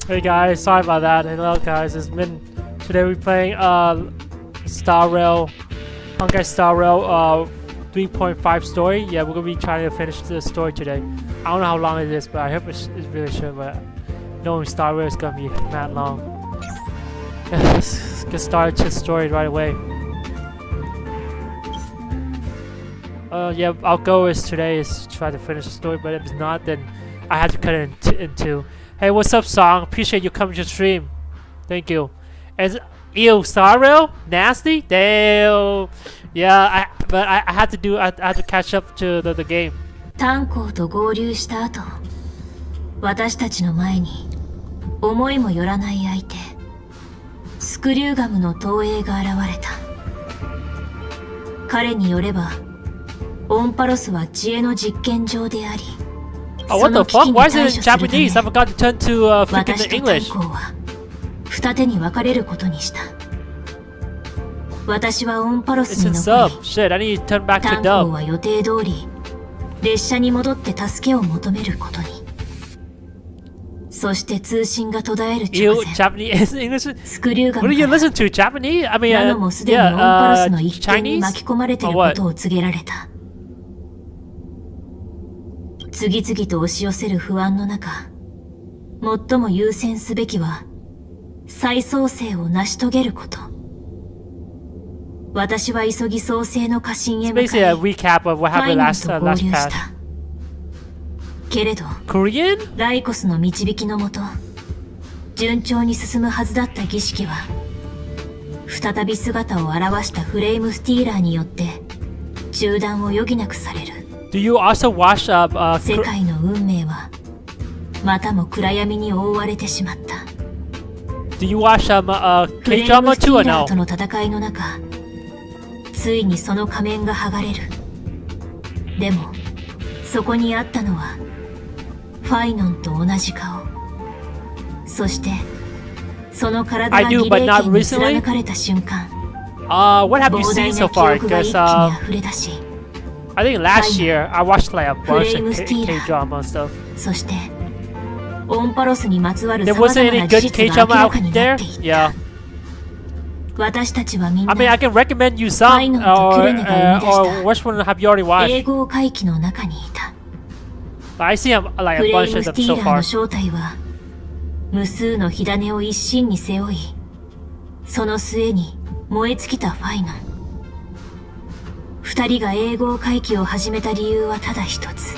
Hey guys, sorry about that. Hello guys, it's been today we're playing Star Rail, Honkai Star Rail 3.5 story. Yeah, we're gonna be trying to finish the story today. I don't know how long it is, but I hope it's really short. But knowing Star Rail is gonna be that long. Yeah, let's get started to the story right away. Yeah, our goal is today is to try to finish the story, but if it's not, then I have to cut it in two. Hey, what's up, Song? Appreciate you coming to stream. Thank you. And ew, Star Rail? Nasty? Damn. Yeah, I had to catch up to the game. 炭鉱と合流した後、私たちの前に思いもよらない相手、スクリューガムの投影が現れた。彼によれば、オンパロスは知恵の実験場であり、Oh, what the fuck? Why is it in Japanese? I forgot to turn to freaking English. 二手に分かれることにした。私はオンパロスに残り、 Shit, I need to turn back to 炭鉱 dub. は予定通り列車に戻って助けを求めることに。そして通信が途絶える直 Ew, 前、 Japanese English? スクリューガ What ム do you から listen to? Japanese? I mean, ナノもすでにオンパロスの一件に巻き込まれていることを告げられた。次々と押し寄せる不安の中、最も優先すべきは再創生を成し遂げること。私は急ぎ創生の過信へ向かい、 Basically a recap of what ファイ happened ナン last と合 last 流し patch. た。けれど Korean? ライコスの導きのもと、順調に進むはずだった儀式は、再び姿を現したフレイムスティーラーによって中断を余儀なくされる。 Do you also watch 世界の運命はまたも暗闇に覆われてしまった。 Do you watch フレイム K-drama スティ too or ーラ no? ーとの戦いの中、ついにその仮面が剥がれる。でもそこにあったのはファイノンと同じ顔。そしてその体が I do, 儀 but 礼 not 剣に recently. 貫かれた瞬間、 What have you 膨 seen 大な so 記 far? 憶が一 Because 気に溢れ出し、 I think last year I watched like a bunch Flame of Stealer. K-drama and stuff. そしてオンパロスにまつわる There 様々 wasn't any な事 good 実が K-drama 明ら out かにな there? っていった。 Yeah. 私たちはみん I mean, I な can recommend you some, or which one have you already 英 watched? 語回帰の中にいた。 I see like フ a レイ bunch ム of ス them ティ so ーラーの far. 正体は無数の火種を一身に背負い、その末に燃え尽きたファイノン。二人が英語回帰を始めた理由はただ一つ。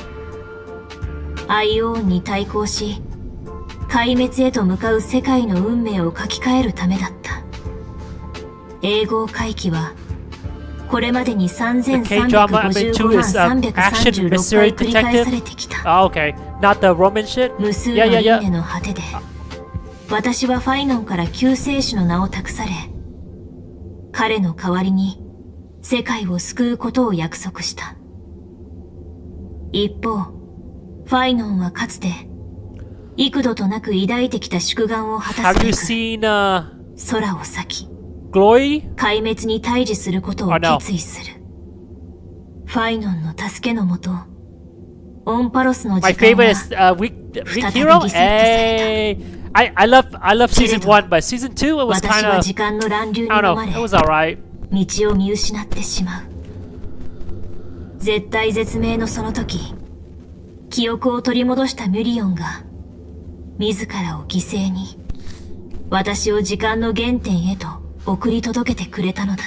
アイオーンに対抗し壊滅へと向かう世界の運命を書き換えるためだった。英語回帰はこれまでに K-drama I've been to is action 3356 mystery 回繰り返され detective. てきた。 Oh, okay, not the Roman shit. 無数の Yeah, yeah, 輪 yeah. 廻の果てで、私はファイノンから救世主の名を託され、彼の代わりに世界を救うことを約束した。一方、ファイノンはかつて幾度となく抱いてきた宿願を果た Have すべ you く seen 空を裂き、 Glory? 壊滅に対峙することを Oh, no. 決意する。ファイノンの助けのもと、オンパロスの My 時間 favorite は is Weak Hero. Hey, I love season 1, but season 2 it was 私 kind は of 時間の乱流に I don't 飲ま know. れ It was alright. 道を見失ってしまう。絶体絶命のその時、記憶を取り戻したミュリオンが自らを犠牲に私を時間の原点へと送り届けてくれたのだっ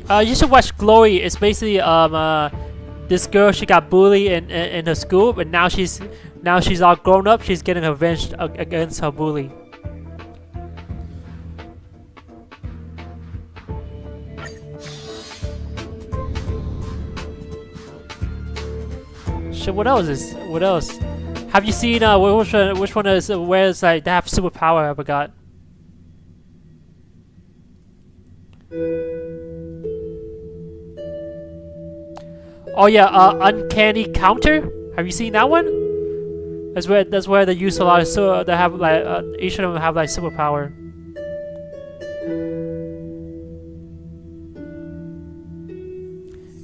た。You should watch Glory. It's basically this girl, she got bullied in her school, but now she's all grown up. She's getting revenge against her bully. Shit, what else? Have you seen which one is where it's like they have superpower? I forgot. Oh yeah, Uncanny Counter. Have you seen that one? That's where they use a lot of they have like each of them have like superpower.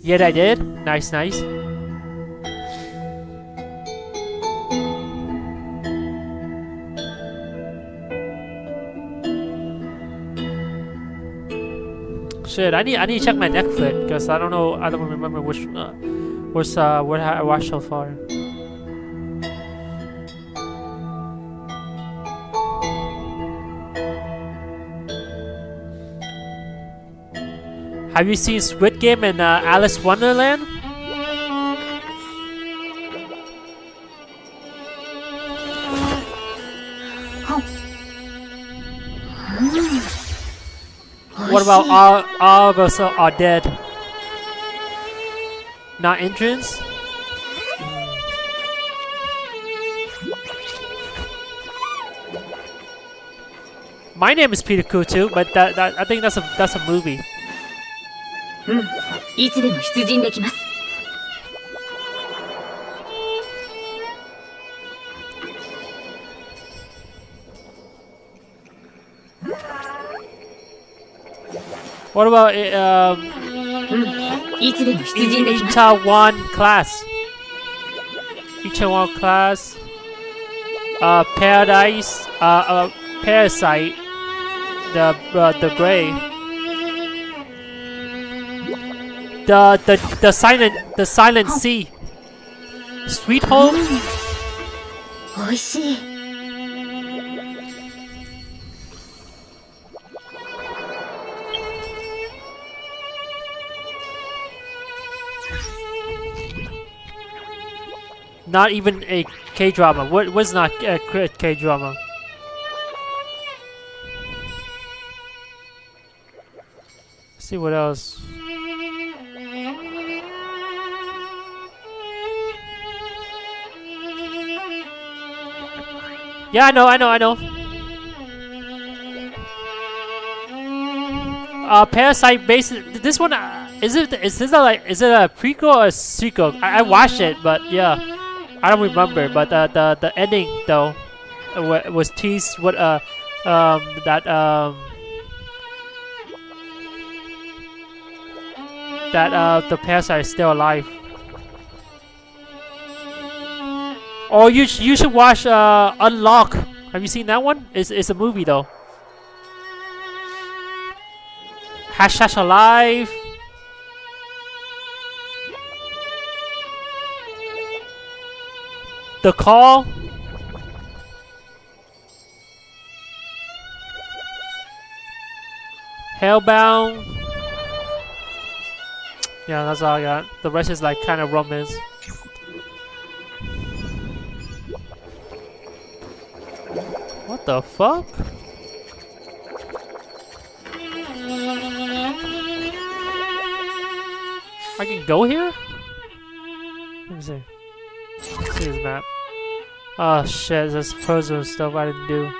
Yeah, I did. Nice, nice. Shit, I need to check my Netflix because I don't know. I don't remember which what I watched so far. Have you seen Squid Game and Alice Wonderland? What about all of us are dead? Not entrance? My name is Peter Kutu, but that I think that's a movie. いつでも出陣できます。What about いつでも出陣できます。Itaewon class? Itaewon class. Paradise. Parasite. The gray. The silent sea. Sweet home. 美味しい。Not even a K-drama. What was not a K-drama? See what else. Yeah, I know. Parasite based. This one is it a prequel or a sequel? I watched it, but yeah, I don't remember. But the ending though was teased. What that the Parasite is still alive. Or you should watch Unlock. Have you seen that one? It's a movie though. Hashtag Alive. The Call. Hellbound. Yeah, that's all I got. The rest is like kind of romance. What the fuck? I can go here? Let me see. Let's see this map. Oh shit, there's frozen stuff I didn't do.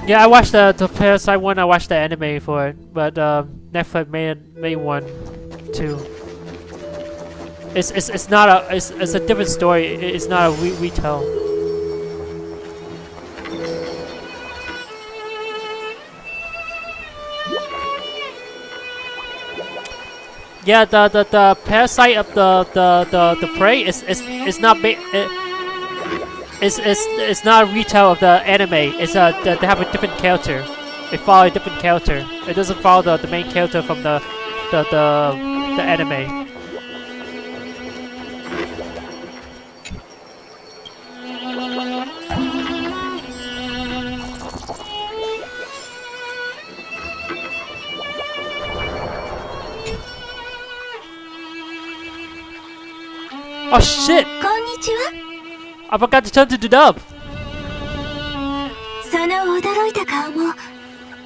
Yeah, I watched the Parasite one. I watched the anime for it, but Netflix made one too. It's not a it's a different story. It's not a retell. Yeah, the Parasite of the Prey is not it's not a retell of the anime. It's they have a different character. They follow a different character. It doesn't follow the main character from the anime. Oh shit! こんにちは。 I forgot to turn to the dub. その驚いた顔も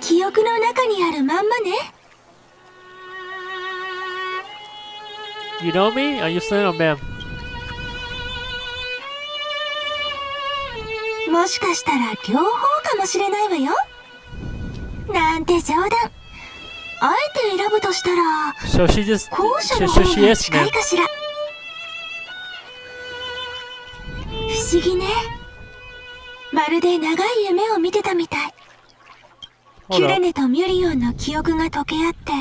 記憶の中にあるまんまね。You know me? Are you saying, oh man? もしかしたら両方かもしれないわよ。なんて冗談。あえて選ぶとしたら、 So she just 後者の so 方 she が is 近 man. いかしら。不思議ね。まるで長い夢を見てたみたい。キュレネとミュリオンの記憶が溶け合って、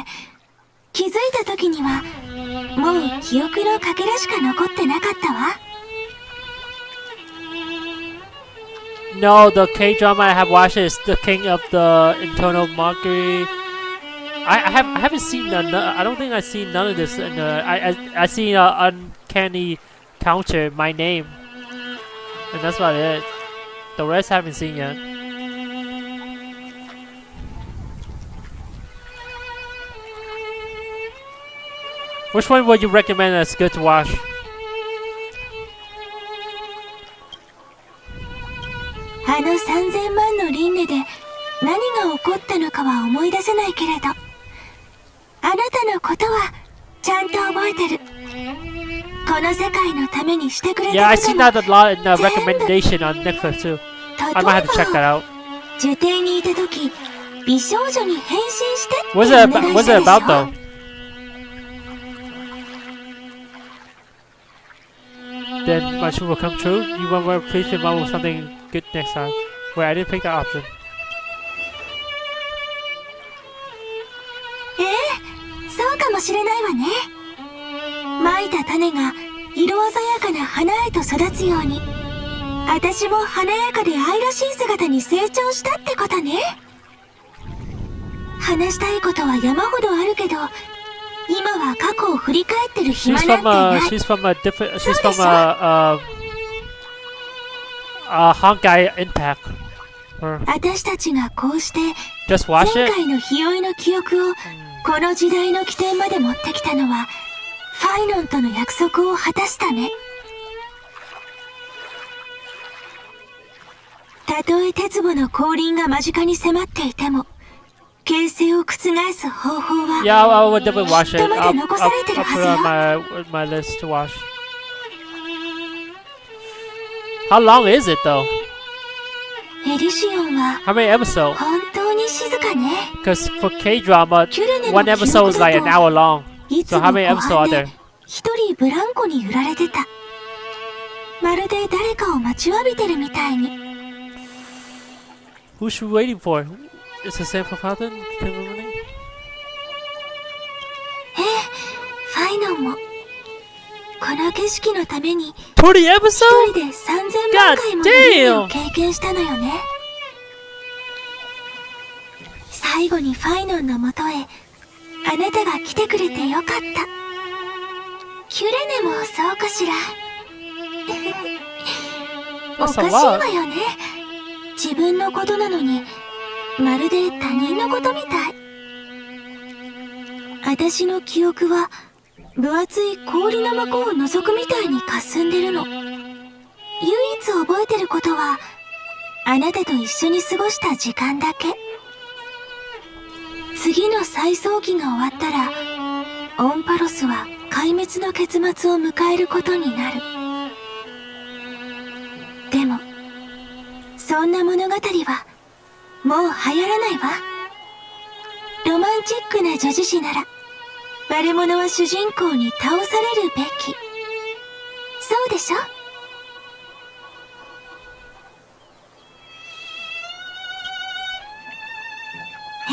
気づいた時にはもう記憶のかけらしか残ってなかったわ。No, the K drama I have watched is the King of the Internal Mockery. I haven't seen none. I don't think I've seen none of this. And I seen Uncanny Counter, My Name, and that's about it. The rest I haven't seen yet. Which one would you recommend that's good to watch? あの3000万の輪廻で何が起こったのかは思い出せないけれど、あなたのことはちゃんと覚えてる。この世界のためにしてくれたこと Yeah, も I seen that a lot in the recommendation on Netflix too. I might have to check that out. 受刑にいた時、美少女に変身してってお What's 願 it い about? した What's で it しょ about though? Then my dream will come true. You want to replace your mom with something good next time. Wait, I didn't pick that option. そうかもしれないわね。まいた種が色鮮やかな花へと育つように、私も華やかで愛らしい姿に成長したってことね。話したいことは山ほどあるけど、今は過去を振り返ってる She's 暇なん from てない。 she's from a different. She's from a Honkai Impact. Or 私たちがこうして just 前 watch it. 回の悲哀の記憶をこの時代の起点まで持ってきたのはファイノンとの約束を果たすため。たとえ鉄棒の降臨が間近に迫っていても、形勢を覆す方法は Yeah, I would definitely watch it. きっとまだ残されてる I'll は put ず it よ。 on my list to watch. How long is it though? エリシオンは How many episodes? 本当に静かね。 Because for K drama, キュレネ one の記 episode 憶 is だ like と an hour long. いつ So も how many 後 episodes 半 are で there? 一人ブランコに揺られてた。まるで誰かを待ちわびてるみたいに。 Who's she waiting for? Is it Sam for Fountain? ファイノンもこの景色のために 20一 episodes? 人で3000万回もの夢を経験したのよね。最後にファイノンのもとへあなたが来てくれてよかった。キュレネもそうかしら。おかしいわよね。自分のことなのにまるで他人のことみたい。私の記憶は分厚い氷の向こうを覗くみたいに霞んでるの。唯一覚えてることはあなたと一緒に過ごした時間だけ。次の再葬期が終わったらオンパロスは壊滅の結末を迎えることになる。でもそんな物語はもう流行らないわ。ロマンチックな女子誌なら悪者は主人公に倒されるべき。そうでしょ？え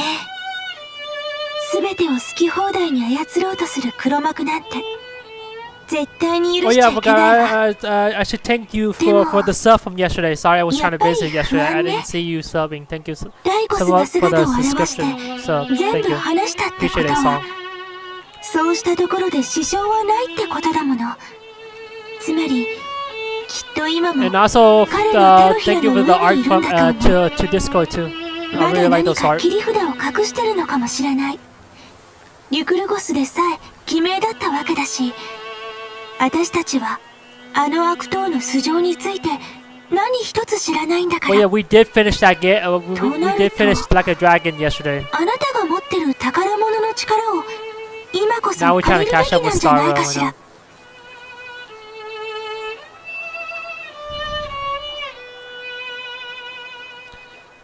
え。全てを好き放題に操ろうとする黒幕なんて絶対に Oh 許しち yeah, ゃいけないわ。 I should thank you for the sub from yesterday. Sorry, I was trying to visit yesterday. I didn't see you subbing. Thank you so ライコス much が for姿 the を現して subscription sub. 全 Thank 部 you. 話したってこ Appreciate と it, は song. そうしたところで支障はないってことだもの。つまりきっと今も And also, 彼の手 thank you の for ひ the ら art の上にいるん from だと思う。 to Discord too. ま I だ really like 何 those か art. 切り札を隠してるのかもしれない。リュクルゴスでさえ偽名だったわけだし、私たちはあの悪党の素性について何一つ知らないんだか Oh ら。 yeah, we did finish that game. We did finish Like a Dragon yesterday. あなたが持ってる宝物の力を今こそ Now we're 借 trying り to るべ catch き up な with んじゃ Star ない Rail かし right ら。 now.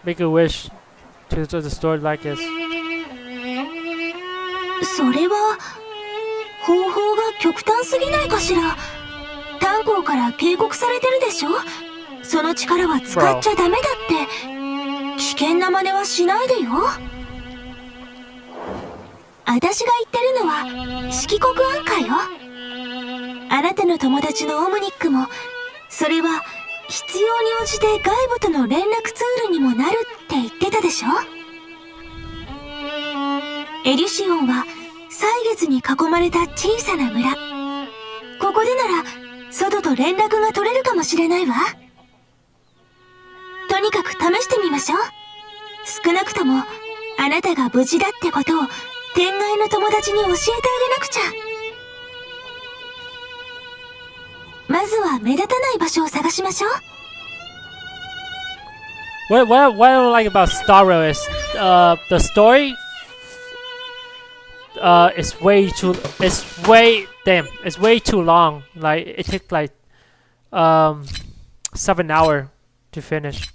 Make a wish to the story like this. それは方法が極端すぎないかしら。炭鉱から警告されてるでしょ。その力は使っちゃダメだって。危険な真似はしないでよ。私が言ってるのは色黒暗かよ。あなたの友達のオムニックもそれは必要に応じて外部との連絡ツールにもなるって言ってたでしょ。エリュシオンは歳月に囲まれた小さな村。ここでなら外と連絡が取れるかもしれないわ。とにかく試してみましょう。少なくともあなたが無事だってことを天外の友達に教えてあげなくちゃ。まずは目立たない場所を探しましょう。What I like about Star Rail is the story it's way too long. Like it takes like 7 hours to finish.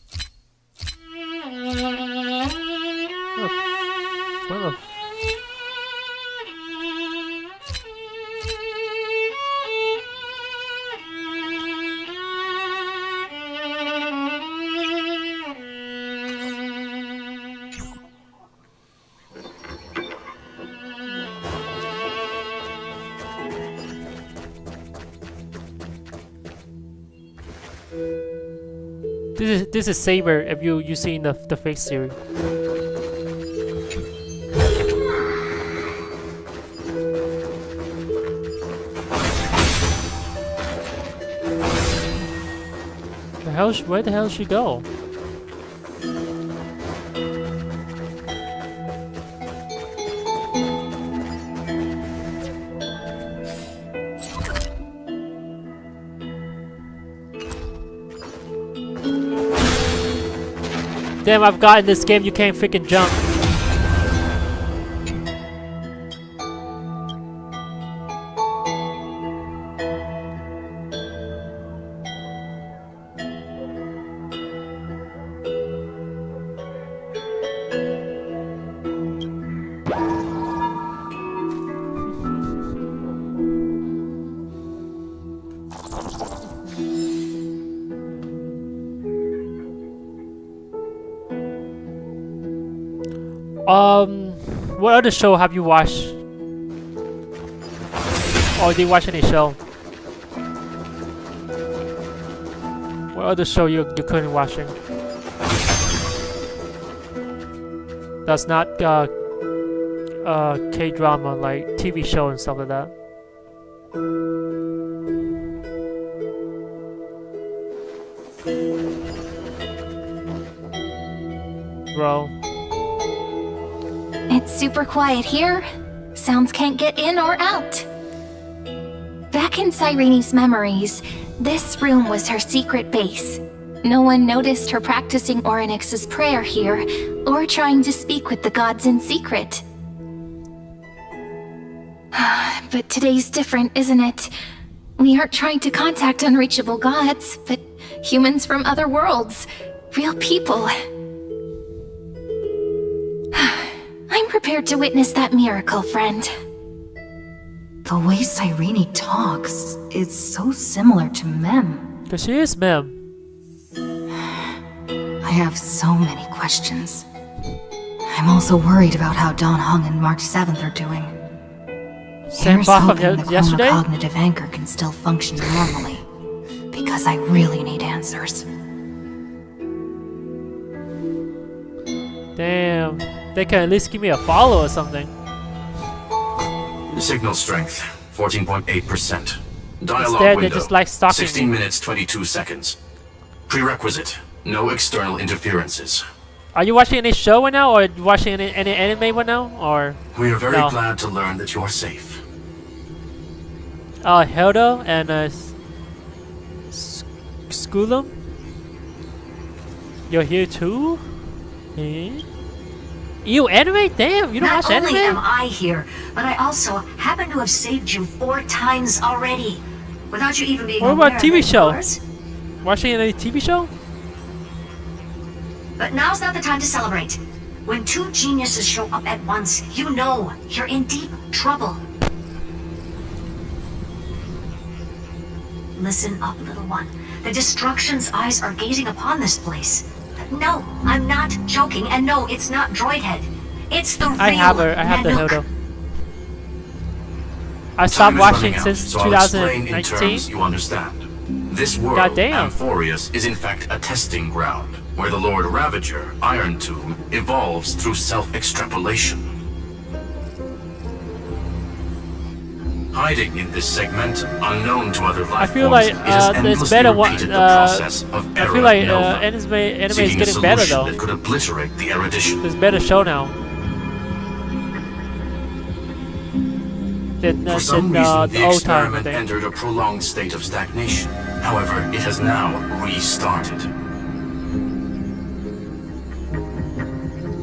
What the This is Saber if you see in the Fate series. Where the hell she go? Damn, I've got in this game you can't freaking jump. What other show have you watched? Or did you watch any show? What other show you couldn't watching? That's not K-drama, like TV show and stuff like that. Bro. It's super quiet here. Sounds can't get in or out. Back in Cyrene's memories, this room was her secret base. No one noticed her practicing Orynyx's prayer here, or trying to speak with the gods in secret. But today's different, isn't it? We aren't trying to contact unreachable gods, but humans from other worlds. Real people. I'm prepared to witness that miracle, friend. The way Cyrene talks is so similar to Mem. Cause she is Mem. I have so many questions. I'm also worried about how Don Hung and March 7th are doing. Same Here's thought hoping from the yesterday? cognitive anchor can still function normally. Because I really need answers. Damn. They can at least give me a follow or something. Signal strength, 14.8%. Instead, Dialogue they window, just like stalking 16 me. minutes, 22 seconds. Prerequisite, no external interferences. Are you watching any show right now, or are you watching any anime right now, or? We are very No. glad to learn that you're safe. Hilda and Skulum? You're here too? Eh? You anime? Damn, you don't Not watch only anime? am I here, but I also happen to have saved you 4 times already, without you even being What aware about TV of it, show? of course. Watching any TV show? But now's not the time to celebrate. When 2 geniuses show up at once, you know you're in deep trouble. Listen up, little one. The Destruction's eyes are gazing upon this place. No, I'm not joking, and no, it's not Droidhead. It's the real I have her. I have the Nanook. Hilda. I Time stopped is watching running out, since so I'll explain in 2019. terms you understand. This world, Goddamn. Amphorius, is in fact a testing ground, where the Lord Ravager, Iron Tomb, evolves through self-extrapolation. Hiding in this segmentum, unknown to other life I feel forms, like it has there's endlessly better one. repeated the process of I feel like Nova, anime is seeking a getting better solution though. that could obliterate the erudition. There's better show now than For some reason, the the old time. I experiment think. entered a prolonged state of stagnation. However, it has now restarted.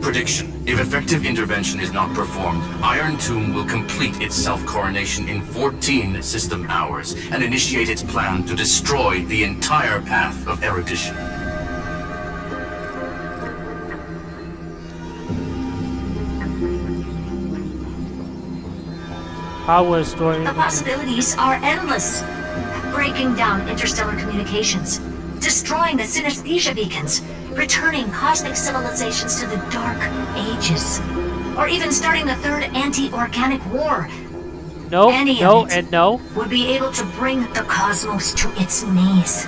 Prediction. If effective intervention is not performed, Iron Tomb will complete its self-coronation in 14 system hours and initiate its plan to destroy the entire path of erudition. Power story. The possibilities are endless. Breaking down interstellar communications, destroying the synesthesia beacons, returning cosmic civilizations to the Dark Ages, or even starting the third anti-organic war. No, Any no, of it and no. would be able to bring the cosmos to its knees.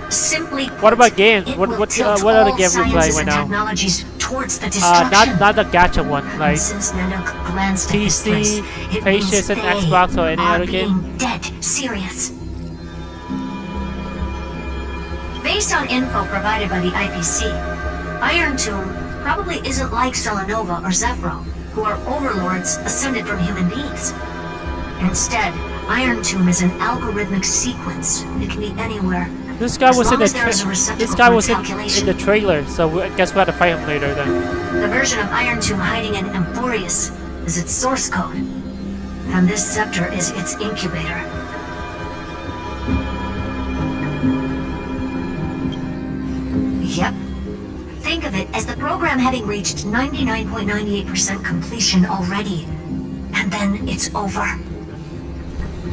Simply put, What about games? it What will what tilt what other all game we play sciences right and now? technologies towards the destruction. Not the gacha one, And like since Nanook glanced at this PC, place, it means PlayStation, they Xbox, or any are other game. being dead serious. Based on info provided by the IPC, Iron Tomb probably isn't like Selenova or Zephyro, who are overlords ascended from human beings. Instead, Iron Tomb is an algorithmic sequence. It can be anywhere. This guy As was in long the as there is a receptacle this guy for was in calculation. the trailer, so I guess we have to fight him later then. The version of Iron Tomb hiding in Amphorius is its source code, and this scepter is its incubator. Yep. Think of it as the program having reached 99.98% completion already. And then it's over.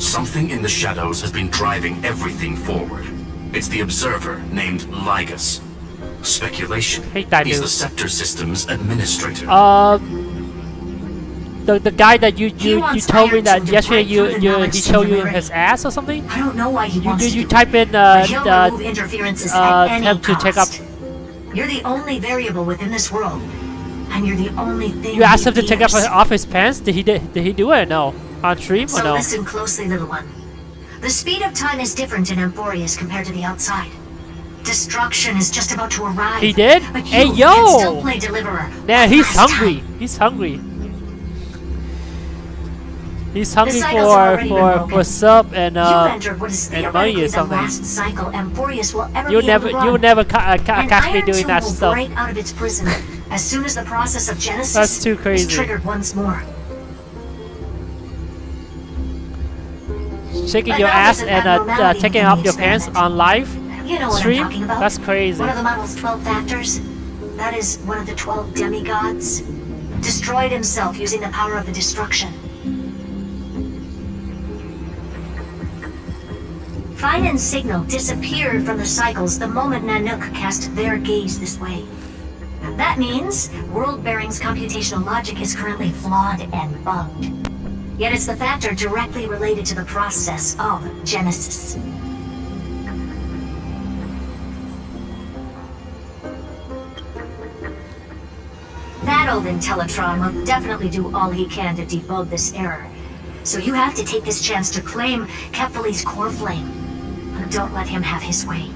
Something in the shadows has been driving everything forward. It's the observer named Lygus. Speculation. Hate that He's dude. the Scepter System's administrator. The guy that you wants told me Iron that Tomb to yesterday break through the he knowledge showed you singularity. his ass or something. I don't know why he wants You to. type in But he'll remove interferences at any attempt to take up. cost. You're the only variable within this world, and you're the only thing. You asked him he to take fears. off his pants. Did he do it or no? On stream or So no? listen closely, little one. The speed of time is different in Amphorius compared to the outside. Destruction is just about to arrive. He did? But Hey, you yo! can still play Deliverer. Man, he's Last hungry. time. He's hungry. He's hungry cycles have already been for broken. sub and You entered what is and money theoretically or the something. last cycle Amphorius will ever You be never able to run. catch me And doing Iron that Tomb will stuff. break out of its prison as soon as the process of Genesis That's too is crazy. triggered once more. Shaking But your now ass there's an and abnormality taking in off the your pants experiment. on live You know what stream? I'm talking about. That's crazy. One of the model's 12 factors. That is one of the 12 demigods. Destroyed himself using the power of the destruction. Fine and Signal disappeared from the cycles the moment Nanook cast their gaze this way. That means World Bearing's computational logic is currently flawed and bugged. Yet it's the factor directly related to the process of Genesis. That old Intellitron will definitely do all he can to debug this error. So you have to take this chance to claim Kephal's core flame. Don't let him have his way.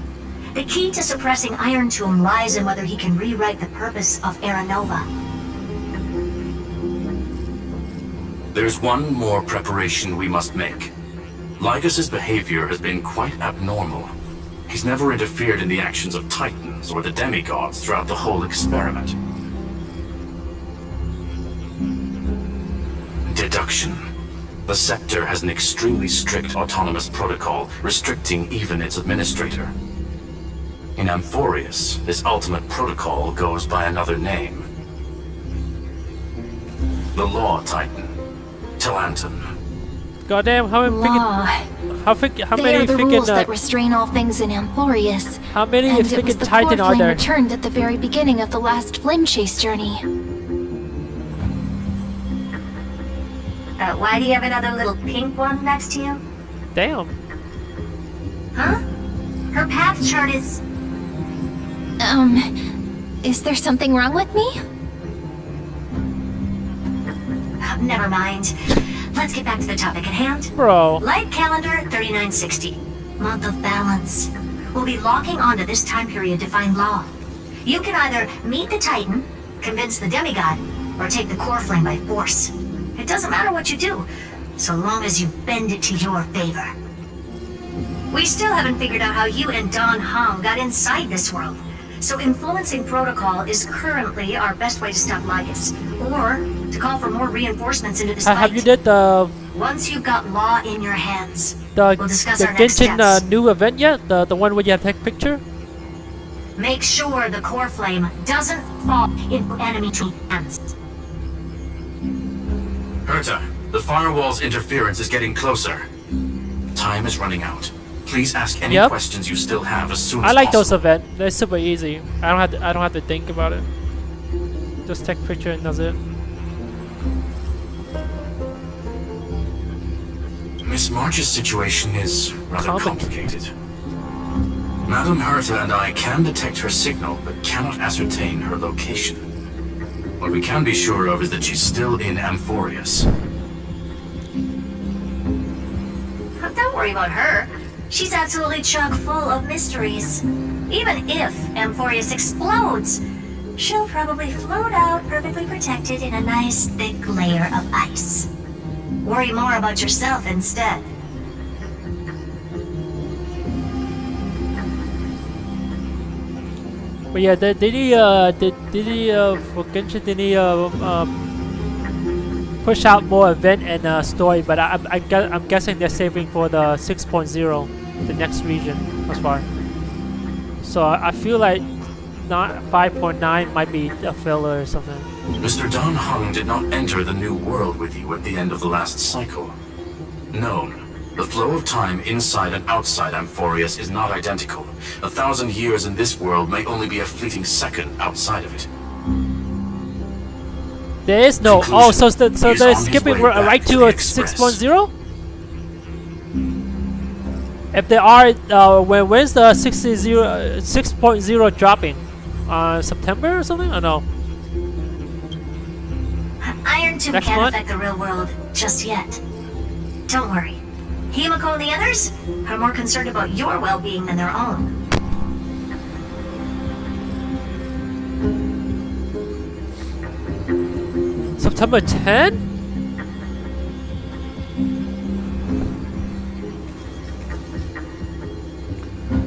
The key to suppressing Iron Tomb lies in whether he can rewrite the purpose of Era Nova. There's one more preparation we must make. Lygus's behavior has been quite abnormal. He's never interfered in the actions of Titans or the demigods throughout the whole experiment. Deduction. The Scepter has an extremely strict autonomous protocol, restricting even its administrator. In Amphorius, this ultimate protocol goes by another name. The Law Titan. Talanton. Goddamn, how many Law. how They many are the rules that freaking restrain all things in Amphorius. how many And it was freaking the Titan core are flame there? returned at the very beginning of the last flame chase journey. Why do you have another little pink one next to you? Damn. Huh? Her path chart is... Is there something wrong with me? Never mind. Let's get back to the topic at hand. Bro. Light calendar 3960. Month of balance. We'll be locking onto this time period to find Law. You can either meet the Titan, convince the demigod, or take the core flame by force. It doesn't matter what you do, so long as you bend it to your favor. We still haven't figured out how you and Don Hong got inside this world, so influencing protocol is currently our best way to stop Lygus, or to call for more reinforcements into this fight. Have you did the Once you've got Law in your hands, the, we'll discuss the our next Genshin steps. new event yet? The one where you have to take picture? Make sure the core flame doesn't fall into enemy hands. Herta, the firewall's interference is getting closer. Time is running out. Please ask any Yep. questions you still have as soon as I like those possible. events. They're super easy. I don't have to think about it. Just take picture and that's it. Miss March's situation is rather Complicated. complicated. Madame Herta and I can detect her signal, but cannot ascertain her location. What we can be sure of is that she's still in Amphorius. Don't worry about her. She's absolutely chock full of mysteries. Even if Amphorius explodes, she'll probably float out perfectly protected in a nice thick layer of ice. Worry more about yourself instead. But yeah, did he for Genshin did he push out more event and story? But I'm guessing they're saving for the 6.0, the next region. That's why. So I feel like not 5.9 might be a filler or something. Mr. Don Hung did not enter the new world with you at the end of the last cycle. Known. The flow of time inside and outside Amphorius is not identical. 1,000 years in this world may only be a fleeting second outside of it. There is no. Conclusion. Oh, so He is they're on his skipping way back right to to the a Express. 6.0. If they are, when's the 6.0 dropping? September or something? I don't know. Iron Tube Next can't one. affect the real world just yet. Don't worry. Himiko and the others are more concerned about your well-being than their own. September 10?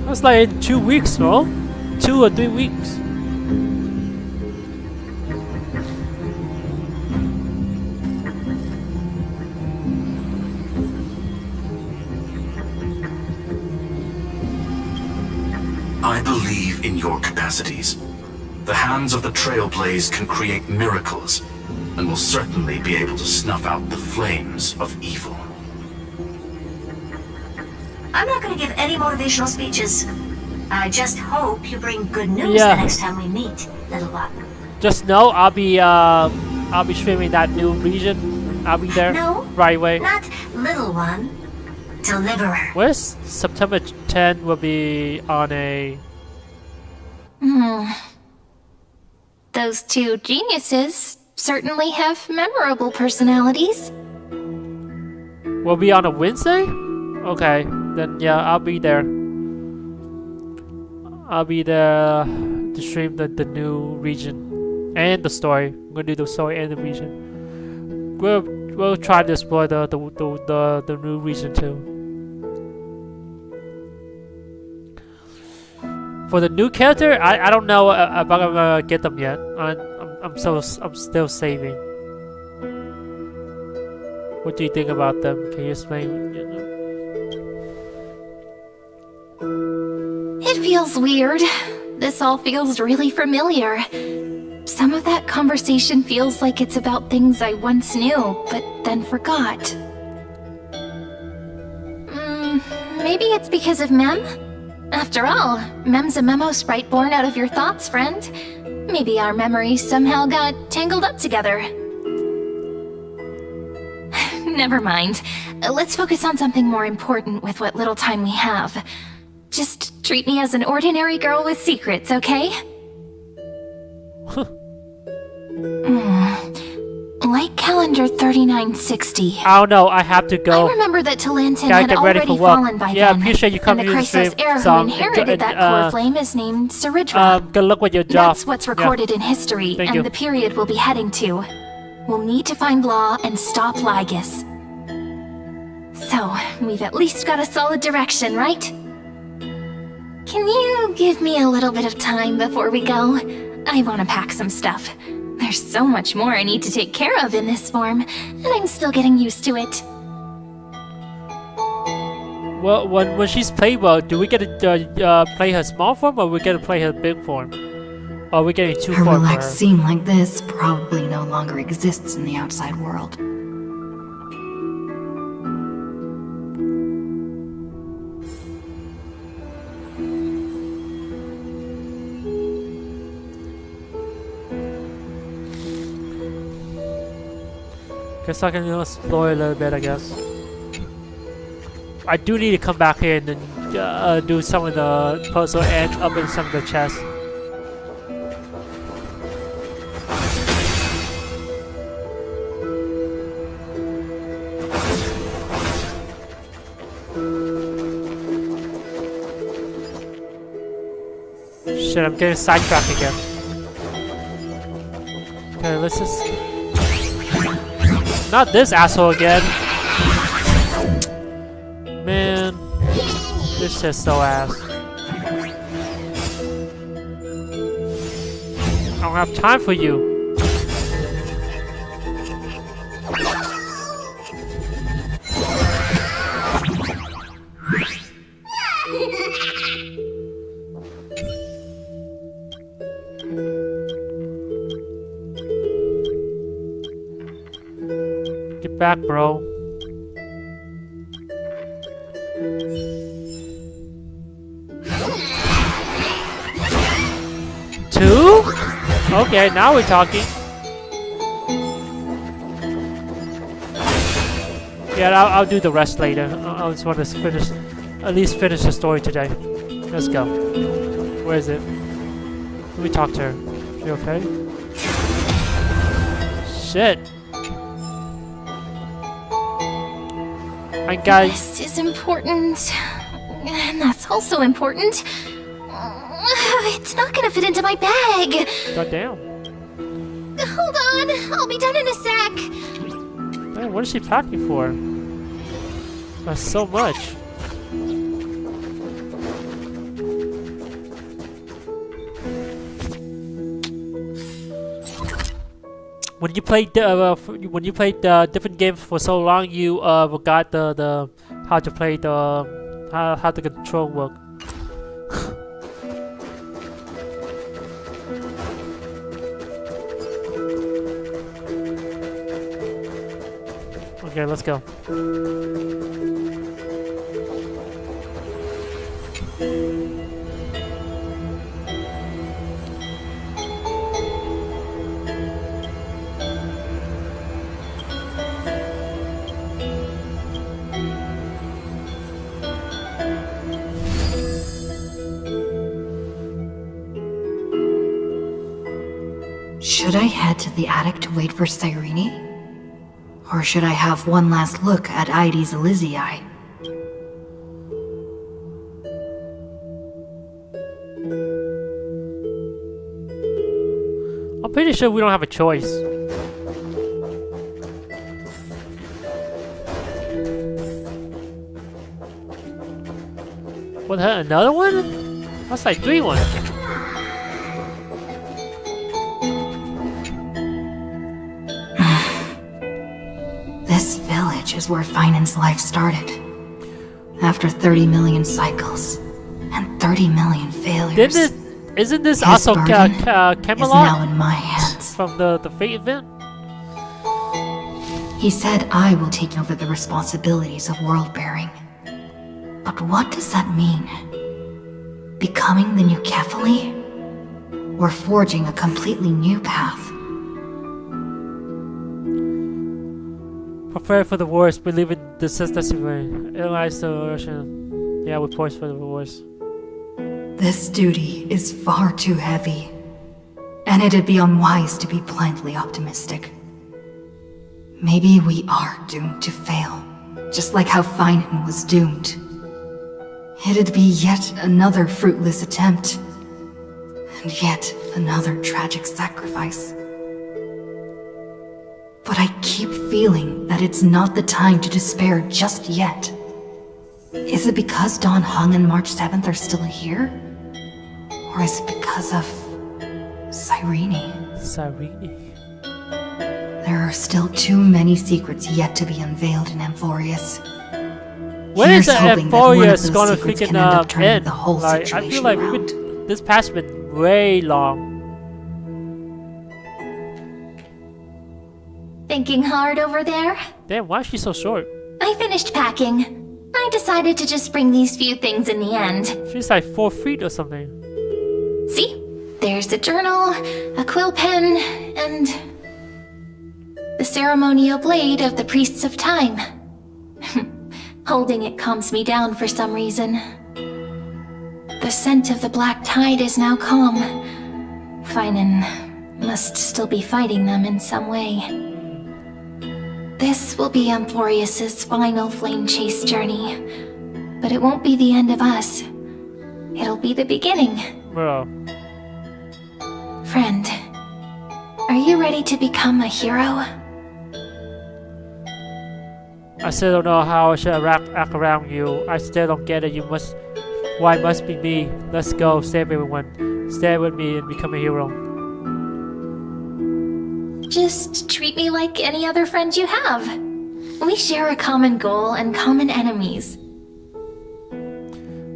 That's like in 2 weeks, no? 2 or 3 weeks. I believe in your capacities. The hands of the Trailblaze can create miracles, and will certainly be able to snuff out the flames of evil. I'm not going to give any motivational speeches. I just hope you bring good news Yeah. the next time we meet, little one. Just know I'll be streaming that new region. I'll be there No, right away. not little one. Deliverer. Where's September 10 will be on a Those two geniuses certainly have memorable personalities. will be on a Wednesday? Okay, then yeah, I'll be there. I'll be there to stream the new region and the story. I'm gonna do the story and the region. We'll try to explore the new region too. For the new character, I don't know if I'm gonna get them yet. I'm still saving. What do you think about them? Can you explain? It feels weird. This all feels really familiar. Some of that conversation feels like it's about things I once knew, but then forgot. Maybe it's because of Mem? After all, Mem's a memo sprite born out of your thoughts, friend. Maybe our memories somehow got tangled up together. Never mind. Let's focus on something more important with what little time we have. Just treat me as an ordinary girl with secrets, okay? Like calendar 3960. I don't know. I have to go. I remember that Talantin Gotta had get ready for already work. fallen by Yeah, I then. appreciate you coming and the to the stream. Chrysos heir So, who inherited that core flame is named Saridra. good luck with your job. That's what's recorded in history, Thank and you. the period we'll be heading to. We'll need to find Law and stop Lygus. So, we've at least got a solid direction, right? Can you give me a little bit of time before we go? I want to pack some stuff. There's so much more I need to take care of in this form, and I'm still getting used to it. Well, when she's playable, do we get to play her small form, or we get to play her big form? Or are we getting two A forms? relaxed scene like this probably no longer exists in the outside world. Guess I can explore a little bit, I guess. I do need to come back here and then do some of the puzzle and open some of the chests. Shit, I'm getting sidetracked again. Okay, let's just... Not this asshole again. Man, this is so ass. I don't have time for you. Get back, bro. Two? Okay, now we're talking. Yeah, I'll do the rest later. I just want to finish, at least finish the story today. Let's go. Where is it? Let me talk to her. You okay? Shit. And guys, This is important. And that's also important. It's not gonna fit into my bag. goddamn. Hold on, I'll be done in a sec. Man, what is she packing for? That's so much. When you played different games for so long, you forgot the how to play the how the control work. Okay, let's go. Should I head to the attic to wait for Cyrene? Or should I have one last look at Ides Elysiae? I'm pretty sure we don't have a choice. What, another one? That's like 3-1. This village is where Finan's life started. After 30 million cycles and 30 million failures, Isn't this his also burden is now Camelot in my hands. from the Fate event? He said I will take over the responsibilities of world-bearing. But what does that mean? Becoming the new Kefali? Or forging a completely new path? Prepare for the worst. Believe in the system. Analyze the version. Yeah, we poised for the worst. This duty is far too heavy, and it'd be unwise to be blindly optimistic. Maybe we are doomed to fail, just like how Finan was doomed. It'd be yet another fruitless attempt, and yet another tragic sacrifice. But I keep feeling that it's not the time to despair just yet. Is it because Dawn Hung and March 7th are still here? Or is it because of Cyrene? Cyrene. There are still too many secrets yet to be unveiled in Amphorius. When is Here's hoping that one of Amphorius those gonna secrets freaking can end up turning end? the whole Like, I situation feel like around. this past been way long. Thinking hard over there? Damn, why is she so short? I finished packing. I decided to just bring these few things in the end. She's like 4 feet or something. See? There's a journal, a quill pen, and the ceremonial blade of the Priests of Time. Holding it calms me down for some reason. The scent of the black tide is now calm. Finan must still be fighting them in some way. This will be Amphorius's final flame chase journey. But it won't be the end of us. It'll be the beginning. Bro. Friend, are you ready to become a hero? I still don't know how I should act around you. I still don't get it. Why must be me? Let's go, save everyone. Stay with me and become a hero. Just treat me like any other friend you have. We share a common goal and common enemies.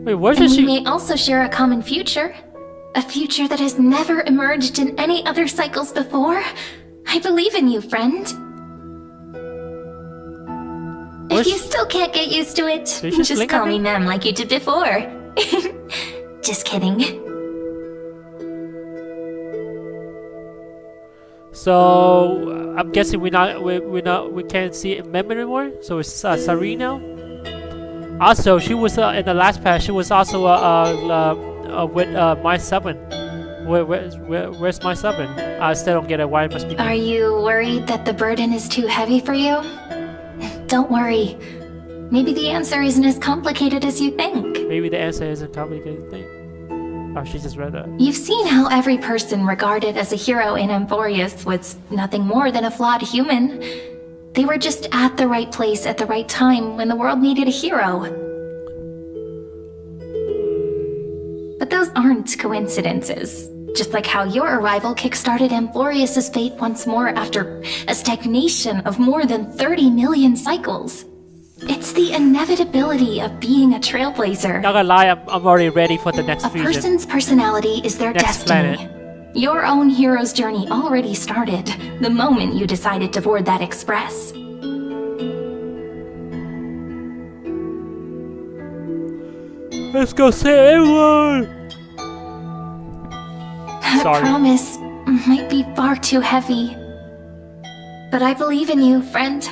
Wait, where And did we she? may also share a common future. A future that has never emerged in any other cycles before. I believe in you, friend. Where's- If you still can't get used to it, Did she just blink call at me me? Mem like you did before. Just kidding. So I'm guessing we can't see Mem anymore. So it's Cyrene now. Also, she was in the last patch. She was also with my 7. Where's my 7? I still don't get it. Why it must be Are me. you worried that the burden is too heavy for you? Don't worry. Maybe the answer isn't as complicated as you think. Maybe the answer isn't complicated thing. Oh, she just read that. You've seen how every person regarded as a hero in Amphorius was nothing more than a flawed human. They were just at the right place at the right time when the world needed a hero. But those aren't coincidences. Just like how your arrival kickstarted Amphorius's fate once more after a stagnation of more than 30 million cycles. It's the inevitability of being a trailblazer. Not gonna lie, I'm already ready for the next A region. person's personality is their Next destiny. Your own hero's journey already started the moment you decided to board that express. Let's go save everyone! That Sorry. promise might be far too heavy. But I believe in you, friend.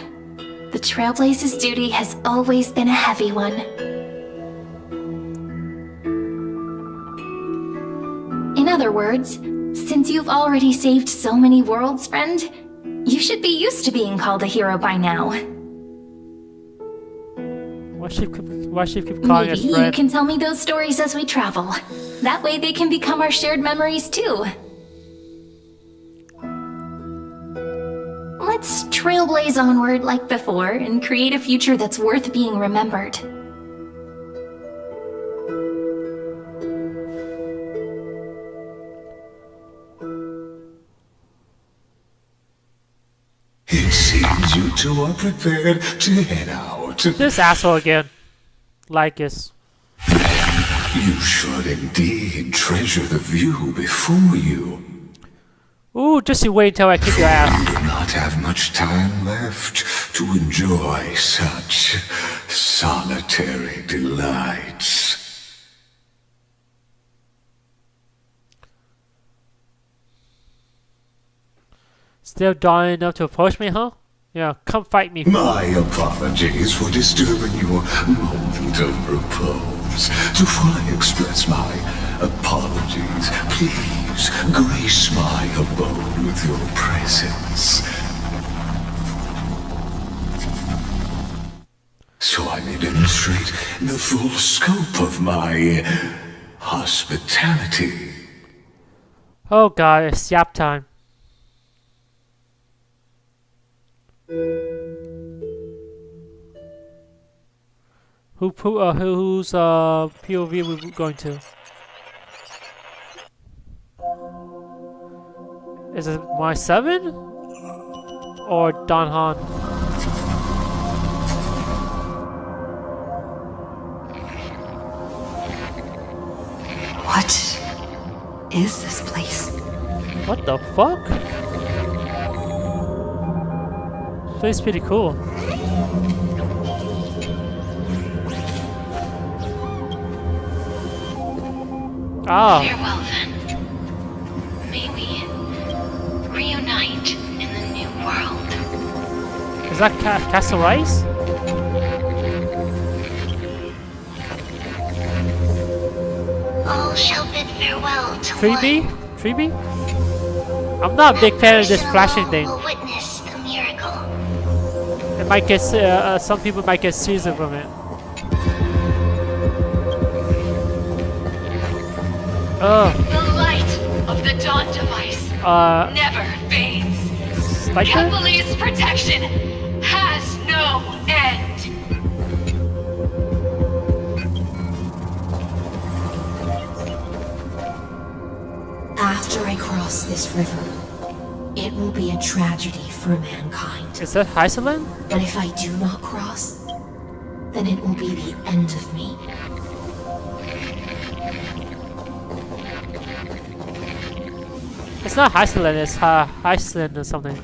The Trailblaze's duty has always been a heavy one. In other words, since you've already saved so many worlds, friend, you should be used to being called a hero by now. Why she keep calling us Maybe you friend? can tell me those stories as we travel. That way they can become our shared memories too. Let's trailblaze onward like before and create a future that's worth being remembered. It seems you two are prepared to head out. This asshole again. Lycus. You should indeed treasure the view before you. Ooh, just you wait until I kick your ass. You do not have much time left to enjoy such solitary delights. Still dying enough to approach me, huh? Yeah, come fight me. My apologies for disturbing your moment of repose. To fully express my Apologies. Please grace my abode with your presence. So I may demonstrate the full scope of my hospitality. Oh god, it's yap time. Whose POV are we going to? Is it my 7 or Don Han? What is this place? What the fuck? This place is pretty cool. Ah, Farewell then. May we reunite in the new world. is that Castle Rice? All shall bid farewell to 3B? 3B? I'm not a big fan of this flashing thing. Will witness the miracle. It might get some people might get seasoned from it. Oh, The light of the dawn device never fades. like that? Kephale's protection has no end. After I cross this river, it will be a tragedy for mankind. Is that Iceland? But if I do not cross, then it will be the end of me. It's not Iceland, it's Iceland or something.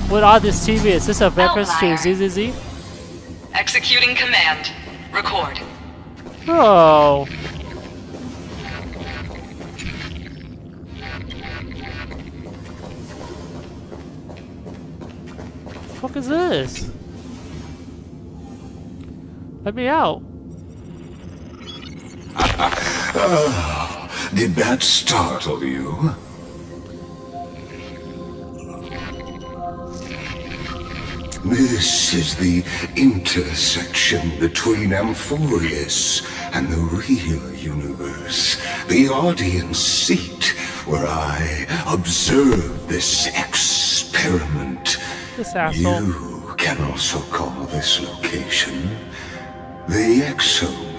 What are these TV? Is this a reference to ZZZ? Executing command. Record. Oh. What the fuck is this? Let me out. Did that startle you? This is the intersection between Amphorius and the real universe. The audience seat where I observe this experiment. This asshole. You can also call this location the Exomyth.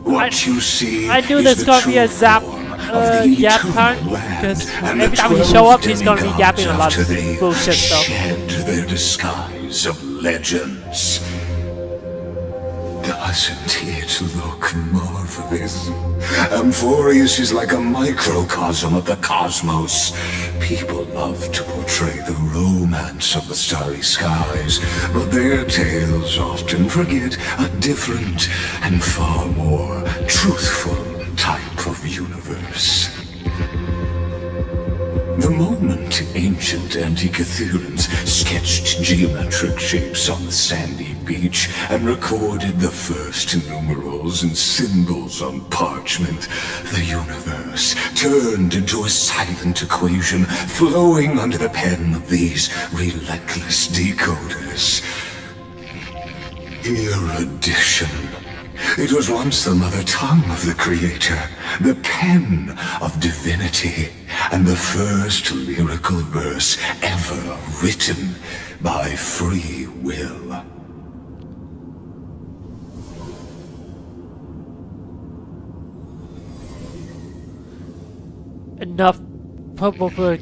What you see I knew is there's the gonna be a true zap form of the yap eternal time land, because and every the time he 12 show up, he's gonna be demigods yapping a lot after of they bullshit stuff. shed their disguise of legends. Doesn't it look marvelous? Amphorius is like a microcosm of the cosmos. People love to portray the romance of the starry skies, but their tales often forget a different and far more truthful type of universe. The moment ancient Antikytherians sketched geometric shapes on the sandy beach and recorded the first numerals and symbols on parchment, the universe turned into a silent equation flowing under the pen of these relentless decoders. Erudition. It was once the mother tongue of the Creator, the pen of divinity, and the first lyrical verse ever written by free will. Enough.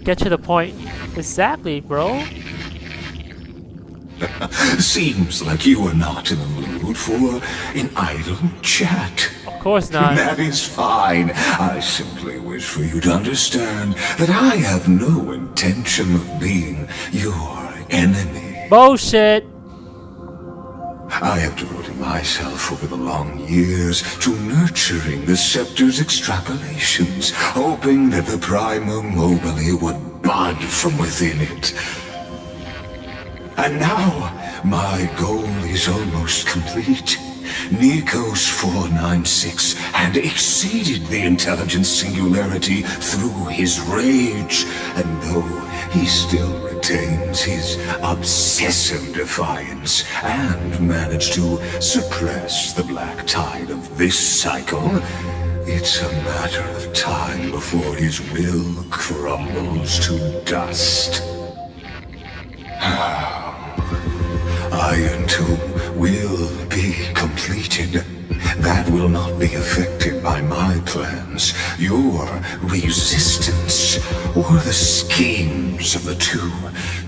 Get to the point. Exactly, bro. Seems like you are not in the mood for an idle chat. Of course not. That is fine. I simply wish for you to understand that I have no intention of being your enemy. Bullshit. I have devoted myself over the long years to nurturing the scepter's extrapolations, hoping that the Prima Mobile would bud from within it. And now, my goal is almost complete. Nikos 496 had exceeded the intelligence singularity through his rage, and though he still retains his obsessive defiance and managed to suppress the black tide of this cycle, it's a matter of time before his will crumbles to dust. Iron Tomb will be completed. That will not be affected by my plans, your resistance, or the schemes of the two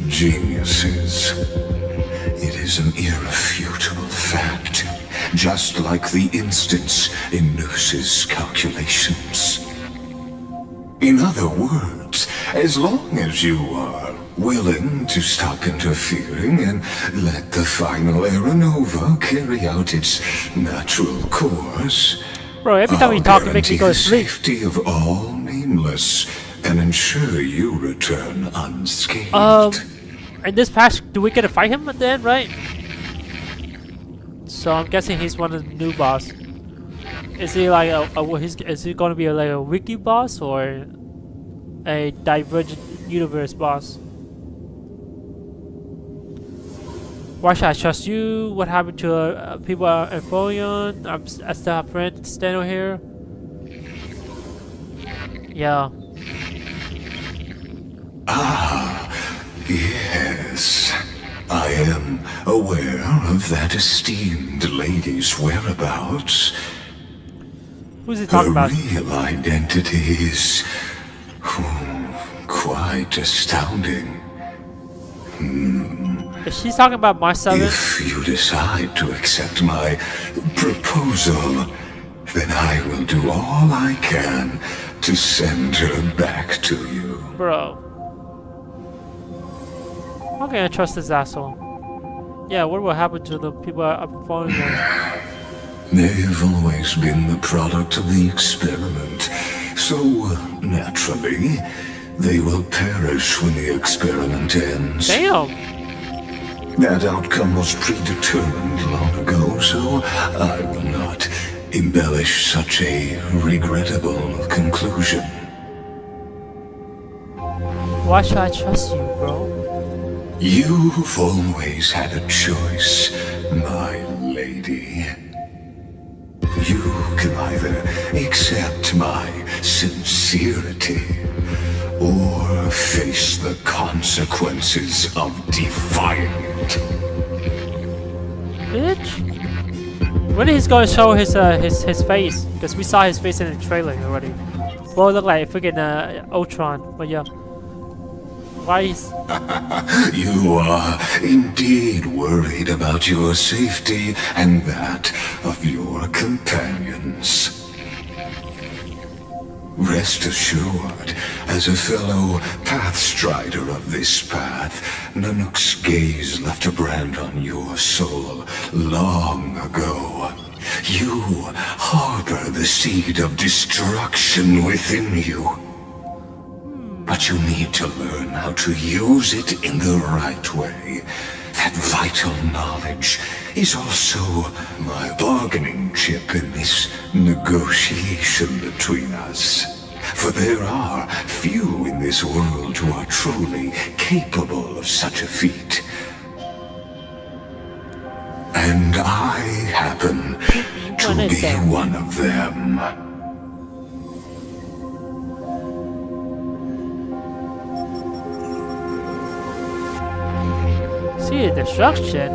geniuses. It is an irrefutable fact, just like the instance in Nurse's calculations. In other words, as long as you are willing to stop interfering and let the final Aeronova carry out its natural course, Bro, every time you talk, you make me guarantee go to the sleep. safety of all nameless and ensure you return unscathed. In this patch, do we get to fight him at the end, right? So I'm guessing he's one of the new boss. Is he like is he going to be like a wiki boss or a divergent universe boss? Why should I trust you? What happened to people at Folion? I still have friends standing here. Yeah. Yes. I am aware of that esteemed lady's whereabouts. Who's he talking Her about? real identity is quite astounding. Is she talking about my 7? If you decide to accept my proposal, then I will do all I can to send her back to you. Bro. How can I trust this asshole? Yeah, what will happen to the people I'm following them? They've always been the product of the experiment, so naturally, they will perish when the experiment ends. Damn! That outcome was predetermined long ago, so I will not embellish such a regrettable conclusion. Why should I trust you, bro? You've always had a choice, my lady. You can either accept my sincerity or face the consequences of defying it. Bitch? When he's gonna show his face? Because we saw his face in the trailer already. Well, it looked like freaking Ultron, but yeah. Why is... You are indeed worried about your safety and that of your companions. Rest assured, as a fellow pathstrider of this path, Nanook's gaze left a brand on your soul long ago. You harbor the seed of destruction within you. But you need to learn how to use it in the right way. That vital knowledge is also my bargaining chip in this negotiation between us. For there are few in this world who are truly capable of such a feat. And I happen to be one of them. See the destruction?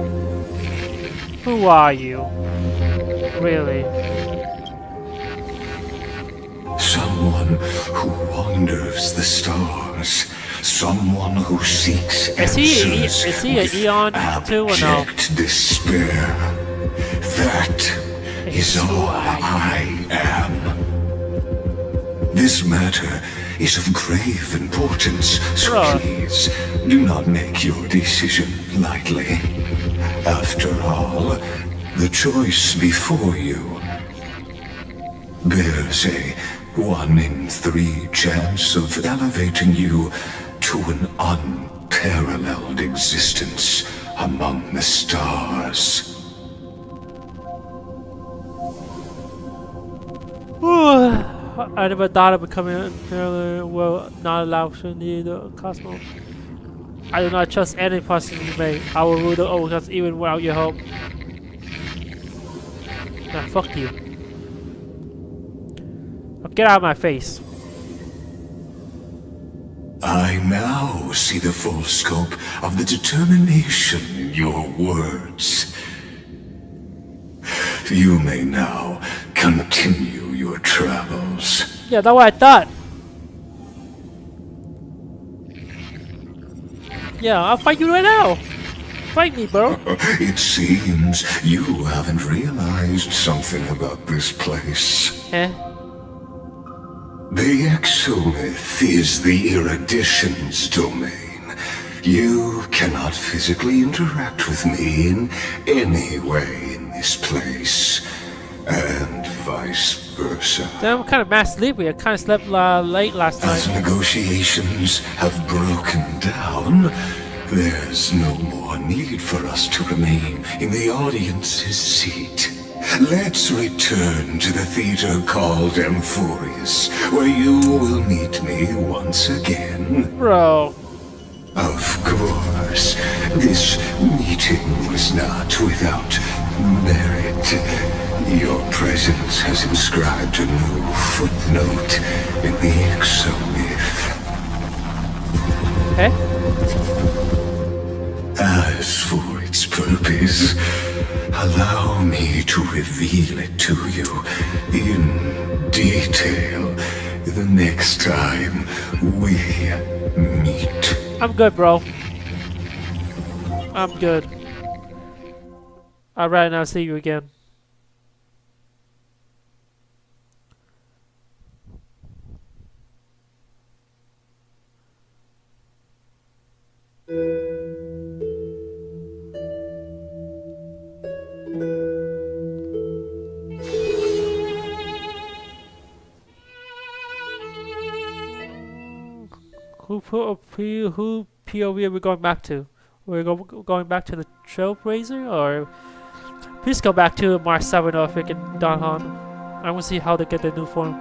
Who are you? Really? Someone who wanders the stars. Someone who seeks answers is he an Eon too or no? abject despair. That is all I am. This matter is of grave importance, so Bro. please do not make your decision lightly. After all, the choice before you. Bears a 1 in 3 chance of elevating you to an unparalleled existence among the stars. I never thought of becoming a parallel world not allowed to near the cosmos. I do not trust any person you make. I will rule the oceans even without your help. Nah, fuck you. Now get out of my face. I now see the full scope of the determination in your words. You may now continue your travels. Yeah, that's what I thought. Yeah, I'll fight you right now. Fight me, bro. It seems you haven't realized something about this place. Eh? The Exolith is the Erudition's domain. You cannot physically interact with me in any way in this place, and vice versa. Damn, I'm kind of mad sleepy. I kind of slept late last As night. negotiations have broken down, there's no more need for us to remain in the audience's seat. Let's return to the theater called Amphorius, where you will meet me once again. Bro. Of course, this meeting was not without merit. Your presence has inscribed a new footnote in the Exomyth. Eh? As for its purpose, allow me to reveal it to you in detail the next time we meet. I'm good, bro. I'm good. I'd rather not see you again. Who POV are we going back to? We're going back to the Trailblazer, or please go back to Mark 7 or freaking Don Han. I want to see how they get the new form.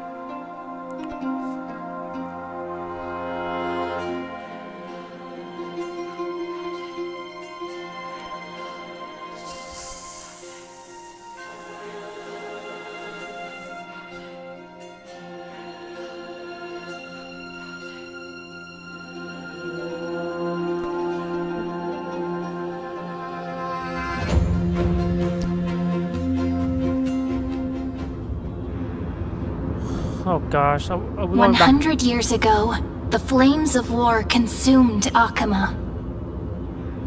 Oh gosh, are we going back? 100 years ago, the flames of war consumed Akama.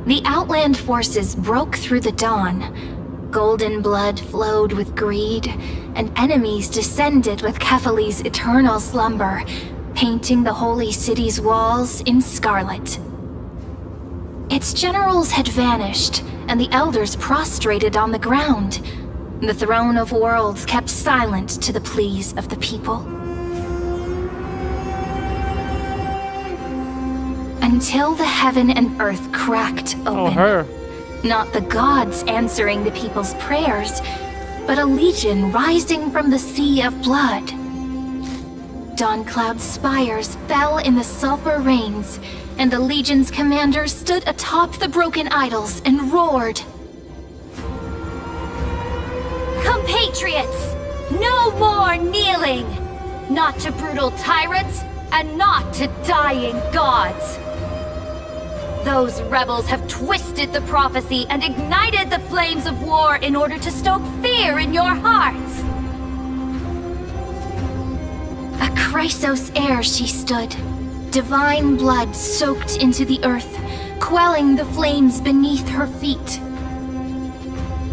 The Outland forces broke through the dawn. Golden blood flowed with greed, and enemies descended with Kefali's eternal slumber, painting the holy city's walls in scarlet. Its generals had vanished, and the elders prostrated on the ground. The throne of worlds kept silent to the pleas of the people. Until the heaven and earth cracked open. Oh, her. Not the gods answering the people's prayers, but a legion rising from the sea of blood. Dawn Cloud's spires fell in the sulfur rains, and the legion's commanders stood atop the broken idols and roared. Compatriots, no more kneeling! Not to brutal tyrants, and not to dying gods! Those rebels have twisted the prophecy and ignited the flames of war in order to stoke fear in your hearts! A Chrysos heir she stood, divine blood soaked into the earth, quelling the flames beneath her feet.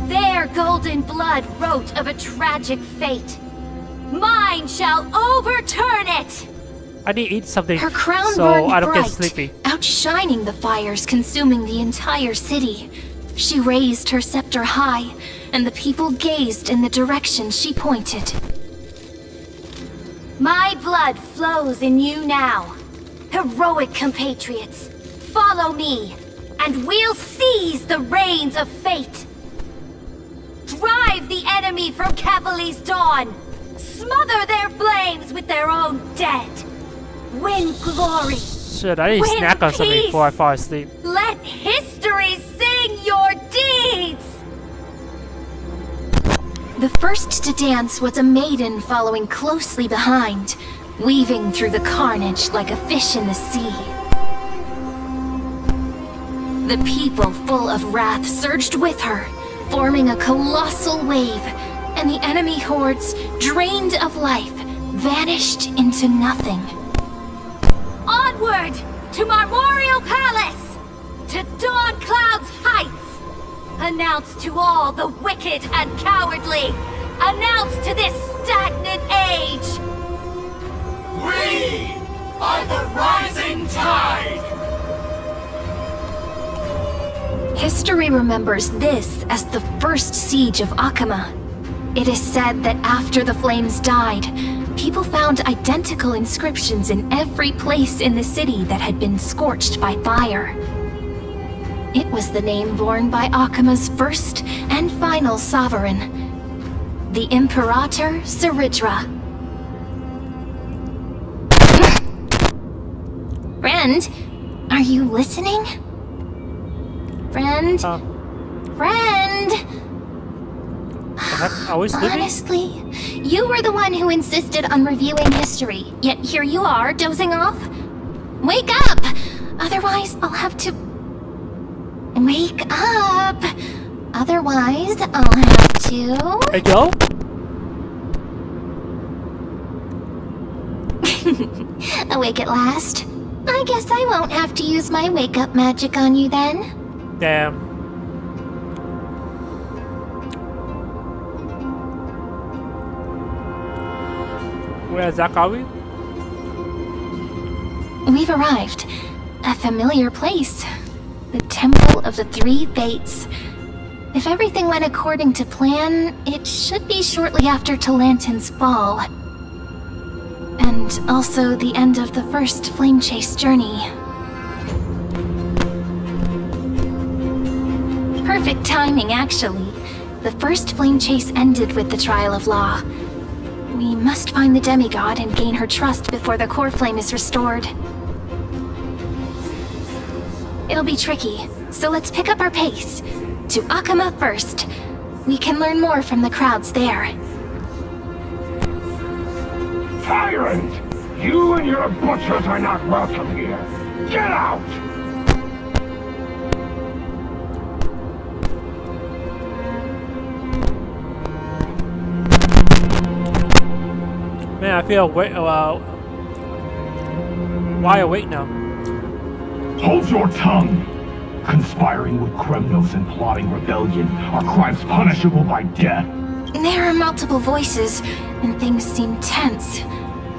Their golden blood wrote of a tragic fate. Mine shall overturn it! I need to eat something Her crown so burned I don't bright, get sleepy. outshining the fires consuming the entire city. She raised her scepter high, and the people gazed in the direction she pointed. My blood flows in you now. Heroic compatriots, follow me, and we'll seize the reins of fate. Drive the enemy from Kefali's dawn. Smother their flames with their own dead. Win glory. Shit, I need to Win snack on something peace. before I fall asleep. Let history sing your deeds. The first to dance was a maiden following closely behind, weaving through the carnage like a fish in the sea. The people, full of wrath, surged with her, forming a colossal wave, and the enemy hordes, drained of life, vanished into nothing. Onward to Marmorial Palace, to Dawn Cloud's heights. Announce to all the wicked and cowardly. Announce to this stagnant age. We are the rising tide! History remembers this as the first siege of Akama. It is said that after the flames died, people found identical inscriptions in every place in the city that had been scorched by fire. It was the name borne by Akama's first and final sovereign, the Imperator Saridra. Friend, are you listening? Friend? Friend? Are we sleeping? Honestly, you were the one who insisted on reviewing history, yet here you are, dozing off? Wake up! Otherwise, I'll have to... Wake up! Otherwise, I'll have to... Hey, go? Awake at last? I guess I won't have to use my wake-up magic on you then. Damn. Where exactly are we? We've arrived. A familiar place. The Temple of the Three Fates. If everything went according to plan, it should be shortly after Talantin's fall. And also the end of the first Flame Chase journey. Perfect timing, actually. The first Flame Chase ended with the Trial of Law. We must find the demigod and gain her trust before the core flame is restored. It'll be tricky, so let's pick up our pace. To Akama first. We can learn more from the crowds there. Tyrant! You and your butchers are not welcome here. Get out! Man, I feel why awake now? Hold your tongue! Conspiring with Kremnos and plotting rebellion are crimes punishable by death. There are multiple voices, and things seem tense.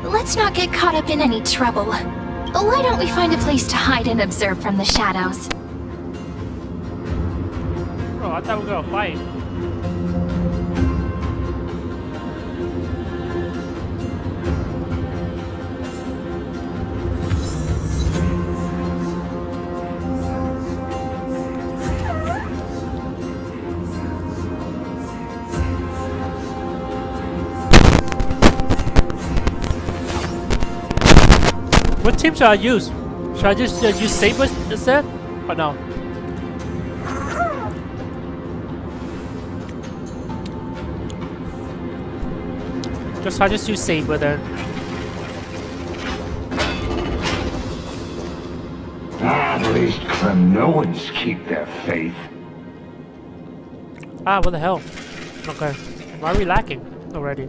Let's not get caught up in any trouble. Why don't we find a place to hide and observe from the shadows? Oh, I thought we were gonna fight. What team should I use? Should I just use Sabers instead? Or no? I just use Saber then. At least Kremnoans keep their faith. Ah, what the hell? Okay. Why are we lacking already?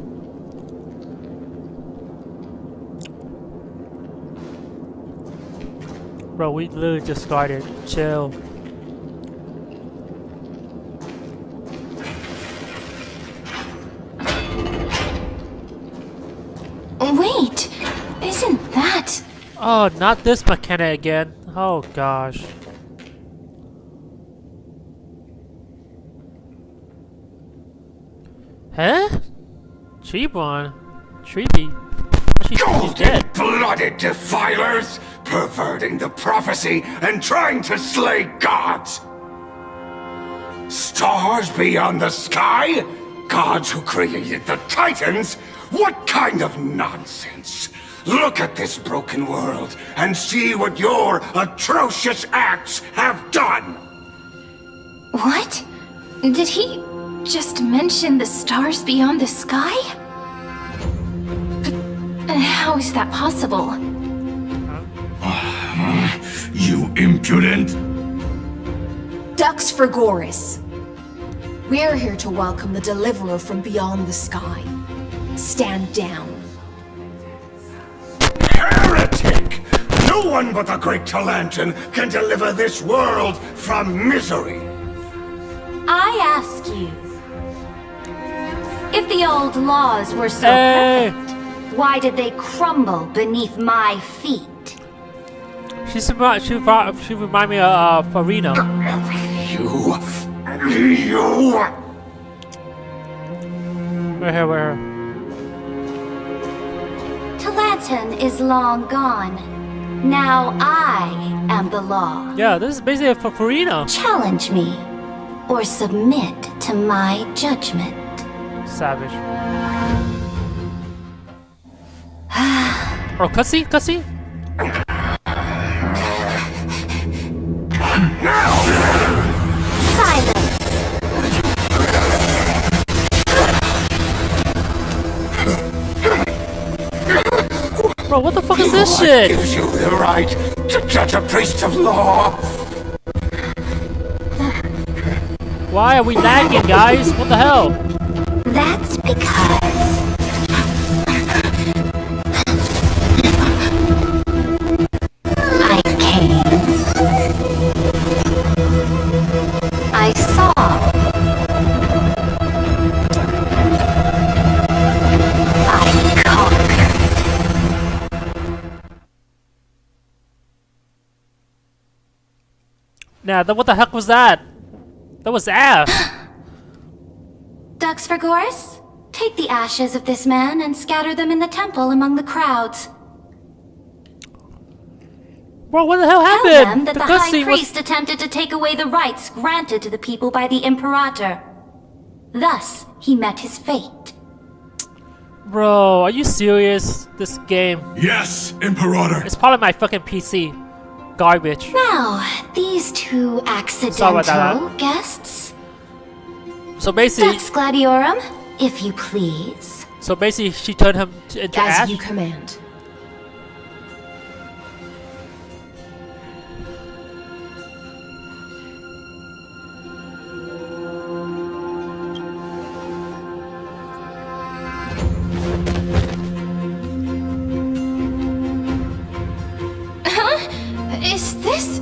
Bro, we literally just started. Chill. Wait! Isn't that... Oh, not this mechanic again. Oh gosh. Huh? Treebon? Treeby? She's dead. Blooded defilers, perverting the prophecy and trying to slay gods. Stars beyond the sky? Gods who created the Titans? What kind of nonsense? Look at this broken world and see what your atrocious acts have done! What? Did he just mention the stars beyond the sky? But how is that possible? You impudent! Dux for Goris. We're here to welcome the deliverer from beyond the sky. Stand down. Heretic! No one but the great Talantan can deliver this world from misery! I ask you, if the old laws were so perfect, why did they crumble beneath my feet? She remind me of Farina. You... Where? Talantan is long gone. Now I am the law. Yeah, this is basically for Farina. Challenge me, or submit to my judgment. Savage. Oh, cutscene? Silence! Bro, what the fuck is this shit? Gives you the right to judge a priest of law. Why are we lagging, guys? What the hell? That's because I came. I saw. I conquered. Nah, what the heck was that? That was ass. Dux for Goris, take the ashes of this man and scatter them in the temple among the crowds. Bro, what the hell Tell happened? them that the high cutscene priest attempted to take away the rights granted to the people by the Imperator. Thus, he met his fate. Bro, are you serious? This game. Yes, Imperator. It's probably my fucking PC. Garbage. Now, these two accidental guests. So basically, Dux Gladiorum, if you please. so basically, she turned him into As ash. you command. Is this?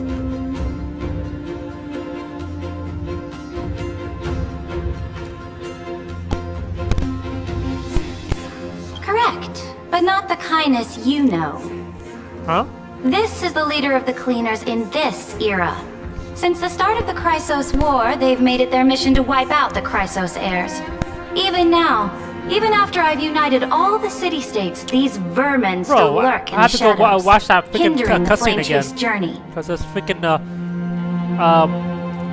Correct, but not the kindness you know. Huh? This is the leader of the Cleaners in this era. Since the start of the Chrysos War, they've made it their mission to wipe out the Chrysos heirs. Even now, even after I've united all the city-states, these vermin still lurk in I have the to go shadows, watch that freaking hindering the cutscene Flame Chase again. journey. Because this freaking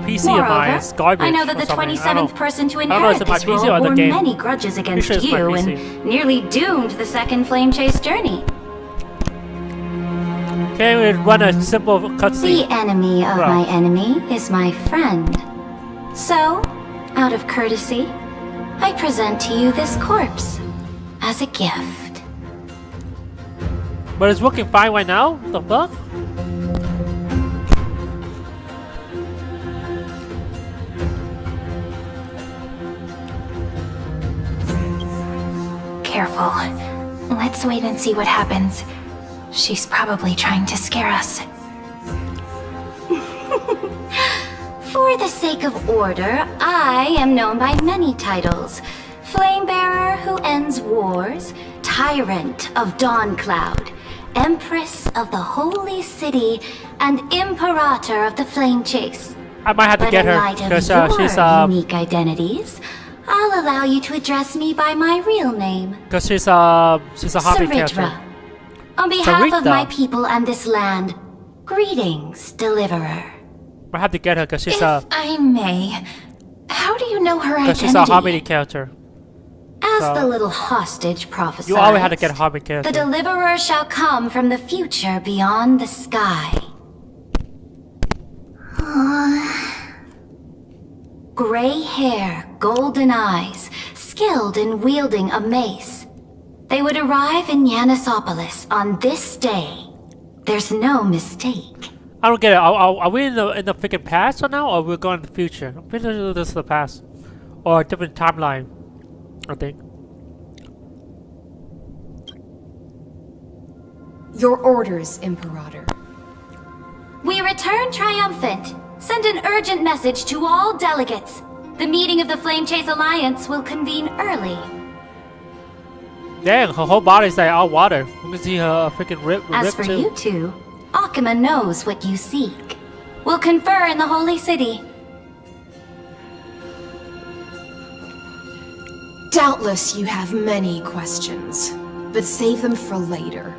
PC of mine Moreover, is garbage. I know that or the something. I 27th don't know. person to I don't know if inherit it's my this PC role or the bore game. many grudges against sure it's my you PC. and nearly doomed the second Flame Chase journey. Can't even run a simple cutscene. The enemy of Bro. my enemy is my friend. So, out of courtesy, I present to you this corpse as a gift. But it's working fine right now? What the fuck? Careful. Let's wait and see what happens. She's probably trying to scare us. For the sake of order, I am known by many titles. Flamebearer who ends wars, Tyrant of Dawncloud, Empress of the Holy City, and Imperator of the Flame Chase. I might have to But get in her light of because your she's unique identities, I'll allow you to address me by my real name. Because she's a hobby character. Saridra. On behalf of Sarita. my people and this land, greetings, Deliverer. I have to get her because she's If I may, how do you know her because identity? she's a hobby character. As So- the little hostage prophesied, You always have to get a hobby character. the Deliverer shall come from the future beyond the sky. Gray hair, golden eyes, skilled in wielding a mace. They would arrive in Yanisopolis on this day. There's no mistake. I don't get it. Are we in the freaking past or now, or we're going to the future? I'm pretty sure this is the past, or a different timeline. I think. Your orders, Imperator. We return triumphant. Send an urgent message to all delegates. The meeting of the Flame Chase Alliance will convene early. Dang, her whole body's like all water. You can see her freaking rip As for too. you two, Akuma knows what you seek. We'll confer in the Holy City. Doubtless you have many questions, but save them for later.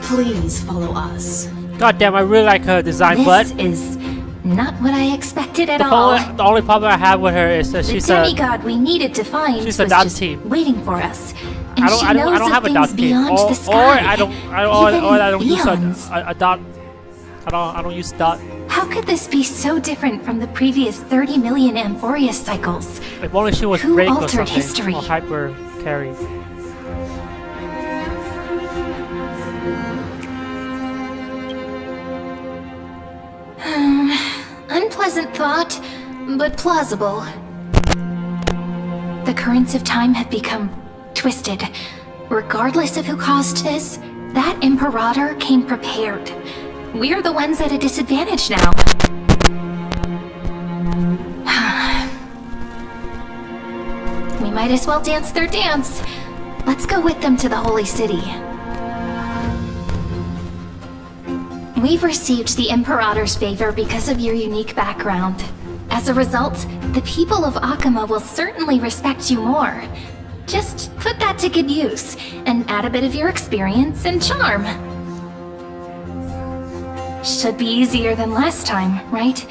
Please follow us. God damn, I really like her design, but This is not what I expected at the all. only problem I have with her is that The she's a. demigod we needed to find she's was a dot just team. waiting for us. And I don't, she I don't, I knows don't of have a things dot team, beyond or the sky. I don't use a dot. I don't use dot. How could this be so different from the previous 30 million Amphoria cycles? If only she was Who break or altered something, history? or hyper carry. Unpleasant thought, but plausible. The currents of time have become twisted. Regardless of who caused this, that Imperator came prepared. We're the ones at a disadvantage now. We might as well dance their dance. Let's go with them to the Holy City. We've received the Imperator's favor because of your unique background. As a result, the people of Akuma will certainly respect you more. Just put that to good use, and add a bit of your experience and charm. Should be easier than last time, right?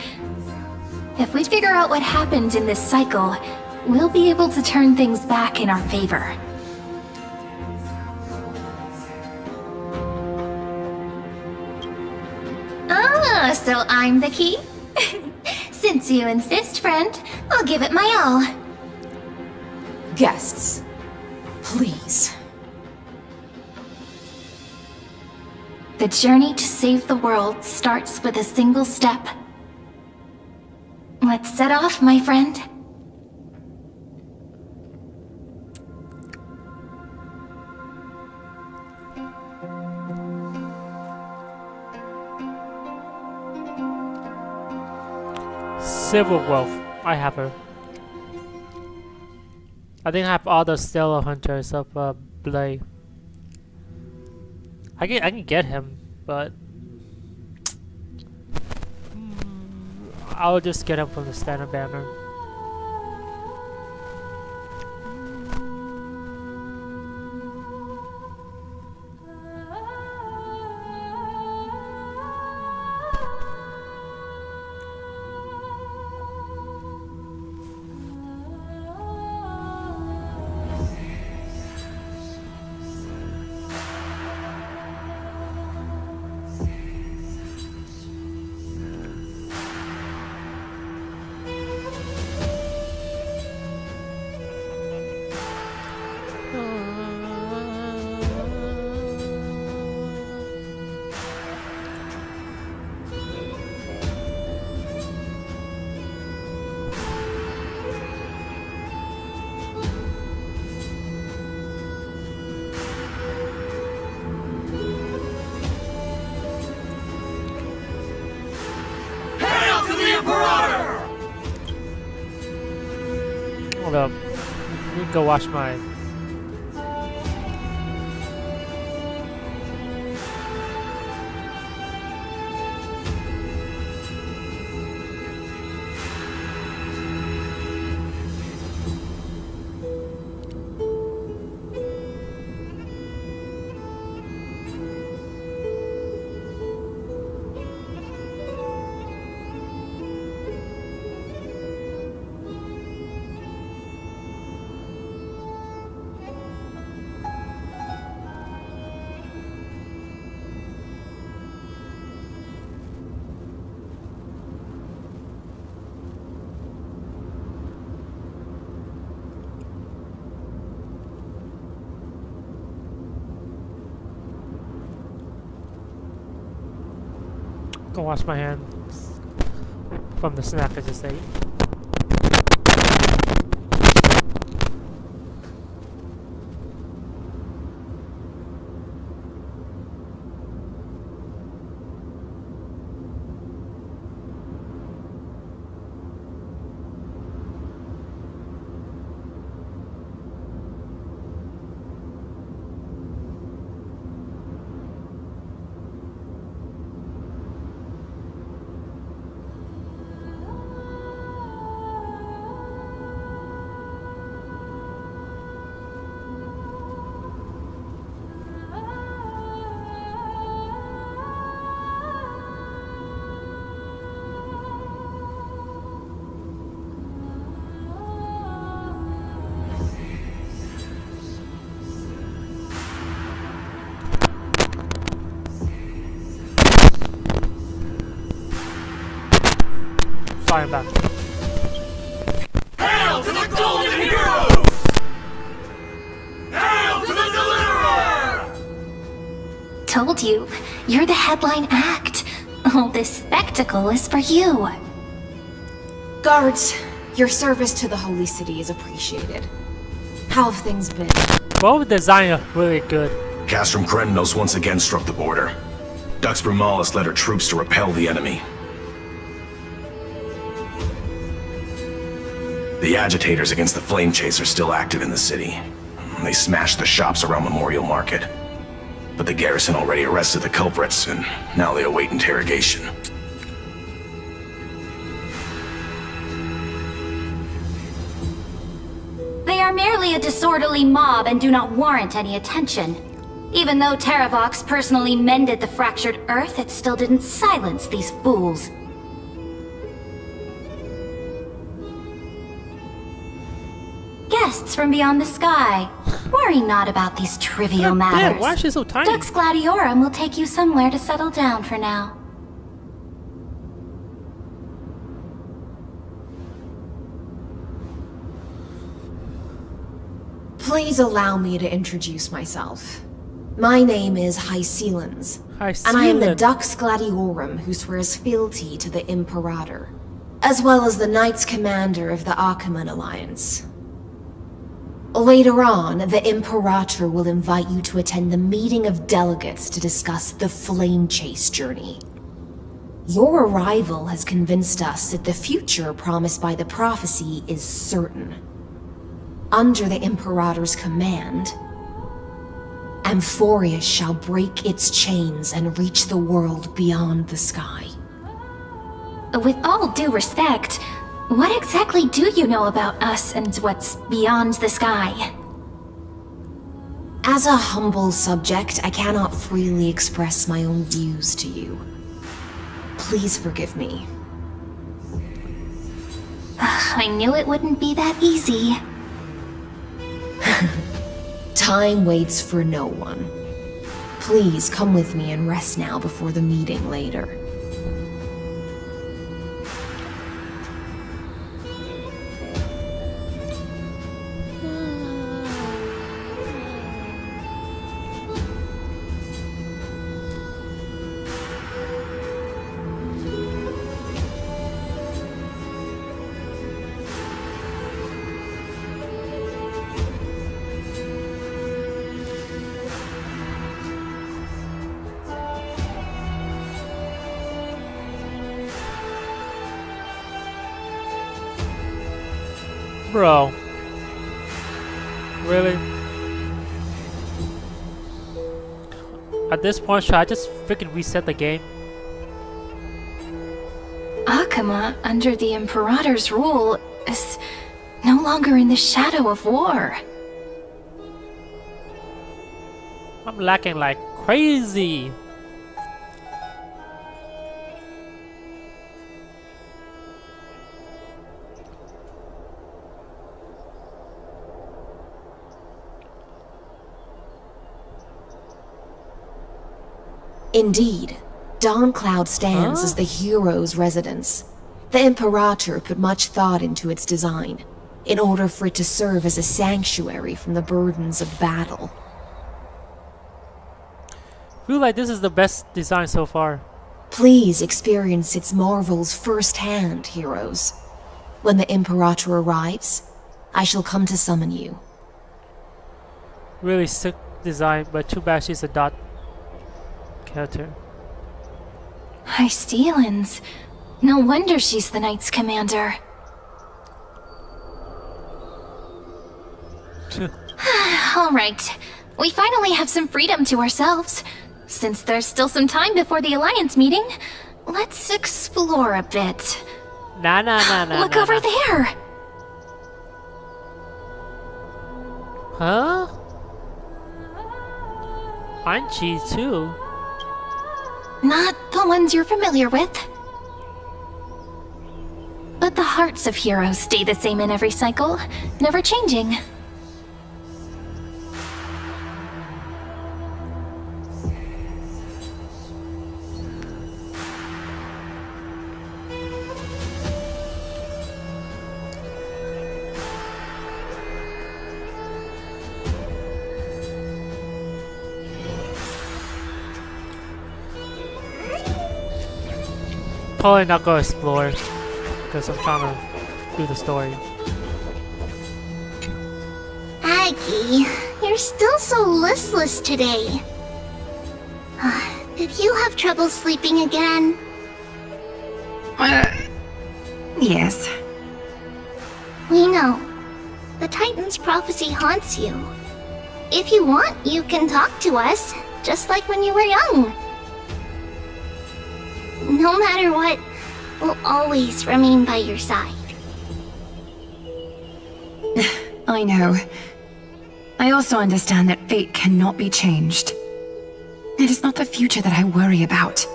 If we figure out what happened in this cycle, we'll be able to turn things back in our favor. Ah, so I'm the key? Since you insist, friend, I'll give it my all. Guests, please. The journey to save the world starts with a single step. Let's set off, my friend. Silver Wolf. I have her. I think I have all the Stellar Hunters of Blade. I can get him, but I'll just get him from the standard banner. Hold up. Let me go watch my. Go wash my hands from the snack I just ate. Sorry about that. Hail to the golden heroes! Hail to the deliverer! Told you, you're the headline act. All this spectacle is for you. Guards, your service to the Holy City is appreciated. How have things been? Both design are really good. Castrum Krennos once again struck the border. Dux Brumalis led her troops to repel the enemy. The agitators against the Flame Chase are still active in the city. They smashed the shops around Memorial Market. But the garrison already arrested the culprits, and now they await interrogation. They are merely a disorderly mob and do not warrant any attention. Even though Terravox personally mended the fractured Earth, it still didn't silence these fools. Guests from beyond the sky. Worry not about these trivial matters. Damn, why is she so tiny? Dux Gladiorum will take you somewhere to settle down for now. Please allow me to introduce myself. My name is Hycelans, and I am the Dux Gladiorum who swears fealty to the Imperator, as well as the Knights Commander of the Achaemen Alliance. Later on, the Imperator will invite you to attend the meeting of delegates to discuss the Flame Chase journey. Your arrival has convinced us that the future promised by the prophecy is certain. Under the Imperator's command, Amphorius shall break its chains and reach the world beyond the sky. With all due respect, what exactly do you know about us and what's beyond the sky? As a humble subject, I cannot freely express my own views to you. Please forgive me. I knew it wouldn't be that easy. Time waits for no one. Please come with me and rest now before the meeting later. Bro. Really? At this point, should I just freaking reset the game? Akama, under the Imperator's rule, is no longer in the shadow of war. I'm lacking like crazy. Indeed, Dawncloud stands as the hero's residence. The Imperator put much thought into its design, in order for it to serve as a sanctuary from the burdens of battle. I feel like this is the best design so far. Please experience its marvels firsthand, heroes. When the Imperator arrives, I shall come to summon you. Really sick design, but too bad she's a dot character. High Steelens. No wonder she's the Knight's commander. Alright, we finally have some freedom to ourselves. Since there's still some time before the Alliance meeting, let's explore a bit. Look over there! Huh? Anchi too? Not the ones you're familiar with. But the hearts of heroes stay the same in every cycle, never changing. Probably not gonna explore because I'm trying to do the story. Aggie, you're still so listless today. Did you have trouble sleeping again? Yes. We know. The Titan's prophecy haunts you. If you want, you can talk to us, just like when you were young. No matter what, we'll always remain by your side. I know. I also understand that fate cannot be changed. It is not the future that I worry about.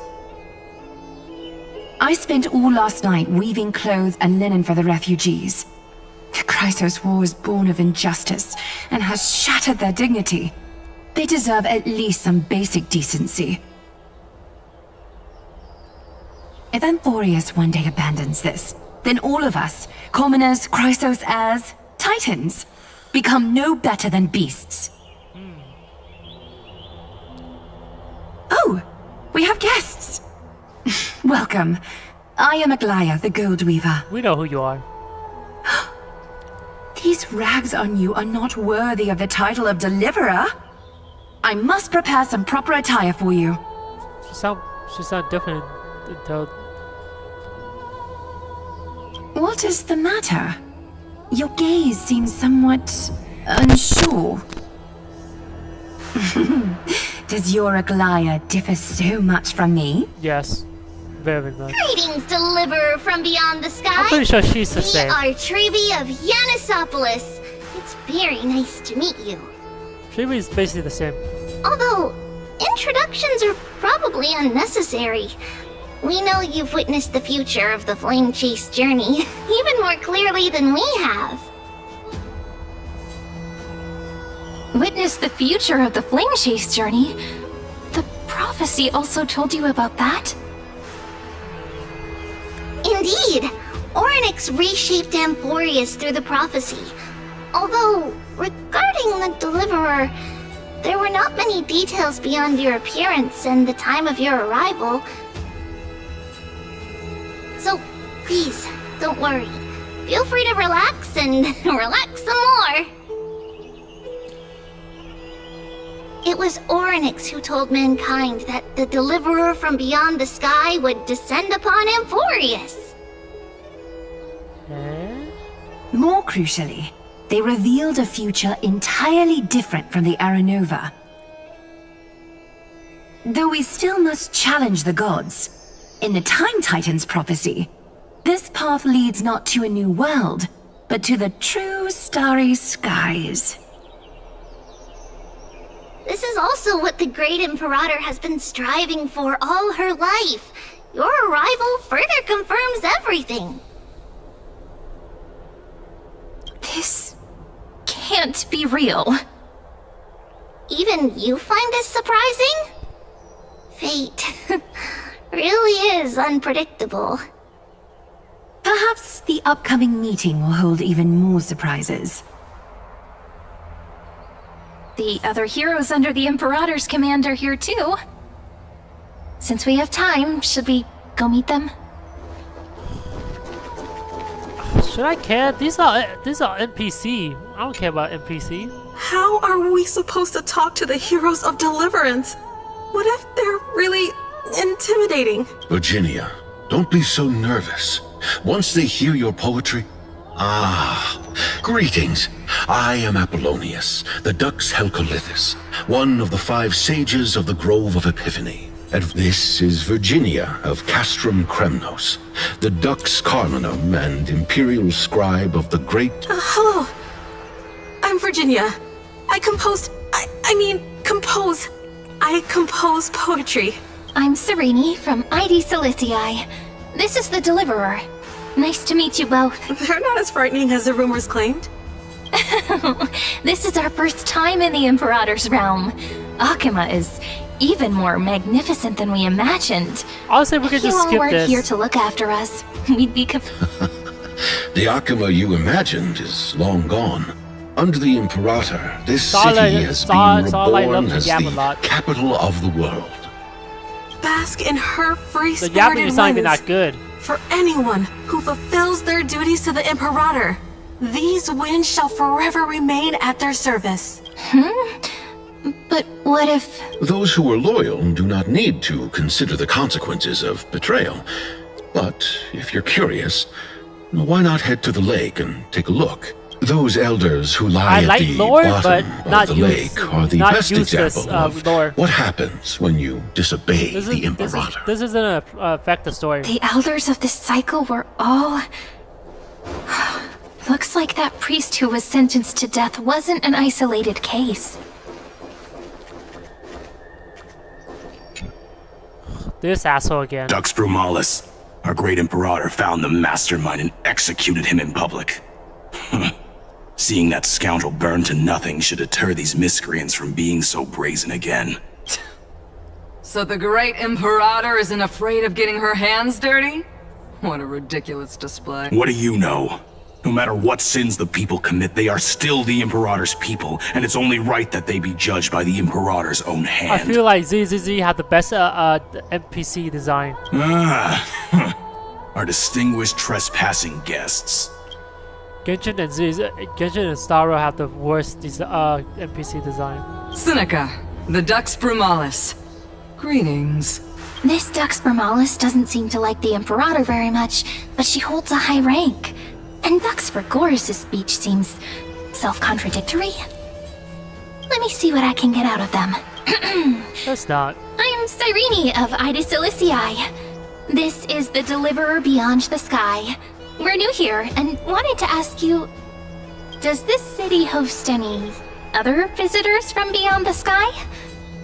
I spent all last night weaving clothes and linen for the refugees. The Chrysos War was born of injustice and has shattered their dignity. They deserve at least some basic decency. If Amphorius one day abandons this, then all of us, commoners, Chrysos heirs, Titans, become no better than beasts. Oh, we have guests! Welcome. I am Aglaya, the Gold Weaver. We know who you are. These rags on you are not worthy of the title of Deliverer. I must prepare some proper attire for you. She sound different. What is the matter? Your gaze seems somewhat unsure. Does your Aglaya differ so much from me? Yes, very much. Greetings, Deliverer from beyond the sky. I'm pretty sure she's the same. We are Trevi of Yanisopolis. It's very nice to meet you. Trevi is basically the same. Although, introductions are probably unnecessary. We know you've witnessed the future of the Flame Chase journey, even more clearly than we have. Witness the future of the Flame Chase journey? The prophecy also told you about that? Indeed! Orynyx reshaped Amphorius through the prophecy. Although, regarding the Deliverer, there were not many details beyond your appearance and the time of your arrival. So, please, don't worry. Feel free to relax and relax some more. It was Orynyx who told mankind that the Deliverer from beyond the sky would descend upon Amphorius. More crucially, they revealed a future entirely different from the Aranova. Though we still must challenge the gods, in the Time Titan's prophecy, this path leads not to a new world, but to the true starry skies. This is also what the Great Imperator has been striving for all her life. Your arrival further confirms everything. This can't be real. Even you find this surprising? Fate really is unpredictable. Perhaps the upcoming meeting will hold even more surprises. The other heroes under the Imperator's command are here too. Since we have time, should we go meet them? Should I care? These are NPC. I don't care about NPC. How are we supposed to talk to the heroes of Deliverance? What if they're really intimidating? Virginia, don't be so nervous. Once they hear your poetry... Greetings. I am Apollonius, the Dux Helcolithus, one of the 5 sages of the Grove of Epiphany. And this is Virginia of Castrum Kremnos, the Dux Carminum and Imperial Scribe of the Great... Hello. I'm Virginia. I compose poetry. I'm Serene from ID Silicii. This is the Deliverer. Nice to meet you both. They're not as frightening as the rumors claimed. This is our first time in the Imperator's realm. Akima is even more magnificent than we imagined. Honestly, we could just skip You all this. weren't here to look after us. We'd be The Akima you imagined is long gone. Under the Imperator, this Starlight- city has Starlight been loves reborn to as yap a the lot. capital of the world. Bask in her The free-spirited yapping is not even winds. that good. For anyone who fulfills their duties to the Imperator, these winds shall forever remain at their service. But what if... Those who are loyal do not need to consider the consequences of betrayal. But if you're curious, why not head to the lake and take a look? Those elders who lie I like at the lore, bottom but of not the use- lake are the not best useless, example of lore. what happens when you disobey This the Imperator. isn't affect the story. The elders of this cycle were all... Looks like that priest who was sentenced to death wasn't an isolated case. This asshole again. Dux Brumalis, our great Imperator, found the mastermind and executed him in public. Seeing that scoundrel burn to nothing should deter these miscreants from being so brazen again. So the great Imperator isn't afraid of getting her hands dirty? What a ridiculous display. What do you know? No matter what sins the people commit, they are still the Imperator's people, and it's only right that they be judged by the Imperator's own hand. I feel like ZZZ had the best NPC design. Our distinguished trespassing guests. Genshin and Starro have the worst NPC design. Seneca, the Dux Brumalis. Greetings. This Dux Brumalis doesn't seem to like the Imperator very much, but she holds a high rank. And Dux Vergoris' speech seems self-contradictory. Let me see what I can get out of them. That's not. I'm Cyrene of Ida Silicii. This is the Deliverer Beyond the Sky. We're new here and wanted to ask you, does this city host any other visitors from beyond the sky?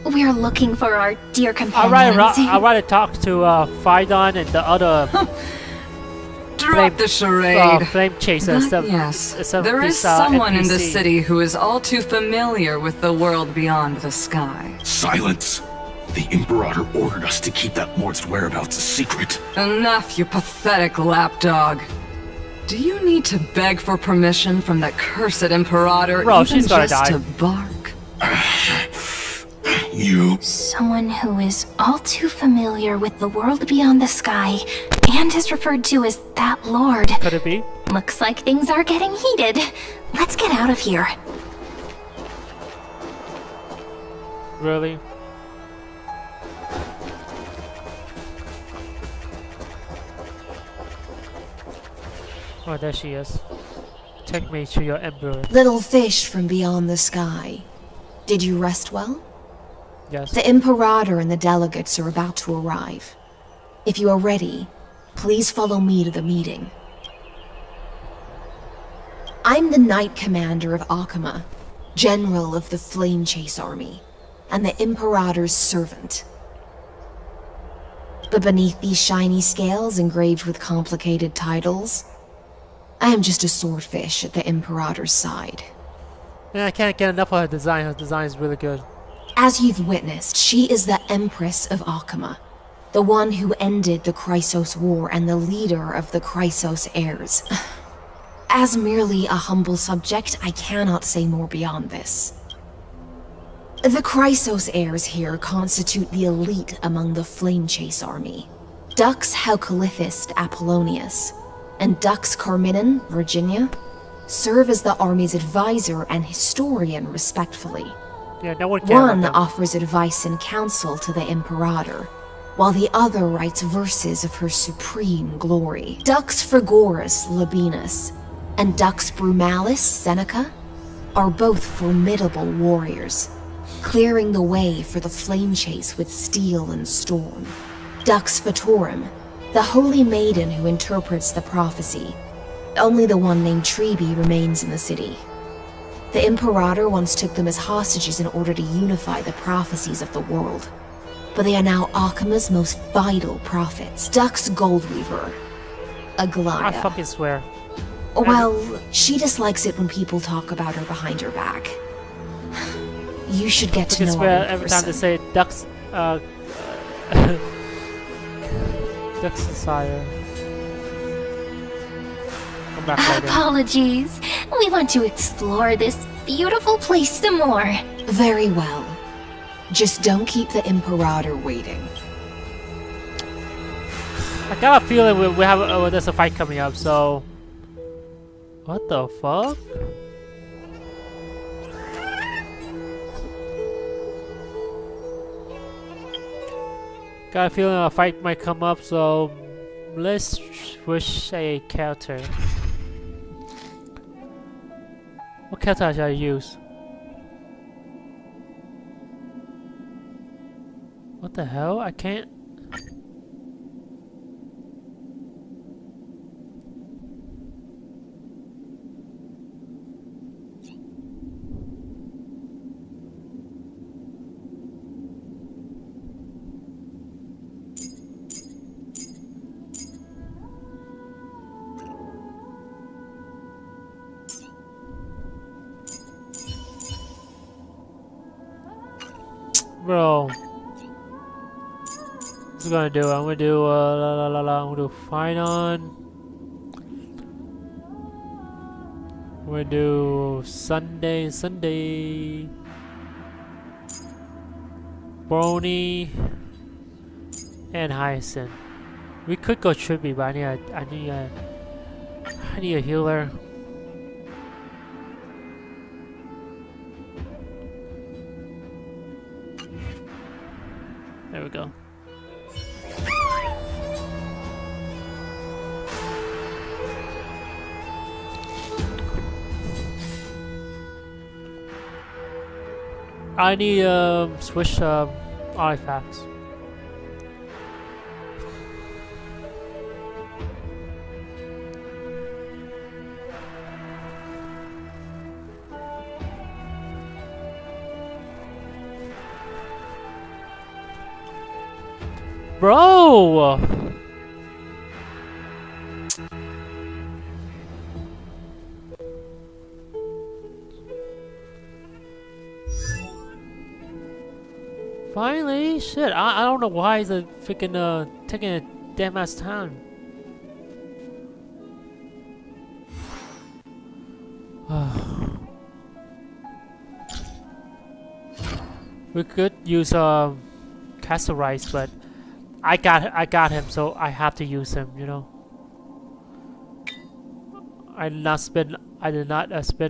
We're looking for our dear companions. I'd rather talk to Phaidon and the other Drop the charade. flame chaser. But yes, there is someone in this city who is all too familiar with the world beyond the sky. Silence! The Imperator ordered us to keep that lord's whereabouts a secret. Enough, you pathetic lapdog. Do you need to beg for permission from that cursed Imperator Bro, even she's gonna just die. to bark? You... Someone who is all too familiar with the world beyond the sky and is referred to as that lord. Could it be? Looks like things are getting heated. Let's get out of here. Really? Oh, there she is. Take me to your emperor. Little fish from beyond the sky. Did you rest well? Yes. The Imperator and the delegates are about to arrive. If you are ready, please follow me to the meeting. I'm the Knight Commander of Akima, General of the Flame Chase Army, and the Imperator's servant. But beneath these shiny scales engraved with complicated titles, I am just a swordfish at the Imperator's side. Yeah, I can't get enough of her design. Her design is really good. As you've witnessed, she is the Empress of Akima, the one who ended the Chrysos War and the leader of the Chrysos heirs. As merely a humble subject, I cannot say more beyond this. The Chrysos heirs here constitute the elite among the Flame Chase army. Dux Halcolithist Apollonius and Dux Carminin, Virginia, serve as the army's advisor and historian respectively. Yeah, no one One offers advice and counsel to the Imperator, while the other writes verses of her supreme glory. Dux Frigoris Labienus and Dux Brumalis Seneca are both formidable warriors, clearing the way for the Flame Chase with steel and storm. Dux Fatorum, the holy maiden who interprets the prophecy. Only the one named Trebi remains in the city. The Imperator once took them as hostages in order to unify the prophecies of the world, but they are now Akama's most vital prophets. Dux Goldweaver, Aglaya. I fucking swear. Well, she dislikes it when people talk about her behind her back. You should get to know her in every person. time they say Dux, Dux Sire. Come back later. Apologies. We want to explore this beautiful place some more. Very well. Just don't keep the Imperator waiting. I got a feeling we have there's a fight coming up. So, what the fuck? Got a feeling a fight might come up. So, let's switch a character. What character should I use? What the hell? I can't. Bro. What's it gonna do? I'm gonna do I'm gonna do Finon. I'm gonna do Sunday, Brony, and Hyacinth. We could go Trippy, but I need a healer. There we go. I need switch artifacts. Bro! Finally, shit. I don't know why is it freaking taking a damn ass time. We could use Castle Rice, but I got him, so I have to use him. You know. I did not spend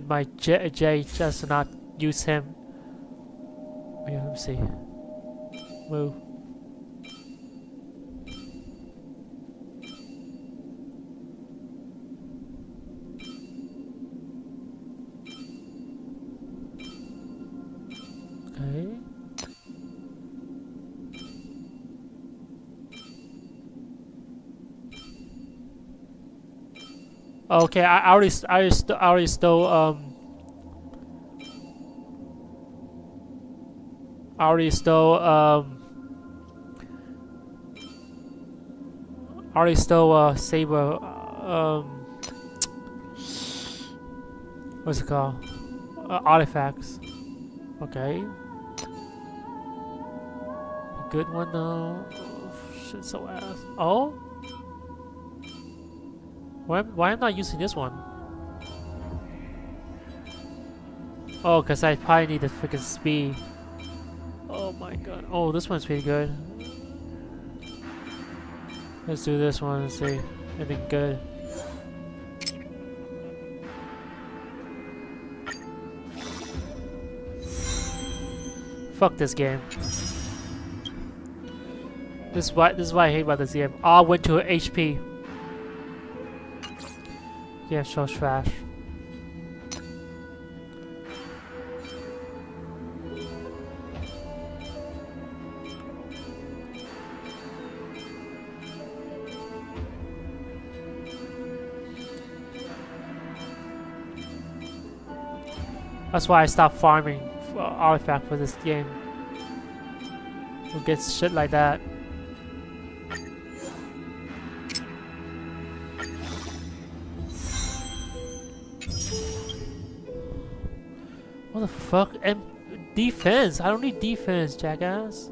my J just to not use him. Yeah, let me see. Move. Okay. Okay, I already stole Saber what's it called? Artifacts. Okay. A good one though. Shit, so ass. Oh? Why am I not using this one? Oh, cause I probably need the freaking speed. Oh my god. Oh, this one's pretty good. Let's do this one and see. Anything good. Fuck this game. This is why I hate about this game. All went to HP. Yeah, so trash. That's why I stopped farming artifact for this game. Who gets shit like that? What the fuck? And defense? I don't need defense, jackass.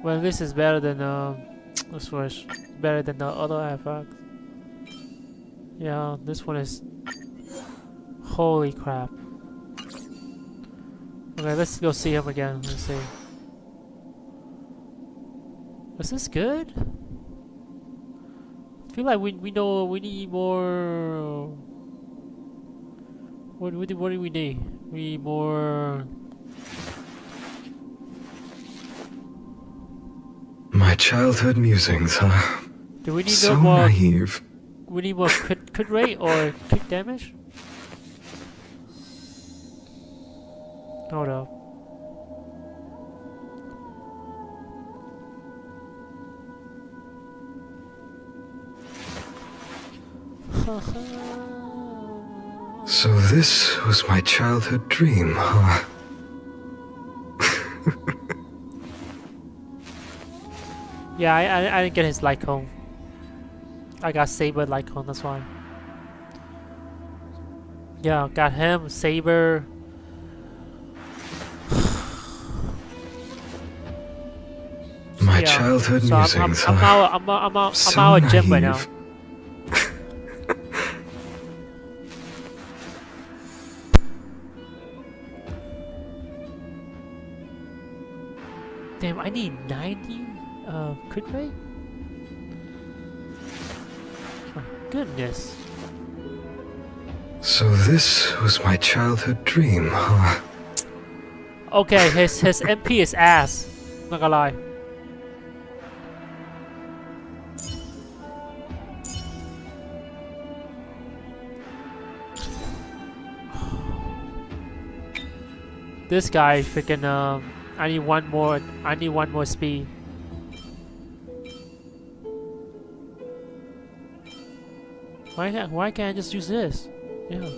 Well, this is better than this was better than the other artifacts. Yeah, this one is. Holy crap. Okay, let's go see him again. Let's see. Is this good? I feel like we know we need more. What do we need? We need more. My childhood musings, huh? Do we need so more? Naive. We need more crit rate or crit damage? Hold up. So this was my childhood dream, huh? Yeah, I didn't get his Lycone. I got Saber Lycone, that's why. Yeah, got him, Saber. My childhood musings. I'm out of gym right now. Damn, I need 90 crit rate? My goodness. So this was my childhood dream, huh? Okay, his MP is ass. Not gonna lie. This guy freaking I need one more speed. Why can't I just use this? Yeah.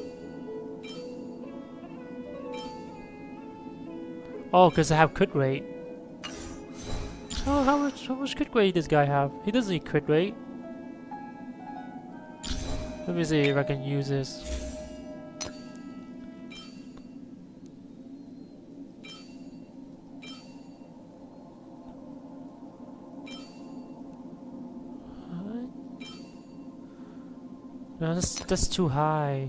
Oh, because I have crit rate. Oh, how much crit rate does this guy have? He doesn't need crit rate. Let me see if I can use this. No, that's too high.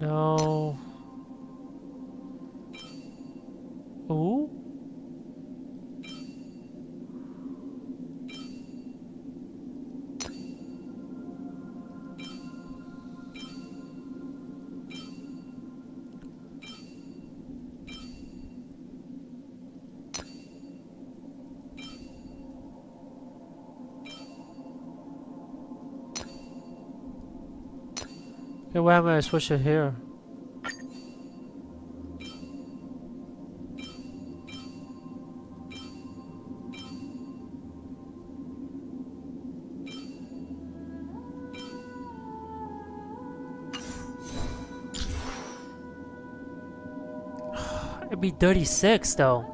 No. Ooh. Okay, why am I switch it here? It'd be 36 though.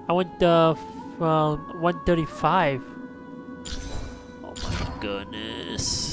I went from 135. Oh my goodness.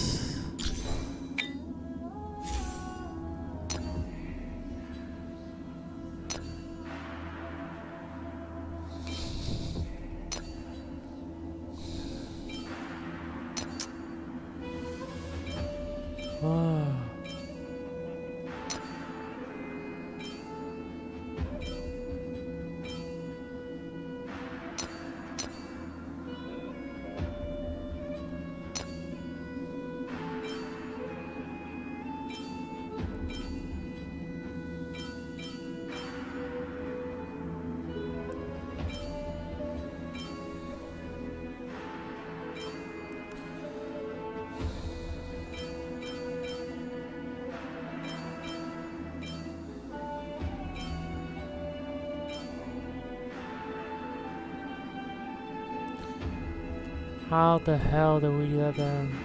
How the hell do we do that then?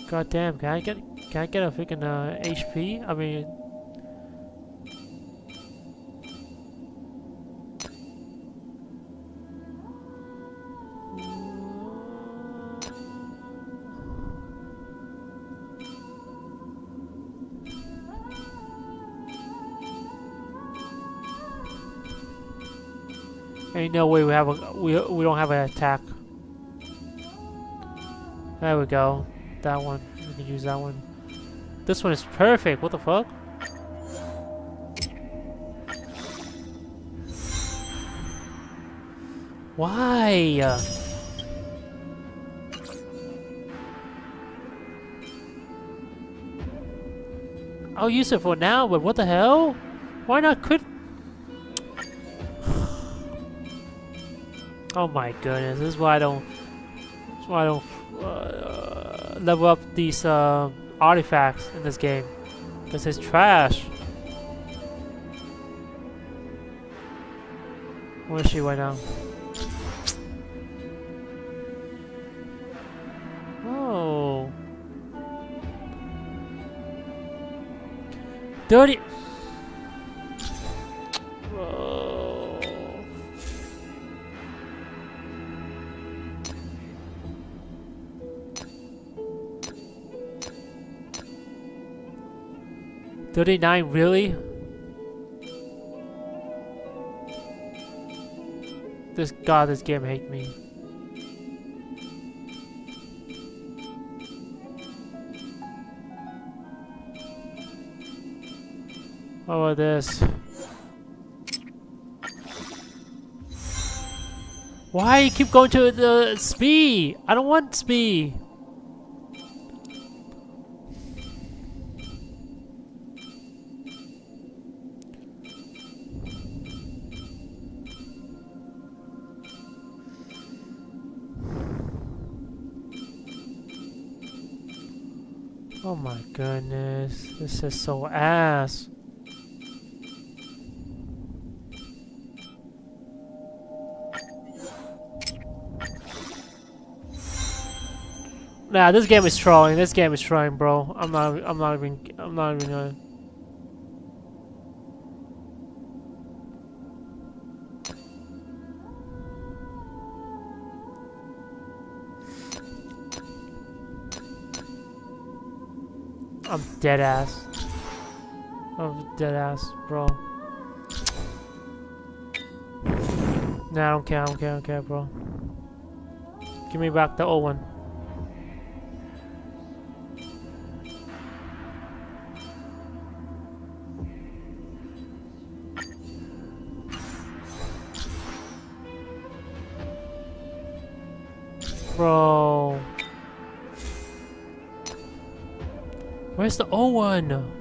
God damn, can I get a freaking HP? I mean, ain't no way we don't have an attack. There we go. That one. We can use that one. This one is perfect. What the fuck? Why? I'll use it for now, but what the hell? Why not quit? Oh my goodness, this is why I don't level up these artifacts in this game. This is trash. Where is she right now? Oh. Dirty. Oh. $39, really? This game hates me. What about this? Why you keep going to the speed? I don't want speed. Oh my goodness, this is so ass. Nah, this game is trolling. This game is trolling, bro. I'm not even gonna. I'm dead ass. I'm dead ass, bro. Nah, I don't care, bro. Give me back the old one. Bro. Where's the old one?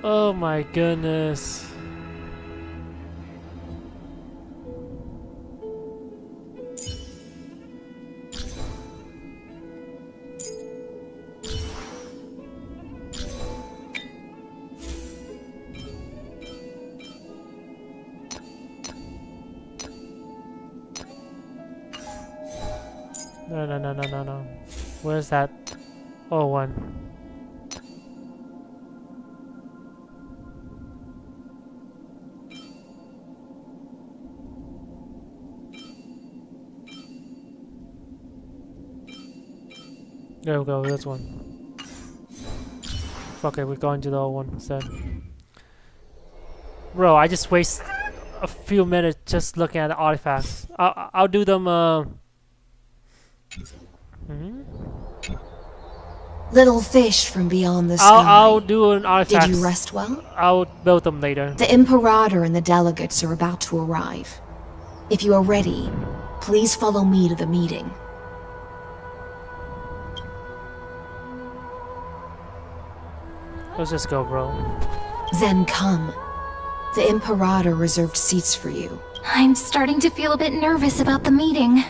Oh my goodness. No. Where's that? Oh, one. There we go, this one. Fuck it, we're going to the old one instead. Bro, I just waste a few minutes just looking at the artifacts. I'll do them, Little fish from beyond the sky. I'll do an artifact. Did you rest well? I'll build them later. The Imperator and the delegates are about to arrive. If you are ready, please follow me to the meeting. Let's just go, bro. Then come. The Imperator reserved seats for you. I'm starting to feel a bit nervous about the meeting.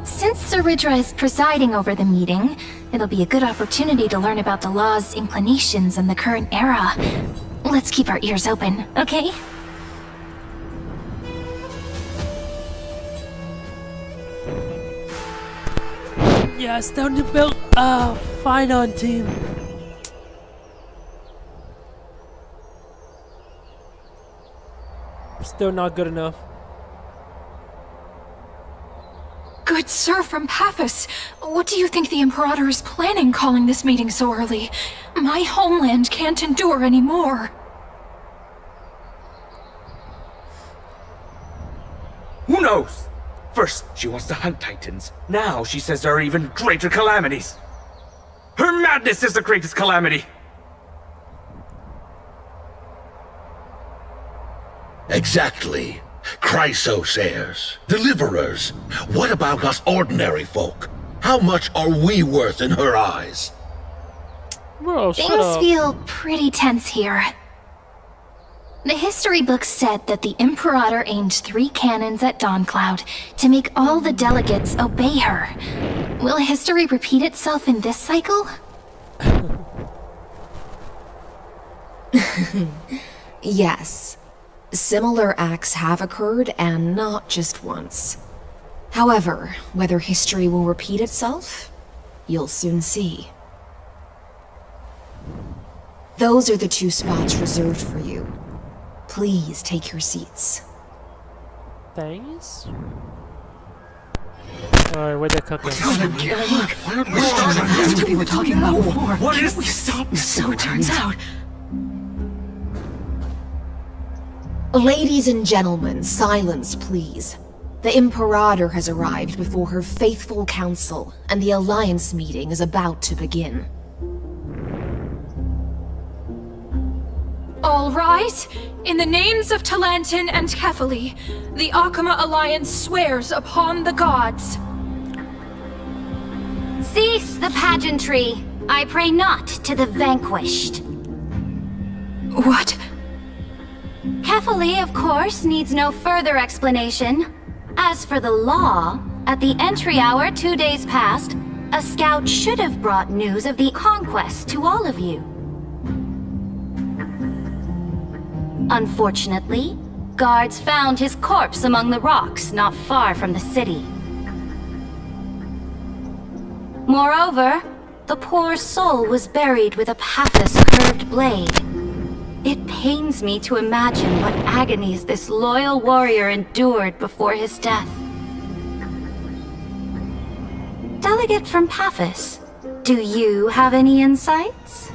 Since Saridra is presiding over the meeting, it'll be a good opportunity to learn about the law's inclinations in the current era. Let's keep our ears open, okay? Yeah, it's time to build a final team. Still not good enough. Good sir from Paphos, what do you think the Imperator is planning calling this meeting so early? My homeland can't endure anymore. Who knows? First, she wants to hunt Titans. Now she says there are even greater calamities. Her madness is the greatest calamity. Exactly. Chrysos heirs, deliverers. What about us ordinary folk? How much are we worth in her eyes? Bro, Things feel pretty tense here. The history books said that the Imperator aimed 3 cannons at Dawncloud to make all the delegates obey her. Will history repeat itself in this cycle? Yes. Similar acts have occurred, and not just once. However, whether history will repeat itself, you'll soon see. Those are the 2 spots reserved for you. Please take your seats. Thanks. Alright, where'd they cook it? That's what we were talking about before. What is we stop? So it turns out. Ladies and gentlemen, silence, please. The Imperator has arrived before her faithful council, and the Alliance meeting is about to begin. All right. In the names of Talantin and Kefali, the Akama Alliance swears upon the gods. Cease the pageantry. I pray not to the vanquished. What? Kefali, of course, needs no further explanation. As for the law, at the entry hour 2 days past, a scout should have brought news of the conquest to all of you. Unfortunately, guards found his corpse among the rocks not far from the city. Moreover, the poor soul was buried with a Paphos curved blade. It pains me to imagine what agonies this loyal warrior endured before his death. Delegate from Paphos, do you have any insights?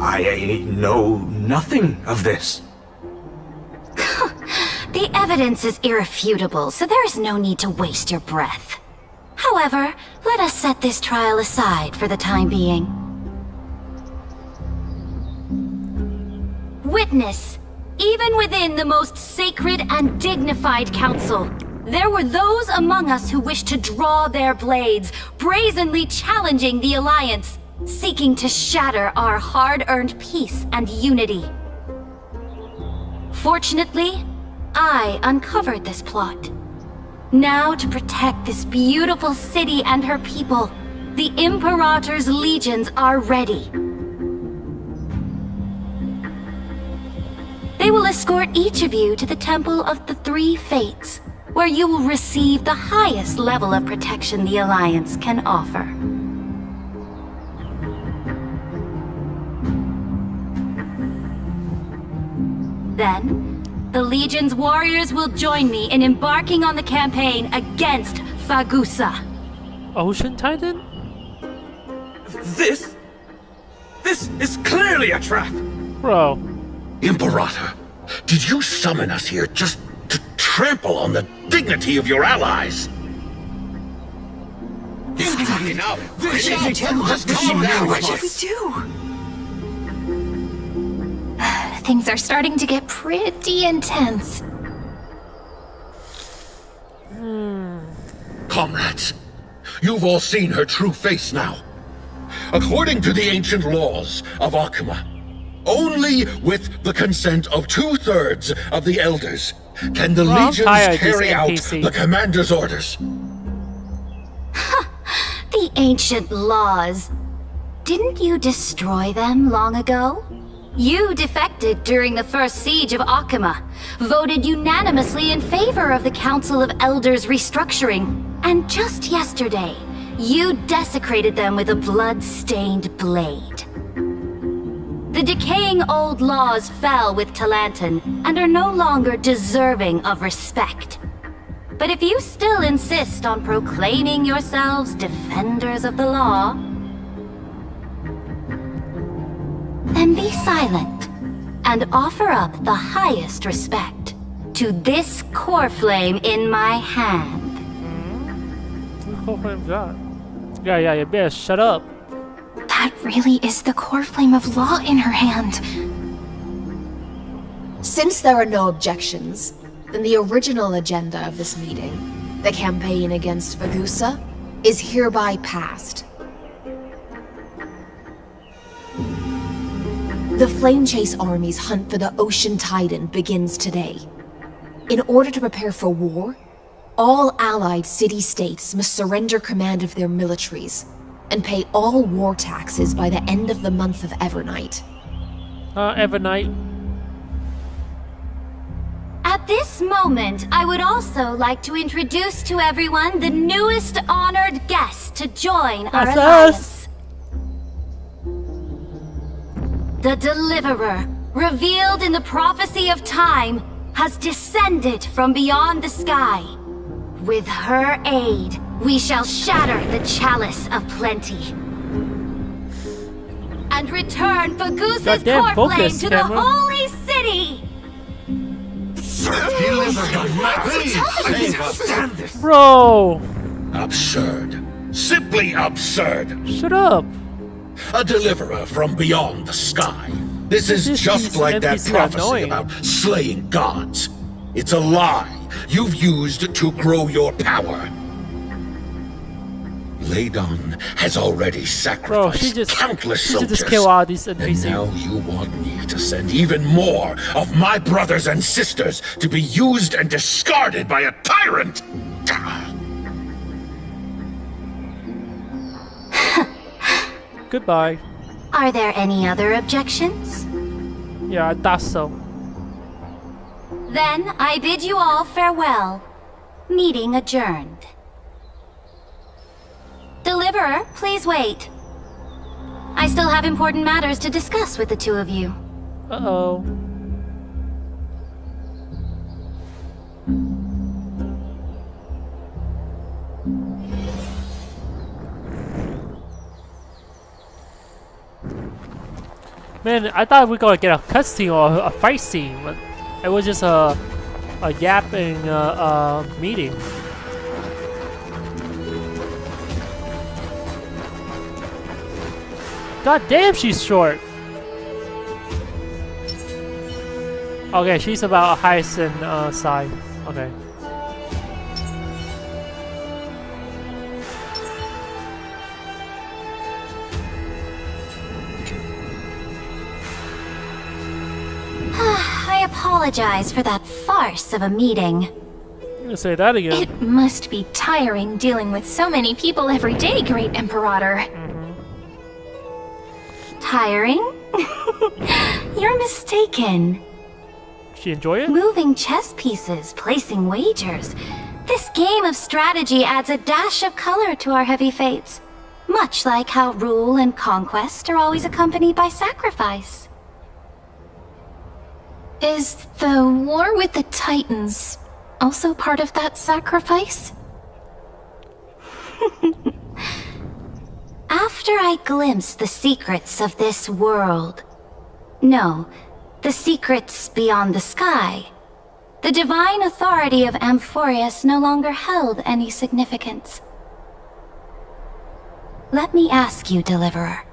I know nothing of this. The evidence is irrefutable, so there is no need to waste your breath. However, let us set this trial aside for the time being. Witness, even within the most sacred and dignified council, there were those among us who wished to draw their blades, brazenly challenging the Alliance, seeking to shatter our hard-earned peace and unity. Fortunately, I uncovered this plot. Now, to protect this beautiful city and her people, the Imperator's legions are ready. They will escort each of you to the Temple of the Three Fates, where you will receive the highest level of protection the Alliance can offer. Then, the Legion's warriors will join me in embarking on the campaign against Fagusa. Ocean Titan? This is clearly a trap! Bro. Imperator, did you summon us here just to trample on the dignity of your allies? Just calm down. What should we do? Things are starting to get pretty intense. Comrades, you've all seen her true face now. According to the ancient laws of Akuma, only with the consent of 2/3 of the elders can the legions carry out the commander's orders. The ancient laws. Didn't you destroy them long ago? You defected during the first siege of Akuma, voted unanimously in favor of the Council of Elders restructuring, and just yesterday, you desecrated them with a blood-stained blade. The decaying old laws fell with Talantan and are no longer deserving of respect. But if you still insist on proclaiming yourselves defenders of the law, then be silent and offer up the highest respect to this core flame in my hand. Core flame got? Yeah, bitch, shut up. That really is the core flame of law in her hand. Since there are no objections, then the original agenda of this meeting, the campaign against Fagusa, is hereby passed. The Flame Chase Army's hunt for the Ocean Titan begins today. In order to prepare for war, all allied city-states must surrender command of their militaries and pay all war taxes by the end of the month of Evernight. Evernight. At this moment, I would also like to introduce to everyone the newest honored guest to join our alliance. The Deliverer, revealed in the prophecy of time, has descended from beyond the sky. With her aid, we shall shatter the chalice of plenty and return Fagusa's core flame to the holy city! Bro! Absurd. Simply absurd. Shut up. A deliverer from beyond the sky. This is just like that prophecy about slaying gods. It's a lie you've used to grow your power. Ladon has already sacrificed countless soldiers. Just kill all these NPCs. And now you want me to send even more of my brothers and sisters to be used and discarded by a tyrant? Goodbye. Are there any other objections? Yeah, I thought so. Then I bid you all farewell. Meeting adjourned. Deliverer, please wait. I still have important matters to discuss with the two of you. Uh-oh. Man, I thought we were gonna get a cutscene or a fight scene, but it was just a yapping meeting. God damn, she's short. Okay, she's about Hyacinth size. Okay. apologize for that farce of a meeting. I'm gonna say that again. It must be tiring dealing with so many people every day, Great Imperator. Tiring? You're mistaken. She enjoy it? Moving chess pieces, placing wagers. This game of strategy adds a dash of color to our heavy fates. Much like how rule and conquest are always accompanied by sacrifice. Is the war with the Titans also part of that sacrifice? After I glimpsed the secrets of this world... No, the secrets beyond the sky, the divine authority of Amphorius no longer held any significance. Let me ask you, Deliverer.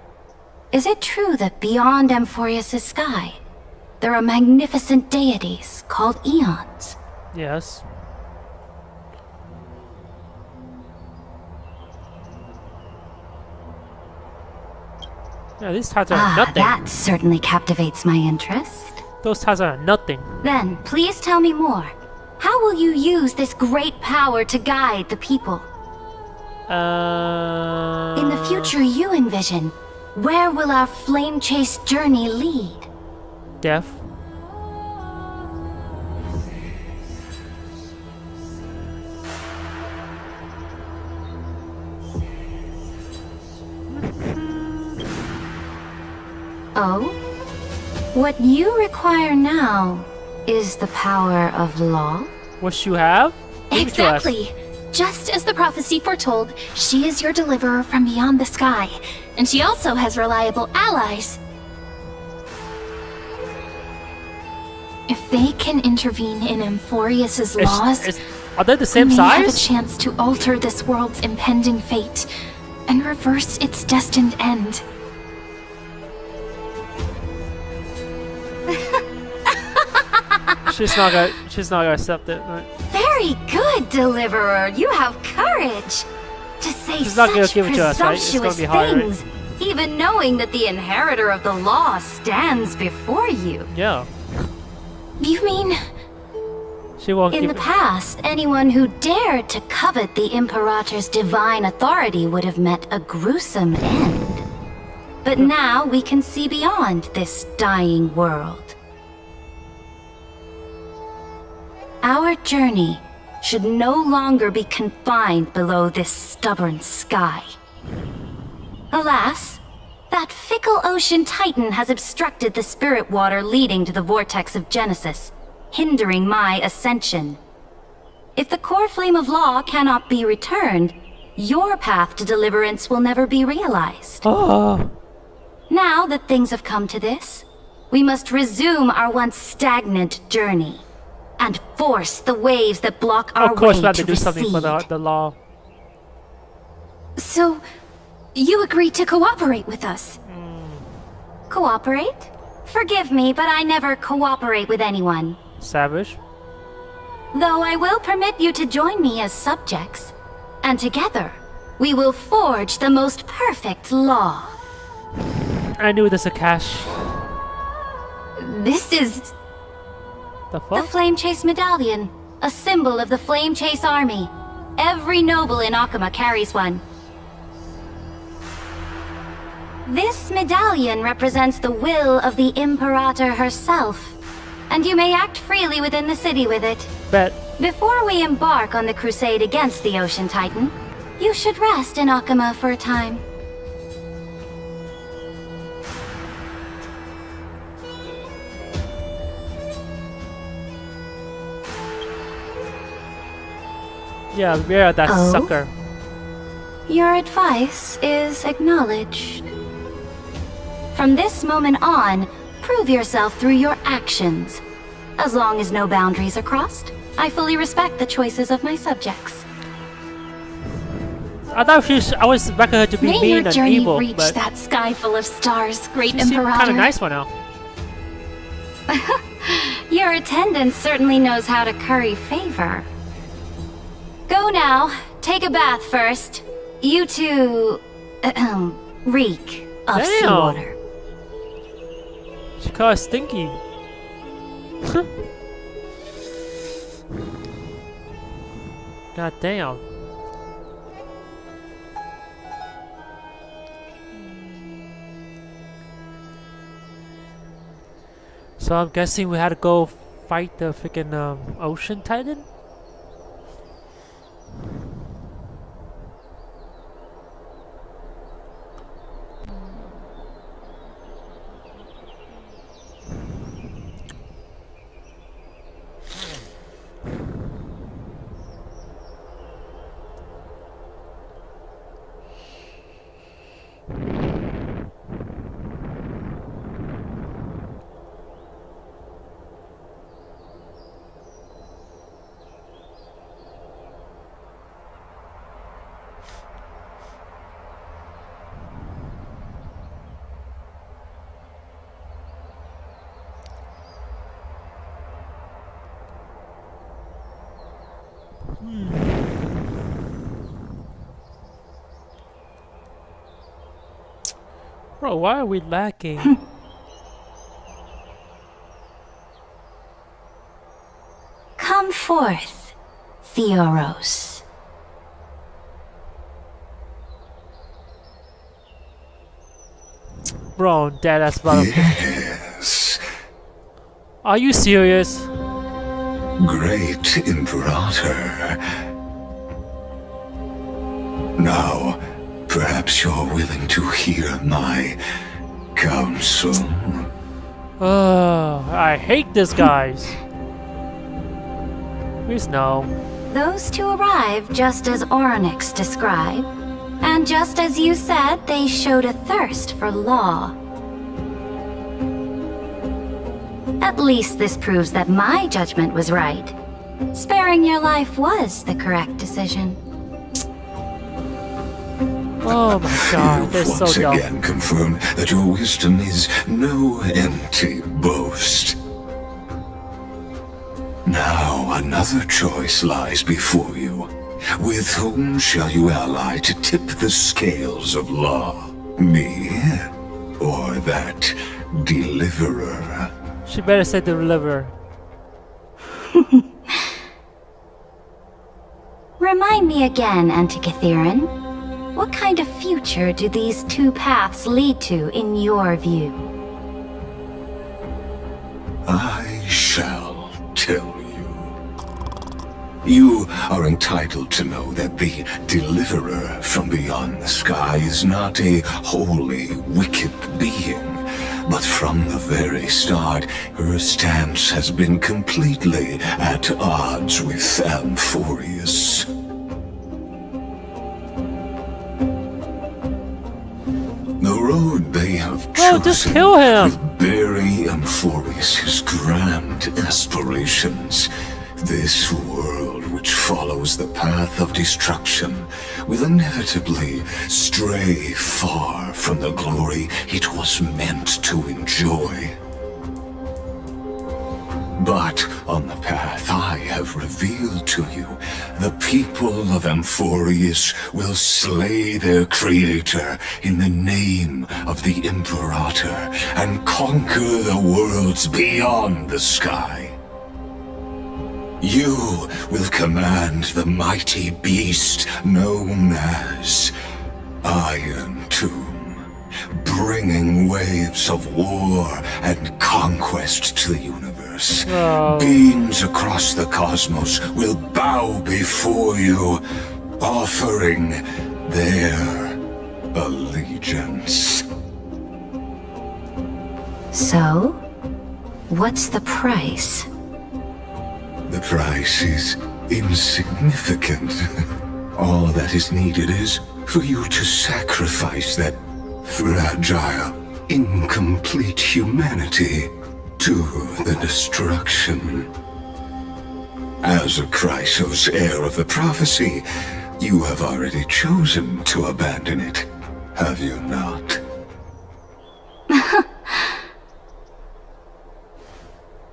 Is it true that beyond Amphorius' sky, there are magnificent deities called Eons? Yes. Yeah, these tiles are nothing. That certainly captivates my interest. Those tiles are nothing. Then, please tell me more. How will you use this great power to guide the people? In the future you envision, where will our flame chase journey lead? Death. Oh? What you require now is the power of law? What you have? Give it to us. Exactly. Just as the prophecy foretold, she is your deliverer from beyond the sky, and she also has reliable allies. If they can intervene in Amphorius' laws, are they the same we may size? have a chance to alter this world's impending fate and reverse its destined end. She's not gonna accept it. Right? Very good, Deliverer. You have courage to say She's not gonna such give it to us, right? It's gonna presumptuous be hard, right? things, even knowing that the inheritor of the law stands before you. Yeah. You mean... She won't In give the it. past, anyone who dared to covet the Imperator's divine authority would have met a gruesome end. But now we can see beyond this dying world. Our journey should no longer be confined below this stubborn sky. Alas, that fickle ocean titan has obstructed the spirit water leading to the vortex of Genesis, hindering my ascension. If the core flame of law cannot be returned, your path to deliverance will never be realized. Oh. Now that things have come to this, we must resume our once stagnant journey and force the waves that block our Of course, way we have to to do something for recede. the law. So, you agreed to cooperate with us? Cooperate? Forgive me, but I never cooperate with anyone. Savage. Though I will permit you to join me as subjects, and together, we will forge the most perfect law. I knew this a cash. This is The the fuck? Flame Chase Medallion, a symbol of the Flame Chase Army. Every noble in Akuma carries one. This medallion represents the will of the Imperator herself, and you may act freely within the city with it. Bet. Before we embark on the crusade against the Ocean Titan, you should rest in Akuma for a time. Yeah, that Oh? sucker. Your advice is acknowledged. From this moment on, prove yourself through your actions. As long as no boundaries are crossed, I fully respect the choices of my subjects. I thought I was expecting her to be May mean your and journey evil, reach but that sky full of stars, Great she seemed Imperator. kind of nice one now. Your attendant certainly knows how to curry favor. Go now. Take a bath first. You two... reek of Damn. seawater. She called us stinky. God damn. So I'm guessing we had to go fight the freaking ocean titan? Bro, why are we lacking? Come forth, Theoros. Bro, that's about Yes. Are you serious? Great Imperator. Now, perhaps you're willing to hear my counsel. I hate this guys. Please no. Those two arrived just as Oryx described, and just as you said, they showed a thirst for law. At least this proves that my judgment was right. Sparing your life was the correct decision. Oh my god, they're so Once dumb. again confirmed that your wisdom is no empty boast. Now another choice lies before you. With whom shall you ally to tip the scales of law? Me? Or that deliverer? She better say deliver. Remind me again, Antikythera. What kind of future do these two paths lead to in your view? I shall tell you. You are entitled to know that the deliverer from beyond the sky is not a wholly wicked being, but from the very start, her stance has been completely at odds with Amphorius. The road they have chosen just kill him! will bury Amphorius' grand aspirations. This world which follows the path of destruction will inevitably stray far from the glory it was meant to enjoy. But on the path I have revealed to you, the people of Amphorius will slay their creator in the name of the Imperator and conquer the worlds beyond the sky. You will command the mighty beast known as Iron Tomb, bringing waves of war and conquest to the universe. Beings across the cosmos will bow before you, offering their allegiance. So, what's the price? The price is insignificant. All that is needed is for you to sacrifice that fragile, incomplete humanity to the destruction. As a Chrysos, heir of the prophecy, you have already chosen to abandon it, have you not?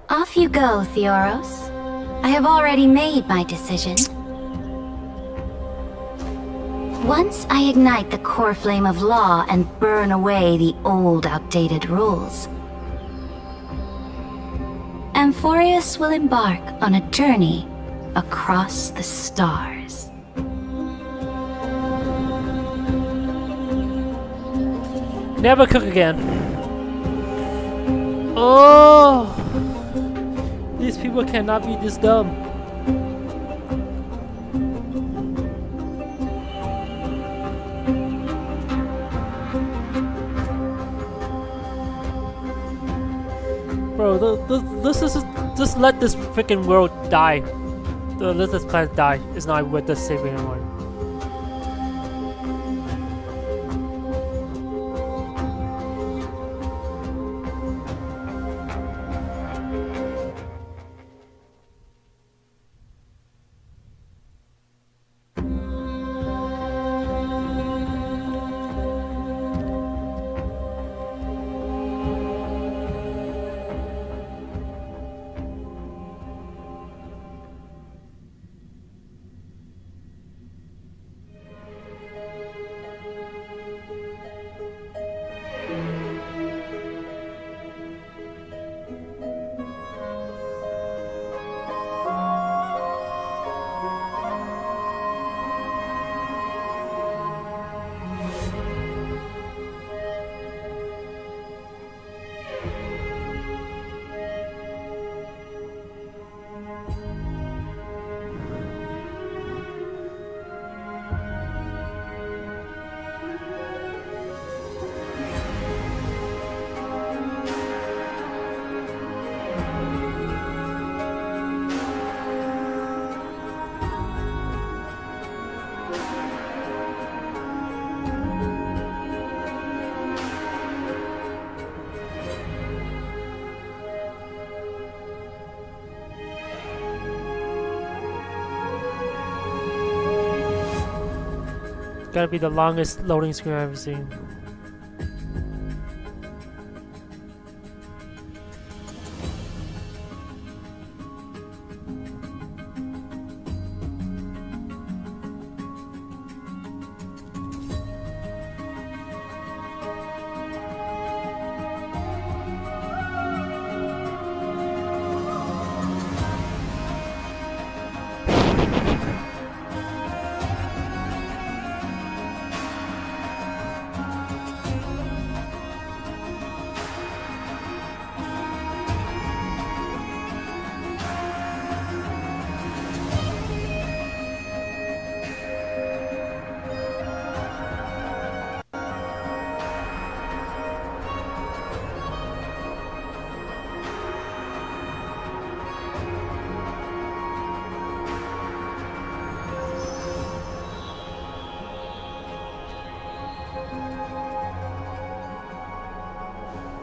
Off you go, Theoros. I have already made my decision. Once I ignite the core flame of law and burn away the old, outdated rules, Amphorius will embark on a journey across the stars. Never cook again. Oh, these people cannot be this dumb. Bro, this is just let this freaking world die. Let this planet die. It's not worth the saving anymore. Gotta be the longest loading screen I've ever seen.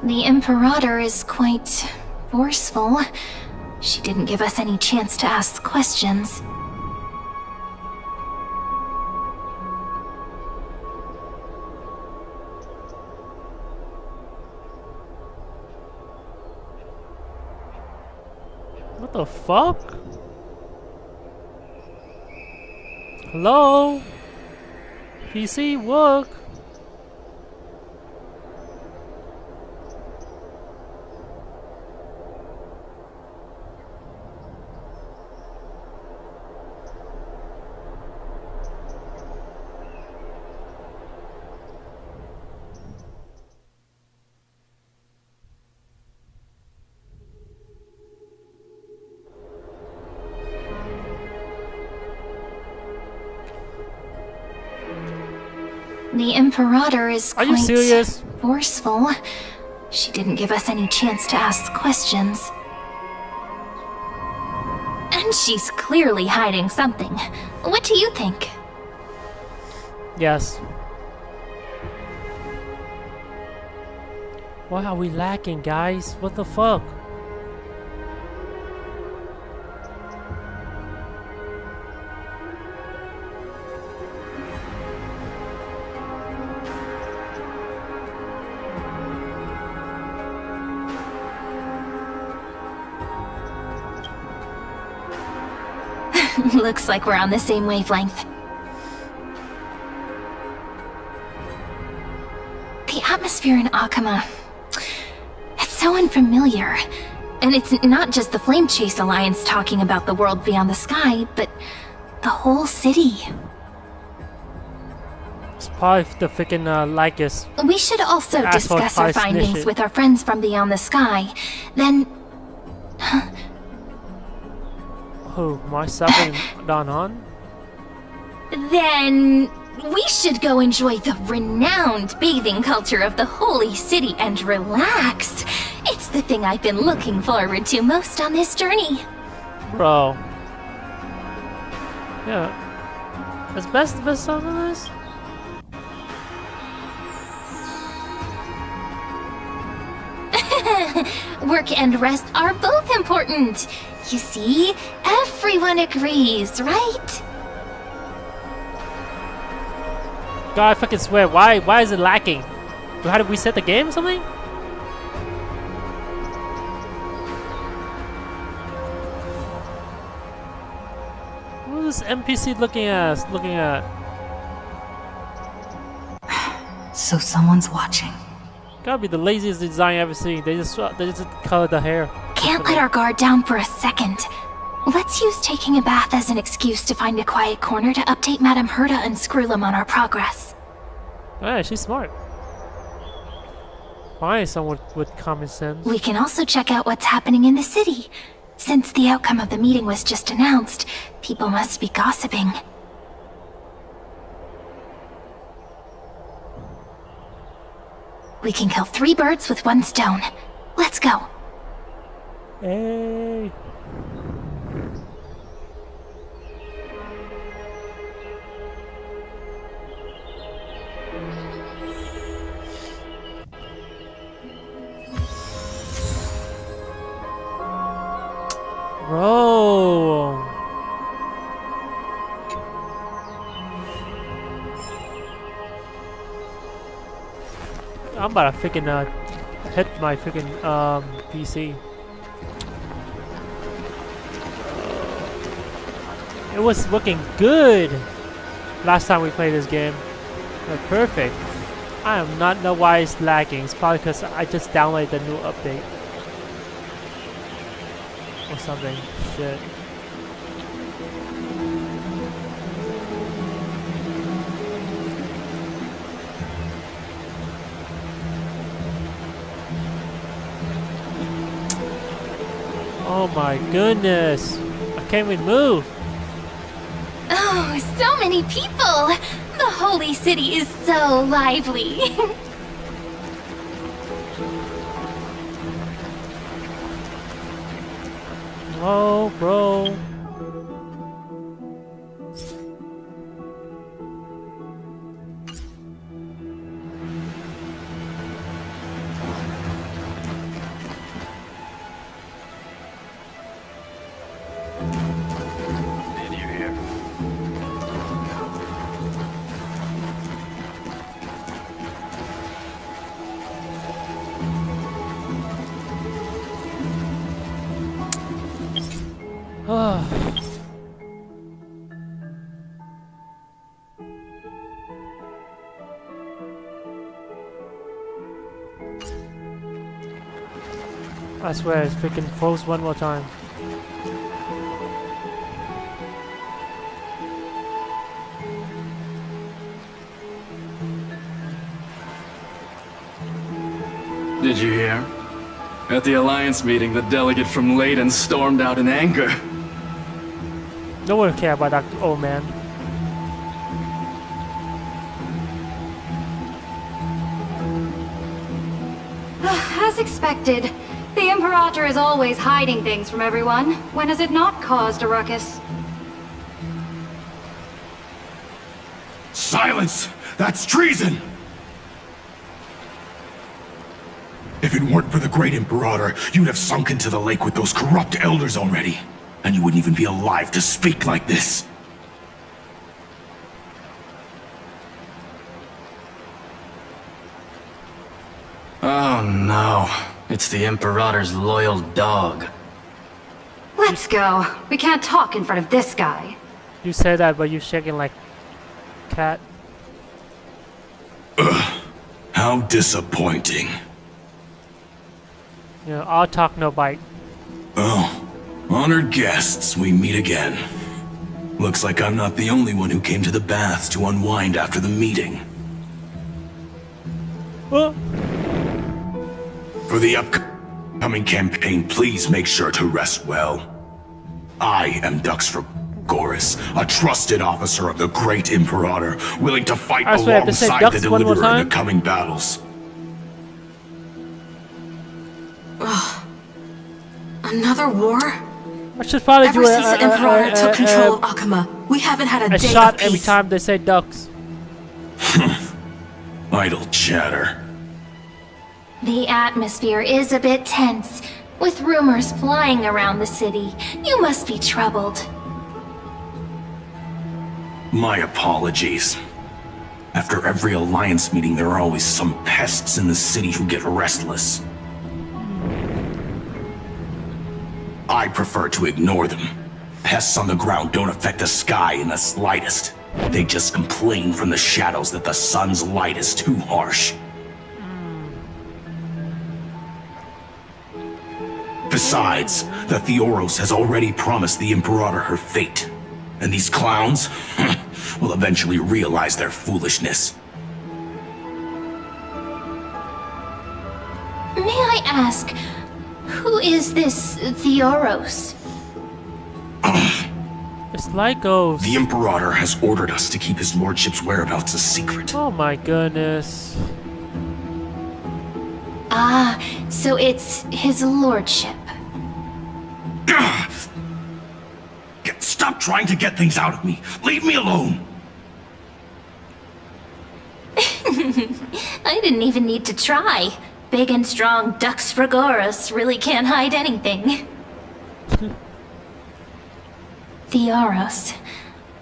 The Imperator is quite forceful. She didn't give us any chance to ask questions. What the fuck? Hello? PC, work? The Imperator is Are you quite serious? forceful. She didn't give us any chance to ask questions. And she's clearly hiding something. What do you think? Yes. Why are we lacking, guys? What the fuck? Looks like we're on the same wavelength. The atmosphere in Akama, it's so unfamiliar. And it's not just the Flame Chase Alliance talking about the world beyond the sky, but the whole city. It's probably the freaking Lycus. We should also discuss our findings with our friends from beyond the sky. Then... Who? Myself and Don Han? Then... we should go enjoy the renowned bathing culture of the holy city and relax. It's the thing I've been looking forward to most on this journey. Bro. Yeah. Is best the best song on this? Work and rest are both important. You see, everyone agrees, right? God, I fucking swear, why is it lacking? Do I have to reset the game or something? What is this NPC looking at? So someone's watching. Gotta be the laziest design I've ever seen. They just colored the hair. Can't let our guard down for a second. Let's use taking a bath as an excuse to find a quiet corner to update Madame Herta and Screwlum on our progress. Hey, she's smart. Finally, someone with common sense. We can also check out what's happening in the city. Since the outcome of the meeting was just announced, people must be gossiping. We can kill 3 birds with 1 stone. Let's go. Hey. Bro. I'm about to freaking hit my freaking PC. It was looking good last time we played this game. Like, perfect. I am not know why it's lagging. It's probably because I just downloaded the new update or something. Shit. Oh my goodness! I can't even move! Oh, so many people! The holy city is so lively! Oh, bro. I swear, it's freaking froze one more time. Did you hear? At the Alliance meeting, the delegate from Leyden stormed out in anger. No one cares about that old man. As expected, the Imperator is always hiding things from everyone. When has it not caused a ruckus? Silence! That's treason! If it weren't for the Great Imperator, you'd have sunk into the lake with those corrupt elders already. And you wouldn't even be alive to speak like this. Oh no. It's the Imperator's loyal dog. Let's go. We can't talk in front of this guy. You say that, but you're shaking like cat. Ugh. How disappointing. You know, I'll talk, no bite. Oh, honored guests, we meet again. Looks like I'm not the only one who came to the baths to unwind after the meeting. What? For the upcoming campaign, please make sure to rest well. I am Duxfragoris, a trusted officer of the great Imperator, willing to fight alongside the Deliverer in the coming battles. Another war? I should probably Ever do since the Imperator took control of Akuma, we haven't had a day shot of peace. every time they say ducks. Idle chatter. The atmosphere is a bit tense, with rumors flying around the city. You must be troubled. My apologies. After every Alliance meeting, there are always some pests in the city who get restless. I prefer to ignore them. Pests on the ground don't affect the sky in the slightest. They just complain from the shadows that the sun's light is too harsh. Besides, the Theoros has already promised the Imperator her fate. And these clowns will eventually realize their foolishness. May I ask, who is this Theoros? It's Lycos. The Imperator has ordered us to keep his lordship's whereabouts a secret. Oh my goodness. Ah, so it's his lordship. Stop trying to get things out of me. Leave me alone. I didn't even need to try. Big and strong Duxfragoris really can't hide anything. Theoros.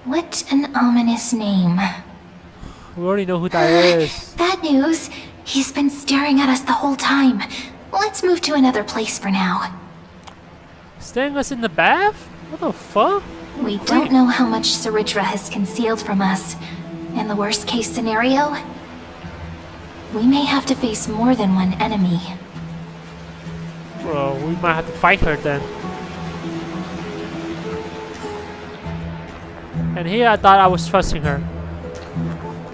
What an ominous name. We already know who that is. Bad news. He's been staring at us the whole time. Let's move to another place for now. Staring us in the bath? What the fuck? We don't know how much Saritra has concealed from us. In the worst case scenario, we may have to face more than one enemy. Bro, we might have to fight her then. And here I thought I was trusting her.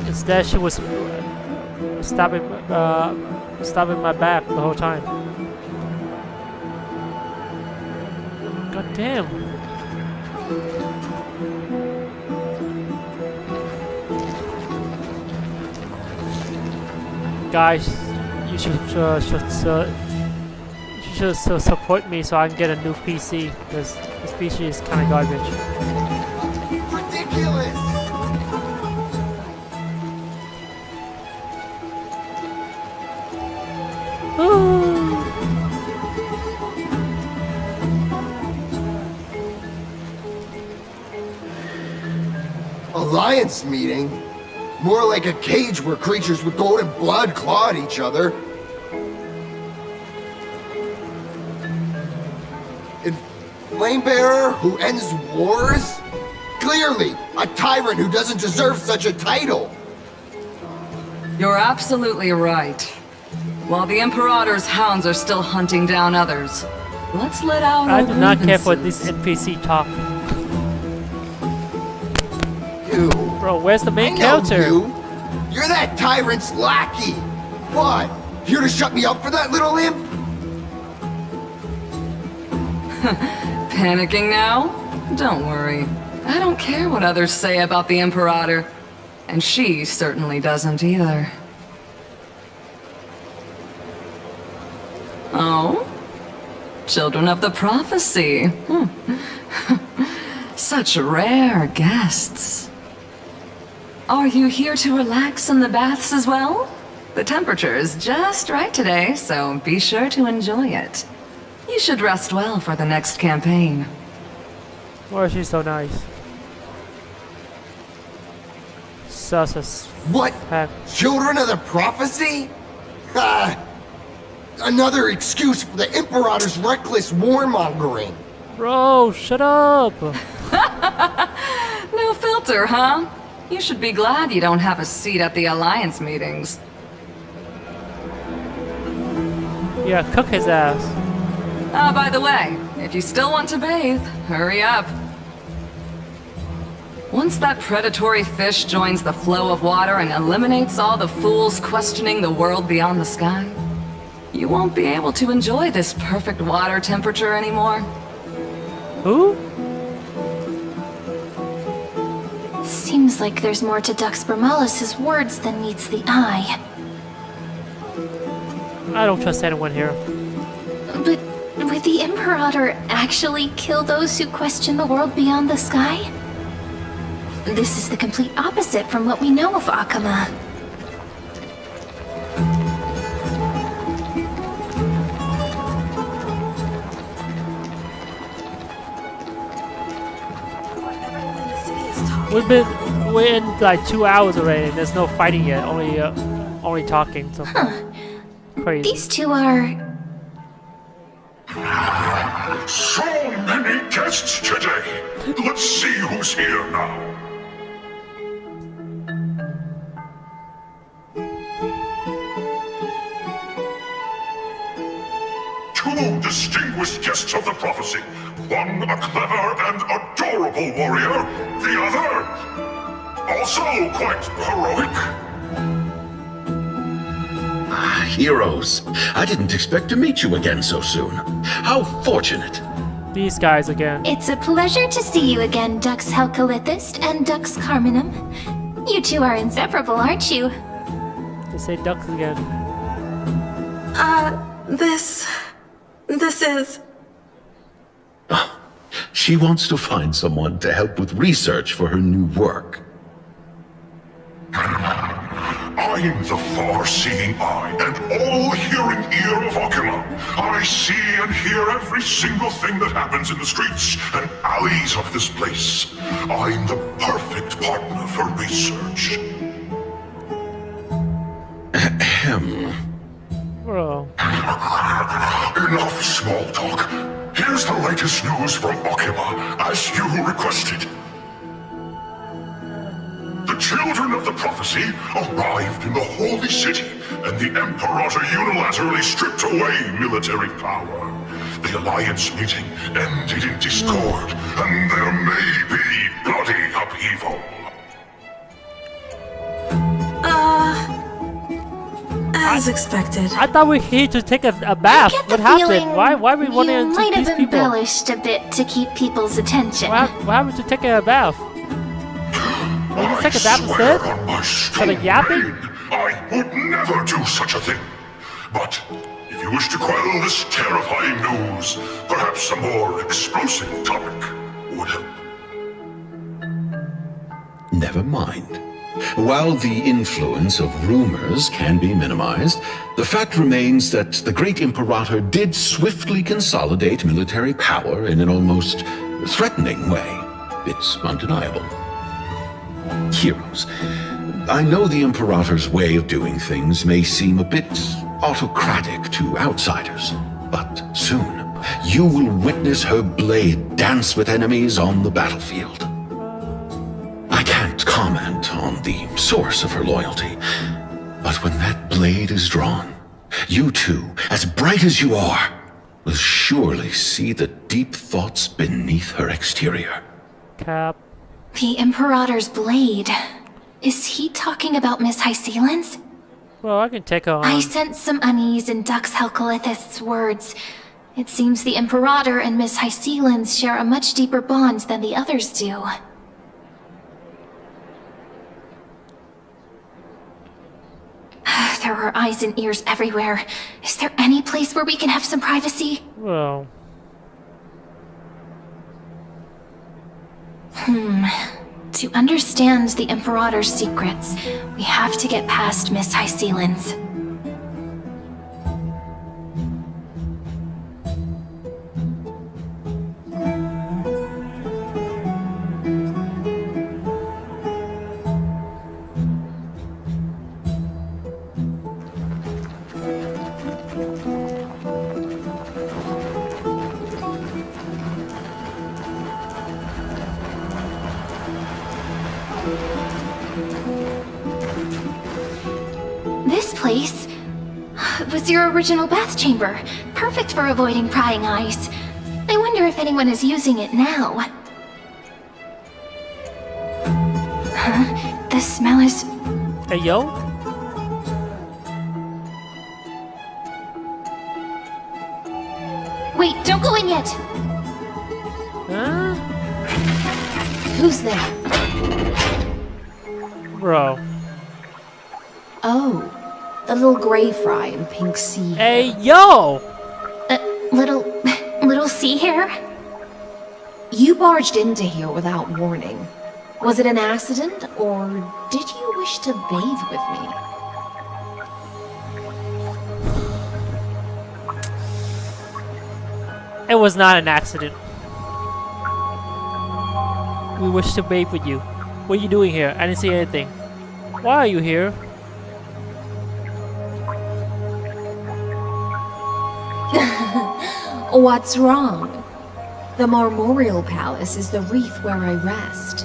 Instead she was stabbing my back the whole time. God damn. Guys, you should support me so I can get a new PC, because this PC is kind of garbage. Ridiculous! Alliance meeting? More like a cage where creatures with golden blood claw at each other. And Flamebearer who ends wars? Clearly, a tyrant who doesn't deserve such a title. You're absolutely right. While the Imperator's hounds are still hunting down others, let's let out I our do not care for grievances. this NPC talk. You. Bro, where's the main I know character? You're that tyrant's lackey. What? Here to shut me up for that little imp? Panicking now? Don't worry. I don't care what others say about the Imperator. And she certainly doesn't either. Oh? Children of the Prophecy. Such rare guests. Are you here to relax in the baths as well? The temperature is just right today, so be sure to enjoy it. You should rest well for the next campaign. Why is she so nice? Sus as What? heck. Children of the Prophecy? Ah, another excuse for the Imperator's reckless warmongering. Bro, shut up! No filter, huh? You should be glad you don't have a seat at the Alliance meetings. Yeah, cook his ass. Ah, by the way, if you still want to bathe, hurry up. Once that predatory fish joins the flow of water and eliminates all the fools questioning the world beyond the sky, you won't be able to enjoy this perfect water temperature anymore. Who? Seems like there's more to Dux Bermalis' words than meets the eye. I don't trust anyone here. But would the Imperator actually kill those who question the world beyond the sky? This is the complete opposite from what we know of Akama. We're in like 2 hours already, and there's no fighting yet. Only talking. So crazy. These two are. So many guests today. Let's see who's here now. Two distinguished guests of the prophecy. One a clever and adorable warrior, the other also quite heroic. Heroes, I didn't expect to meet you again so soon. How fortunate. These guys again. It's a pleasure to see you again, Dux Helcalithist and Dux Carminum. You two are inseparable, aren't you? They say ducks again. This is... She wants to find someone to help with research for her new work. I'm the far-seeing eye and all-hearing ear of Akama. I see and hear every single thing that happens in the streets and alleys of this place. I'm the perfect partner for research. Ahem. Bro. Enough small talk. Here's the latest news from Akama, as you requested. The children of the prophecy arrived in the holy city, and the Imperator unilaterally stripped away military power. The Alliance meeting ended in discord, and there may be bloody upheaval. As expected. I thought we were here to take a bath. What happened? Why are we wanting to might these have people? embellished a bit to keep people's attention. What happened to taking a bath? Will you take a bath instead? Instead of yapping? I would never do such a thing. But if you wish to quell this terrifying news, perhaps a more explosive topic would help. Never mind. While the influence of rumors can be minimized, the fact remains that the great Imperator did swiftly consolidate military power in an almost threatening way. It's undeniable. Heroes, I know the Imperator's way of doing things may seem a bit autocratic to outsiders, but soon you will witness her blade dance with enemies on the battlefield. I can't comment on the source of her loyalty, but when that blade is drawn, you two, as bright as you are, will surely see the deep thoughts beneath her exterior. Cap. The Imperator's blade. Is he talking about Miss Hysealans? Well, I can take her on. I sense some unease in Dux Helcalithist's words. It seems the Imperator and Miss Hysealans share a much deeper bond than the others do. There are eyes and ears everywhere. Is there any place where we can have some privacy? Well... To understand the Imperator's secrets, we have to get past Miss Hysealans. This place was your original bath chamber, perfect for avoiding prying eyes. I wonder if anyone is using it now. Huh? The smell is... Hey, yo? Wait, don't go in yet! Huh? Who's there? Bro. Oh, the little gray fry in pink sea. Hey, yo! Little sea hare? You barged into here without warning. Was it an accident, or did you wish to bathe with me? It was not an accident. We wish to bathe with you. What are you doing here? I didn't see anything. Why are you here? What's wrong? The Marmoreal Palace is the reef where I rest.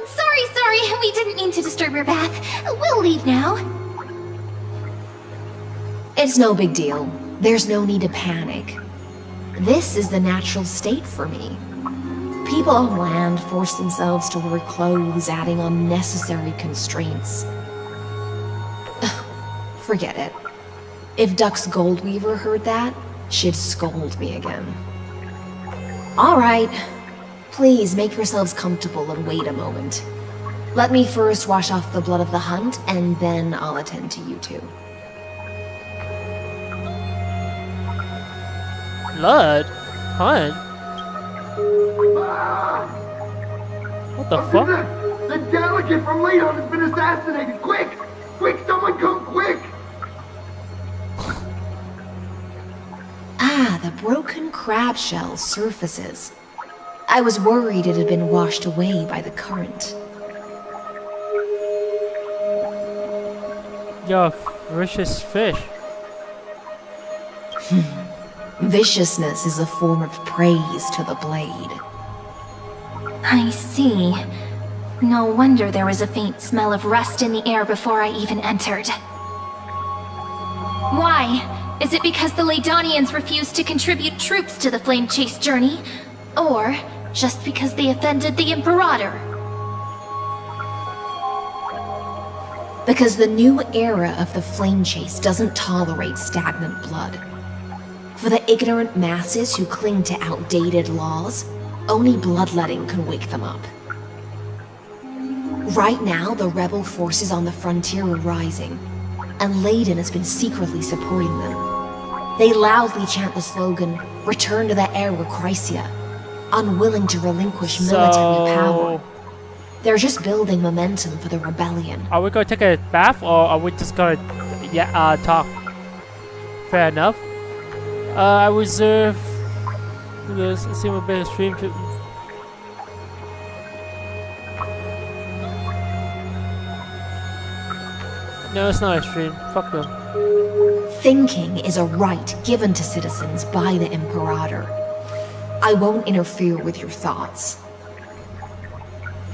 Sorry, we didn't mean to disturb your bath. We'll leave now. It's no big deal. There's no need to panic. This is the natural state for me. People on land force themselves to wear clothes, adding unnecessary constraints. Forget it. If Duck's Goldweaver heard that, she'd scold me again. Alright. Please make yourselves comfortable and wait a moment. Let me first wash off the blood of the hunt, and then I'll attend to you two. Blood? Hunt? What the fuck? The delegate from Ladon has been assassinated! Quick! Quick, someone come quick! Ah, the broken crab shell surfaces. I was worried it had been washed away by the current. Yo, vicious fish. Viciousness is a form of praise to the blade. I see. No wonder there was a faint smell of rust in the air before I even entered. Why? Is it because the Ladonians refused to contribute troops to the Flame Chase journey? Or just because they offended the Imperator? Because the new era of the Flame Chase doesn't tolerate stagnant blood. For the ignorant masses who cling to outdated laws, only bloodletting can wake them up. Right now, the rebel forces on the frontier are rising, and Ladon has been secretly supporting them. They loudly chant the slogan, "Return to the Era Chrysia," unwilling to relinquish military power. They're just building momentum for the rebellion. Are we gonna take a bath, or are we just gonna talk? Fair enough. I reserve this seem a bit extreme to. No, it's not extreme. Fuck them. Thinking is a right given to citizens by the Imperator. I won't interfere with your thoughts.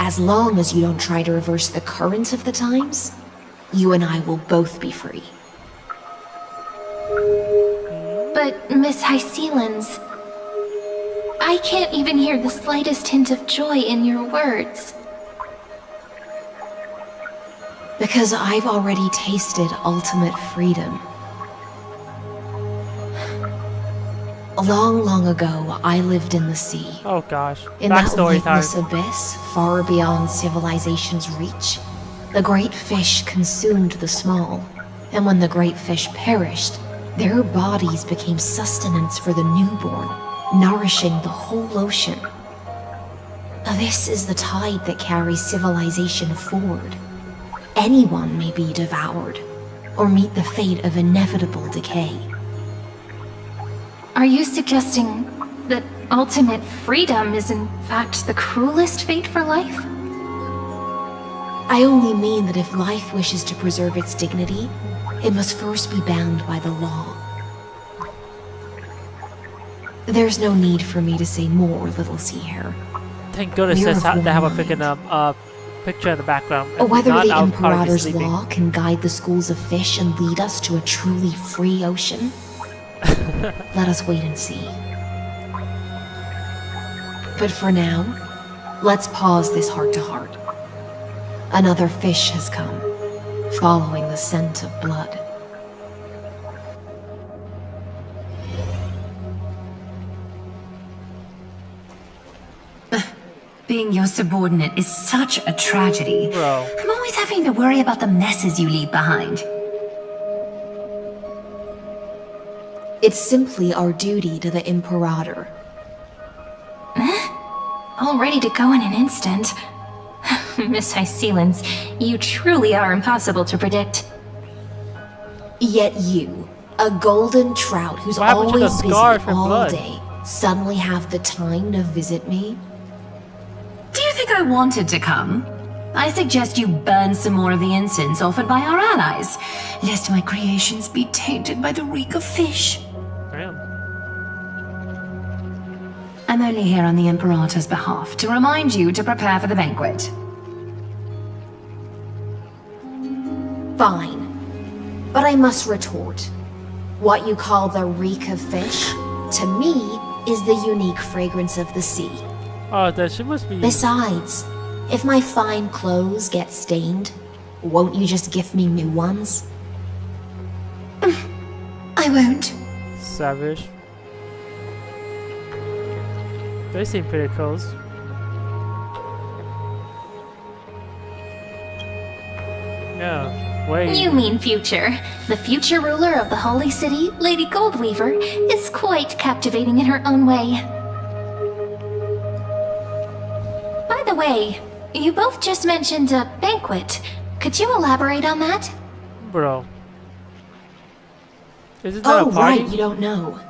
As long as you don't try to reverse the current of the times, you and I will both be free. But, Miss Hysealans, I can't even hear the slightest hint of joy in your words. Because I've already tasted ultimate freedom. Long ago, I lived in the sea. Oh gosh. In that weightless abyss, far beyond civilization's reach, the great fish consumed the small. And when the great fish perished, their bodies became sustenance for the newborn, nourishing the whole ocean. This is the tide that carries civilization forward. Anyone may be devoured, or meet the fate of inevitable decay. Are you suggesting that ultimate freedom is in fact the cruelest fate for life? I only mean that if life wishes to preserve its dignity, it must first be bound by the law. There's no need for me to say more, little sea hare. Thank goodness they have a freaking picture in the background. Whether the Imperator's law can guide the schools of fish and lead us to a truly free ocean, let us wait and see. But for now, let's pause this heart-to-heart. Another fish has come, following the scent of blood. Being your subordinate is such a tragedy. Bro. I'm always having to worry about the messes you leave behind. It's simply our duty to the Imperator. All ready to go in an instant. Miss Hycelens, you truly are impossible to predict. Yet you, a golden trout who's What happened to the always busy scar from all blood? day, suddenly have the time to visit me? Do you think I wanted to come? I suggest you burn some more of the incense offered by our allies, lest my creations be tainted by the reek of fish. Damn. I'm only here on the Imperator's behalf to remind you to prepare for the banquet. Fine. But I must retort. What you call the reek of fish, to me, is the unique fragrance of the sea. Oh, that she must be. Besides, if my fine clothes get stained, won't you just gift me new ones? I won't. Savage. They seem pretty close. Yeah, wait. You mean future. The future ruler of the Holy City, Lady Goldweaver, is quite captivating in her own way. By the way, you both just mentioned a banquet. Could you elaborate on that? Bro. Isn't that a party? Right, you don't know.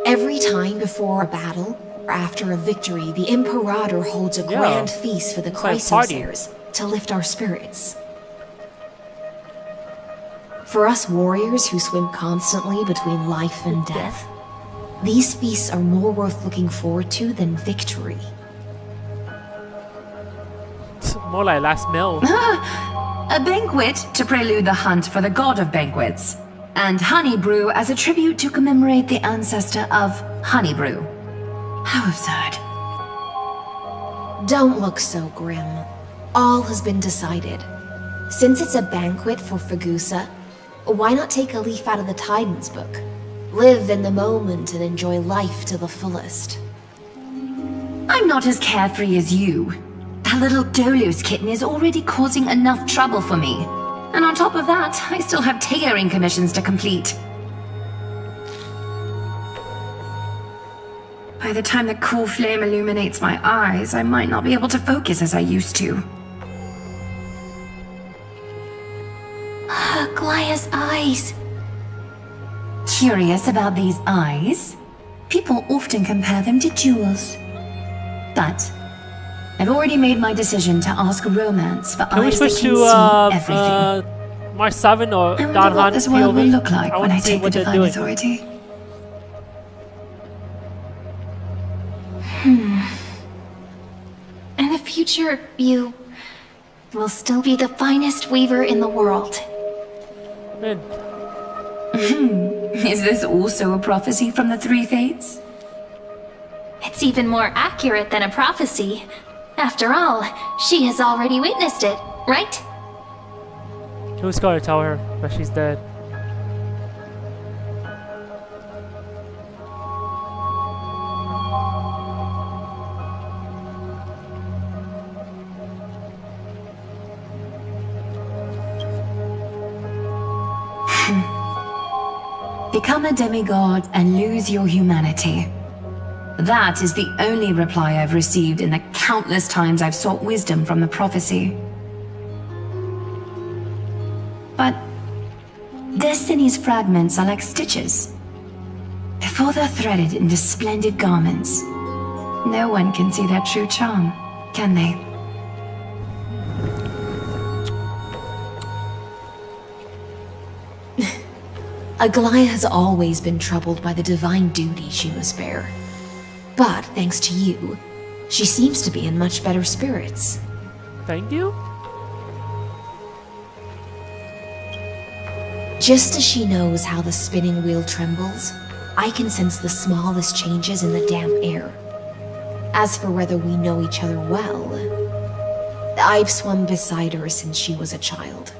Every time before a battle, or after a victory, the Imperator holds a grand feast for the Chrysosaurs to lift our spirits. For us warriors who swim constantly between life and death, these feasts are more worth looking forward to than victory. It's more like last meal. A banquet to prelude the hunt for the god of banquets, and honey brew as a tribute to commemorate the ancestor of honey brew. How absurd. Don't look so grim. All has been decided. Since it's a banquet for Fagusa, why not take a leaf out of the Titan's book? Live in the moment and enjoy life to the fullest. I'm not as carefree as you. That little Dolus kitten is already causing enough trouble for me. And on top of that, I still have tailoring commissions to complete. By the time the cool flame illuminates my eyes, I might not be able to focus as I used to. Glaya's eyes. Curious about these eyes? People often compare them to jewels. But I've already made my decision to ask romance for Can we eyes that switch can to see everything. March 7 or I wonder Don what Han this world will POV? look like when wanna I see take the what they're Divine doing. Authority. In the future, you will still be the finest weaver in the world. Man, Is this also a prophecy from the Three Fates? It's even more accurate than a prophecy. After all, she has already witnessed it, right? who's gonna tell her that she's dead? Become a demigod and lose your humanity. That is the only reply I've received in the countless times I've sought wisdom from the prophecy. But Destiny's fragments are like stitches. Before they're threaded into splendid garments, no one can see their true charm, can they? Aglaya has always been troubled by the divine duty she must bear. But thanks to you, she seems to be in much better spirits. Thank you? Just as she knows how the spinning wheel trembles, I can sense the smallest changes in the damp air. As for whether we know each other well, I've swum beside her since she was a child.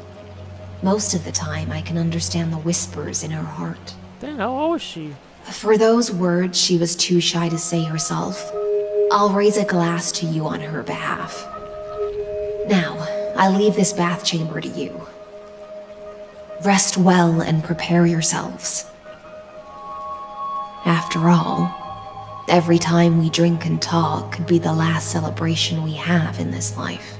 Most of the time, I can understand the whispers in her heart. Dang, how old is she? For those words she was too shy to say herself, I'll raise a glass to you on her behalf. Now, I leave this bath chamber to you. Rest well and prepare yourselves. After all, every time we drink and talk could be the last celebration we have in this life.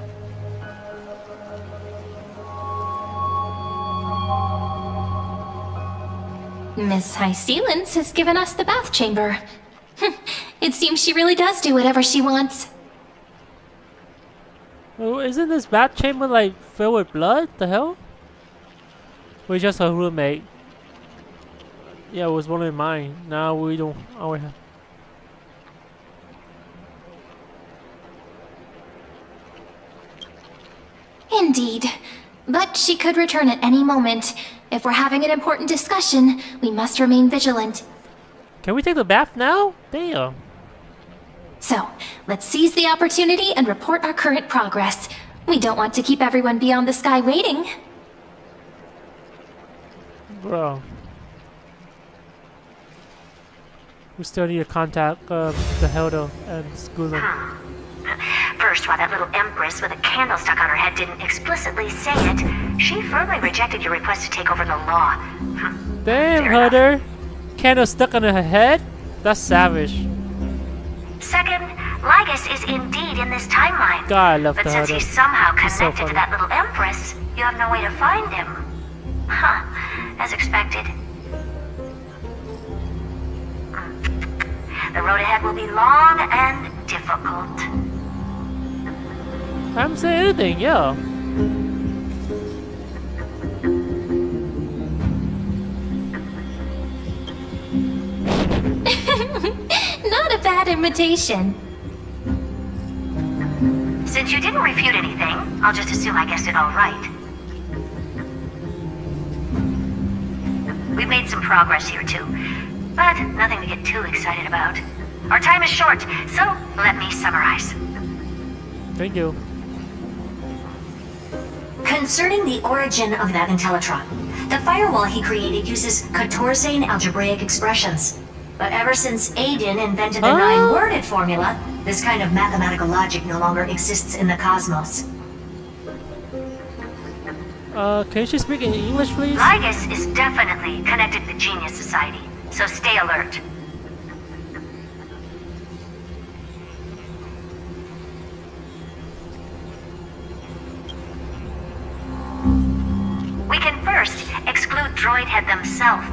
Miss High Sealance has given us the bath chamber. It seems she really does do whatever she wants. Well, isn't this bath chamber like filled with blood? The hell? We're just a roommate. Yeah, it was one of mine. Now we don't. Oh, we have. Indeed. But she could return at any moment. If we're having an important discussion, we must remain vigilant. Can we take the bath now? Damn. So, let's seize the opportunity and report our current progress. We don't want to keep everyone beyond the sky waiting. Bro. We still need to contact the Helder and Skull. First, while that little empress with a candle stuck on her head didn't explicitly say it, she firmly rejected your request to take over the law. Damn, Helder. Candle stuck on her head? That's savage. Second, Lygus is indeed in this timeline. God, I love but the since Helder. he's somehow He's so connected to funny. that little empress, you have no way to find him. Huh, as expected. The road ahead will be long and difficult. I haven't said anything, yeah. Not a bad invitation. Since you didn't refute anything, I'll just assume I guessed it all right. We've made some progress here too, but nothing to get too excited about. Our time is short, so let me summarize. Thank you. Concerning the origin of that Intellitron, the firewall he created uses Catorzane algebraic expressions. But ever since Aiden invented the nine-worded formula, this kind of mathematical logic no longer exists in the cosmos. Can she speak in English, please? Lygus is definitely connected to the Genius Society, so stay alert. We can first exclude Droidhead themselves.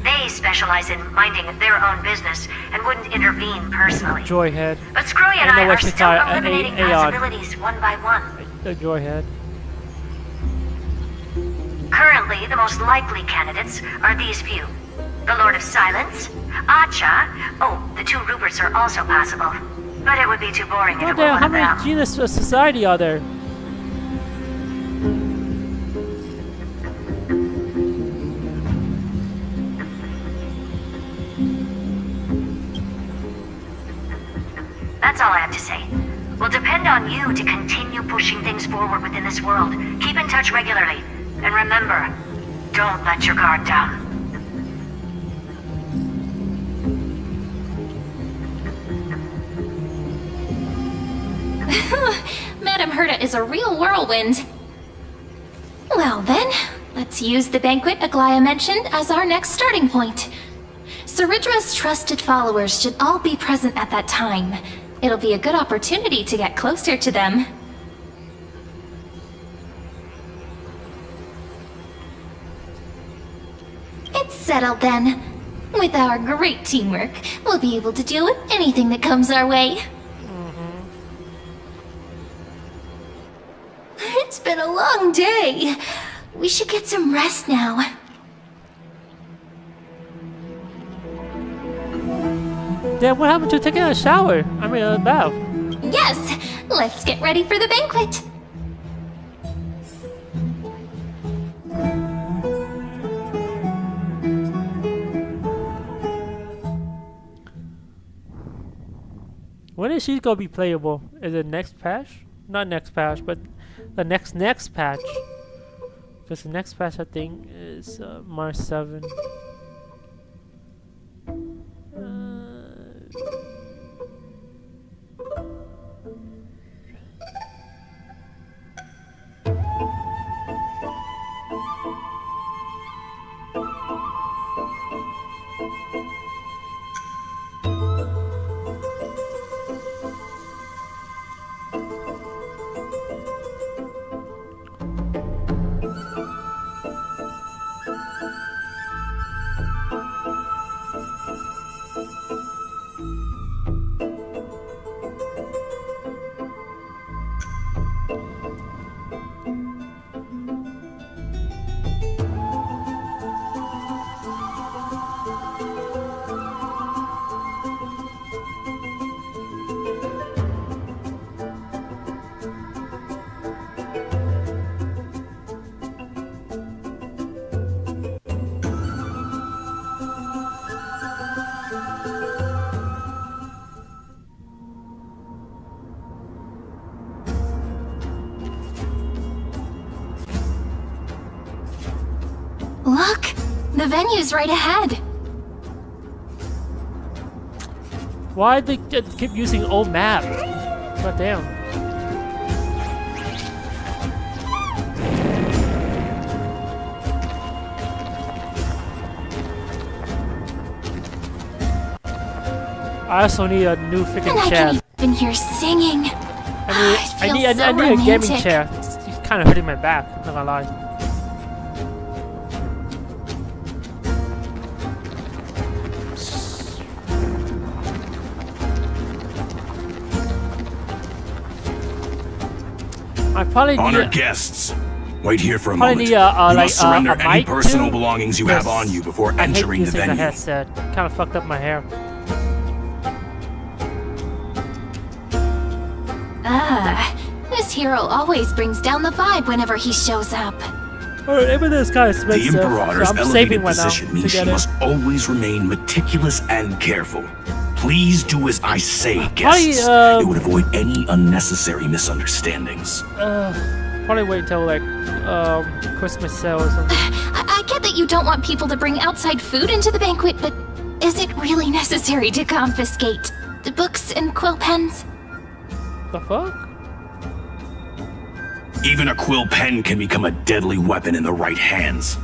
They specialize in minding their own business and wouldn't intervene personally. Joyhead. But Screwy and I are still eliminating possibilities one by one. The Joyhead. Currently, the most likely candidates are these few. The Lord of Silence, Acha. Oh, the two Ruperts are also possible. But it would be too boring if it were Damn, one how of many them. Genius Society are there? That's all I have to say. We'll depend on you to continue pushing things forward within this world. Keep in touch regularly. And remember, don't let your guard down. Madame Herta is a real whirlwind. Well then, let's use the banquet Aglaya mentioned as our next starting point. Ceridra's trusted followers should all be present at that time. It'll be a good opportunity to get closer to them. It's settled then. With our great teamwork, we'll be able to deal with anything that comes our way. It's been a long day. We should get some rest now. Damn, what happened to taking a shower? I mean, a bath. Yes, let's get ready for the banquet. When is she gonna be playable? Is it next patch? Not next patch, but the next patch. Because the next patch I think is March 7. Look! The venue's right ahead! Why they keep using old map? God damn. I also need a new freaking And chair. I can even hear singing. I need a gaming chair. It's kind of hurting my back, I'm not gonna lie. I probably need Honored guests, wait here for a probably moment. need You must surrender any mic personal too? belongings you have on you before I hate entering the using venue. headset. Kind of fucked up my hair. This hero always brings down the vibe whenever he shows up. Alright, even this guy is The expensive, Imperator's so I'm elevated saving one now position means to she get it. must always remain meticulous and careful. Please do as I say, guests. It would avoid any unnecessary misunderstandings. Probably wait until like Christmas sale or something. I get that you don't want people to bring outside food into the banquet, but is it really necessary to confiscate the books and quill pens? The fuck? Even a quill pen can become a deadly weapon in the right hands.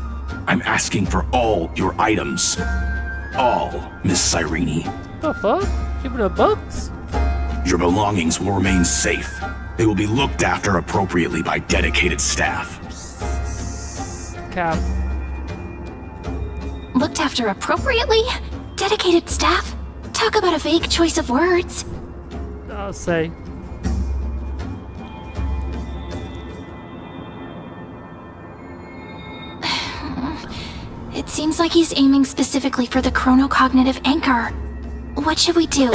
I'm asking for all your items. All, Miss Cyrene. The fuck? Even the books? Your belongings will remain safe. They will be looked after appropriately by dedicated staff. Cap. Looked after appropriately? Dedicated staff? Talk about a vague choice of words. I'll say. It seems like he's aiming specifically for the chronocognitive anchor. What should we do?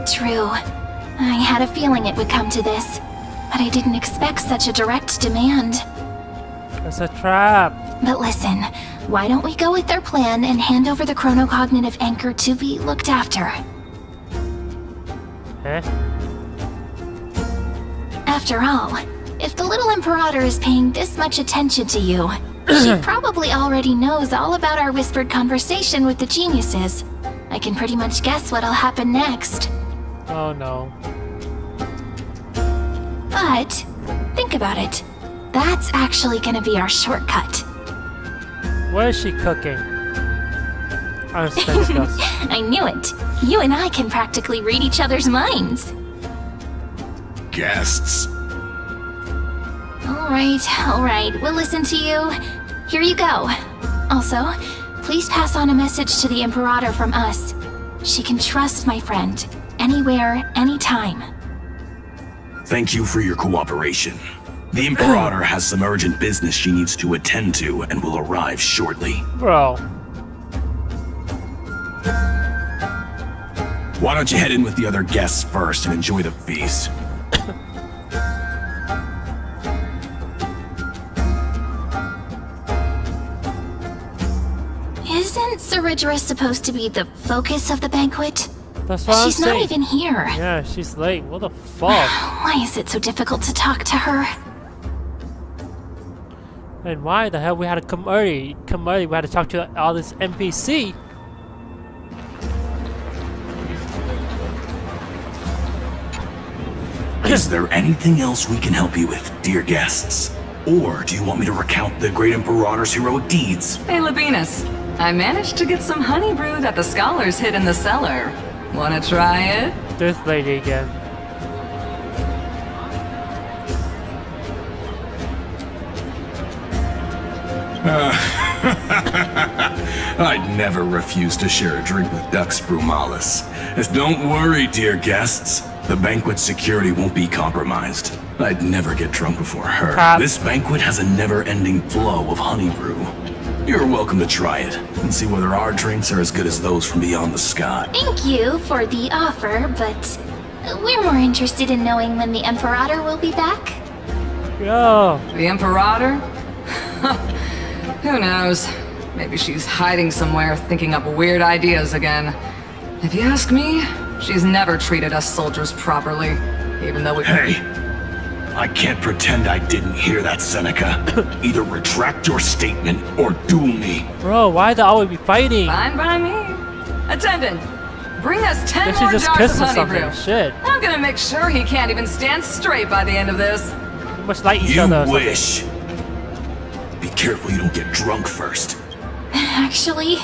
True. I had a feeling it would come to this, but I didn't expect such a direct demand. It's a trap. But listen, why don't we go with their plan and hand over the chronocognitive anchor to be looked after? Eh? After all, if the little Imperator is paying this much attention to you, she probably already knows all about our whispered conversation with the geniuses. I can pretty much guess what'll happen next. Oh no. But, think about it. That's actually gonna be our shortcut. What is she cooking? I'm disgusted. I knew it. You and I can practically read each other's minds. Guests. Alright, we'll listen to you. Here you go. Also, please pass on a message to the Imperator from us. She can trust my friend. Anywhere, anytime. Thank you for your cooperation. The Imperator has some urgent business she needs to attend to and will arrive shortly. Bro. Why don't you head in with the other guests first and enjoy the feast? Isn't Ceridra supposed to be the focus of the banquet? That's what She's I'm saying. not even here. Yeah, she's late. What the fuck? Why is it so difficult to talk to her? And why the hell we had to come early? Come early, we had to talk to all this NPC. Is there anything else we can help you with, dear guests? Or do you want me to recount the great Imperator's heroic deeds? Hey, Labinas. I managed to get some honey brew that the scholars hid in the cellar. Wanna try it? This lady again. I'd never refuse to share a drink with Dux Brumalis. Don't worry, dear guests. The banquet's security won't be compromised. I'd never get drunk before her. This banquet has a never-ending flow of honey brew. You're welcome to try it and see whether our drinks are as good as those from beyond the sky. Thank you for the offer, but we're more interested in knowing when the Imperator will be back. Yo. The Imperator? Who knows? Maybe she's hiding somewhere, thinking up weird ideas again. If you ask me, she's never treated us soldiers properly, even though we— Hey! I can't pretend I didn't hear that, Seneca. Either retract your statement or duel me. Bro, why they always be fighting? Fine by me. Attendant, bring us 10 They more should just jars kiss of or honey something. brew. Shit. I'm gonna make sure he can't even stand straight by the end of this. You must like each You other. or something. wish. Be careful you don't get drunk first. Actually,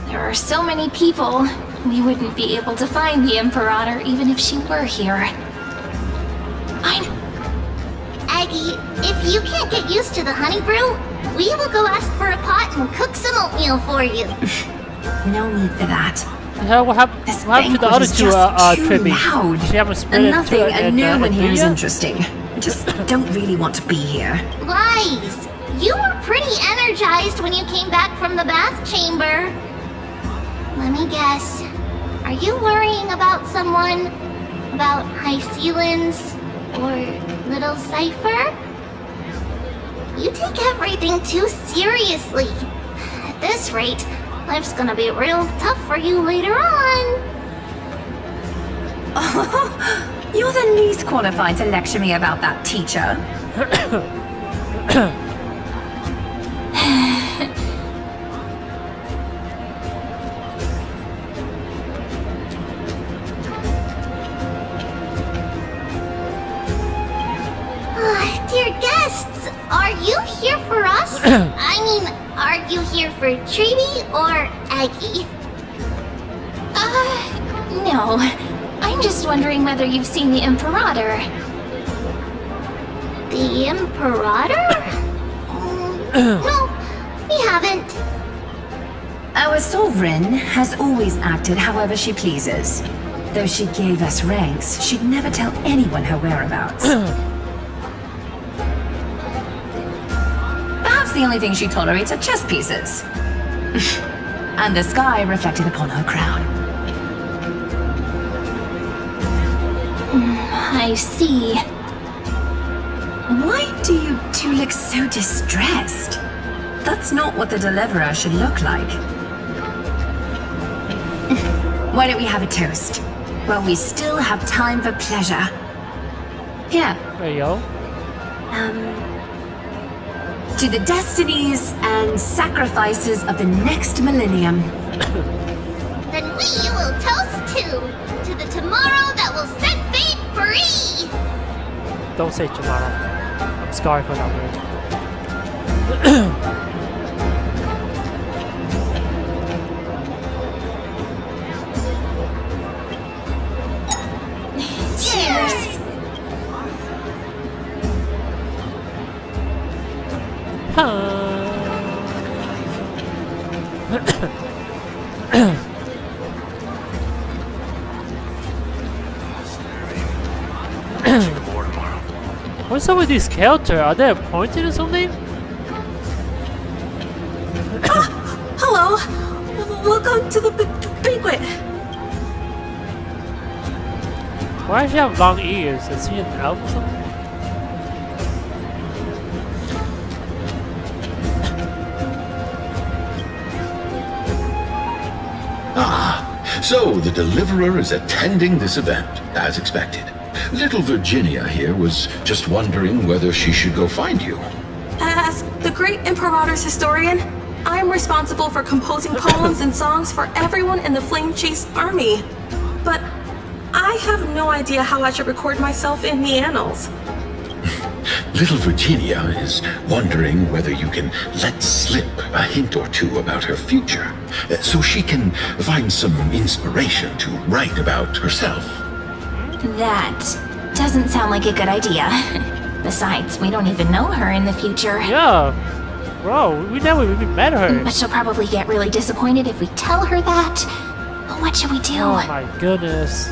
there are so many people. We wouldn't be able to find the Imperator even if she were here. Aggie, if you can't get used to the honey brew, we will go ask for a pot and cook some oatmeal for you. No need for that. The hell, what happened to the other two tributes? She haven't split it Nothing to and no one here is India? interesting. I just don't really want to be here. Lies! You were pretty energized when you came back from the bath chamber. Let me guess. Are you worrying about someone? About High Sealins? Or Little Cypher? You take everything too seriously. At this rate, life's gonna be real tough for you later on. You're the least qualified to lecture me about that, teacher. Dear guests, are you here for us? I mean, are you here for Treeby or Aggie? No. I'm just wondering whether you've seen the Imperator. The Imperator? No, we haven't. Our sovereign has always acted however she pleases. Though she gave us ranks, she'd never tell anyone her whereabouts. Perhaps the only thing she tolerates are chess pieces. And the sky reflected upon her crown. I see. Why do you two look so distressed? That's not what the deliverer should look like. Why don't we have a toast? Well, we still have time for pleasure. Here. There you go. To the destinies and sacrifices of the next millennium. Then we will toast to the tomorrow that will set fate free. Don't say tomorrow. I'm sorry for that word. Cheers. What's up with these characters? Are they appointed or something? Hello! Welcome to the banquet! Why does she have long ears? Is she an elf or something? So the Deliverer is attending this event, as expected. Little Virginia here was just wondering whether she should go find you. As the great Imperator's historian, I am responsible for composing poems and songs for everyone in the Flame Chase army. But I have no idea how I should record myself in the annals. Little Virginia is wondering whether you can let slip a hint or two about her future, so she can find some inspiration to write about herself. That doesn't sound like a good idea. Besides, we don't even know her in the future. Yeah. Bro, we never even met her. But she'll probably get really disappointed if we tell her that. What should we do? Oh my goodness.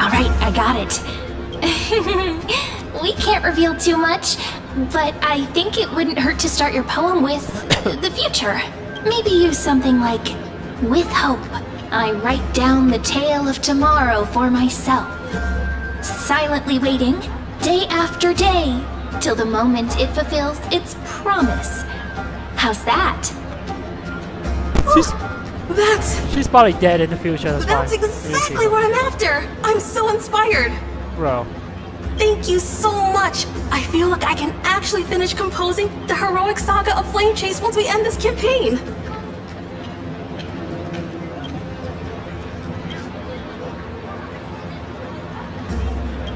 Alright, I got it. We can't reveal too much, but I think it wouldn't hurt to start your poem with the future. Maybe use something like, with hope, I write down the tale of tomorrow for myself. Silently waiting, day after day, till the moment it fulfills its promise. How's that? She's probably dead in the future. That's exactly what I'm after! I'm so inspired! Bro. Thank you so much! I feel like I can actually finish composing the heroic saga of Flame Chase once we end this campaign!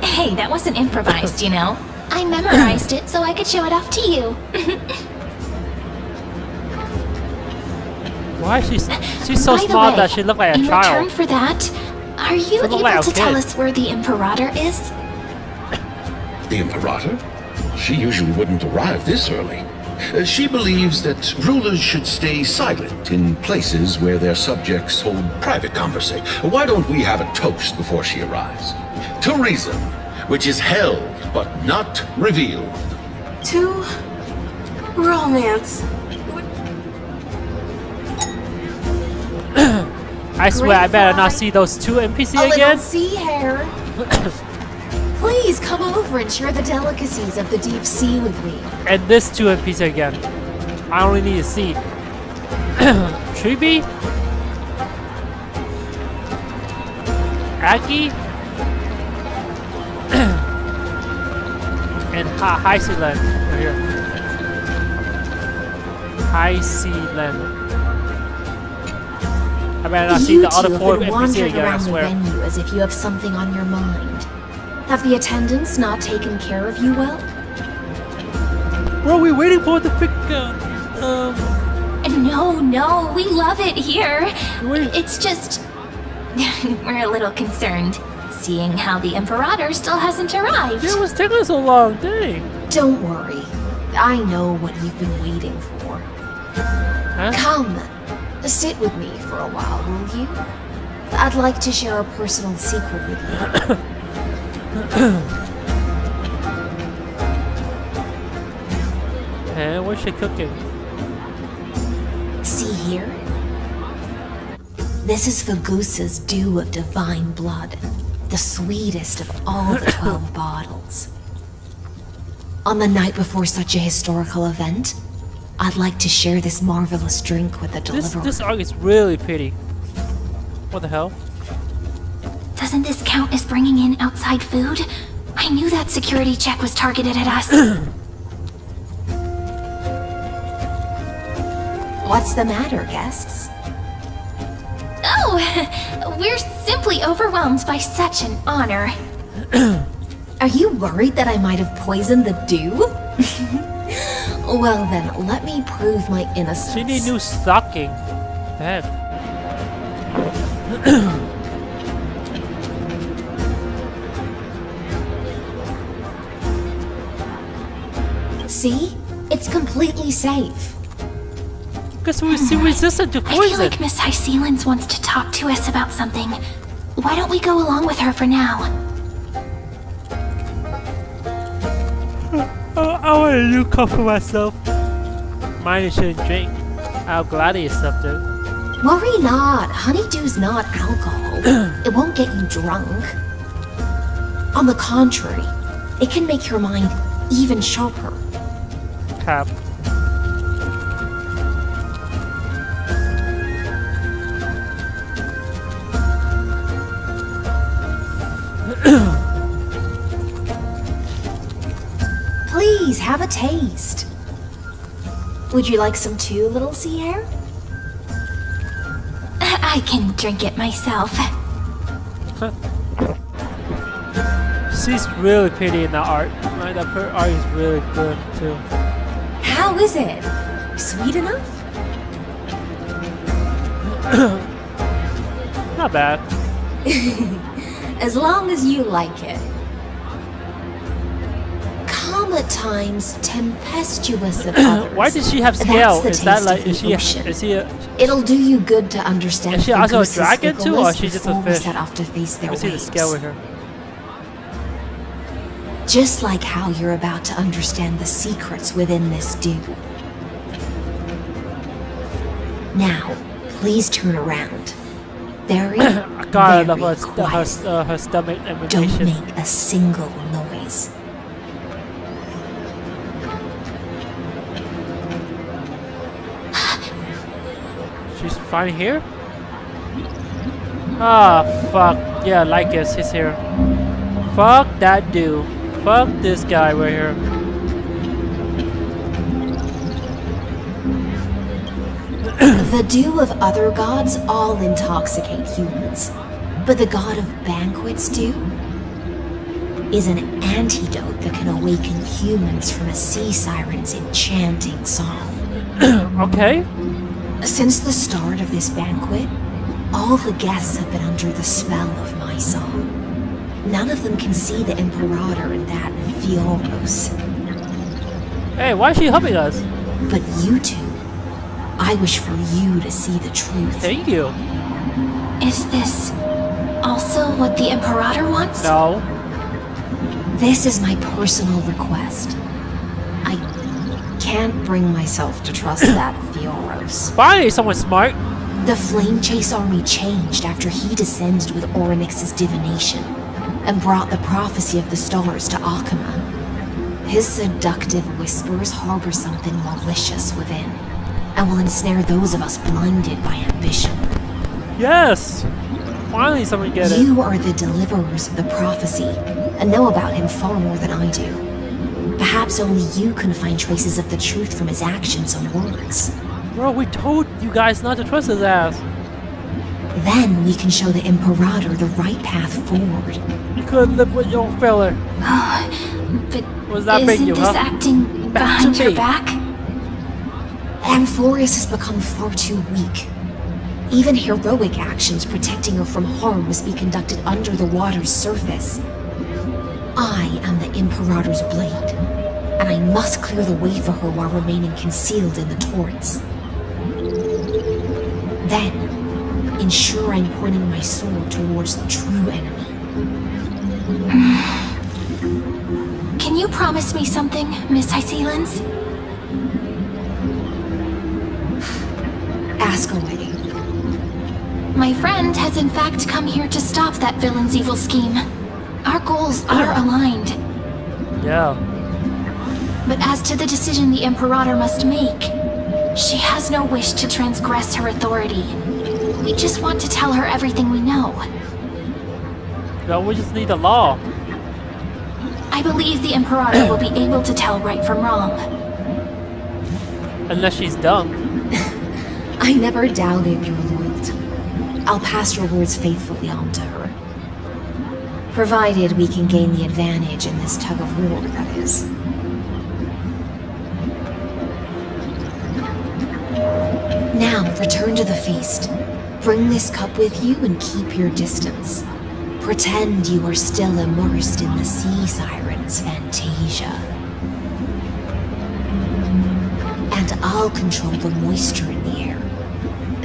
Hey, that wasn't improvised, you know. I memorized it so I could show it off to you. Why is she's so small that she looked like a in child? return for that, are you able to tell us where the Imperator is? The Imperator? She usually wouldn't arrive this early. She believes that rulers should stay silent in places where their subjects hold private conversation. Why don't we have a toast before she arrives? To reason, which is held but not revealed. To romance. I swear, I better not see those two NPC a again. Little sea hare. Please come over and share the delicacies of the deep sea with me. And this two NPC again. I only need to see. Treeby? Aggie? And High Sealand. Right here. High Sealand. I better not see the other four NPC again, I swear. Around the venue as if you have something on your mind. Have the attendants not taken care of you well? Bro, we're waiting for the No, we love it here. It's just... we're a little concerned, seeing how the Imperator still hasn't arrived. It was taking so long, dang. Don't worry. I know what you've been waiting for. Huh? Come, sit with me for a while, will you? I'd like to share a personal secret with you. And what's she cooking? See here? This is Fagusa's dew of divine blood, the sweetest of all the 12 bottles. On the night before such a historical event, I'd like to share this marvelous drink with the Deliverer. This arc is really pretty. What the hell? Doesn't this count as bringing in outside food? I knew that security check was targeted at us. What's the matter, guests? Oh, we're simply overwhelmed by such an honor. Are you worried that I might have poisoned the dew? Well then, let me prove my innocence. She need new stocking. Damn. See? It's completely safe. Because we're resistant to poison. I feel like Miss Hysealans wants to talk to us about something. Why don't we go along with her for now? I want a new cup for myself. Mine shouldn't drink. How gladius stuff though. Worry not. Honeydew's not alcohol. It won't get you drunk. On the contrary, it can make your mind even sharper. Cap. Please, have a taste. Would you like some too, little sea hare? I can drink it myself. She's really pretty in that art. Right? That art is really good too. How is it? Sweet enough? Not bad. As long as you like it. Calm at times, tempestuous at others. Why did she have scale? Is that like is she a It'll do you good to understand. Is she also a dragon too, or is she just a fish? Set off to face their Let me see the scale with her. Just like how you're about to understand the secrets within this dew. Now, please turn around. Very, God, I love her stomach Don't animation. make a single noise. She's fine here? Ah, fuck. Yeah, Lycus, he's here. Fuck that dude. Fuck this guy right here. The dew of other gods all intoxicate humans. But the god of banquets dew is an antidote that can awaken humans from a sea siren's enchanting song. Okay. Since the start of this banquet, all the guests have been under the spell of my song. None of them can see the Imperator and that Fioros. Hey, why is she helping us? But you two, I wish for you to see the truth. Thank you. Is this also what the Imperator wants? No. This is my personal request. I can't bring myself to trust that Fioros. Finally, someone smart. The Flame Chase army changed after he descended with Orynyx's divination and brought the prophecy of the stars to Akuma. His seductive whispers harbor something malicious within and will ensnare those of us blinded by ambition. Yes! Finally someone get it. You are the deliverers of the prophecy and know about him far more than I do. Perhaps only you can find traces of the truth from his actions and words. Bro, we told you guys not to trust his ass. Then we can show the Imperator the right path forward. You could live with your fella. But Was that isn't you, this huh? acting Back behind to your me. back? Amphorius has become far too weak. Even heroic actions protecting her from harm must be conducted under the water's surface. I am the Imperator's blade, and I must clear the way for her while remaining concealed in the torrents. Then, ensure I'm pointing my sword towards the true enemy. Can you promise me something, Miss Hysealens? Ask away. My friend has in fact come here to stop that villain's evil scheme. Our goals are aligned. Yeah. But as to the decision the Imperator must make, she has no wish to transgress her authority. We just want to tell her everything we know. No, we just need the law. I believe the Imperator will be able to tell right from wrong. Unless she's dumb. I never doubted your loyalty. I'll pass your words faithfully on to her. Provided we can gain the advantage in this tug of war, that is. Now, return to the feast. Bring this cup with you and keep your distance. Pretend you are still immersed in the sea siren's fantasia. And I'll control the moisture in the air.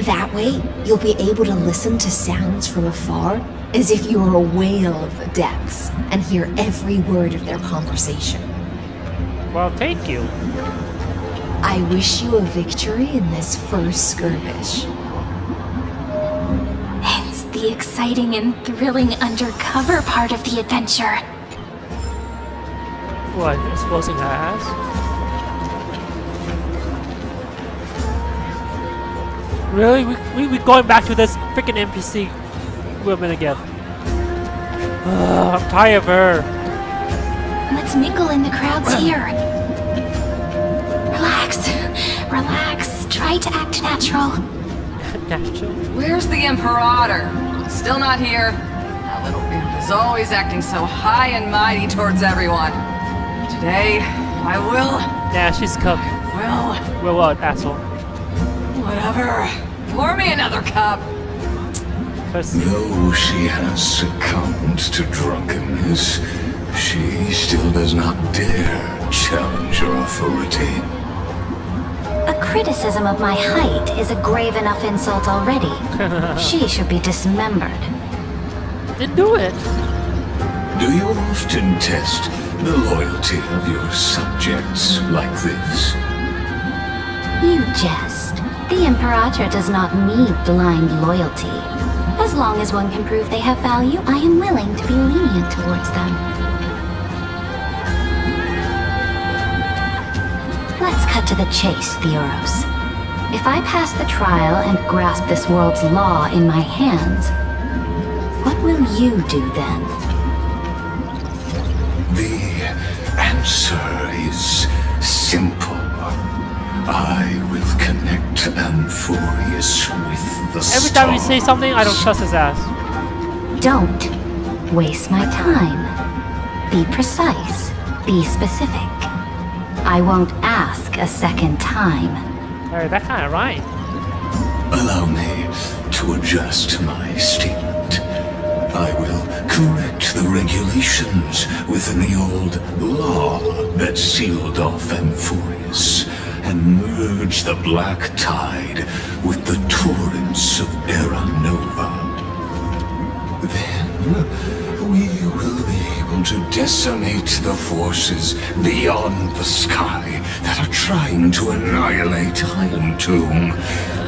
That way, you'll be able to listen to sounds from afar as if you were a whale of the depths and hear every word of their conversation. Well, thank you. I wish you a victory in this first skirmish. It's the exciting and thrilling undercover part of the adventure. What, exposing her ass? Really? We going back to this freaking NPC woman again. I'm tired of her. Let's mingle in the crowds here. Relax. Relax. Try to act natural. Natural? Where's the Imperator? Still not here. That little imp is always acting so high and mighty towards everyone. Today, I will. Yeah, she's come. Will what, asshole? Whatever. Pour me another cup. Though she has succumbed to drunkenness, she still does not dare challenge your authority. A criticism of my height is a grave enough insult already. She should be dismembered. Then do it. Do you often test the loyalty of your subjects like this? You jest. The Imperator does not need blind loyalty. As long as one can prove they have value, I am willing to be lenient towards them. Let's cut to the chase, Theoros. If I pass the trial and grasp this world's law in my hands, what will you do then? The answer is simple. I will connect Amphorius with the Every time you say something, I don't trust his ass. Don't waste my time. Be precise. Be specific. I won't ask a second time. Alright, that kind of right. Allow me to adjust my statement. I will correct the regulations within the old law that sealed off Amphorius and merge the black tide with the torrents of Era Nova. Then we will be able to decimate the forces beyond the sky that are trying to annihilate Iron Tomb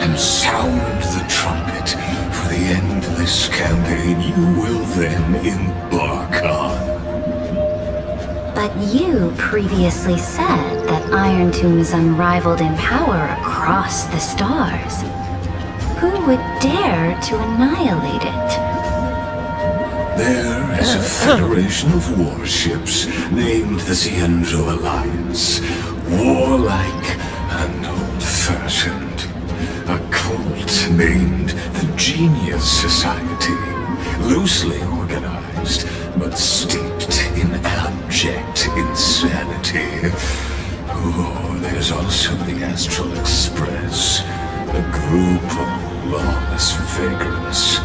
and sound the trumpet for the endless campaign you will then embark on. But you previously said that Iron Tomb is unrivaled in power across the stars. Who would dare to annihilate it? There is a federation of warships named the Cienzo Alliance. Warlike and old-fashioned. A cult named the Genius Society. Loosely organized, but steeped in abject insanity. Oh, there's also the Astral Express. A group of lawless vagrants.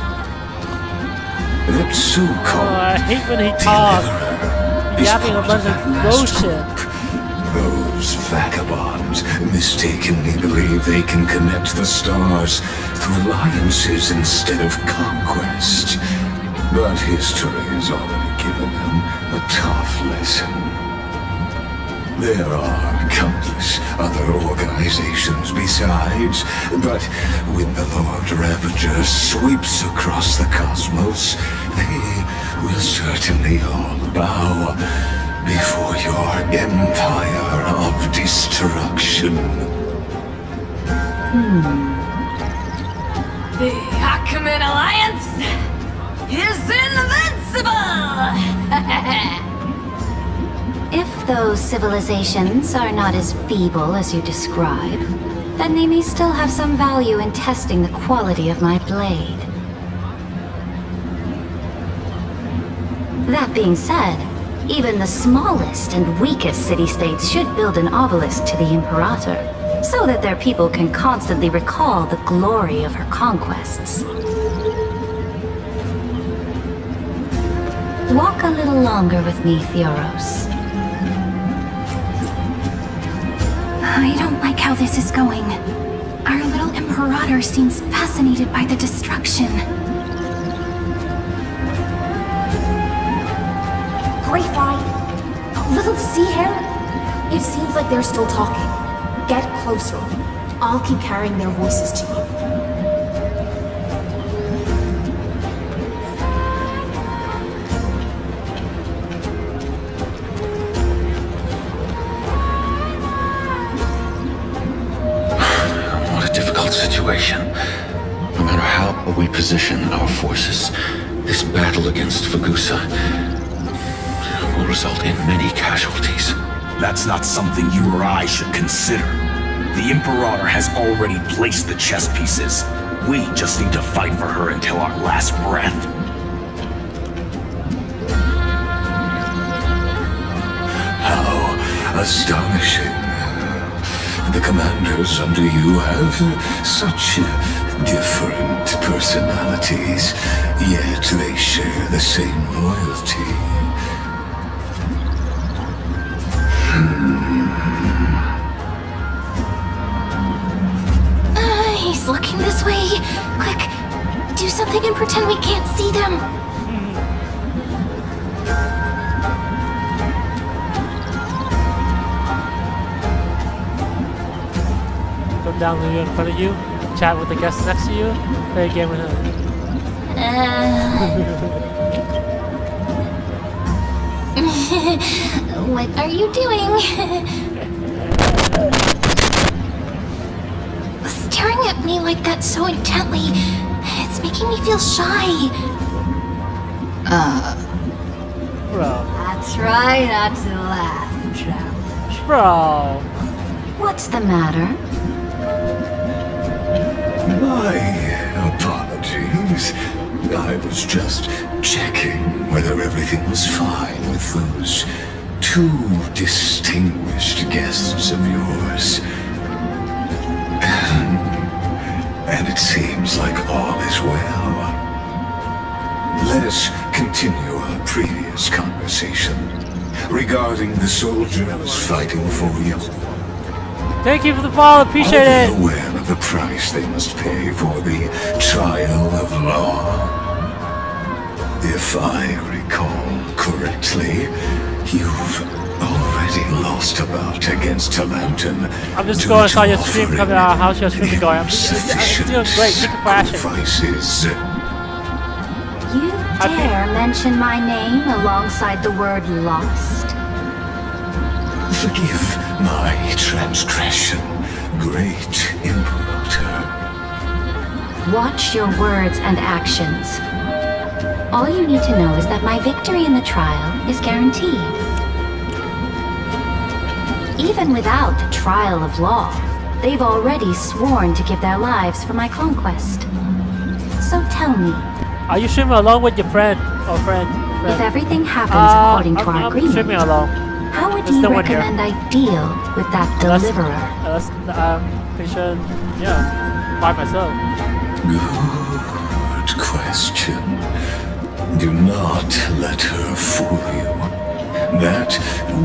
That so-called I hate when he talks. He's yapping a bunch of bullshit. Those vagabonds mistakenly believe they can connect the stars through alliances instead of conquest. But history has already given them a tough lesson. There are countless other organizations besides, but when the Lord Ravager sweeps across the cosmos, they will certainly all bow before your empire of destruction. The Achaemenid Alliance is invincible! If those civilizations are not as feeble as you describe, then they may still have some value in testing the quality of my blade. That being said, even the smallest and weakest city-states should build an obelisk to the Imperator, so that their people can constantly recall the glory of her conquests. Walk a little longer with me, Theoros. I don't like how this is going. Our little Imperator seems fascinated by the destruction. Greyfly! Little sea hare? It seems like they're still talking. Get closer. I'll keep carrying their voices to you. What a difficult situation. No matter how we position our forces, this battle against Fagusa will result in many casualties. That's not something you or I should consider. The Imperator has already placed the chess pieces. We just need to fight for her until our last breath. How astonishing. The commanders under you have such different personalities, yet they share the same loyalty. He's looking this way. Quick, do something and pretend we can't see them. Go down in front of you, chat with the guest next to you, play a game with him. What are you doing? Staring at me like that so intently, it's making me feel shy. Bro. I try not to laugh, Challenge. Bro. What's the matter? My apologies. I was just checking whether everything was fine with those two distinguished guests of yours. And it seems like all is well. Let us continue our previous conversation regarding the soldiers fighting for you. Thank you for the follow, appreciate it. Are they aware of the price they must pay for the trial of law? If I recall correctly, you've already lost a bout against a mountain. I'm just going to saw your stream coming out. How's your stream going? It's doing great. Thank you for asking. You dare mention my name alongside the word lost? Forgive my transgression, great Imperator. Watch your words and actions. All you need to know is that my victory in the trial is guaranteed. Even without the trial of law, they've already sworn to give their lives for my conquest. So tell me. Are you streaming along with your friend or friend? If everything happens according to our agreement, streaming along. How would you recommend I deal with that deliverer? Pretty sure, yeah, by myself. Good question. Do not let her fool you. That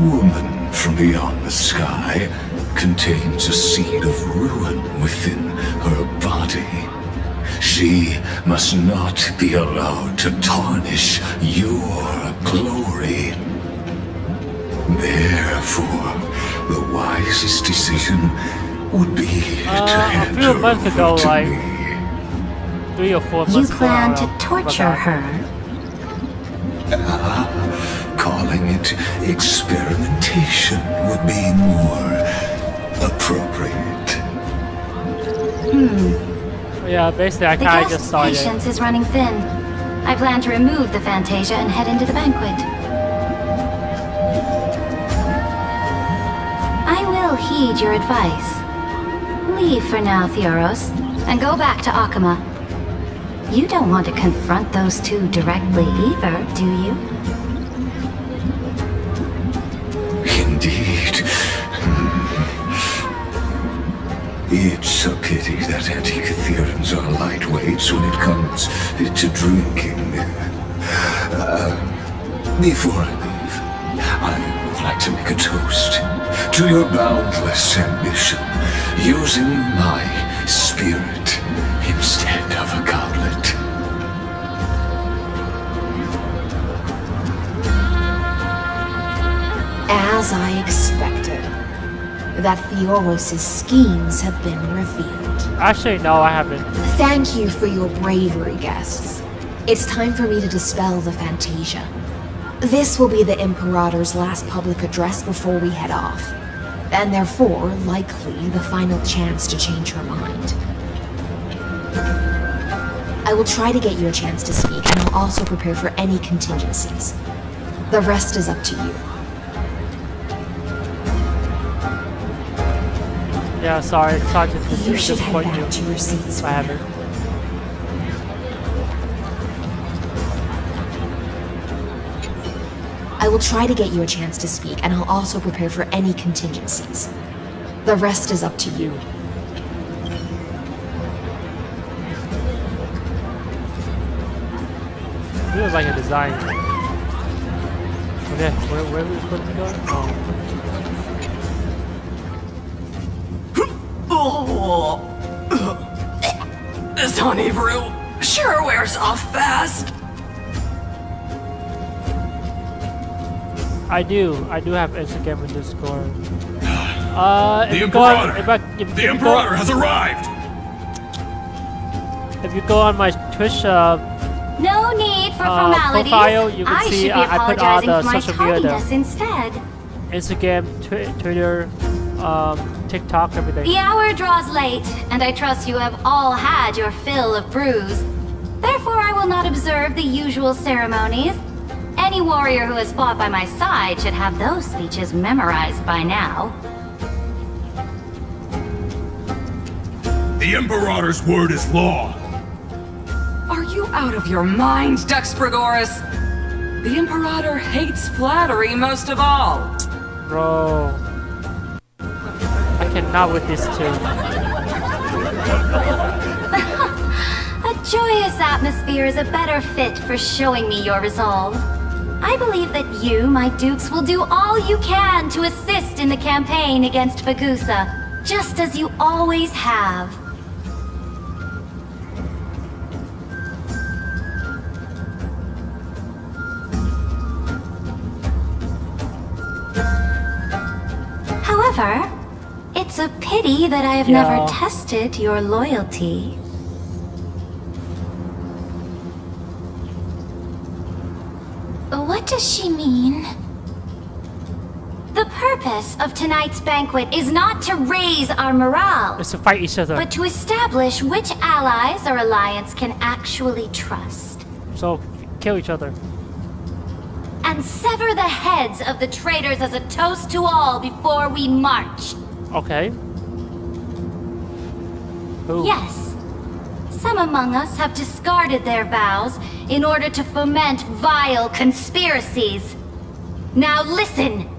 woman from beyond the sky contains a seed of ruin within her body. She must not be allowed to tarnish your glory. Therefore, the wisest decision would be to hand her over to me. 3 or 4 months. You plan to torture her? Calling it experimentation would be more appropriate. Yeah, basically I The kinda just guest's started. patience is running thin. I plan to remove the Fantasia and head into the banquet. I will heed your advice. Leave for now, Theoros, and go back to Akama. You don't want to confront those two directly either, do you? Indeed. It's a pity that anti-Catherians are lightweights when it comes to drinking. Before I leave, I would like to make a toast to your boundless ambition, using my spirit instead of a goblet. As I expected, that Theoros' schemes have been revealed. Actually, no, I haven't. Thank you for your bravery, guests. It's time for me to dispel the Fantasia. This will be the Imperator's last public address before we head off, and therefore, likely, the final chance to change her mind. I will try to get you a chance to speak, and I'll also prepare for any contingencies. The rest is up to you. Yeah, sorry to You should head disappoint back you. to your seats. I haven't. I will try to get you a chance to speak, and I'll also prepare for any contingencies. The rest is up to you. Feels like a design. Okay, where are we supposed to go? Oh. This honey brew sure wears off fast. I do have Instagram and Discord. The Imperator! The Imperator has arrived! If you go on my Twitch No need for formalities. profile, you can I see should be I put all apologizing the for my social media tardiness there. instead. Instagram, Twitter, TikTok, everything. The hour draws late, and I trust you have all had your fill of brews. Therefore, I will not observe the usual ceremonies. Any warrior who has fought by my side should have those speeches memorized by now. The Imperator's word is law. Are you out of your mind, Duxpregoris? The Imperator hates flattery most of all. Bro. I cannot with this too. A joyous atmosphere is a better fit for showing me your resolve. I believe that you, my dukes, will do all you can to assist in the campaign against Fagusa, just as you always have. However, it's a pity that I have never tested your loyalty. What does she mean? The purpose of tonight's banquet is not to raise our morale, It's to fight each other. but to establish which allies our alliance can actually trust. So kill each other. And sever the heads of the traitors as a toast to all before we march. Okay. Who? Yes. Some among us have discarded their vows in order to foment vile conspiracies. Now listen!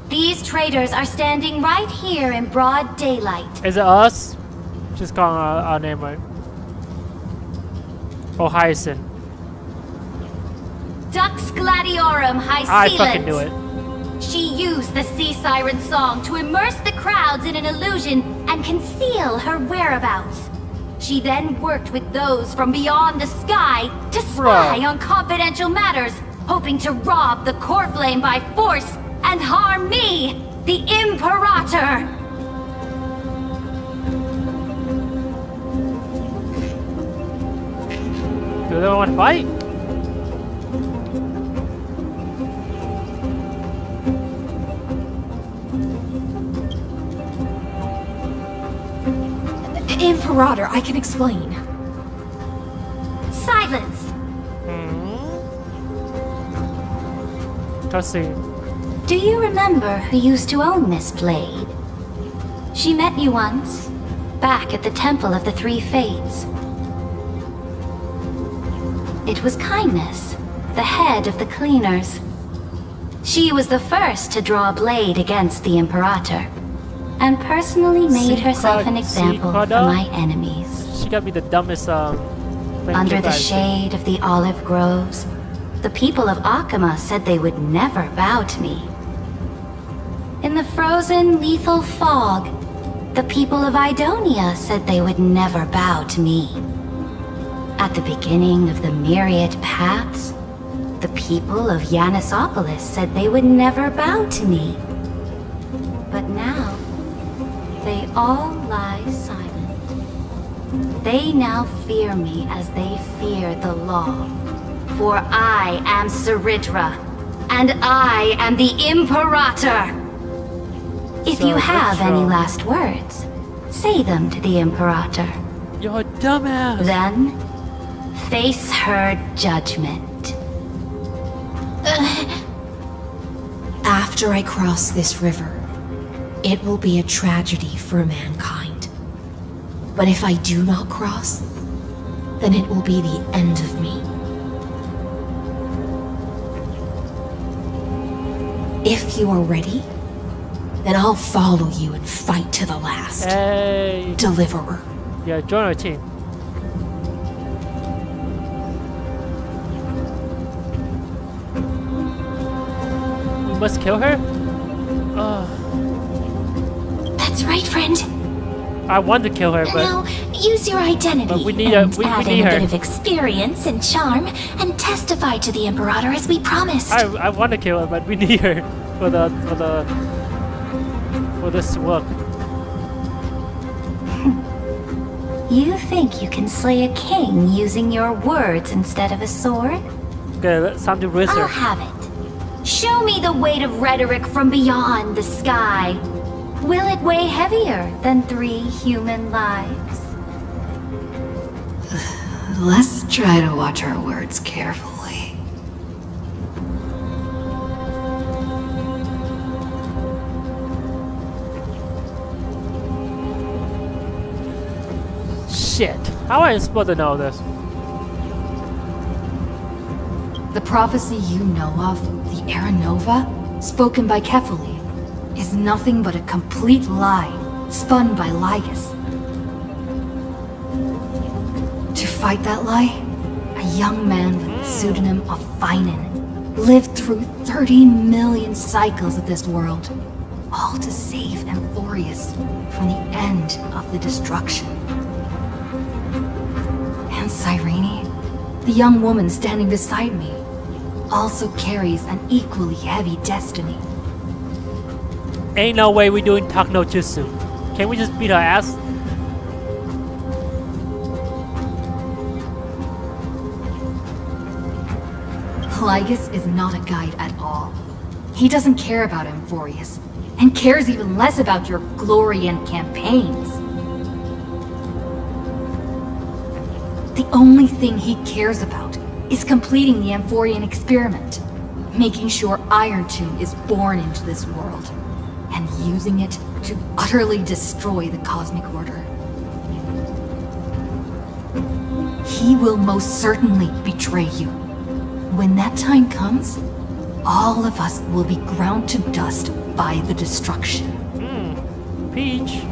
These traitors are standing right here in broad daylight. Is it us? Just calling our name right. Oh, Hyacinth. Dux Gladiorum I Hycelens. fucking knew it. She used the sea siren song to immerse the crowds in an illusion and conceal her whereabouts. She then worked with those from beyond the sky to spy on confidential matters, hoping to rob the core flame by force and harm me, the Imperator. Do they want to fight? Imperator, I can explain. Silence! Cussing. Do you remember who used to own this blade? She met you once, back at the Temple of the Three Fates. It was Kindness, the head of the cleaners. She was the first to draw a blade against the Imperator, and personally made herself an example for my enemies. She gotta be the dumbest Under the shade of the olive groves, the people of Akama said they would never bow to me. In the frozen, lethal fog, The people of Idonia said they would never bow to me. At the beginning of the myriad paths, the people of Yanisopolis said they would never bow to me. But now, they all lie silent. They now fear me as they fear the law. For I am Saridra, and I am the Imperator! If you have any last words, say them to the Imperator. You're a dumbass! Then, face her judgment. After I cross this river, it will be a tragedy for mankind. But if I do not cross, then it will be the end of me. If you are ready, then I'll follow you and fight to the last. Hey! Deliverer. Yeah, join our team. We must kill her? That's right, friend. I want to kill her, but... Now, use your identity But we need and we add need in a her. bit of experience and charm and testify to the Imperator as we promised. I want to kill her, but we need her for this to work. You think you can slay a king using your words instead of a sword? Okay, let's time to raise her. I'll have it. Show me the weight of rhetoric from beyond the sky. Will it weigh heavier than 3 human lives? Let's try to watch our words carefully. Shit. How am I supposed to know this? The prophecy you know of, the Era Nova, spoken by Kefali, is nothing but a complete lie, spun by Lygus. To fight that lie, a young man with the pseudonym of Finan lived through 30 million cycles of this world, all to save Amphorius from the end of the destruction. And Cyrene, the young woman standing beside me, also carries an equally heavy destiny. Ain't no way we doing talk no jutsu. Can we just beat her ass? Lygus is not a guide at all. He doesn't care about Amphorius, and cares even less about your glory and campaigns. The only thing he cares about is completing the Amphorian experiment, making sure Iron Tomb is born into this world, and using it to utterly destroy the Cosmic Order. He will most certainly betray you. When that time comes, all of us will be ground to dust by the destruction. Peach.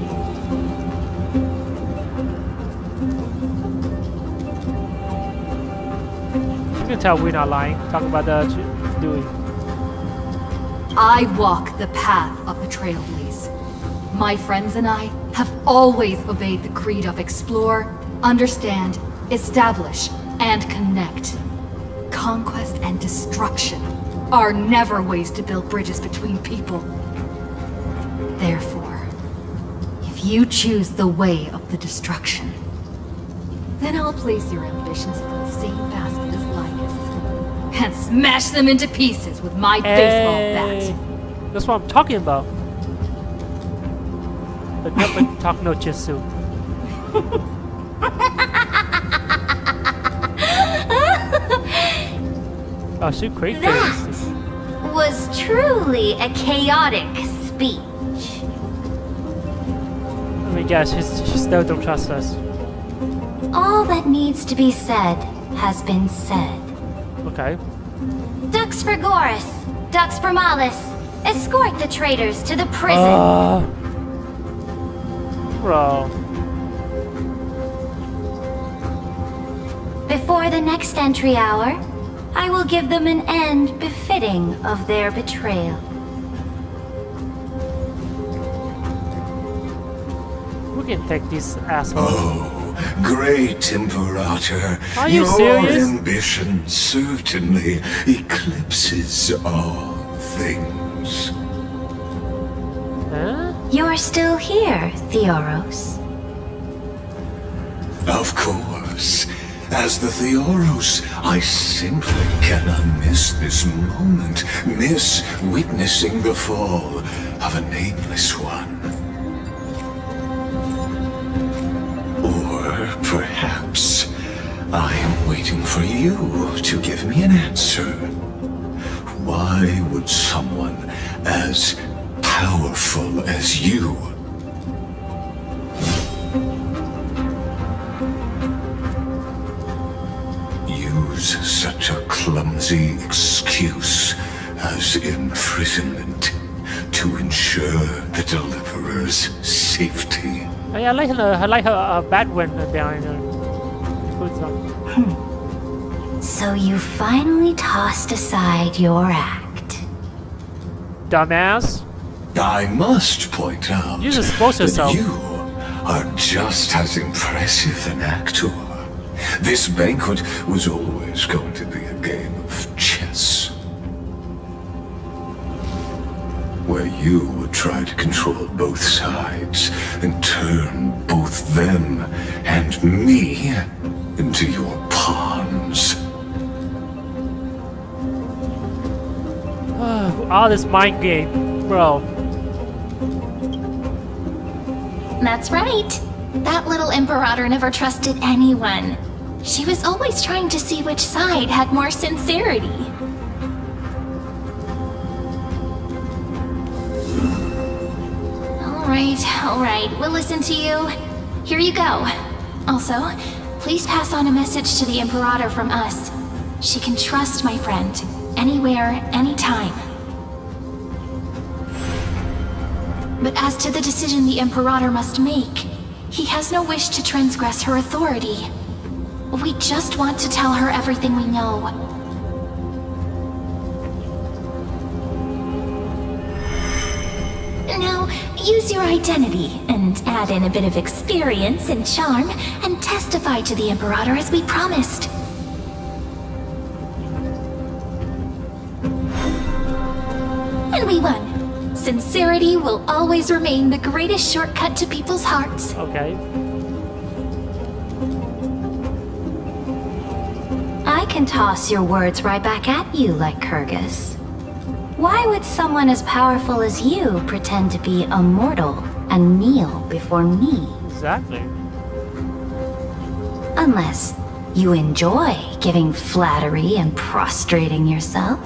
You can tell we're not lying. Talk about the doing. I walk the path of the Trailblaze. My friends and I have always obeyed the creed of explore, understand, establish, and connect. Conquest and destruction are never ways to build bridges between people. Therefore, if you choose the way of the destruction, then I'll place your ambitions in the same basket as Lygus and smash them into pieces with my baseball bat. That's what I'm talking about. But never talk no jutsu. Oh, she crazy. That was truly a chaotic speech. I mean, guys, she still don't trust us. All that needs to be said has been said. Okay. Dux for Goris, Dux for Malus. Escort the traitors to the prison. Bro. Before the next entry hour, I will give them an end befitting of their betrayal. We can take these assholes. Oh, great Imperator. Are you Your serious? ambition certainly eclipses all things. Huh? You're still here, Theoros. Of course. As the Theoros, I simply cannot miss this moment, miss witnessing the fall of a nameless one. Or perhaps I am waiting for you to give me an answer. Why would someone as powerful as you use such a clumsy excuse as imprisonment to ensure the Deliverer's safety? Hey, I like her bad one behind her. So you finally tossed aside your act. Dumbass. I must point out You just expose yourself. that you are just as impressive an actor. This banquet was always going to be a game of chess, where you would try to control both sides and turn both them and me into your pawns. All this mind game, bro. That's right. That little Imperator never trusted anyone. She was always trying to see which side had more sincerity. All right, we'll listen to you. Here you go. Also, please pass on a message to the Imperator from us. She can trust my friend, anywhere, anytime. But as to the decision the Imperator must make, he has no wish to transgress her authority. We just want to tell her everything we know. Now, use your identity and add in a bit of experience and charm and testify to the Imperator as we promised. And we won. Sincerity will always remain the greatest shortcut to people's hearts. Okay. I can toss your words right back at you like Kyrgyz. Why would someone as powerful as you pretend to be immortal and kneel before me? Exactly. Unless you enjoy giving flattery and prostrating yourself.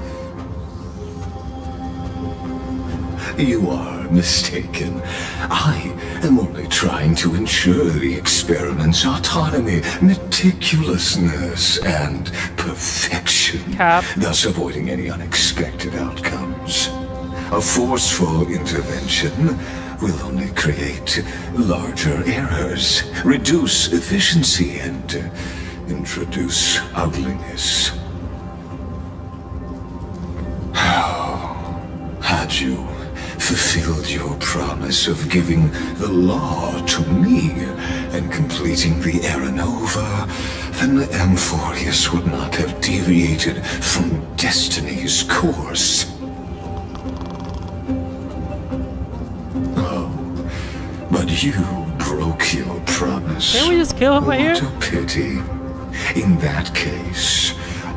You are mistaken. I am only trying to ensure the experiment's autonomy, meticulousness, and perfection, thus avoiding any unexpected outcomes. A forceful intervention will only create larger errors, reduce efficiency, and introduce ugliness. How had you fulfilled your promise of giving the law to me and completing the Era Nova, then the Amphorius would not have deviated from destiny's course. Oh, but you broke your promise. Can't we just kill him right here? What a pity. In that case,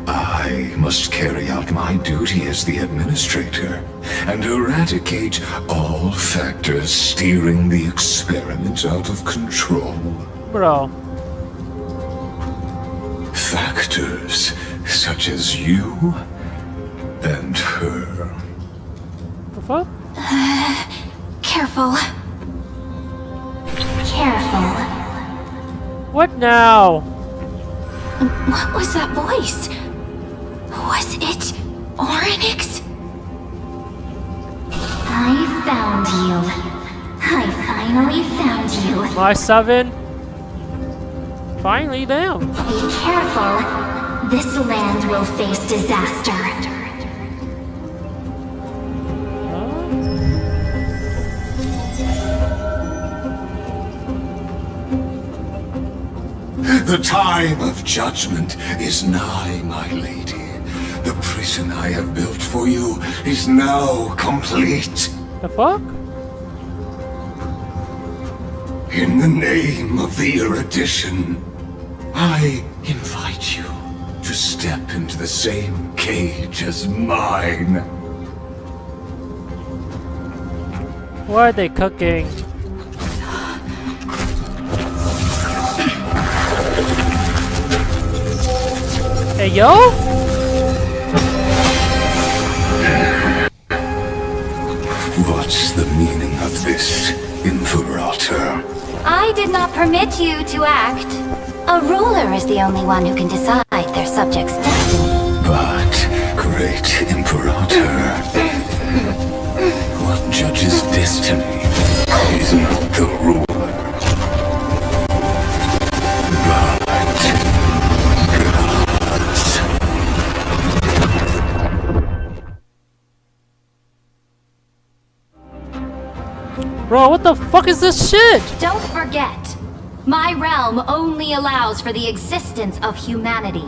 I must carry out my duty as the administrator and eradicate all factors steering the experiment out of control. Bro. Factors such as you and her. The fuck? Careful. Careful. What now? What was that voice? Was it Oryx? I found you. I finally found you. My 7? Finally, damn. Be careful. This land will face disaster. The time of judgment is nigh, my lady. The prison I have built for you is now complete. The fuck? In the name of the erudition, I invite you to step into the same cage as mine. What are they cooking? Hey, yo? What's the meaning of this, Imperator? I did not permit you to act. A ruler is the only one who can decide their subject's destiny. But, great Imperator, what judges destiny is not the ruler, but gods. Bro, what the fuck is this shit? Don't forget, my realm only allows for the existence of humanity.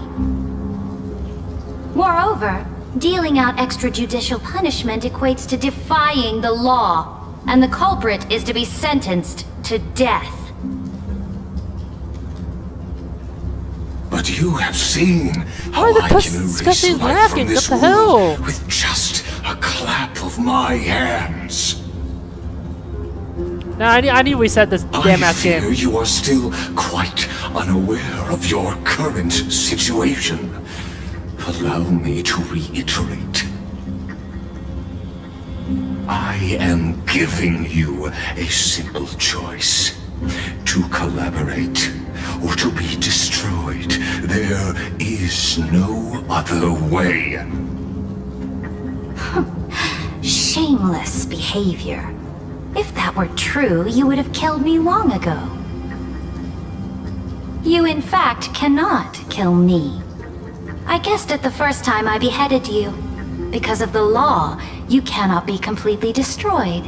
Moreover, dealing out extrajudicial punishment equates to defying the law, and the culprit is to be sentenced to death. But you have seen how Why the I can erase he's life from laughing? this What the hell? world with just a clap of my hands. Nah, I need to reset this damn I ass fear game. you are still quite unaware of your current situation. Allow me to reiterate. I am giving you a simple choice. To collaborate or to be destroyed. There is no other way. Shameless behavior. If that were true, you would have killed me long ago. You in fact cannot kill me. I guessed it the first time I beheaded you. Because of the law, you cannot be completely destroyed.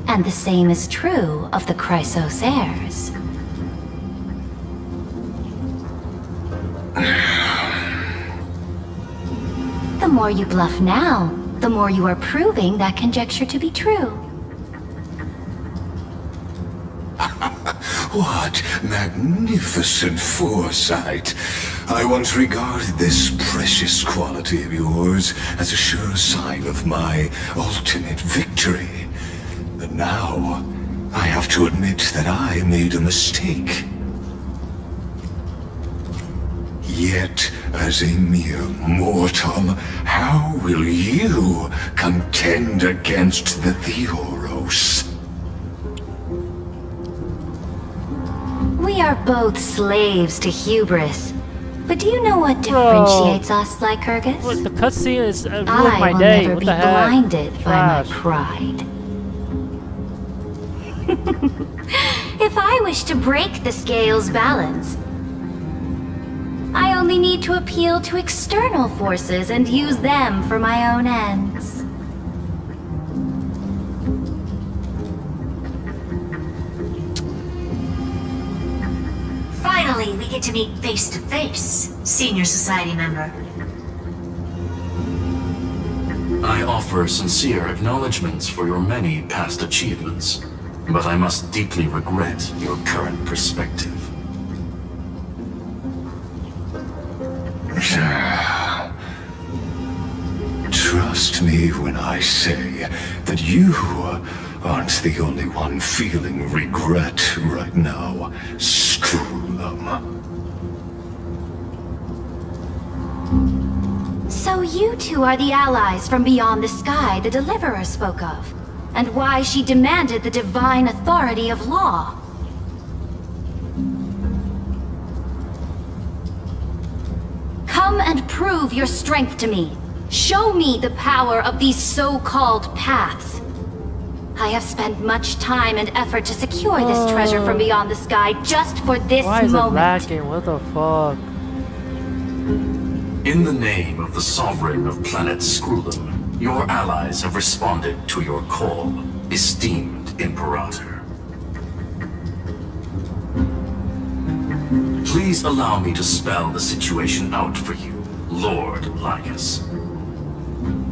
And the same is true of the Chrysos heirs. The more you bluff now, the more you are proving that conjecture to be true. What magnificent foresight. I once regarded this precious quality of yours as a sure sign of my ultimate victory. But now, I have to admit that I made a mistake. Yet, as a mere mortal, how will you contend against the Theoros? We are both slaves to hubris. But do you know what differentiates us, Lycurgus? What, the cutscene is ruined I my will day. never What be the heck? blinded by my Trash. pride. If I wish to break the scale's balance, I only need to appeal to external forces and use them for my own ends. Finally, we get to meet face to face, Senior Society member. I offer sincere acknowledgments for your many past achievements, but I must deeply regret your current perspective. Trust me when I say that you aren't the only one feeling regret right now, Screwlum. So you two are the allies from beyond the sky the Deliverer spoke of, and why she demanded the divine authority of law. Come and prove your strength to me. Show me the power of these so-called paths. I have spent much time and effort to secure this treasure from beyond the sky just for this Why is it moment. lacking? What the fuck? In the name of the Sovereign of Planet Screwlum, your allies have responded to your call, esteemed Imperator. Please allow me to spell the situation out for you, Lord Lycus.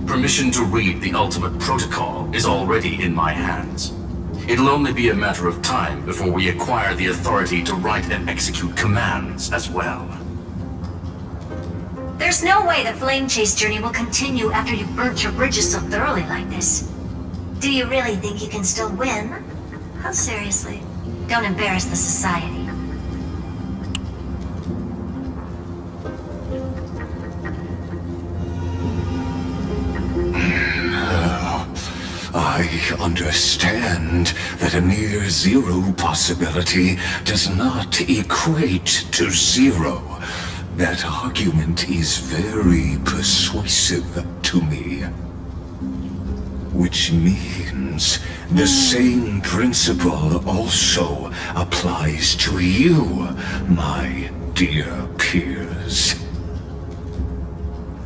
Permission to read the ultimate protocol is already in my hands. It'll only be a matter of time before we acquire the authority to write and execute commands as well. There's no way the Flame Chase journey will continue after you've burnt your bridges so thoroughly like this. Do you really think you can still win? How seriously? Don't embarrass the society. I understand that a near zero possibility does not equate to zero. That argument is very persuasive to me. Which means the same principle also applies to you, my dear peers.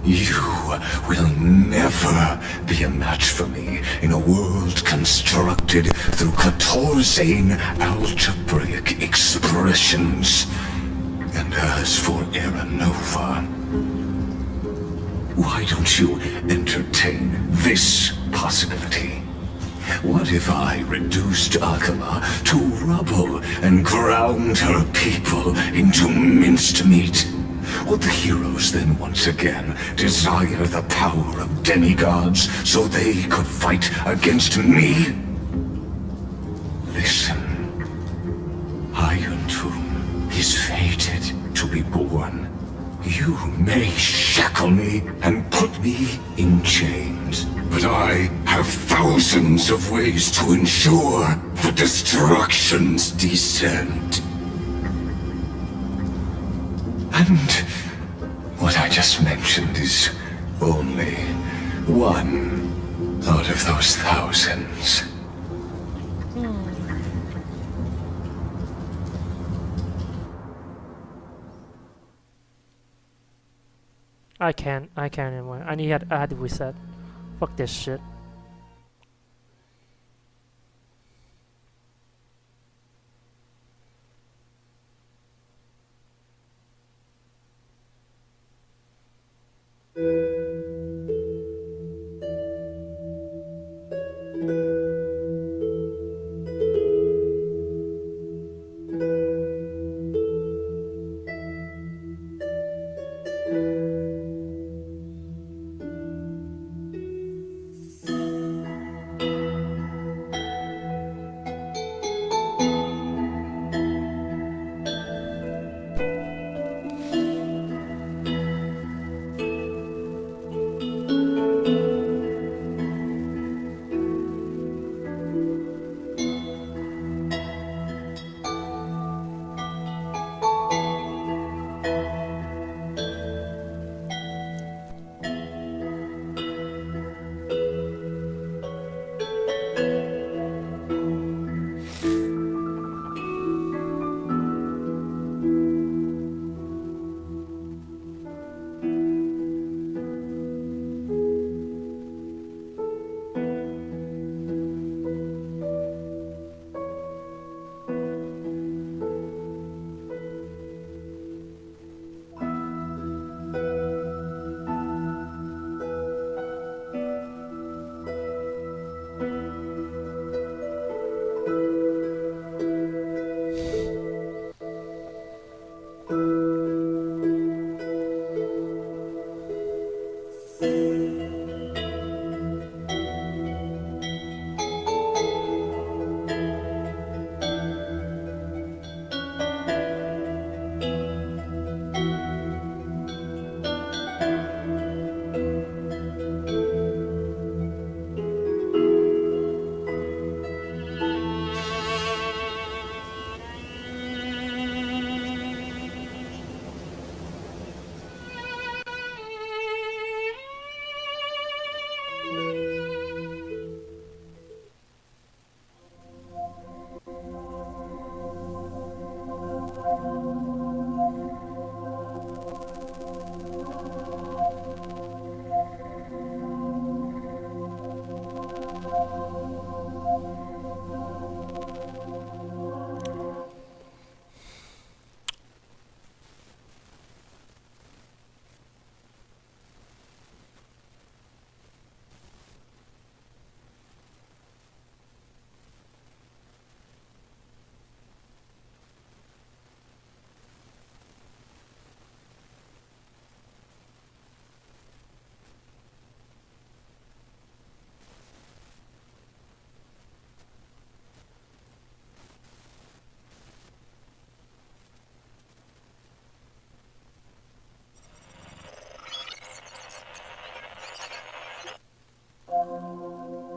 You will never be a match for me in a world constructed through 14 algebraic expressions. And as for Aranova, why don't you entertain this possibility? What if I reduced Akama to rubble and ground her people into minced meat? Would the heroes then once again desire the power of demigods so they could fight against me? Listen, Iron Tomb is fated to be born. You may shackle me and put me in chains, but I have thousands of ways to ensure the destruction's descent. And what I just mentioned is only one out of those thousands. I can't anymore. I had to reset. Fuck this shit.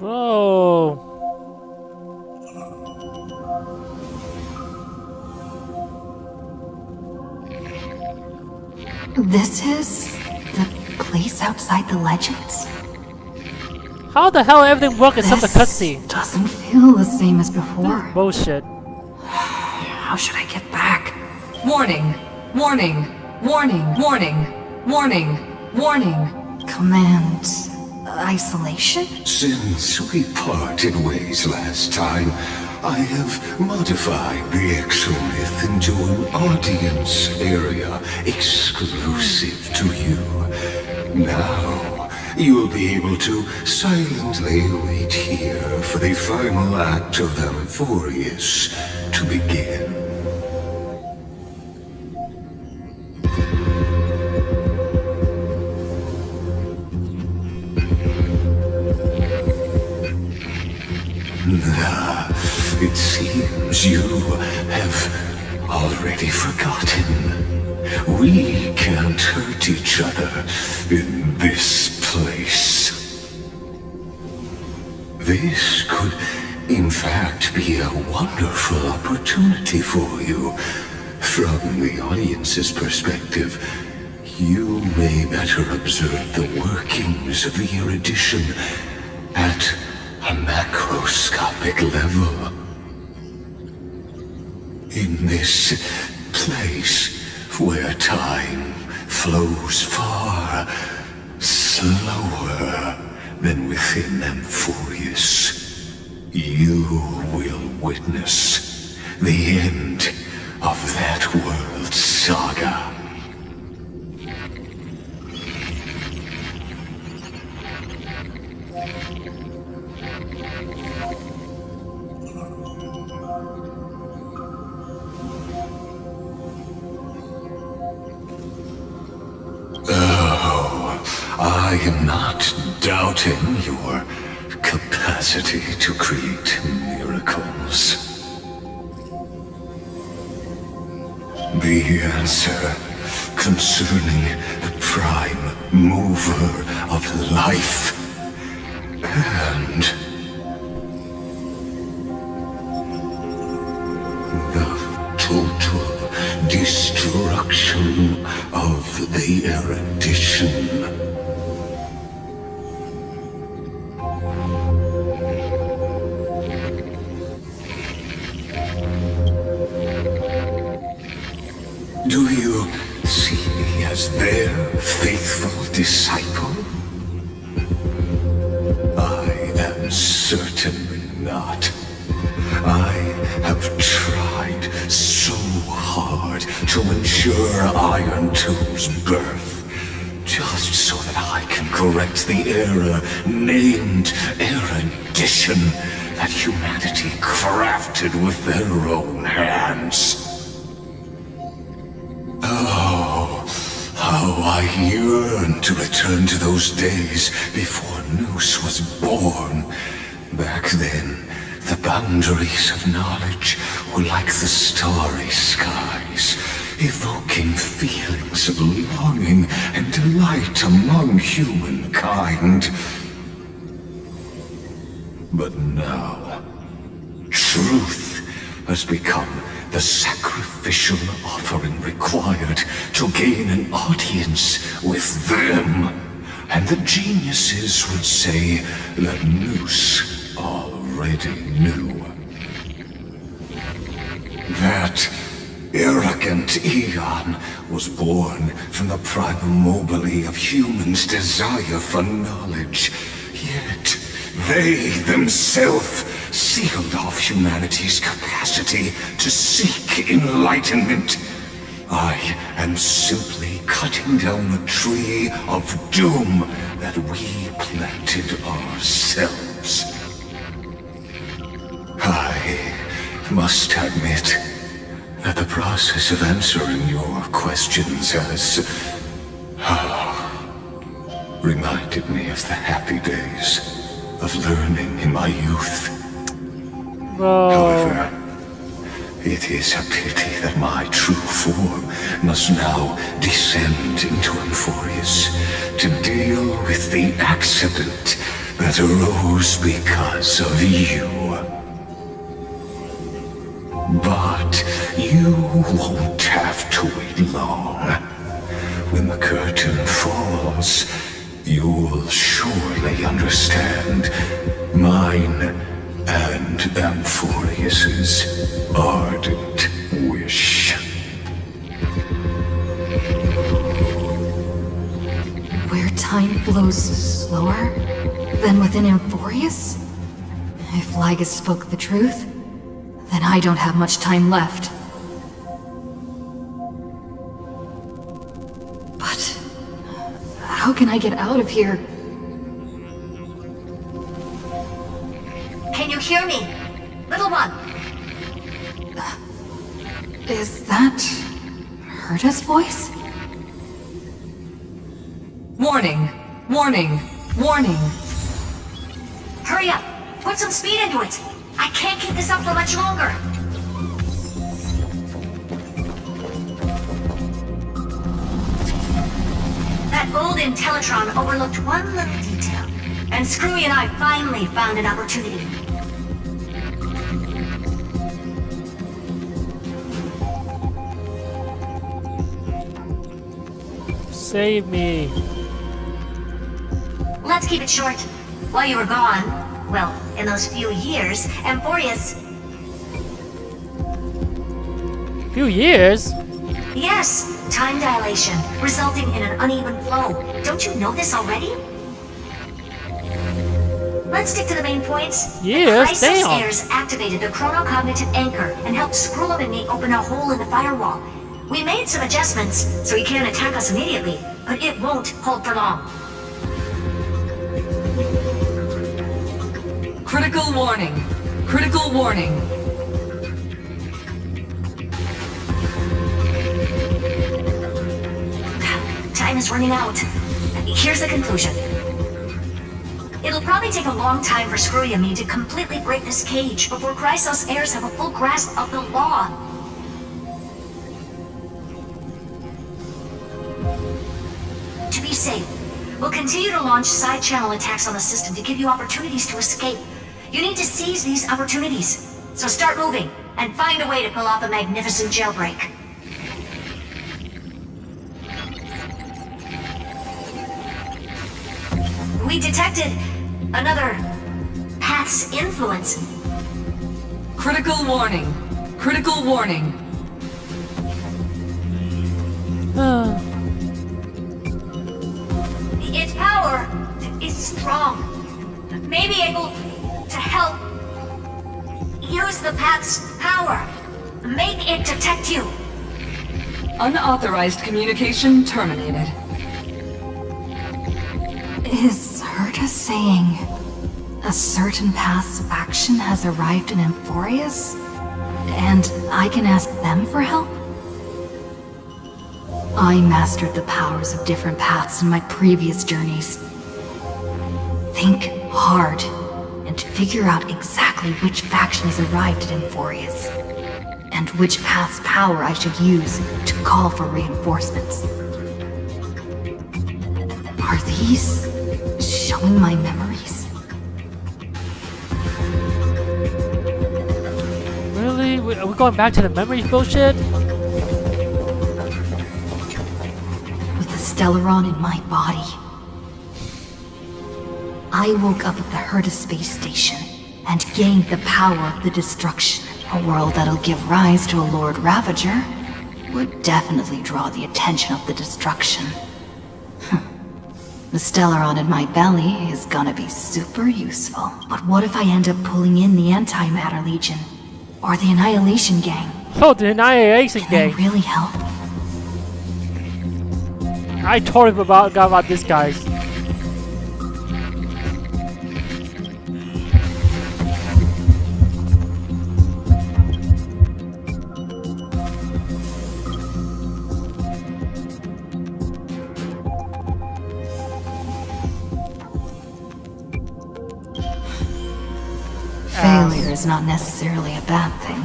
Whoa. This is the place outside the legends? How the hell everything work except the cutscene? Doesn't feel the same as before. Bullshit. How should I get back? Warning! Warning! Warning! Warning! Warning! Warning! Command... isolation? Since we parted ways last time, I have modified the exolith into an audience area exclusive to you. Now, you'll be able to silently wait here for the final act of Amphorius to begin. It seems you have already forgotten. We can't hurt each other in this place. This could, in fact, be a wonderful opportunity for you. From the audience's perspective, you may better observe the workings of the erudition at a macroscopic level. In this place where time flows far slower than within Amphorius, you will witness the end of that world's saga. I am not doubting your capacity to create miracles. The answer concerning the prime mover of life and the total destruction of the erudition. Do you see me as their faithful disciple? I am certainly not. I have tried so hard to ensure Iron Two's birth, just so that I can correct the error named erudition that humanity crafted with their own hands. Oh, how I yearn to return to those days before Noose was born. Back then, the boundaries of knowledge were like the starry skies, evoking feelings of longing and delight among humankind. But now, truth has become the sacrificial offering required to gain an audience with them. And the geniuses would say that Noose already knew. That arrogant Eon was born from the primal mobile of humans' desire for knowledge. Yet they themselves sealed off humanity's capacity to seek enlightenment. I am simply cutting down a tree of doom that we planted ourselves. I must admit that the process of answering your questions has reminded me of the happy days of learning in my youth. However, it is a pity that my true form must now descend into Amphorius to deal with the accident that arose because of you. But you won't have to wait long. When the curtain falls, you'll surely understand mine and Amphorius's ardent wish. Where time flows slower than within Amphorius? If Lygus spoke the truth, then I don't have much time left. But how can I get out of here? Can you hear me? Little one. Is that Herta's voice? Warning! Warning! Warning! Hurry up! Put some speed into it! I can't keep this up for much longer! That old Intellitron overlooked one little detail, and Screwy and I finally found an opportunity. Save me. Let's keep it short. While you were gone, well, in those few years, Amphorius... Few years? Yes, time dilation, resulting in an uneven flow. Don't you know this already? Let's stick to the main points. Yes, the damn. Heirs activated the chronocognitive anchor and helped Skrull and me open a hole in the firewall. We made some adjustments, so he can't attack us immediately, but it won't hold for long. Critical warning! Critical warning! Time is running out. Here's the conclusion. It'll probably take a long time for Screwy and me to completely break this cage before Chrysos heirs have a full grasp of the law. To be safe, we'll continue to launch side-channel attacks on the system to give you opportunities to escape. You need to seize these opportunities. So start moving, and find a way to pull off a magnificent jailbreak. We detected another path's influence. Critical warning! Critical warning! Its power is strong. May be able to help use the path's power. Make it detect you. Unauthorized communication terminated. Is Herta saying a certain path's of action has arrived in Amphorius? And I can ask them for help? I mastered the powers of different paths in my previous journeys. Think hard and figure out exactly which faction has arrived at Amphorius, and which path's power I should use to call for reinforcements. Are these showing my memories? Really? Are we going back to the memories bullshit? With the Stellaron in my body, I woke up at the Herta space station and gained the power of the destruction. A world that'll give rise to a Lord Ravager would definitely draw the attention of the destruction. The Stellaron in my belly is gonna be super useful. But what if I end up pulling in the Antimatter Legion? Or the Annihilation Gang? Oh, the Annihilation Gang. Can they really help? I totally forgot about this, guys. Failure is not necessarily a bad thing.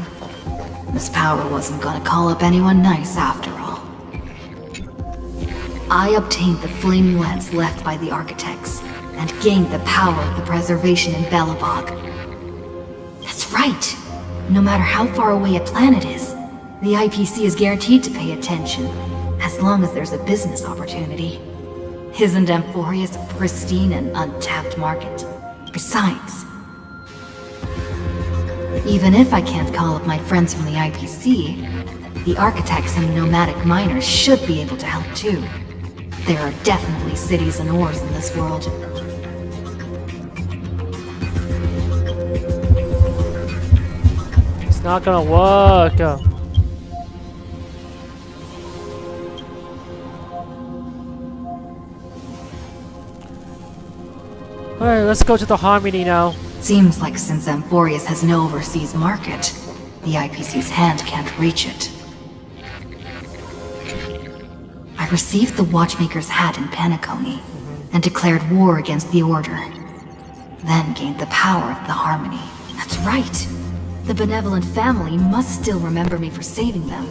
This power wasn't gonna call up anyone nice after all. I obtained the flaming lens left by the architects, and gained the power of the preservation in Belobog. That's right. No matter how far away a planet is, the IPC is guaranteed to pay attention, as long as there's a business opportunity. Isn't Amphorius a pristine and untapped market? Besides, even if I can't call up my friends from the IPC, the architects and nomadic miners should be able to help too. There are definitely cities and ores in this world. It's not gonna work. Alright, let's go to the Harmony now. Seems like since Amphorius has no overseas market, the IPC's hand can't reach it. I received the Watchmaker's hat in Penacony, and declared war against the Order. Then gained the power of the Harmony. That's right! The benevolent family must still remember me for saving them.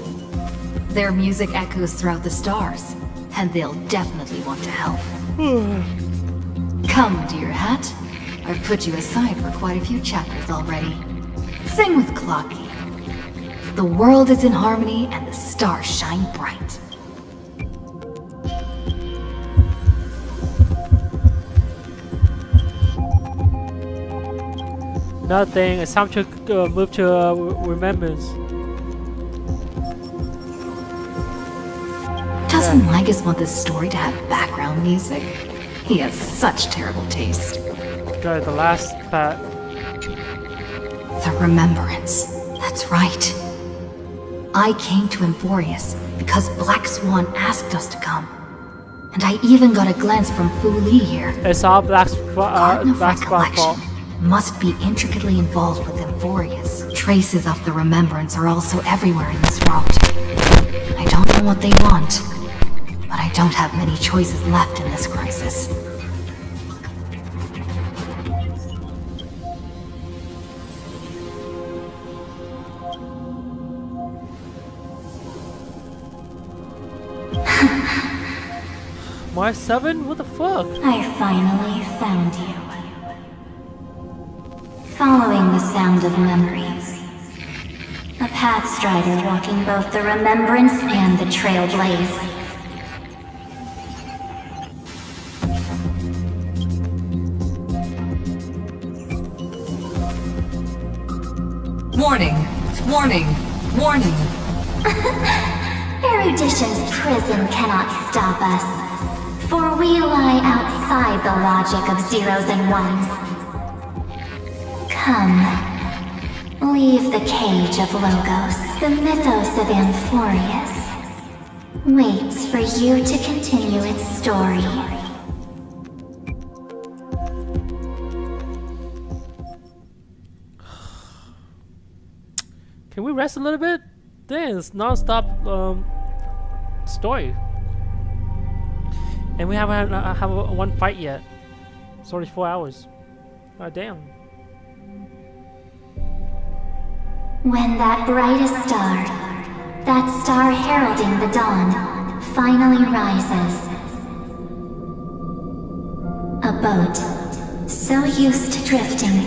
Their music echoes throughout the stars, and they'll definitely want to help. Come, dear hat. I've put you aside for quite a few chapters already. Sing with Clocky. The world is in harmony and the stars shine bright. Another thing, it's time to move to Remembrance. Doesn't Magus want this story to have background music? He has such terrible taste. Good, the last part. The Remembrance. That's right. I came to Amphorius because Black Swan asked us to come. And I even got a glance from Fu Li here. It's all Black Swan fault. Must be intricately involved with Amphorius. Traces of the Remembrance are also everywhere in this world. I don't know what they want, but I don't have many choices left in this crisis. March 7? What the fuck? I finally found you. Following the sound of memories. A pathstrider walking both the Remembrance and the Trailblaze. Warning! Warning! Warning! Erudition's prison cannot stop us, for we lie outside the logic of zeros and ones. Come, leave the cage of Logos. The mythos of Amphorius waits for you to continue its story. Can we rest a little bit? Dang, it's non-stop story. And we haven't have one fight yet. It's only 4 hours. God damn. When that brightest star, that star heralding the dawn, finally rises. A boat, so used to drifting,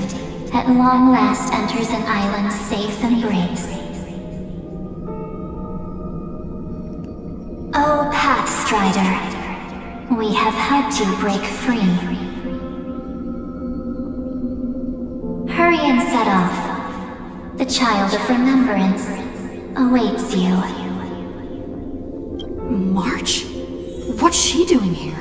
at long last enters an island's safe embrace. Oh, Pathstrider, we have helped you break free. Hurry and set off. The Child of Remembrance awaits you. March? What's she doing here?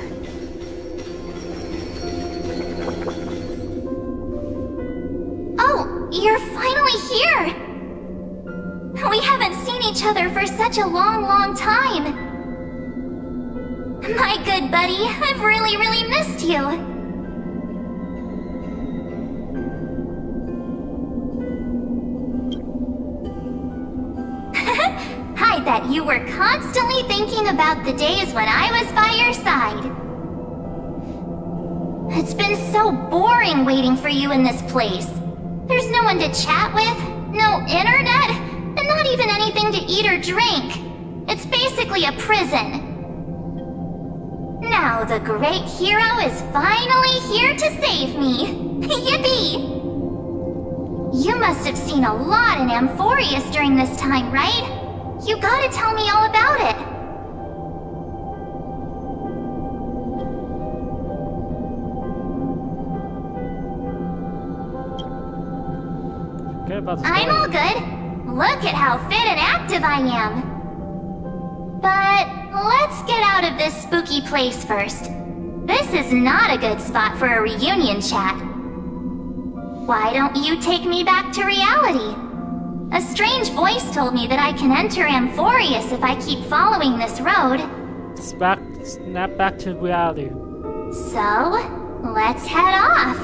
Oh, you're finally here! We haven't seen each other for such a long time. My good buddy, I've really missed you. I bet you were constantly thinking about the days when I was by your side. It's been so boring waiting for you in this place. There's no one to chat with, no internet, and not even anything to eat or drink. It's basically a prison. Now the great hero is finally here to save me. Yippee! You must have seen a lot in Amphorius during this time, right? You gotta tell me all about it. I'm all good. Look at how fit and active I am. But let's get out of this spooky place first. This is not a good spot for a reunion chat. Why don't you take me back to reality? A strange voice told me that I can enter Amphorius if I keep following this road. Snap back to reality. So, let's head off.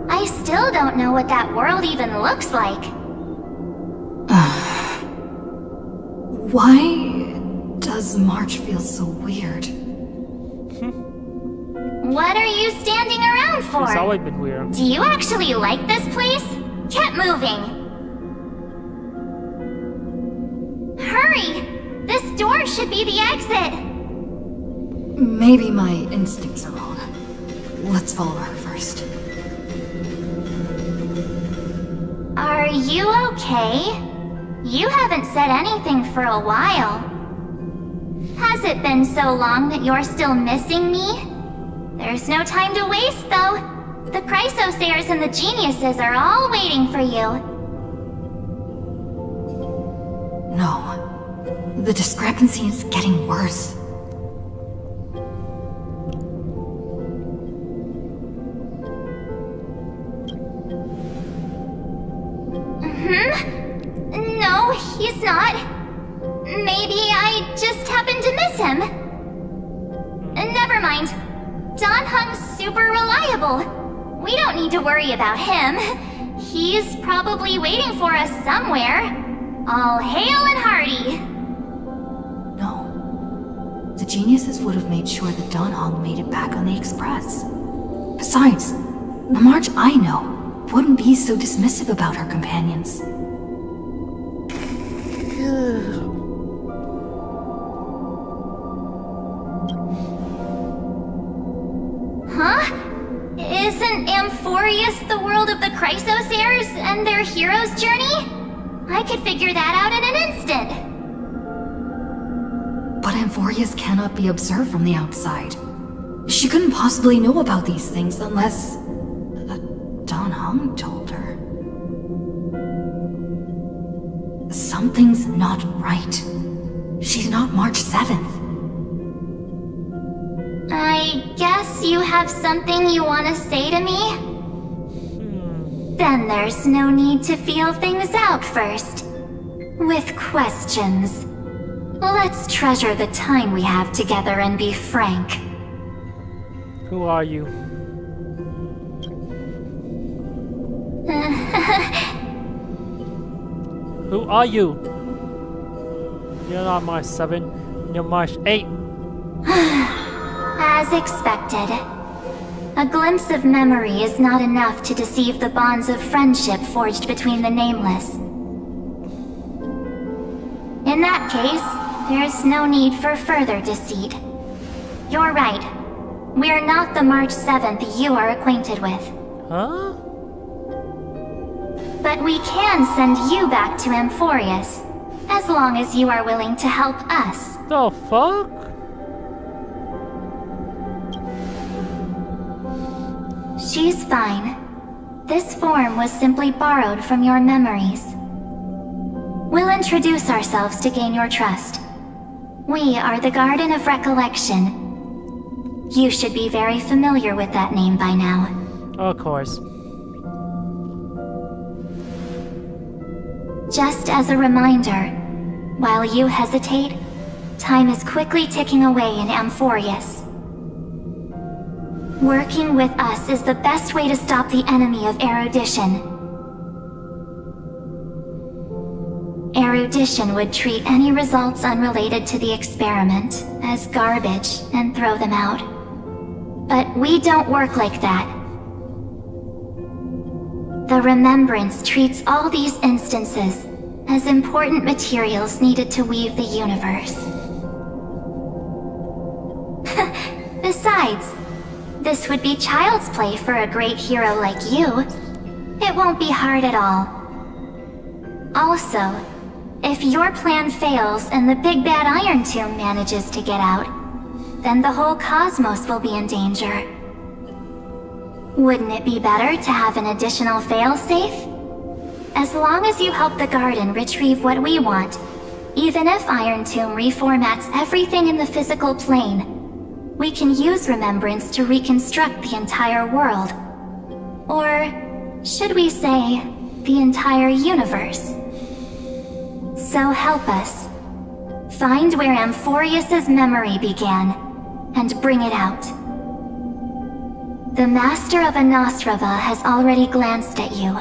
I still don't know what that world even looks like. Why does March feel so weird? What are you standing around for? It's always been weird. Do you actually like this place? Get moving. Hurry! This door should be the exit. Maybe my instincts are wrong. Let's follow her first. Are you okay? You haven't said anything for a while. Has it been so long that you're still missing me? There's no time to waste, though. The Chrysosairs and the Geniuses are all waiting for you. No. The discrepancy is getting worse. No, he's not. Maybe I just happened to miss him. Never mind. Don Hung's super reliable. We don't need to worry about him. He's probably waiting for us somewhere. All hail and hearty. No. The Geniuses would have made sure that Don Hung made it back on the Express. Besides, the March I know wouldn't be so dismissive about her companions. Huh? Isn't Amphorius the world of the Chrysosairs and their hero's journey? I could figure that out in an instant. But Amphorius cannot be observed from the outside. She couldn't possibly know about these things unless... Don Hung told her. Something's not right. She's not March 7th. I guess you have something you want to say to me? Then there's no need to feel things out first. With questions. Let's treasure the time we have together and be frank. Who are you? Who are you? You're not March 7, you're March 8. As expected. A glimpse of memory is not enough to deceive the bonds of friendship forged between the nameless. In that case, there's no need for further deceit. You're right. We're not the March 7th you are acquainted with. Huh? But we can send you back to Amphorius, as long as you are willing to help us. The fuck? She's fine. This form was simply borrowed from your memories. We'll introduce ourselves to gain your trust. We are the Garden of Recollection. You should be very familiar with that name by now. Of course. Just as a reminder, while you hesitate, time is quickly ticking away in Amphorius. Working with us is the best way to stop the enemy of erudition. Erudition would treat any results unrelated to the experiment as garbage and throw them out. But we don't work like that. The Remembrance treats all these instances as important materials needed to weave the universe. Besides, Besides, this would be child's play for a great hero like you. It won't be hard at all. Also, if your plan fails and the big bad Iron Tomb manages to get out, then the whole cosmos will be in danger. Wouldn't it be better to have an additional failsafe? As long as you help the Garden retrieve what we want, even if Iron Tomb reformats everything in the physical plane, we can use Remembrance to reconstruct the entire world. Or, should we say, the entire universe. So help us. Find where Amphorius's memory began, and bring it out. The Master of Anosrava has already glanced at you.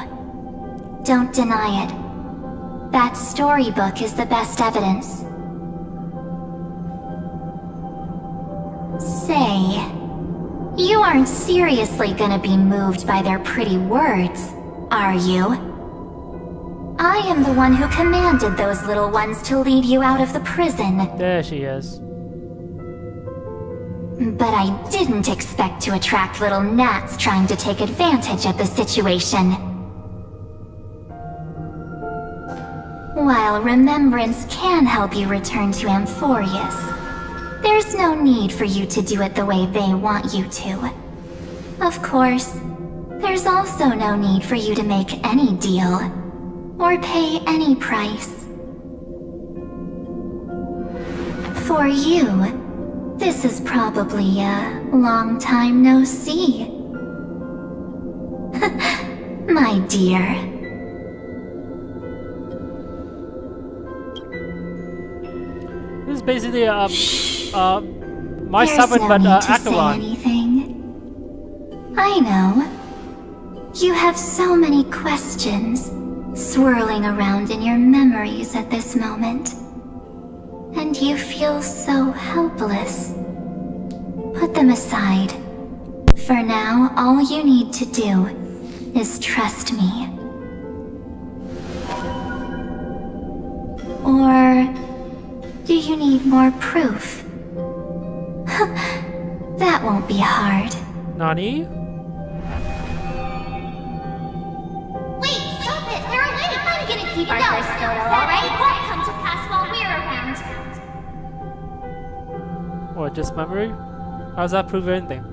Don't deny it. That storybook is the best evidence. Say, you aren't seriously gonna be moved by their pretty words, are you? I am the one who commanded those little ones to lead you out of the prison. There she is. But I didn't expect to attract little gnats trying to take advantage of the situation. While Remembrance can help you return to Amphorius, there's no need for you to do it the way they want you to. Of course, there's also no need for you to make any deal, or pay any price. For you, this is probably a long time no see. My dear. This is basically my There's summon, no but need to say Acheron. anything. I know. You have so many questions swirling around in your memories at this moment. And you feel so helpless. Put them aside. For now, all you need to do is trust me. Or do you need more proof? That won't be hard. Nani? Wait, stop it! They're away! I'm gonna keep our first photo, alright? Won't come to pass while we're around. What, just memory? How does that prove anything?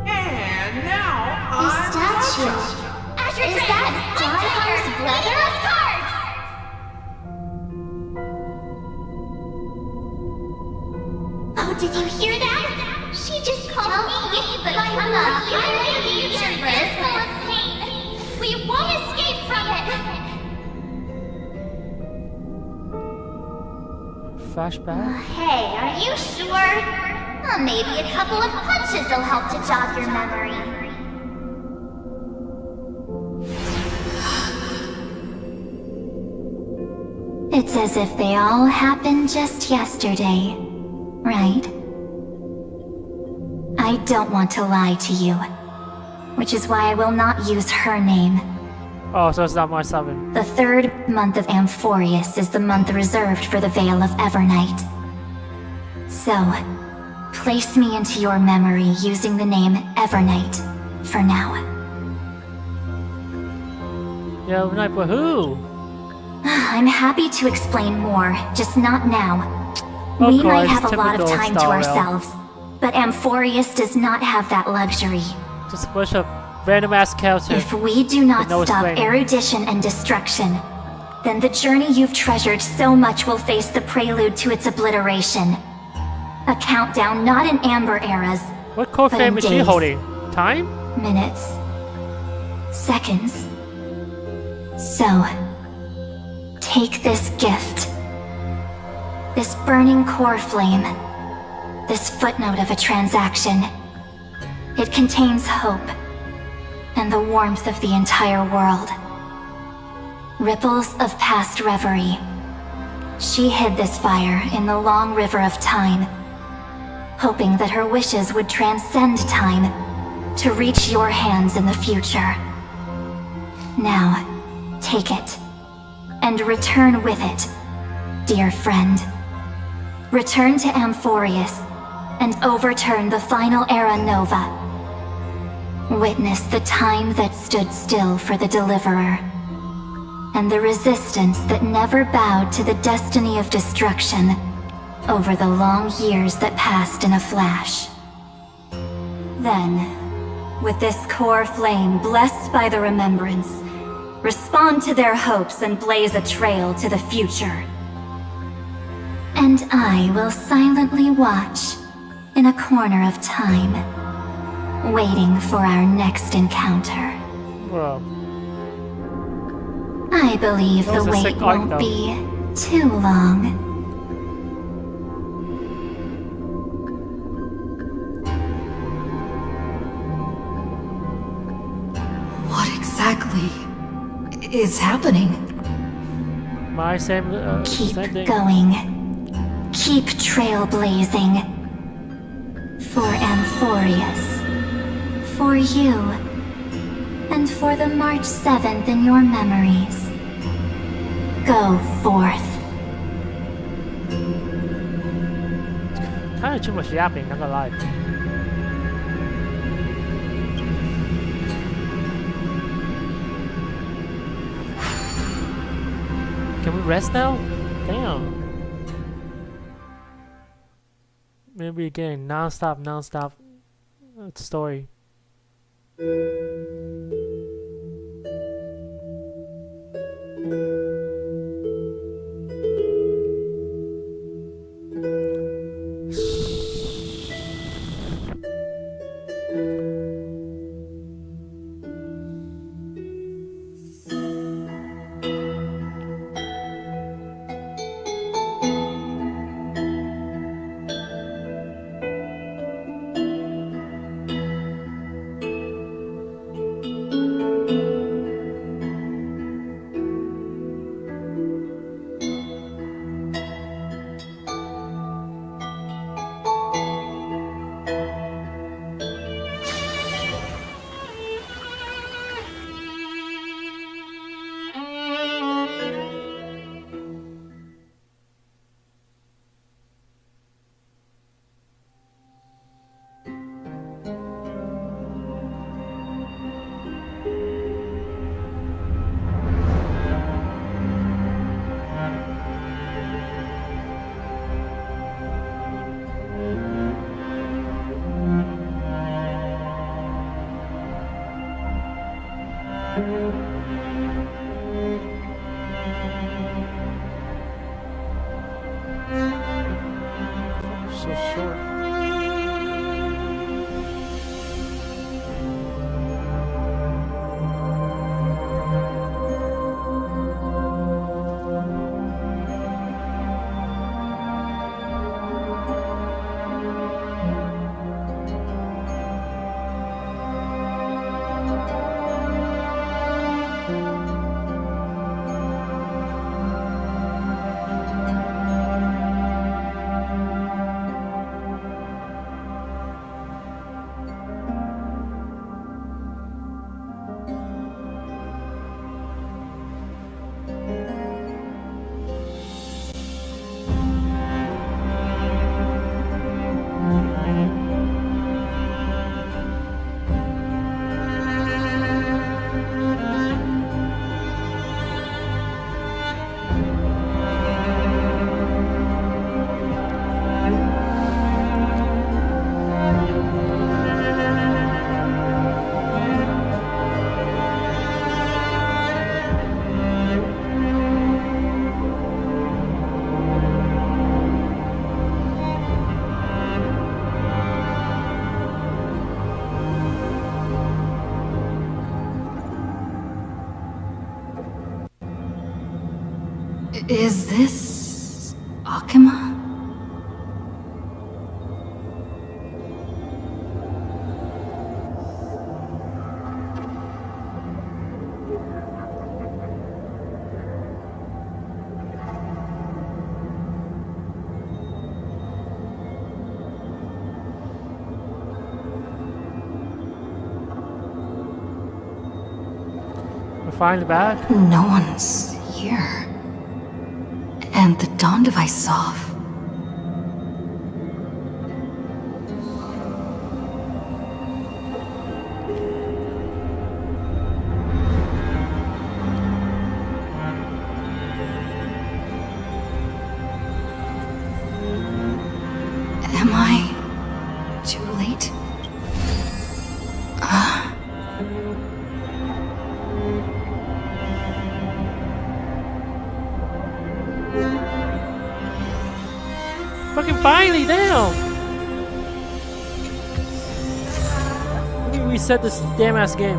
And now, the statue. Is that Tiger's brother? Oh, did you hear that? She just called me the future is full of pain. We won't escape from it. Flashback? Hey, are you sure? Well, maybe a couple of punches will help to jog your memory. It's as if they all happened just yesterday, right? I don't want to lie to you, which is why I will not use her name. Oh, so it's not my summon. The third month of Amphorius is the month reserved for the Veil of Evernight. So, place me into your memory using the name Evernight for now. Yeah, overnight for who? I'm happy to explain more, just not now. Of We might course, have a lot of typical time to Star Rail. ourselves, but Amphorius does not have that luxury. Just a bunch of random ass characters. If we do not with no stop explaining. erudition and destruction, then the journey you've treasured so much will face the prelude to its obliteration. A countdown not in amber eras, What core but frame in is she days, holding? Time? minutes, seconds. So, take this gift. This burning core flame. This footnote of a transaction. It contains hope and the warmth of the entire world. Ripples of past reverie. She hid this fire in the long river of time, hoping that her wishes would transcend time to reach your hands in the future. Now, take it, and return with it, dear friend. Return to Amphorius, and overturn the final era nova. Witness the time that stood still for the Deliverer, and the resistance that never bowed to the destiny of destruction over the long years that passed in a flash. Then, with this core flame blessed by the remembrance, respond to their hopes and blaze a trail to the future. And I will silently watch in a corner of time, waiting for our next encounter. Well, I believe the wait won't be too long. What exactly is happening? My same. Keep same thing. going. Keep trailblazing. For Amphorius. For you. And for the March 7th in your memories. Go forth. Kind of too much yapping, not gonna lie. Can we rest now? Damn. Maybe again, non-stop story. So short. Is this Akima? We find the bag? No one's here. And the dawn device off. Fucking finally, damn! Let me reset this damn ass game.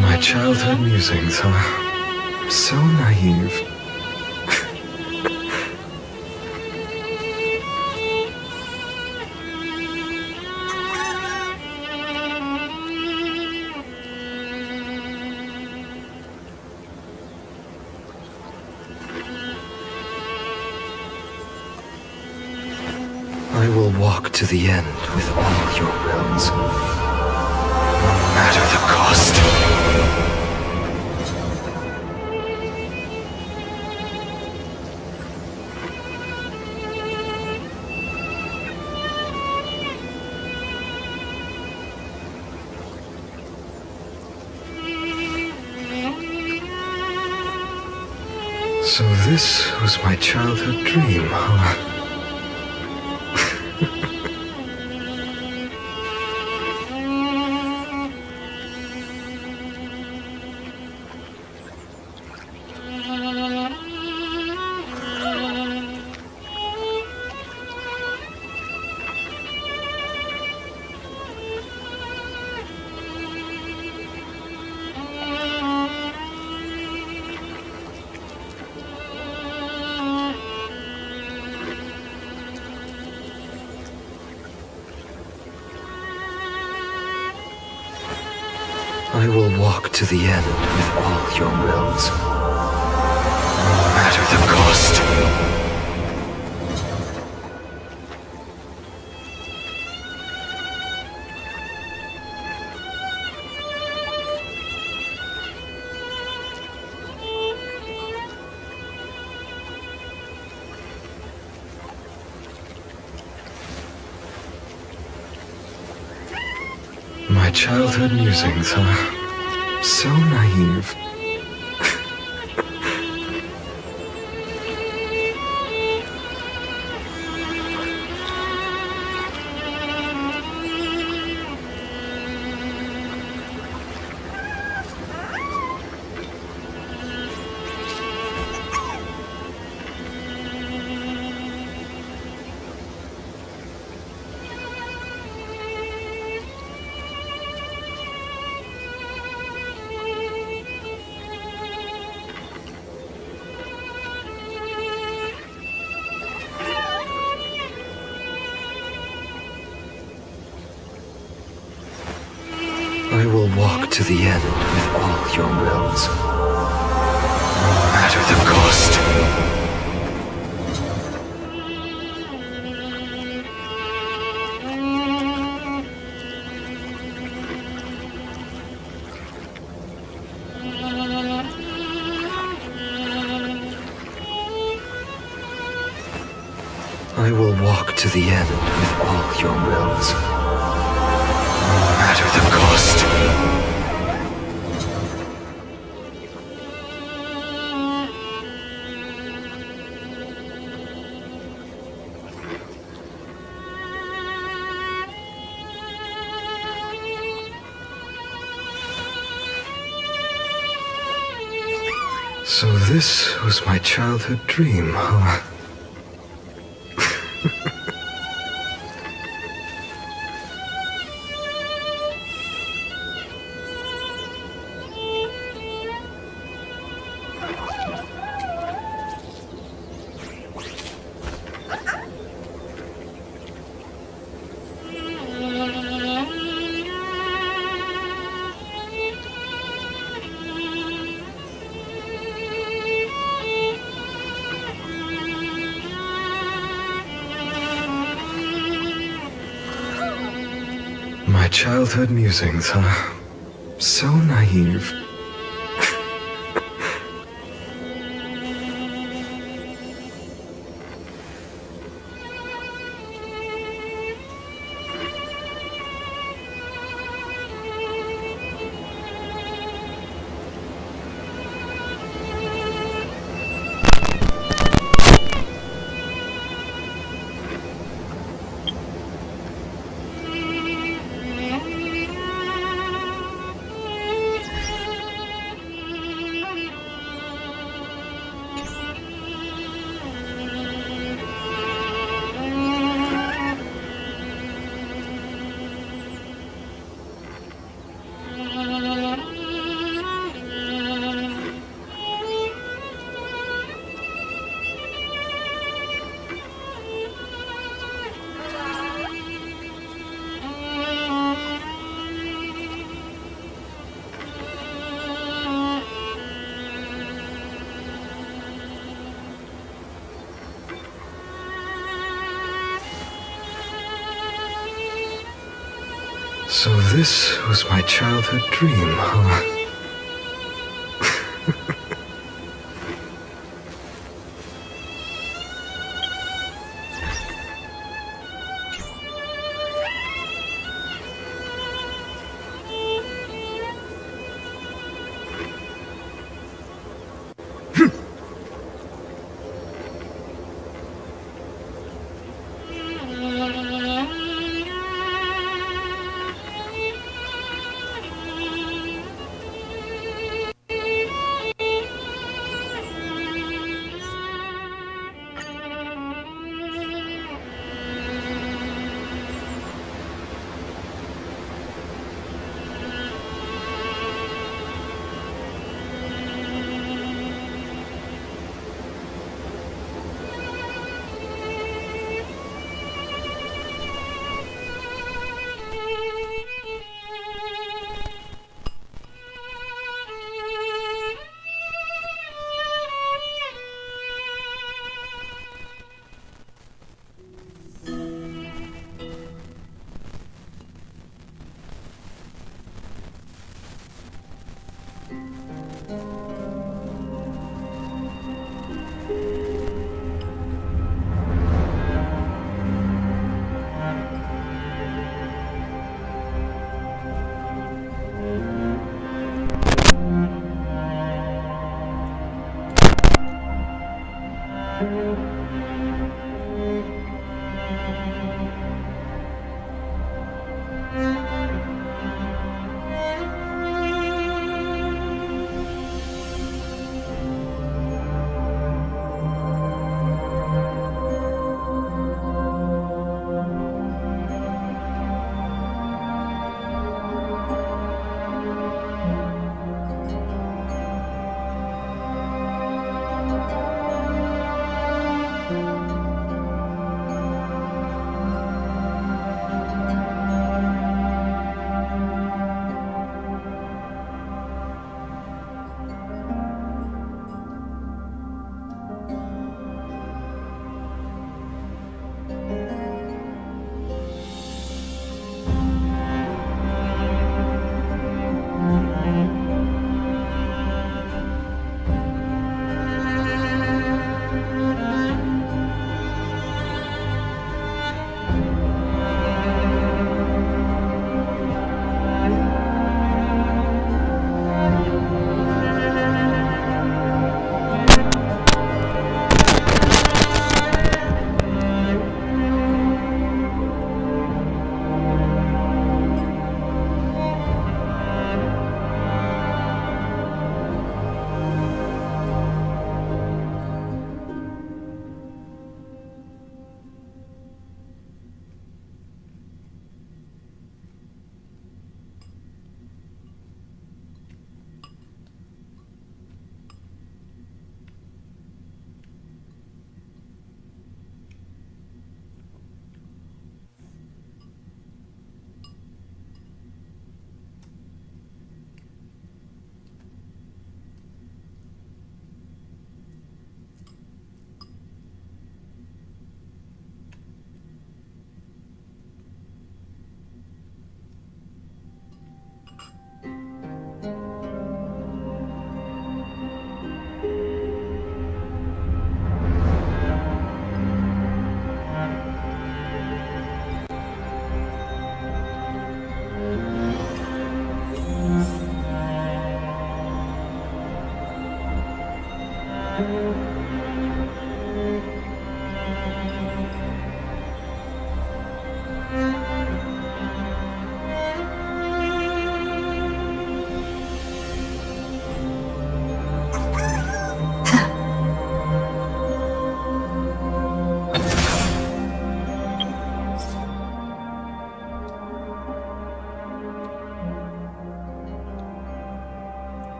My childhood musings are so naive. I will walk to the end with all your realms, no matter the cost. So this was my childhood dream, huh? I will walk to the end with all your realms, no matter the cost. My childhood musings are so naive. I will walk to the end with all your realms, no matter the cost. I will walk to the end with all your realms, no matter the cost. So this was my childhood dream, huh? My childhood musings are so naive. So this was my childhood dream, huh?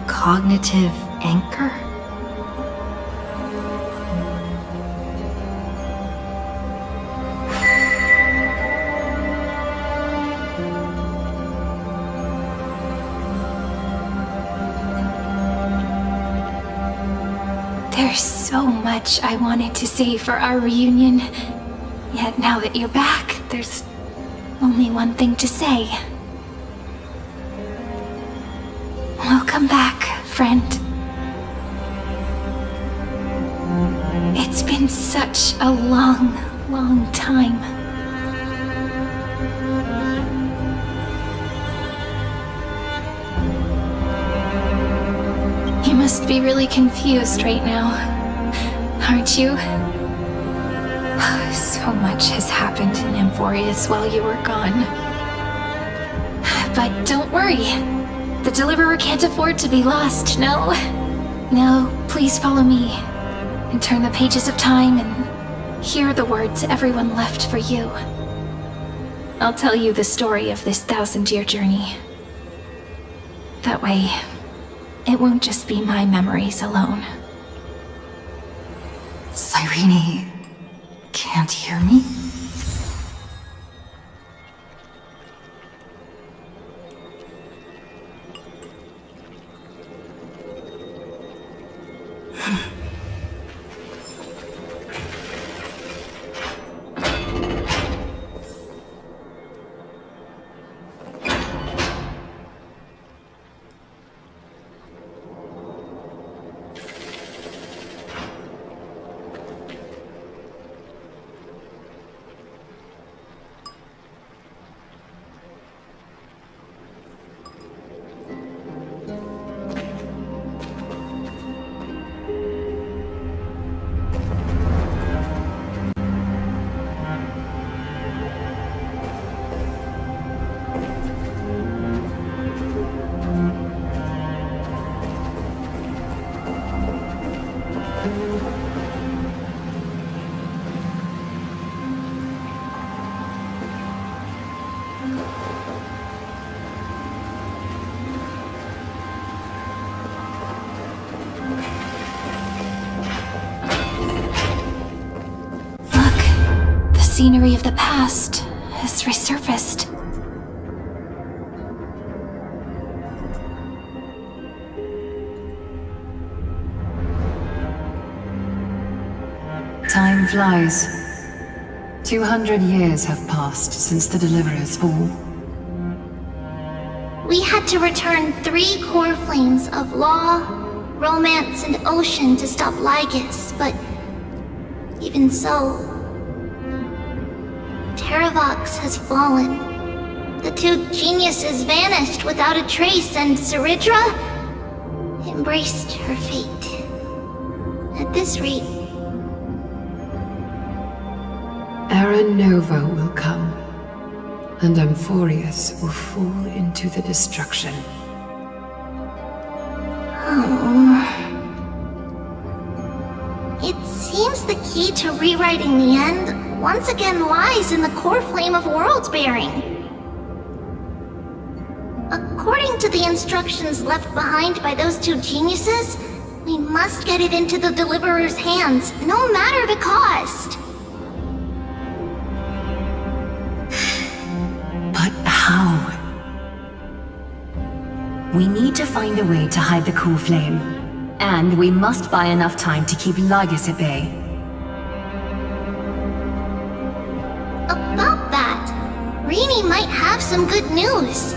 Cognitive anchor? There's so much I wanted to say for our reunion. Yet now that you're back, there's only one thing to say. Welcome back, friend. It's been such a long, long time. must be really confused right now, aren't you? So much has happened in Amphorius while you were gone. But don't worry. The Deliverer can't afford to be lost, no? Now, please follow me, and turn the pages of time and hear the words everyone left for you. I'll tell you the story of this 1,000-year journey. That way, it won't just be my memories alone. Cyrene can't hear me? Scenery of the past has resurfaced. Time flies. 200 years have passed since the Deliverer's fall. We had to return 3 core flames of law, romance, and ocean to stop Lygus, but even so, Terravox has fallen. The 2 geniuses vanished without a trace, and Ceridra embraced her fate. At this rate, Era Nova will come, and Amphorius will fall into the destruction. It seems the key to rewriting the end once again lies in the core flame of world-bearing. According to the instructions left behind by those 2 geniuses, we must get it into the Deliverer's hands, no matter the cost. But how? We need to find a way to hide the cool flame. And we must buy enough time to keep Lygus at bay. About that, Rini might have some good news.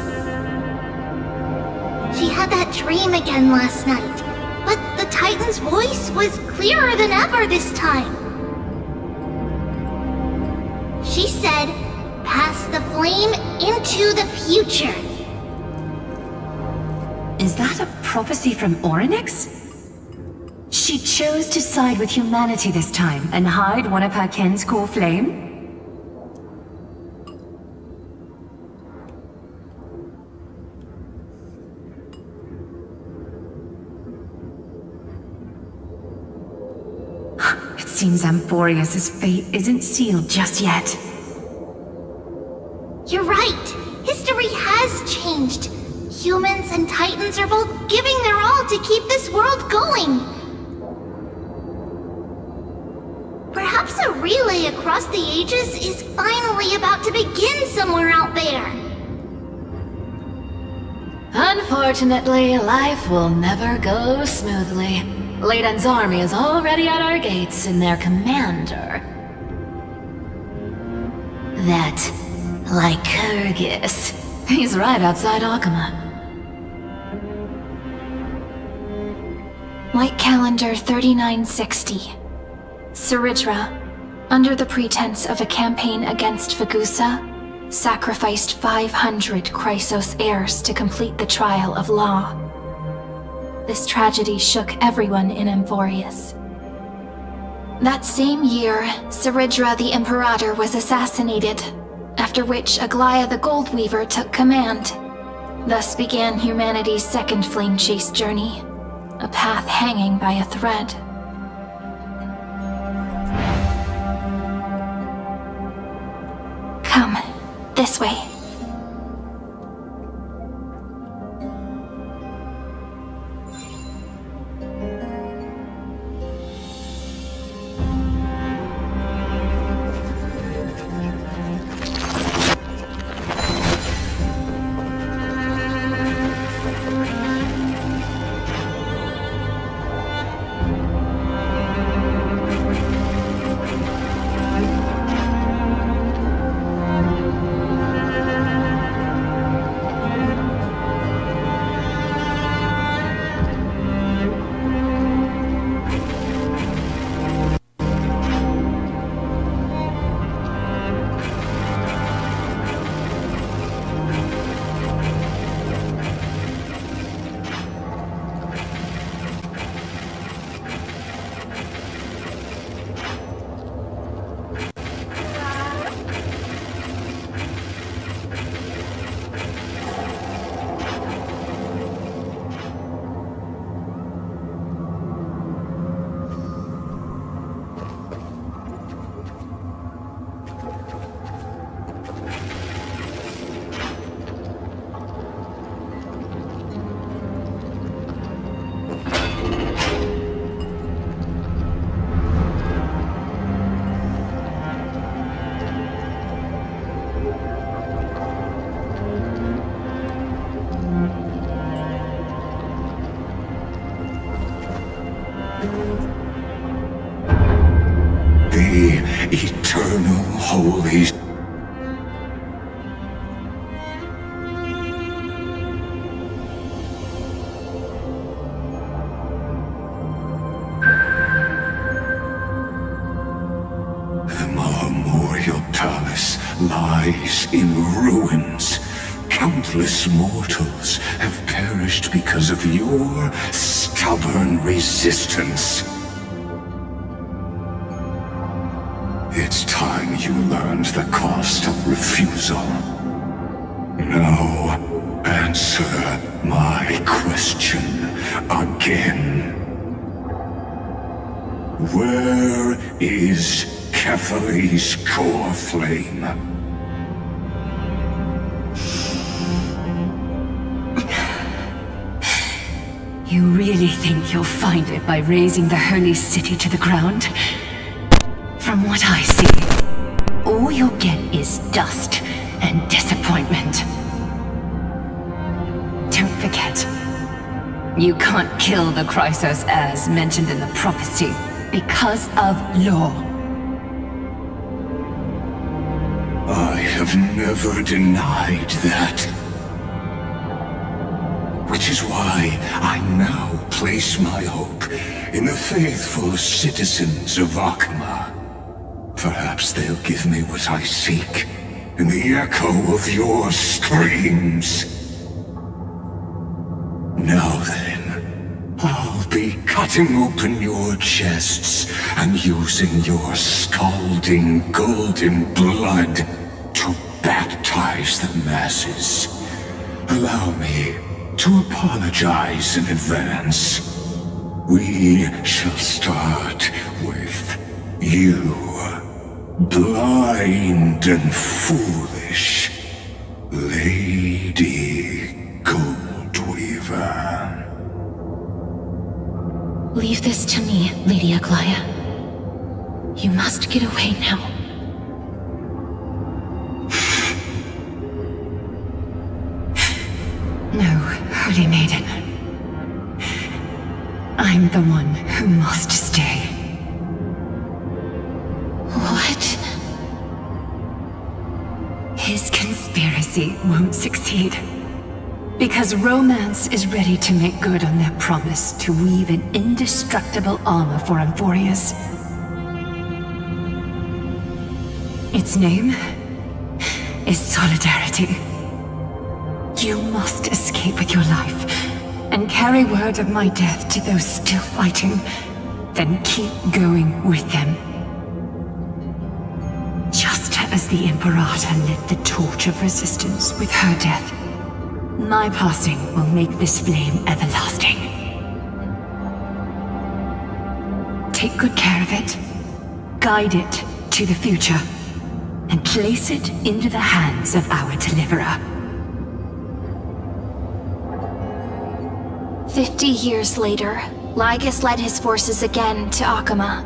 She had that dream again last night, but the Titan's voice was clearer than ever this time. She said, "Pass the flame into the future." Is that a prophecy from Orynyx? She chose to side with humanity this time and hide one of her kin's core flame? It seems Amphorius' fate isn't sealed just yet. You're right. History has changed. Humans and Titans are both giving their all to keep this world going. Perhaps a relay across the ages is finally about to begin somewhere out there. Unfortunately, life will never go smoothly. Leiden's army is already at our gates, and their commander... that Lycurgus. He's right outside Akama. White Calendar 3960. Ceridra, under the pretense of a campaign against Vagusa, sacrificed 500 Chrysos heirs to complete the trial of law. This tragedy shook everyone in Amphorius. That same year, Saridra the Imperator was assassinated, after which Aglaya the Goldweaver took command. Thus began humanity's second flame chase journey, a path hanging by a thread. Come, this way. The eternal holy. The memorial palace lies in ruins. Countless mortals have perished because of your stubborn resistance. It's time you learned the cost of refusal. Now, answer my question again. Where is Kefali's core flame? You really think you'll find it by razing the holy city to the ground? From what I see, all you'll get is dust and disappointment. Don't forget, you can't kill the Chrysos as mentioned in the prophecy because of law. I have never denied that. Which is why I now place my hope in the faithful citizens of Akuma. Perhaps they'll give me what I seek in the echo of your screams. Now then, I'll be cutting open your chests and using your scalding golden blood to baptize the masses. Allow me to apologize in advance. We shall start with you. Blind and foolish Lady Goldweaver. Leave this to me, Lady Aglaya. You must get away now. No, Holy Maiden. I'm the one who must stay. What? His conspiracy won't succeed. Because Romance is ready to make good on their promise to weave an indestructible armor for Amphorius. Its name is Solidarity. You must escape with your life and carry word of my death to those still fighting, then keep going with them. Just as the Imperator lit the torch of resistance with her death, my passing will make this flame everlasting. Take good care of it, guide it to the future, and place it into the hands of our deliverer. 50 years later, Lygus led his forces again to Akama.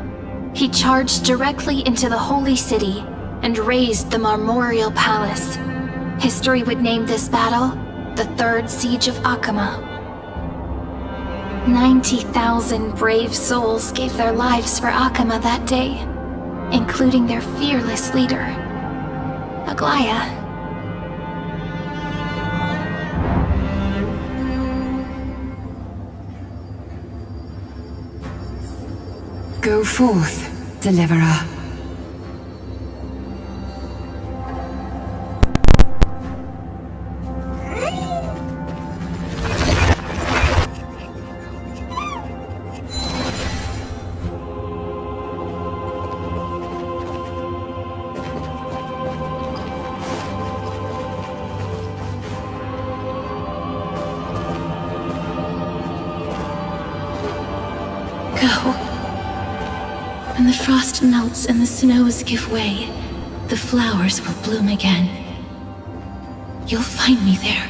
He charged directly into the Holy City and razed the Marmorial Palace. History would name this battle the Third Siege of Akama. 90,000 brave souls gave their lives for Akama that day, including their fearless leader, Aglaya. Go forth, Deliverer. When the frost melts and the snows give way, the flowers will bloom again. You'll find me there.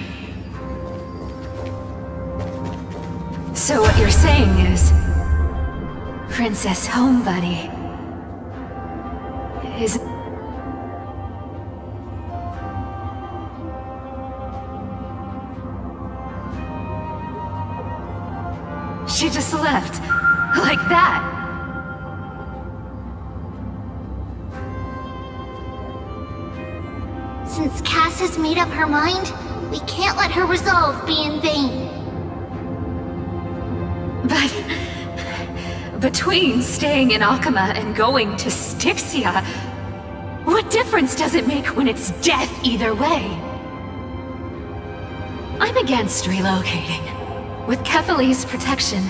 So what you're saying is, Princess Homebuddy is... She just left, like that. Since Cass has made up her mind, we can't let her resolve be in vain. But between staying in Akama and going to Styxia, what difference does it make when it's death either way? I'm against relocating. With Kefali's protection,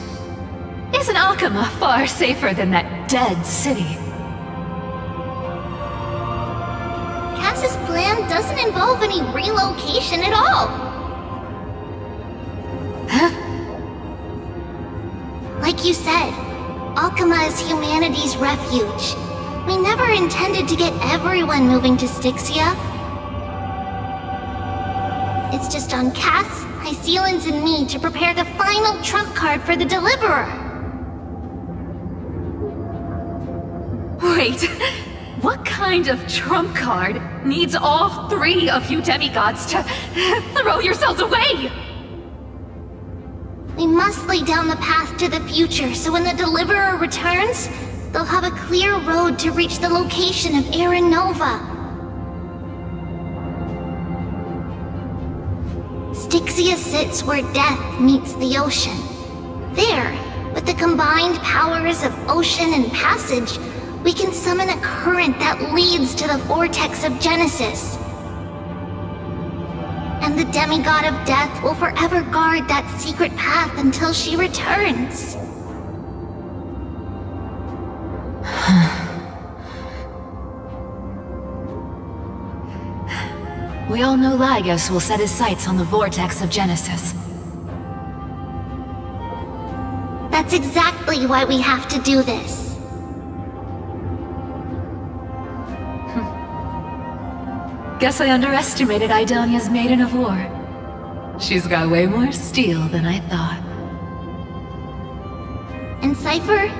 isn't Akama far safer than that dead city? Cass's plan doesn't involve any relocation at all. Huh? Like you said, Akama is humanity's refuge. We never intended to get everyone moving to Styxia. It's just on Cass, Hysealans, and me to prepare the final trump card for the Deliverer. Wait, what kind of trump card needs all three of you demigods to throw yourselves away? We must lay down the path to the future so when the Deliverer returns, they'll have a clear road to reach the location of Aaron Nova. Styxia sits where death meets the ocean. There, with the combined powers of ocean and passage, we can summon a current that leads to the vortex of Genesis. And the demigod of death will forever guard that secret path until she returns. We all know Lygus will set his sights on the vortex of Genesis. That's exactly why we have to do this. Guess I underestimated Idonia's Maiden of War. She's got way more steel than I thought. And Cypher,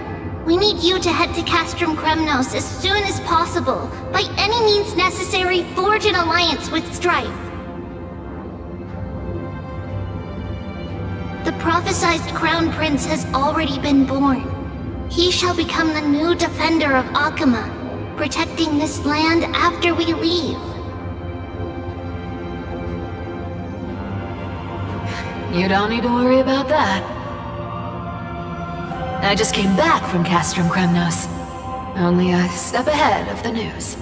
we need you to head to Castrum Kremnos as soon as possible. By any means necessary, forge an alliance with Strife. The prophesized Crown Prince has already been born. He shall become the new defender of Akama, protecting this land after we leave. You don't need to worry about that. I just came back from Castrum Kremnos. Only a step ahead of the news.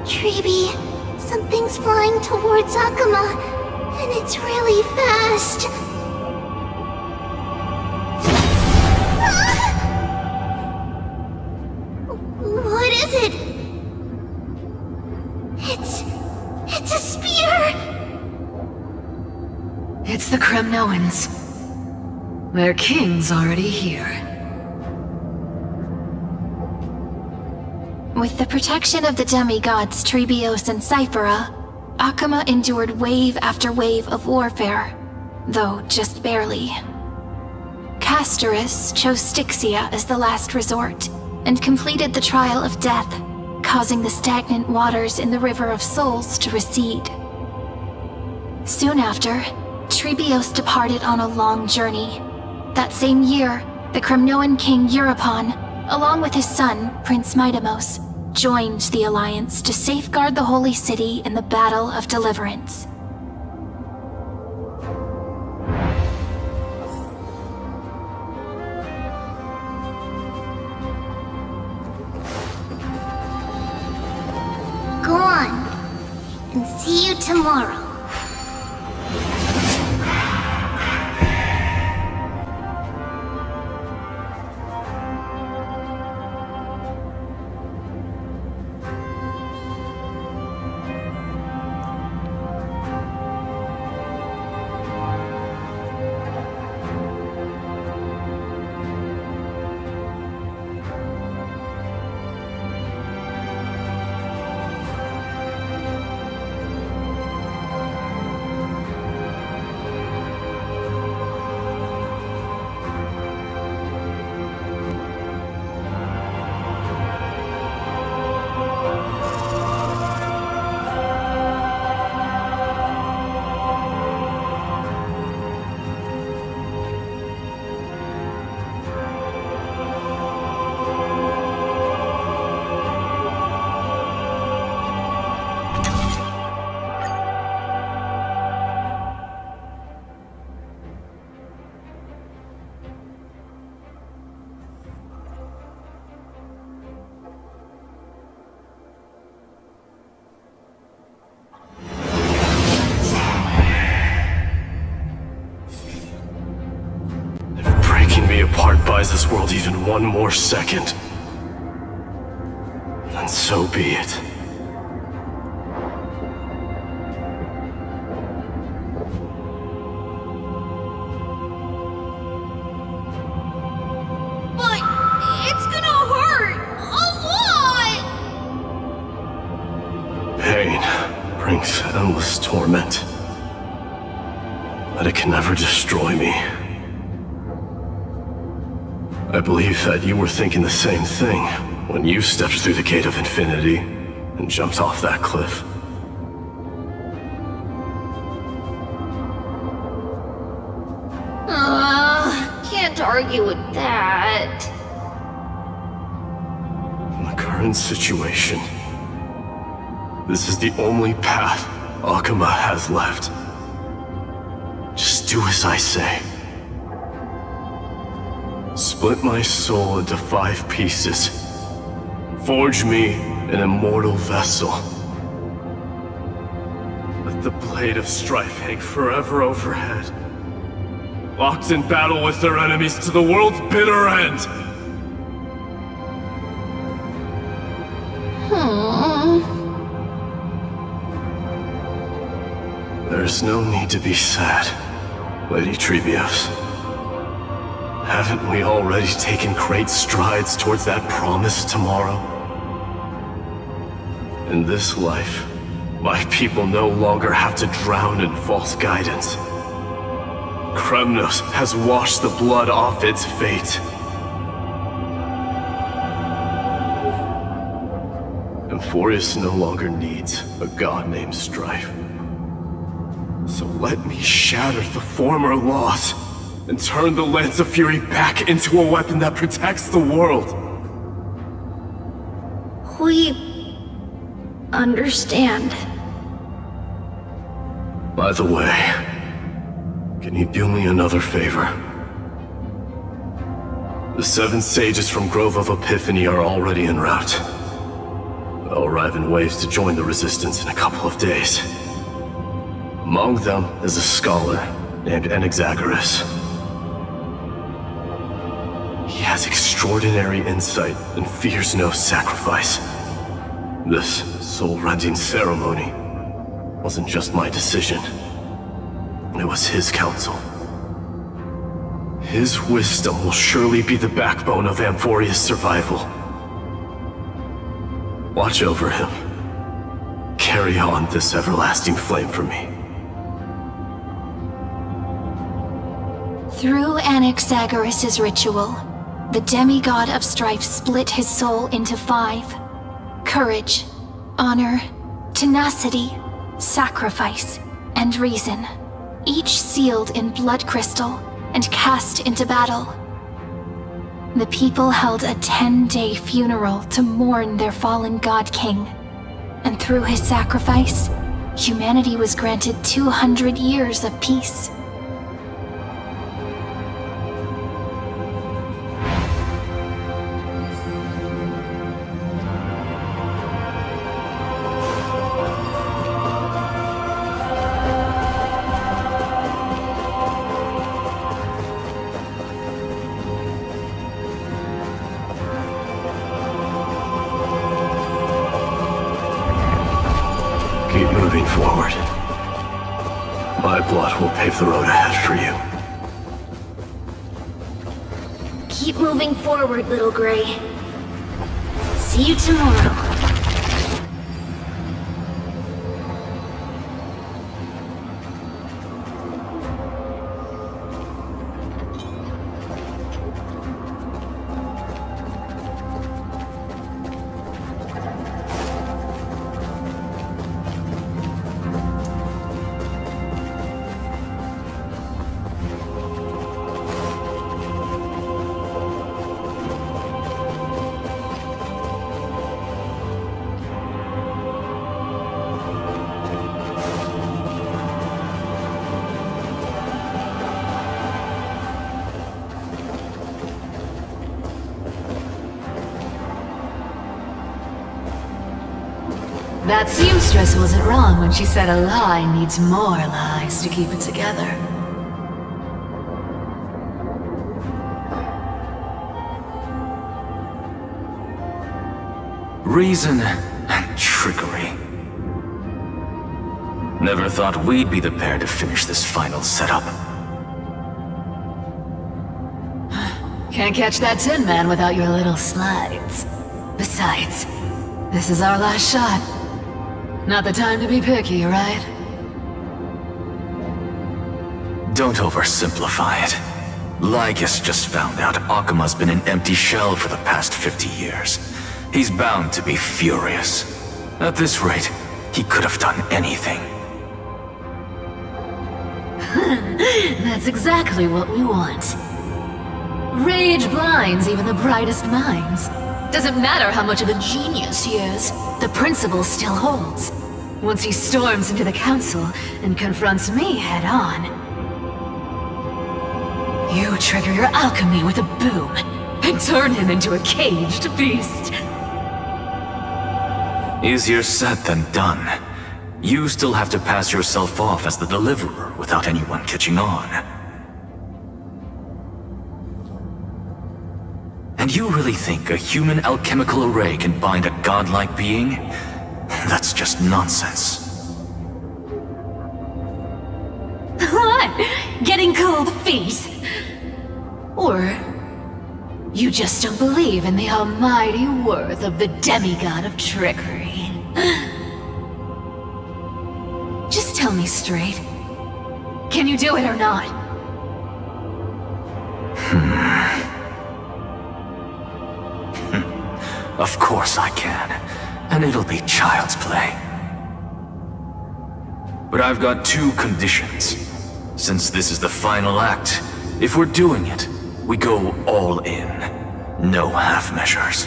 Treeby, something's flying towards Akama. And it's really fast. What is it? It's a spear! It's the Kremnoans. Their king's already here. With the protection of the demigods Trebios and Cyphera, Akuma endured wave after wave of warfare, though just barely. Castorus chose Styxia as the last resort, and completed the trial of death, causing the stagnant waters in the River of Souls to recede. Soon after, Trebios departed on a long journey. That same year, the Kremnoan king Euripon, along with his son, Prince Midamos, joined the Alliance to safeguard the Holy City in the Battle of Deliverance. Go on, and see you tomorrow. Buys this world even one more second, then so be it. But it's gonna hurt a lot! Pain brings endless torment, but it can never destroy me. I believe that you were thinking the same thing when you stepped through the gate of infinity and jumped off that cliff. Can't argue with that. In the current situation, this is the only path Akuma has left. Just do as I say. Split my soul into 5 pieces. Forge me an immortal vessel. Let the blade of strife hang forever overhead. Locked in battle with their enemies to the world's bitter end. There's no need to be sad, Lady Trebios. Haven't we already taken great strides towards that promised tomorrow? In this life, my people no longer have to drown in false guidance. Kremnos has washed the blood off its fate. Emphorius no longer needs a god named Strife. So let me shatter the former laws and turn the Lance of Fury back into a weapon that protects the world. We understand. By the way, can you do me another favor? The 7 sages from Grove of Epiphany are already en route. They'll arrive in waves to join the Resistance in a couple of days. Among them is a scholar named Anaxagoras. He has extraordinary insight and fears no sacrifice. This soul-rending ceremony wasn't just my decision. It was his counsel. His wisdom will surely be the backbone of Amphoria's survival. Watch over him. Carry on this everlasting flame for me. Through Anaxagoras' ritual, the demigod of strife split his soul into 5. Courage, honor, tenacity, sacrifice, and reason, each sealed in blood crystal and cast into battle. The people held a 10-day funeral to mourn their fallen god king, and through his sacrifice, humanity was granted 200 years of peace. Keep moving forward. My blood will pave the road ahead for you. Keep moving forward, little Gray. See you tomorrow. That seamstress wasn't wrong when she said a lie needs more lies to keep it together. Reason and trickery. Never thought we'd be the pair to finish this final setup. Can't catch that Tin Man without your little slides. Besides, this is our last shot. Not the time to be picky, right? Don't oversimplify it. Lygus just found out Akuma's been an empty shell for the past 50 years. He's bound to be furious. At this rate, he could have done anything. That's exactly what we want. Rage blinds even the brightest minds. Doesn't matter how much of a genius he is, the principle still holds. Once he storms into the council and confronts me head-on. You trigger your alchemy with a boom and turn him into a caged beast. Easier said than done. You still have to pass yourself off as the deliverer without anyone catching on. And you really think a human alchemical array can bind a godlike being? That's just nonsense. What? Getting cold feet? Or you just don't believe in the almighty worth of the demigod of trickery? Just tell me straight. Can you do it or not? Of course I can. And it'll be child's play. But I've got 2 conditions. Since this is the final act, if we're doing it, we go all in. No half measures.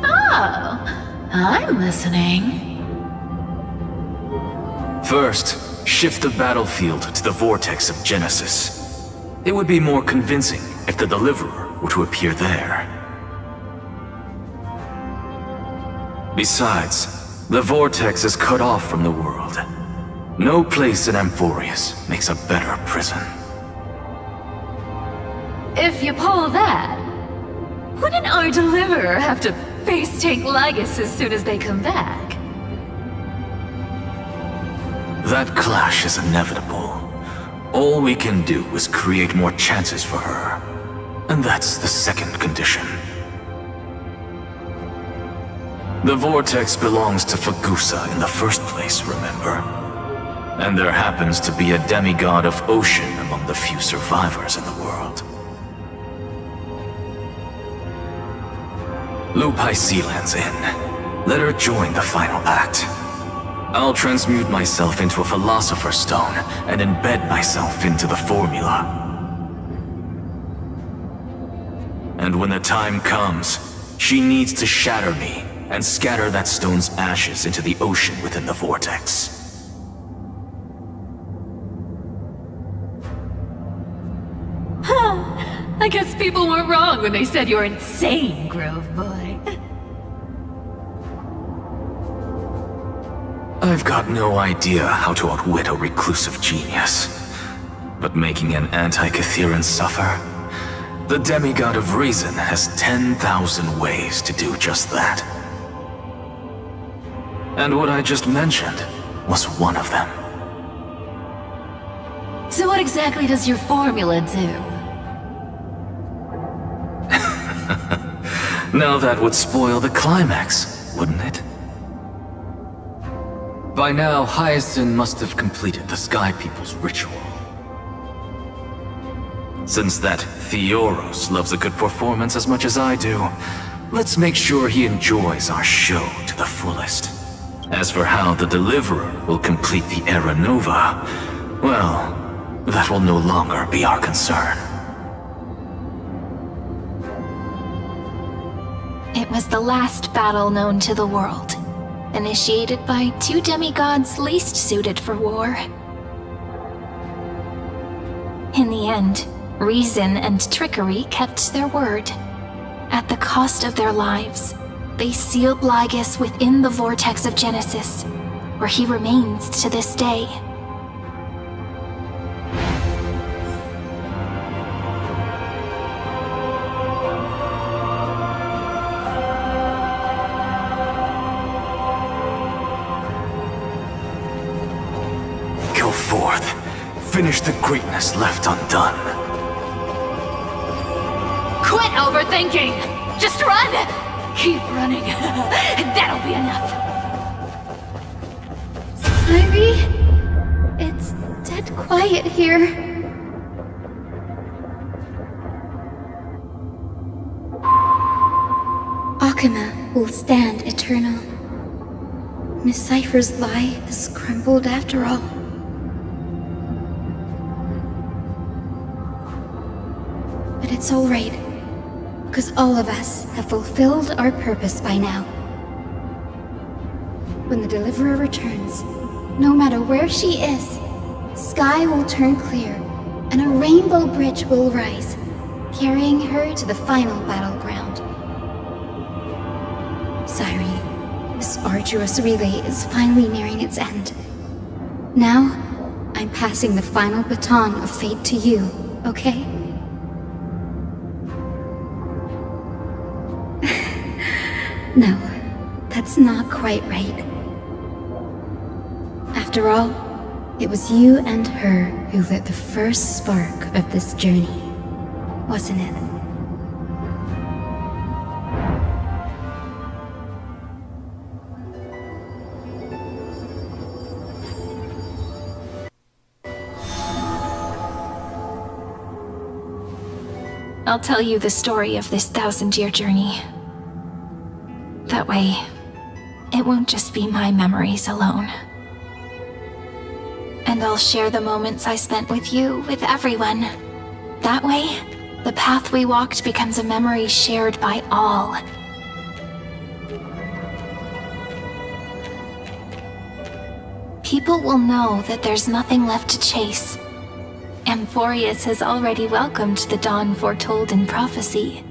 Oh, I'm listening. First, shift the battlefield to the vortex of Genesis. It would be more convincing if the deliverer were to appear there. Besides, the vortex is cut off from the world. No place in Amphorius makes a better prison. If you pull that, wouldn't our deliverer have to face tank Lygus as soon as they come back? That clash is inevitable. All we can do is create more chances for her. And that's the second condition. The Vortex belongs to Fagusa in the first place, remember? And there happens to be a demigod of ocean among the few survivors in the world. Loop Hysealand's in. Let her join the final act. I'll transmute myself into a Philosopher's Stone and embed myself into the formula. And when the time comes, she needs to shatter me and scatter that stone's ashes into the ocean within the vortex. I guess people were wrong when they said you're insane, Grove Boy. I've got no idea how to outwit a reclusive genius. But making an anti-Catheran suffer? The demigod of reason has 10,000 ways to do just that. And what I just mentioned was one of them. So what exactly does your formula do? Now that would spoil the climax, wouldn't it? By now, Hyacinth must have completed the Sky People's ritual. Since that Theoros loves a good performance as much as I do, let's make sure he enjoys our show to the fullest. As for how the Deliverer will complete the Era Nova, well, that will no longer be our concern. It was the last battle known to the world, initiated by two demigods least suited for war. In the end, reason and trickery kept their word. At the cost of their lives, they sealed Lygus within the vortex of Genesis, where he remains to this day. Go forth. Finish the greatness left undone. Quit overthinking! Just run! Keep running. That'll be enough. Irie? It's dead quiet here. Akuma will stand eternal. Miss Cypher's lie has crumbled after all. But it's all right, because all of us have fulfilled our purpose by now. When the Deliverer returns, no matter where she is, sky will turn clear, and a rainbow bridge will rise, carrying her to the final battleground. Cyrene, this arduous relay is finally nearing its end. Now, I'm passing the final baton of fate to you, okay? No, that's not quite right. After all, it was you and her who lit the first spark of this journey, wasn't it? I'll tell you the story of this 1,000-year journey. That way, it won't just be my memories alone. And I'll share the moments I spent with you, with everyone. That way, the path we walked becomes a memory shared by all. People will know that there's nothing left to chase. Amphorius has already welcomed the dawn foretold in prophecy.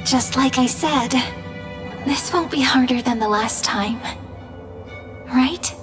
Just like I said, This won't be harder than the last time. Right?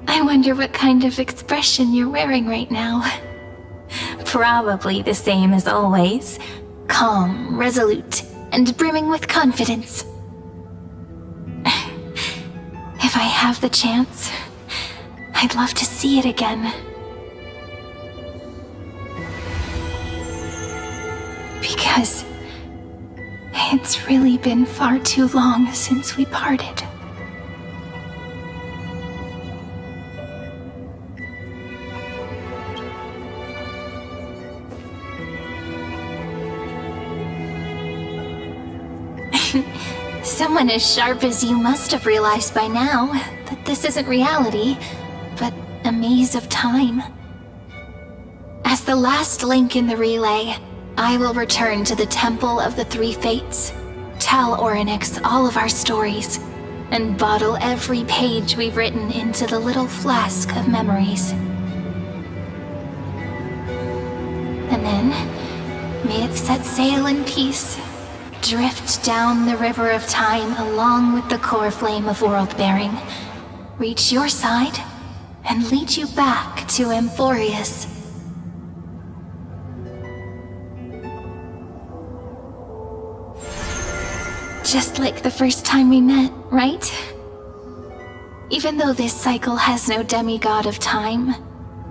I wonder what kind of expression you're wearing right now. Probably the same as always. Calm, resolute, and brimming with confidence. If I have the chance, I'd love to see it again. Because it's really been far too long since we parted. Someone as sharp as you must have realized by now that this isn't reality, but a maze of time. As the last link in the relay, I will return to the Temple of the Three Fates, tell Orynyx all of our stories, and bottle every page we've written into the little flask of memories. And then, may it set sail in peace, drift down the river of time along with the core flame of world-bearing, reach your side, and lead you back to Amphorius. Just like the first time we met, right? Even though this cycle has no demigod of time,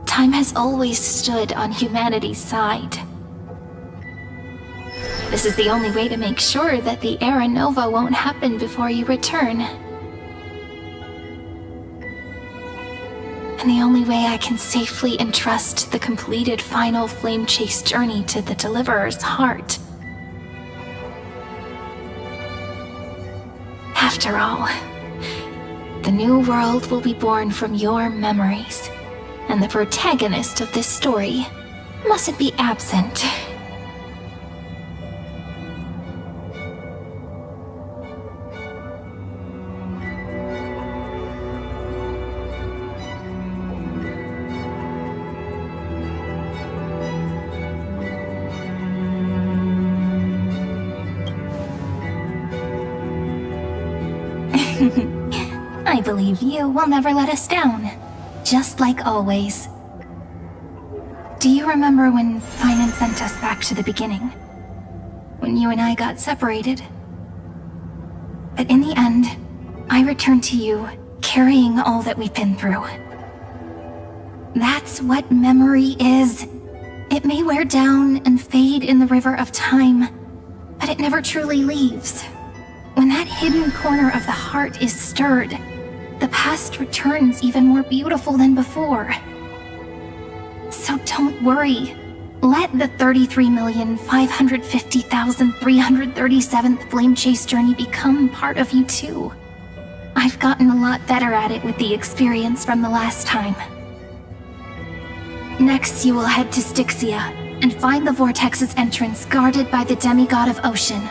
time has always stood on humanity's side. This is the only way to make sure that the Era Nova won't happen before you return. And the only way I can safely entrust the completed final flame chase journey to the Deliverer's heart. After all, the new world will be born from your memories, and the protagonist of this story mustn't be absent. I believe you will never let us down, just like always. Do you remember when Finan sent us back to the beginning? When you and I got separated? But in the end, I returned to you, carrying all that we've been through. That's what memory is. It may wear down and fade in the river of time, but it never truly leaves. When that hidden corner of the heart is stirred, the past returns even more beautiful than before. So don't worry. Let the 33,550,337th Flame Chase journey become part of you too. I've gotten a lot better at it with the experience from the last time. Next, you will head to Styxia and find the Vortex's entrance guarded by the demigod of Ocean,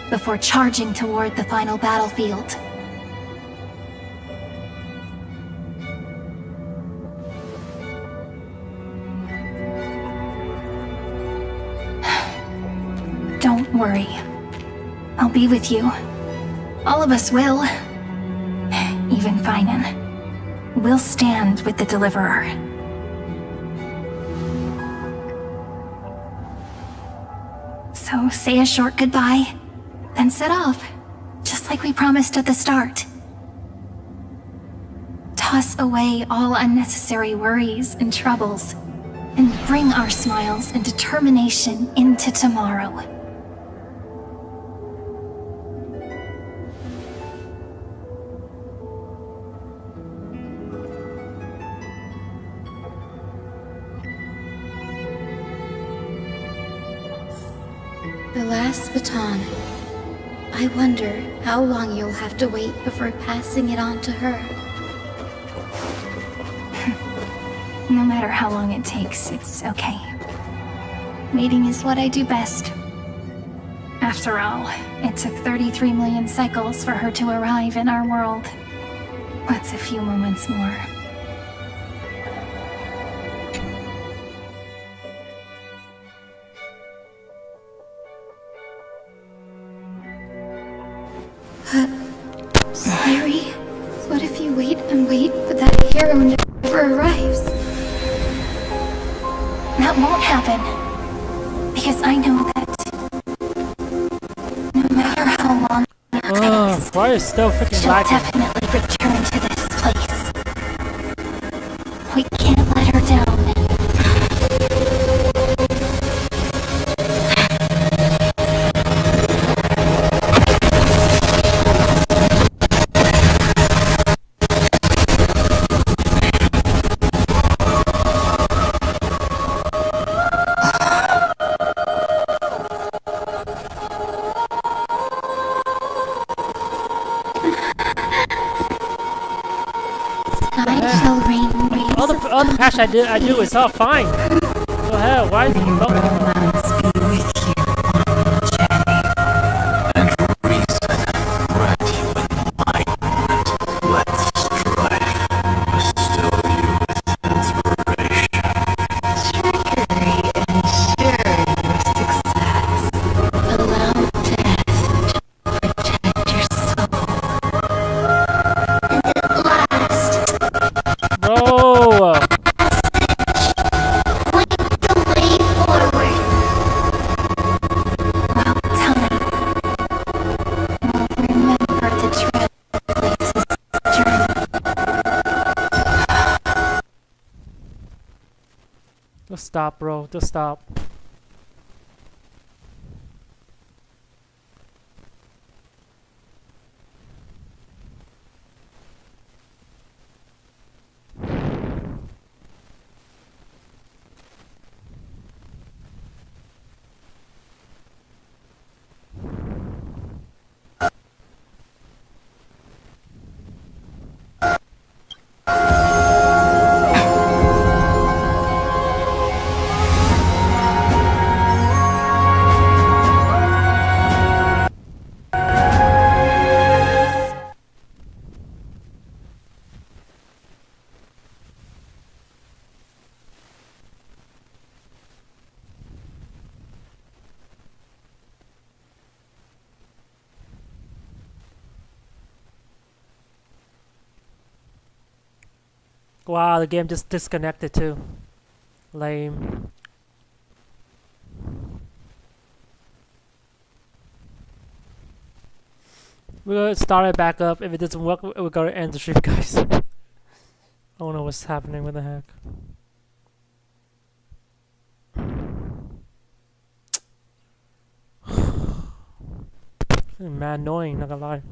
before charging toward the final battlefield. Don't worry. I'll be with you. All of us will. Even Finan. We'll stand with the Deliverer. So say a short goodbye, then set off, just like we promised at the start. Toss away all unnecessary worries and troubles, and bring our smiles and determination into tomorrow. The last baton. I wonder how long you'll have to wait before passing it on to her. No matter how long it takes, it's okay. Waiting is what I do best. After all, it took 33 million cycles for her to arrive in our world. What's a few moments more? Sayuri, what if you wait and wait, but that hero never arrives? That won't happen. Because I know that no matter how long it takes, why is still freaking she'll lagging? definitely return to this place. We can't let her down. All the patch I do is all fine. What the hell? Why is it Just stop, bro. Just stop. Wow, the game just disconnected too. Lame. We're gonna start it back up. If it doesn't work, we're gonna end the stream, guys. I don't know what's happening. What the heck? Man, annoying, not gonna lie.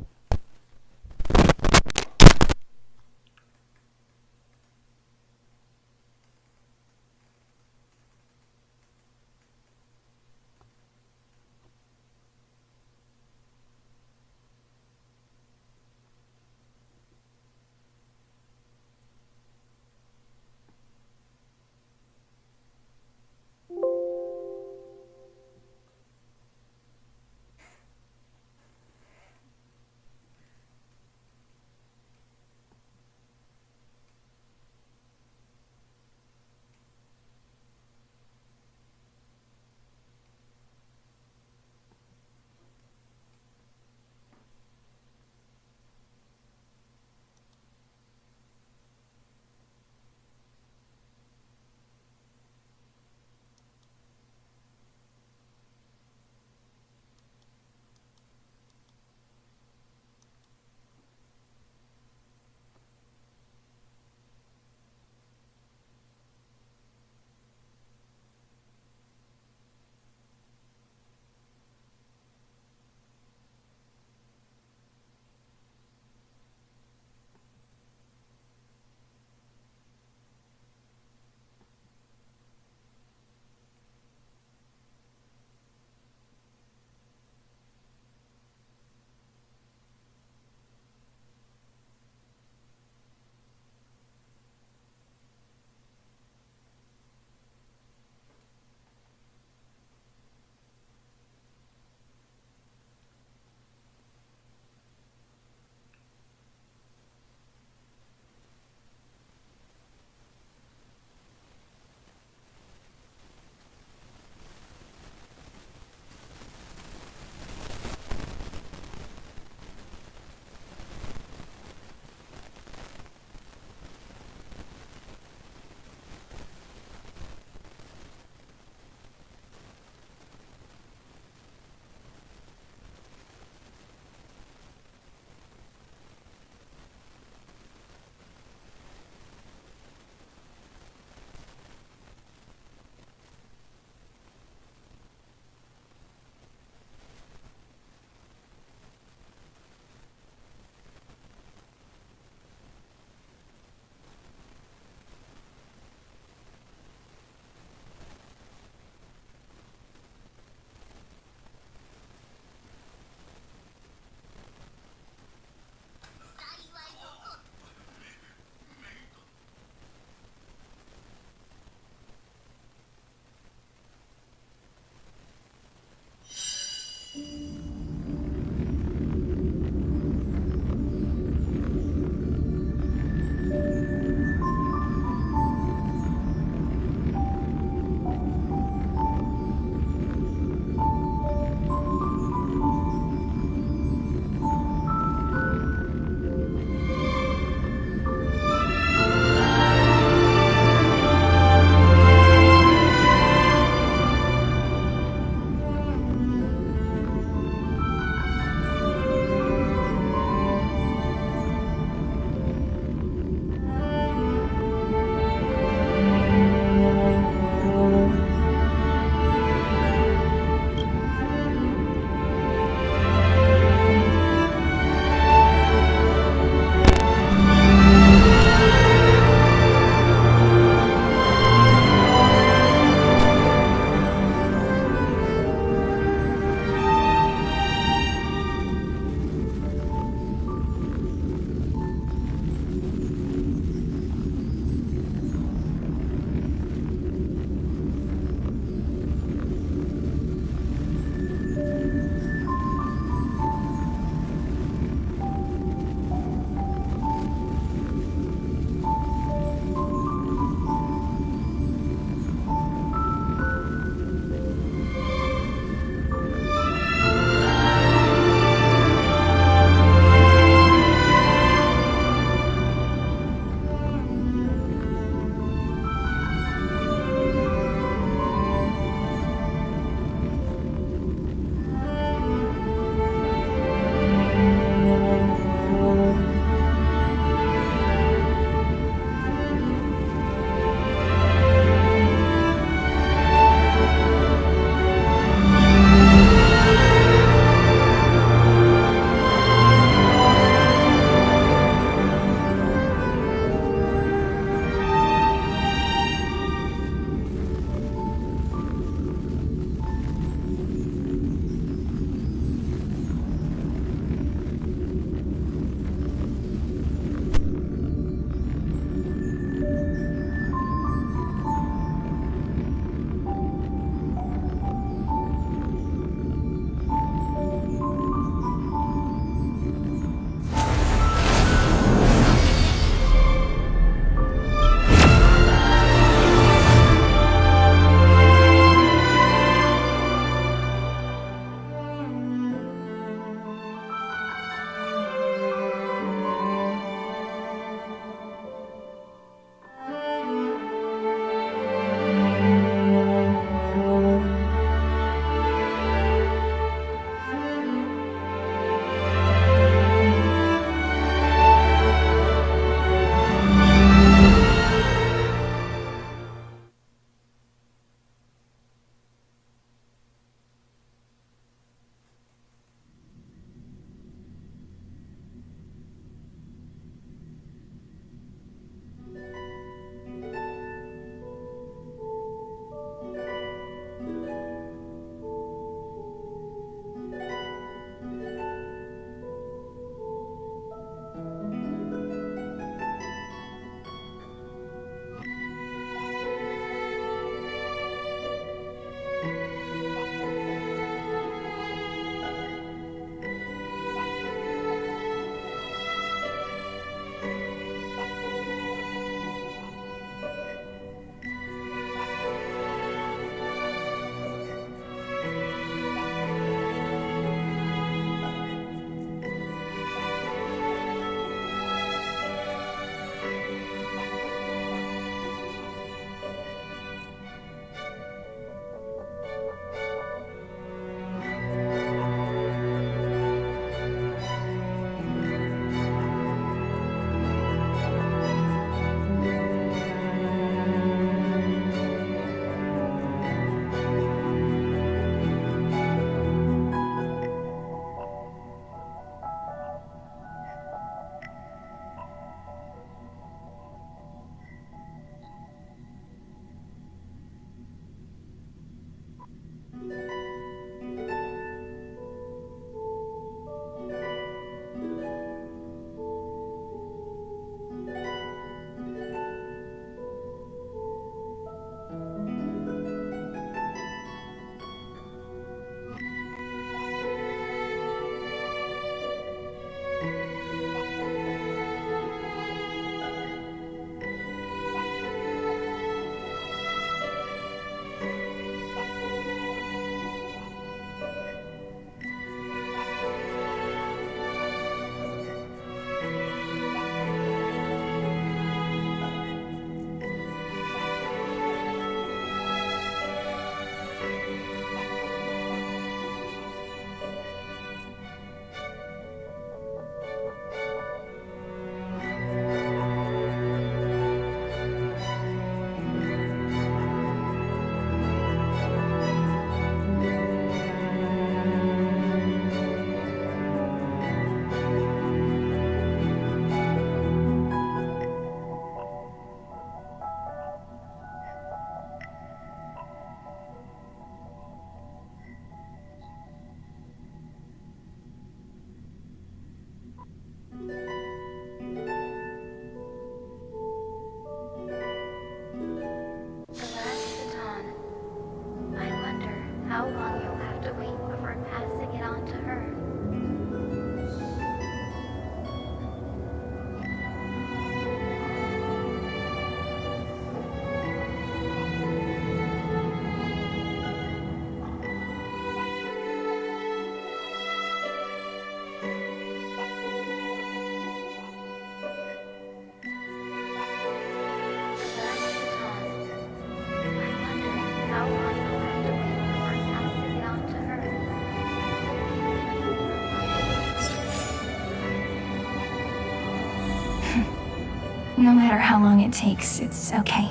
No matter how long it takes, it's okay.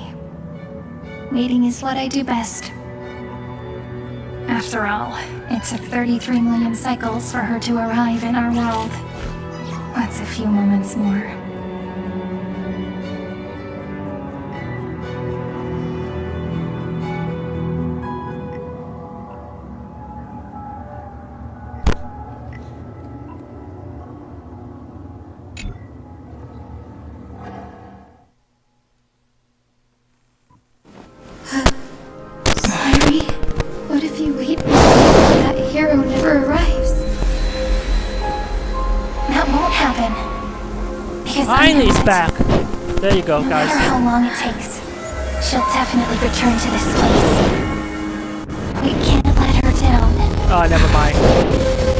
Waiting is what I do best. After all, it took 33 million cycles for her to arrive in our world. What's a few moments more? Sorry, what if you wait and that hero never arrives? That won't happen. Because Finally, he's back. There you go, no guys. matter how long it takes, she'll definitely return to this place. We can't let her down. Oh, never mind.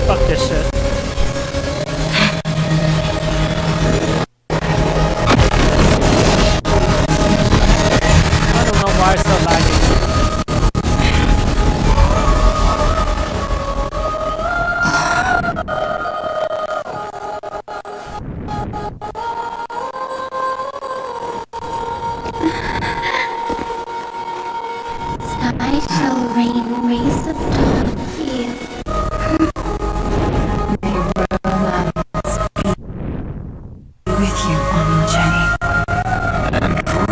Fuck this shit. I don't know why it's so lagging. I shall rain rays of dawn for you. With you on your journey. And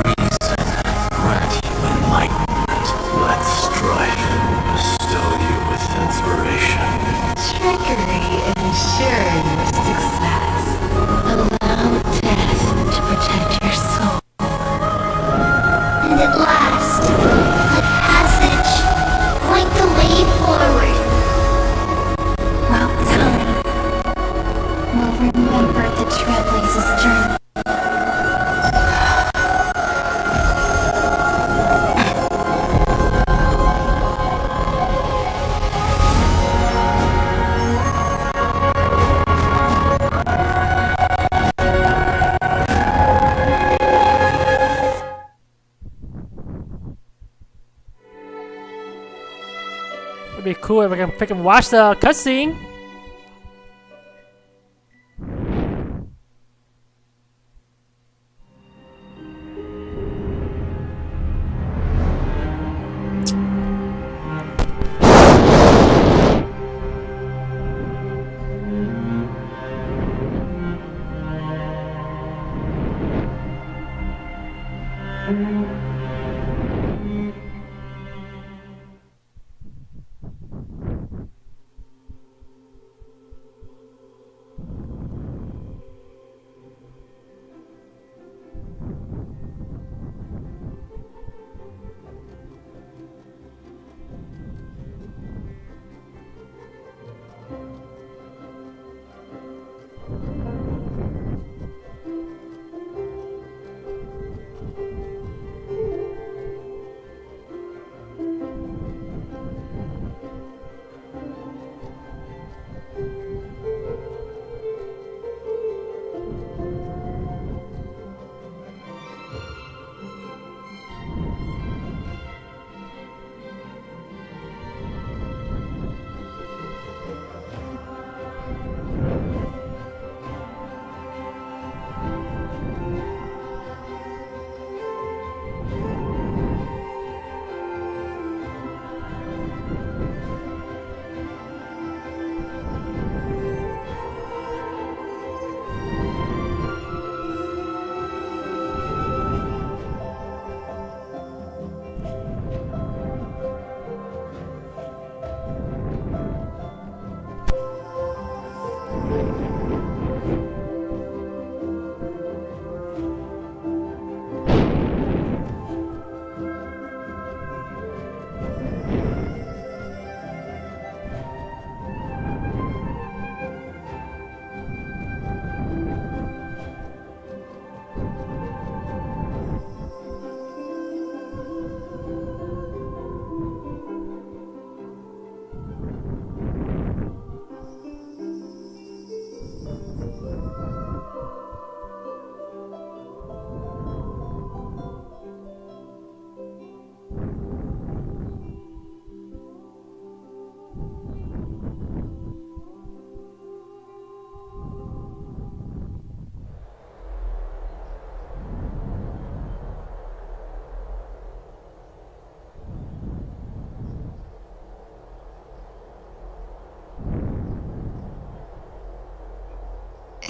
reason grant you enlightenment. Let strife bestow you with inspiration. Trickery ensuring your success. Allow death to protect your soul. And at last, a passage. Point the way forward. Well done. We'll remember the Trailblazer's journey. It'd be cool if I can freaking watch the cutscene.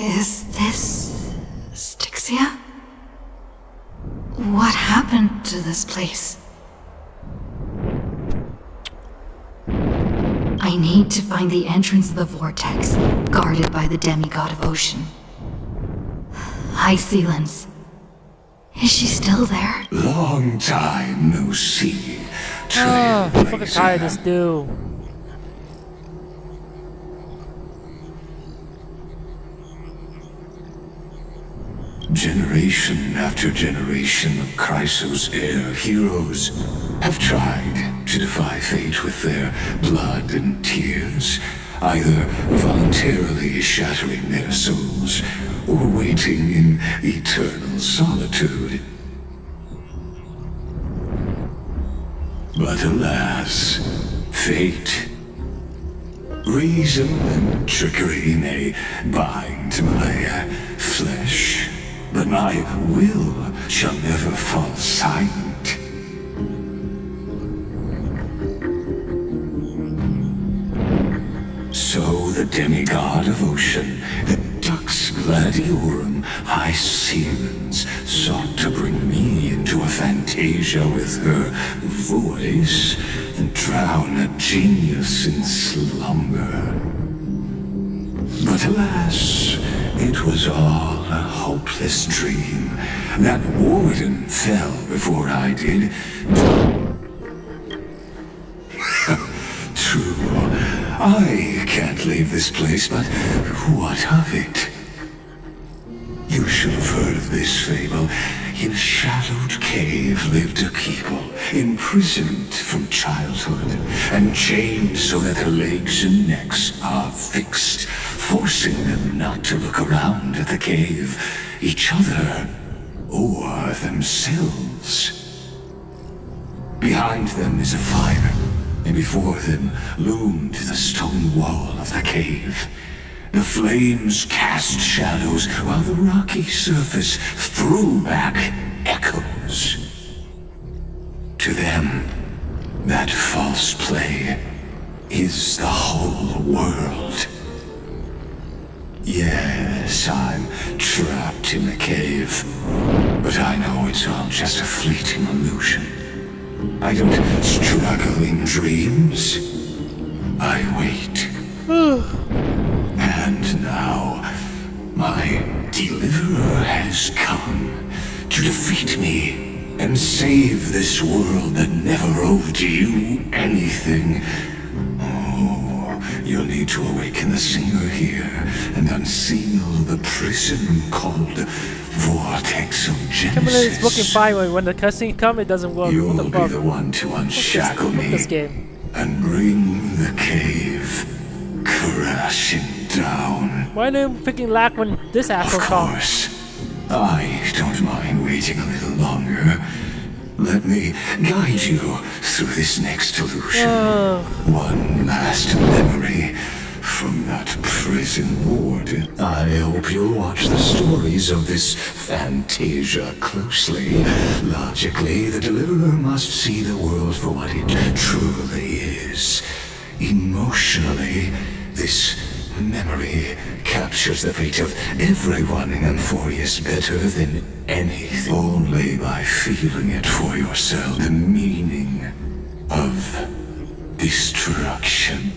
Is this Styxia? What happened to this place? I need to find the entrance of the vortex, guarded by the demigod of ocean. High Sealens. Is she still there? Long time no see. I'm fucking tired of this dude. Generation after generation of Chrysos Air heroes have tried to defy fate with their blood and tears, either voluntarily shattering their souls or waiting in eternal solitude. But alas, fate, reason and trickery may bind my flesh, but my will shall never fall silent. So the demigod of ocean, the Dux Gladiorum High Sealens, sought to bring me into a fantasia with her voice and drown a genius in slumber. But alas, it was all a hopeless dream. That warden fell before I did. True, I can't leave this place, but what of it? You should have heard of this fable. In a shadowed cave lived a people, imprisoned from childhood, and chained so that their legs and necks are fixed, forcing them not to look around at the cave, each other, or themselves. Behind them is a fire, and before them loomed the stone wall of the cave. The flames cast shadows, while the rocky surface threw back echoes. To them, that false play is the whole world. Yes, I'm trapped in the cave, but I know it's all just a fleeting illusion. I don't struggle in dreams. I wait. And now, my deliverer has come to defeat me and save this world that never owed you anything. Oh, you'll need to awaken the singer here and unseal the prison called Vortex of Genesis. It's working fine when the cutscene comes, it doesn't work. You'll what the fuck? be the one to unshackle me this game. and bring the cave crashing down. Why do you freaking lag when this asshole comes? Of course. I don't mind waiting a little longer. Let me guide you through this next illusion. One last memory from that prison warden. I hope you'll watch the stories of this fantasia closely. Logically, the deliverer must see the world for what it truly is. Emotionally, this memory captures the fate of everyone in Amphorius better than anything. Only by feeling it for yourself. The meaning of destruction.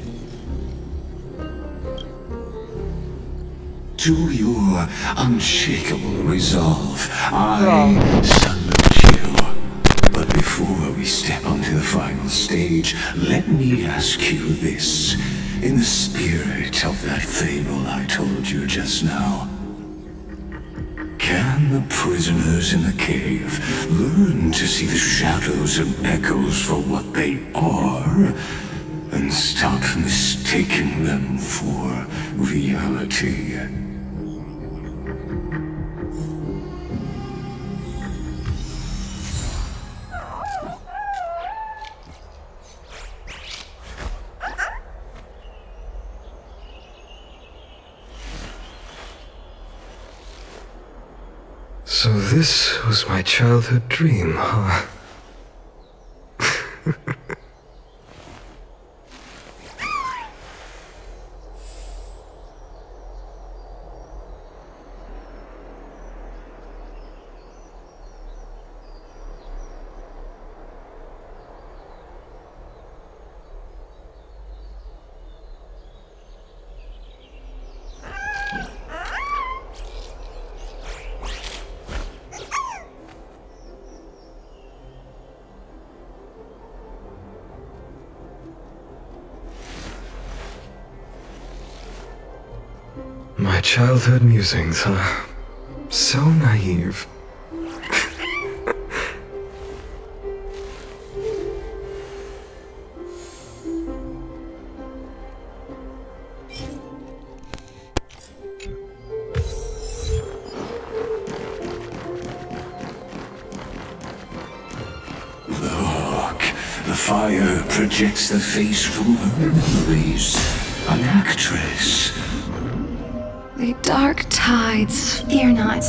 To your unshakable resolve, I salute you. But before we step onto the final stage, let me ask you this. In the spirit of that fable I told you just now, can the prisoners in the cave learn to see the shadows and echoes for what they are, and stop mistaking them for reality? So this was my childhood dream, huh? childhood musings, huh? So naive. Look, the fire projects the face from her memories. An actress. The dark tides. Fear not.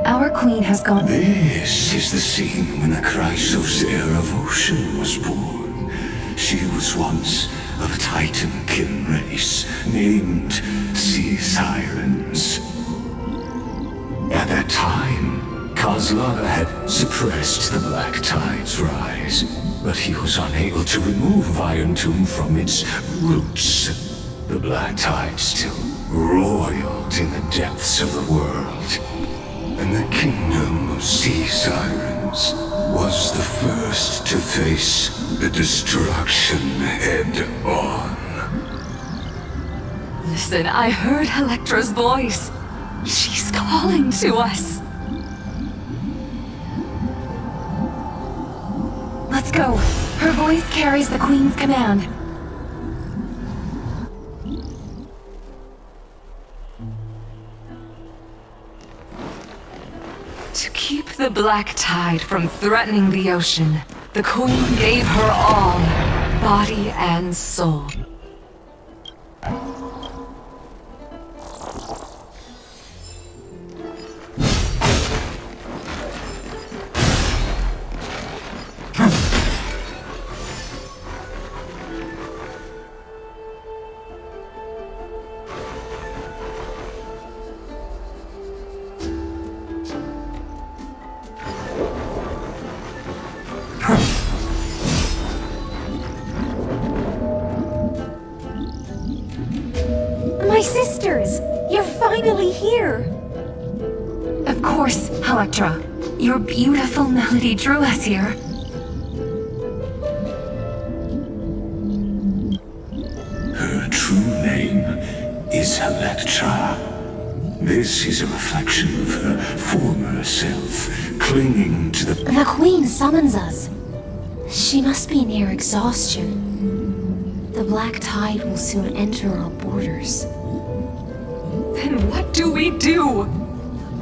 Our queen has gone. This is the scene when the Chrysos heir of Ocean was born. She was once of a Titan-kin race named Sea Sirens. At that time, Kozlov had suppressed the Black Tide's rise, but he was unable to remove Iron Tomb from its roots. The Black Tide still roiled in the depths of the world, and the kingdom of Sea Sirens was the first to face the destruction head-on. Listen, I heard Electra's voice. She's calling to us. Let's go. Her voice carries the Queen's command. To keep the Black Tide from threatening the ocean, the Queen gave her all, body and soul. My sisters! You're finally here! Of course, Electra. Your beautiful melody drew us here. Her true name is Electra. This is a reflection of her former self, clinging to the... The Queen summons us. She must be near exhaustion. The Black Tide will soon enter our borders. Then what do we do?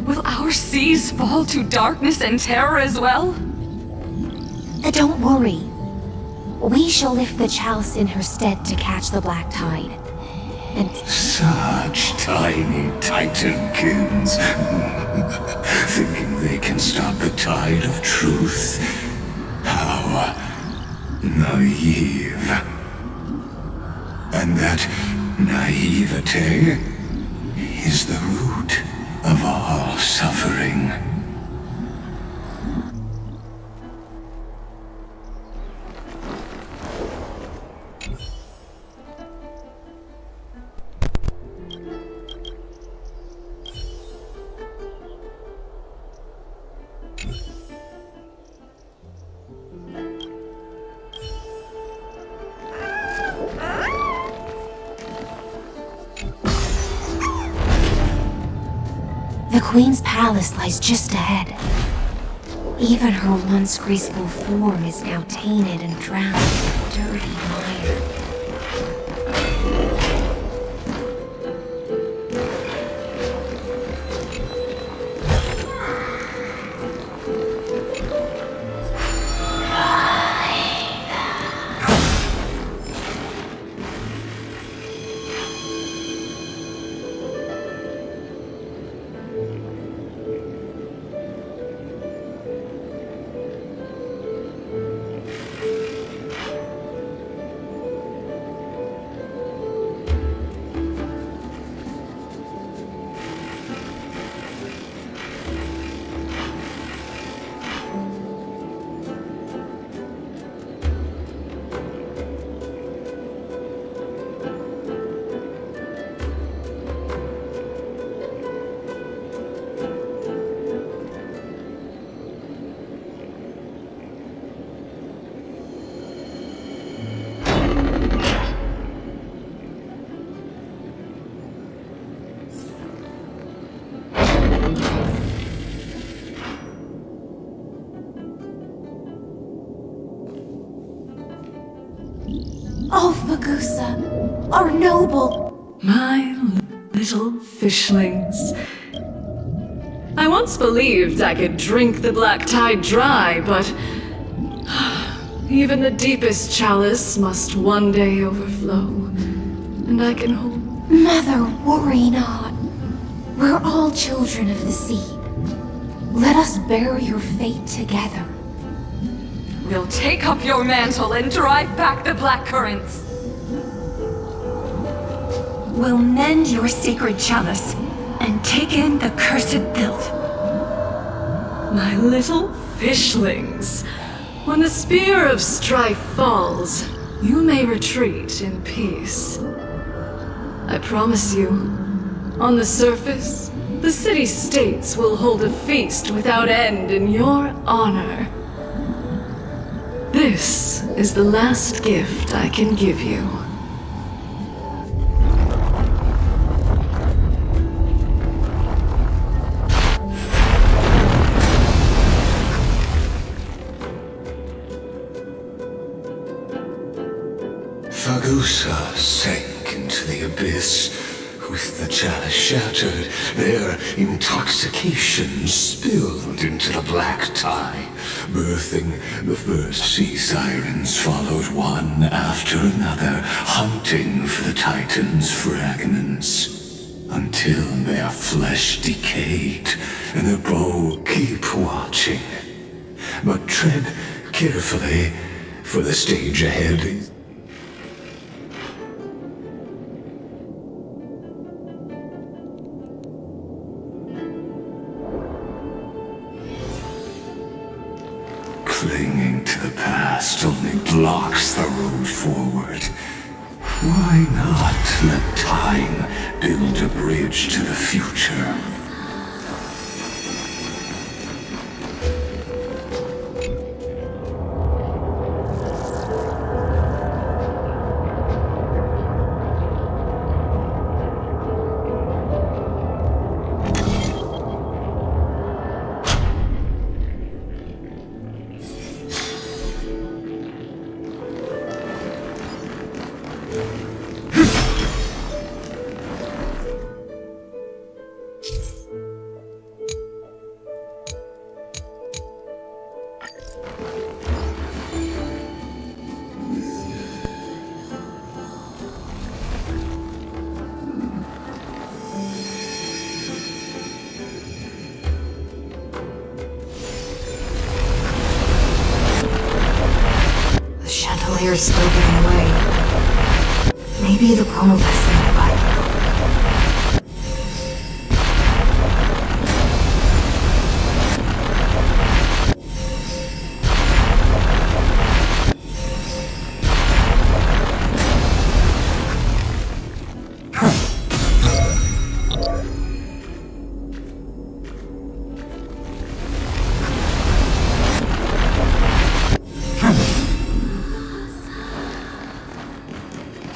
Will our seas fall to darkness and terror as well? Don't worry. We shall lift the chalice in her stead to catch the Black Tide. And Such tiny Titankins. Thinking they can stop the tide of truth. How naive. And that naivete is the root of all suffering. the Queen's palace lies just ahead. Even her once graceful form is now tainted and drowned in dirty mire. Oh, Fagusa, our noble. My little fishlings. I once believed I could drink the black tide dry, but even the deepest chalice must one day overflow, and I can hold. Mother, worry not. We're all children of the sea. Let us bear your fate together. We'll take up your mantle and drive back the black currents. We'll mend your sacred chalice and take in the cursed filth. My little fishlings, when the spear of strife falls, you may retreat in peace. I promise you, on the surface, the city-states will hold a feast without end in your honor. This is the last gift I can give you. Fagusa sank into the abyss. With the chalice shattered, their intoxication spilled into the black tide, birthing the first sea sirens, followed one after another, hunting for the Titan's fragments, until their flesh decayed and their bow keep watching. But tread carefully, for the stage ahead is clinging to the past only blocks the road forward. Why not let time build a bridge to the future? Chandelier's still giving way. Maybe the chronoliths nearby.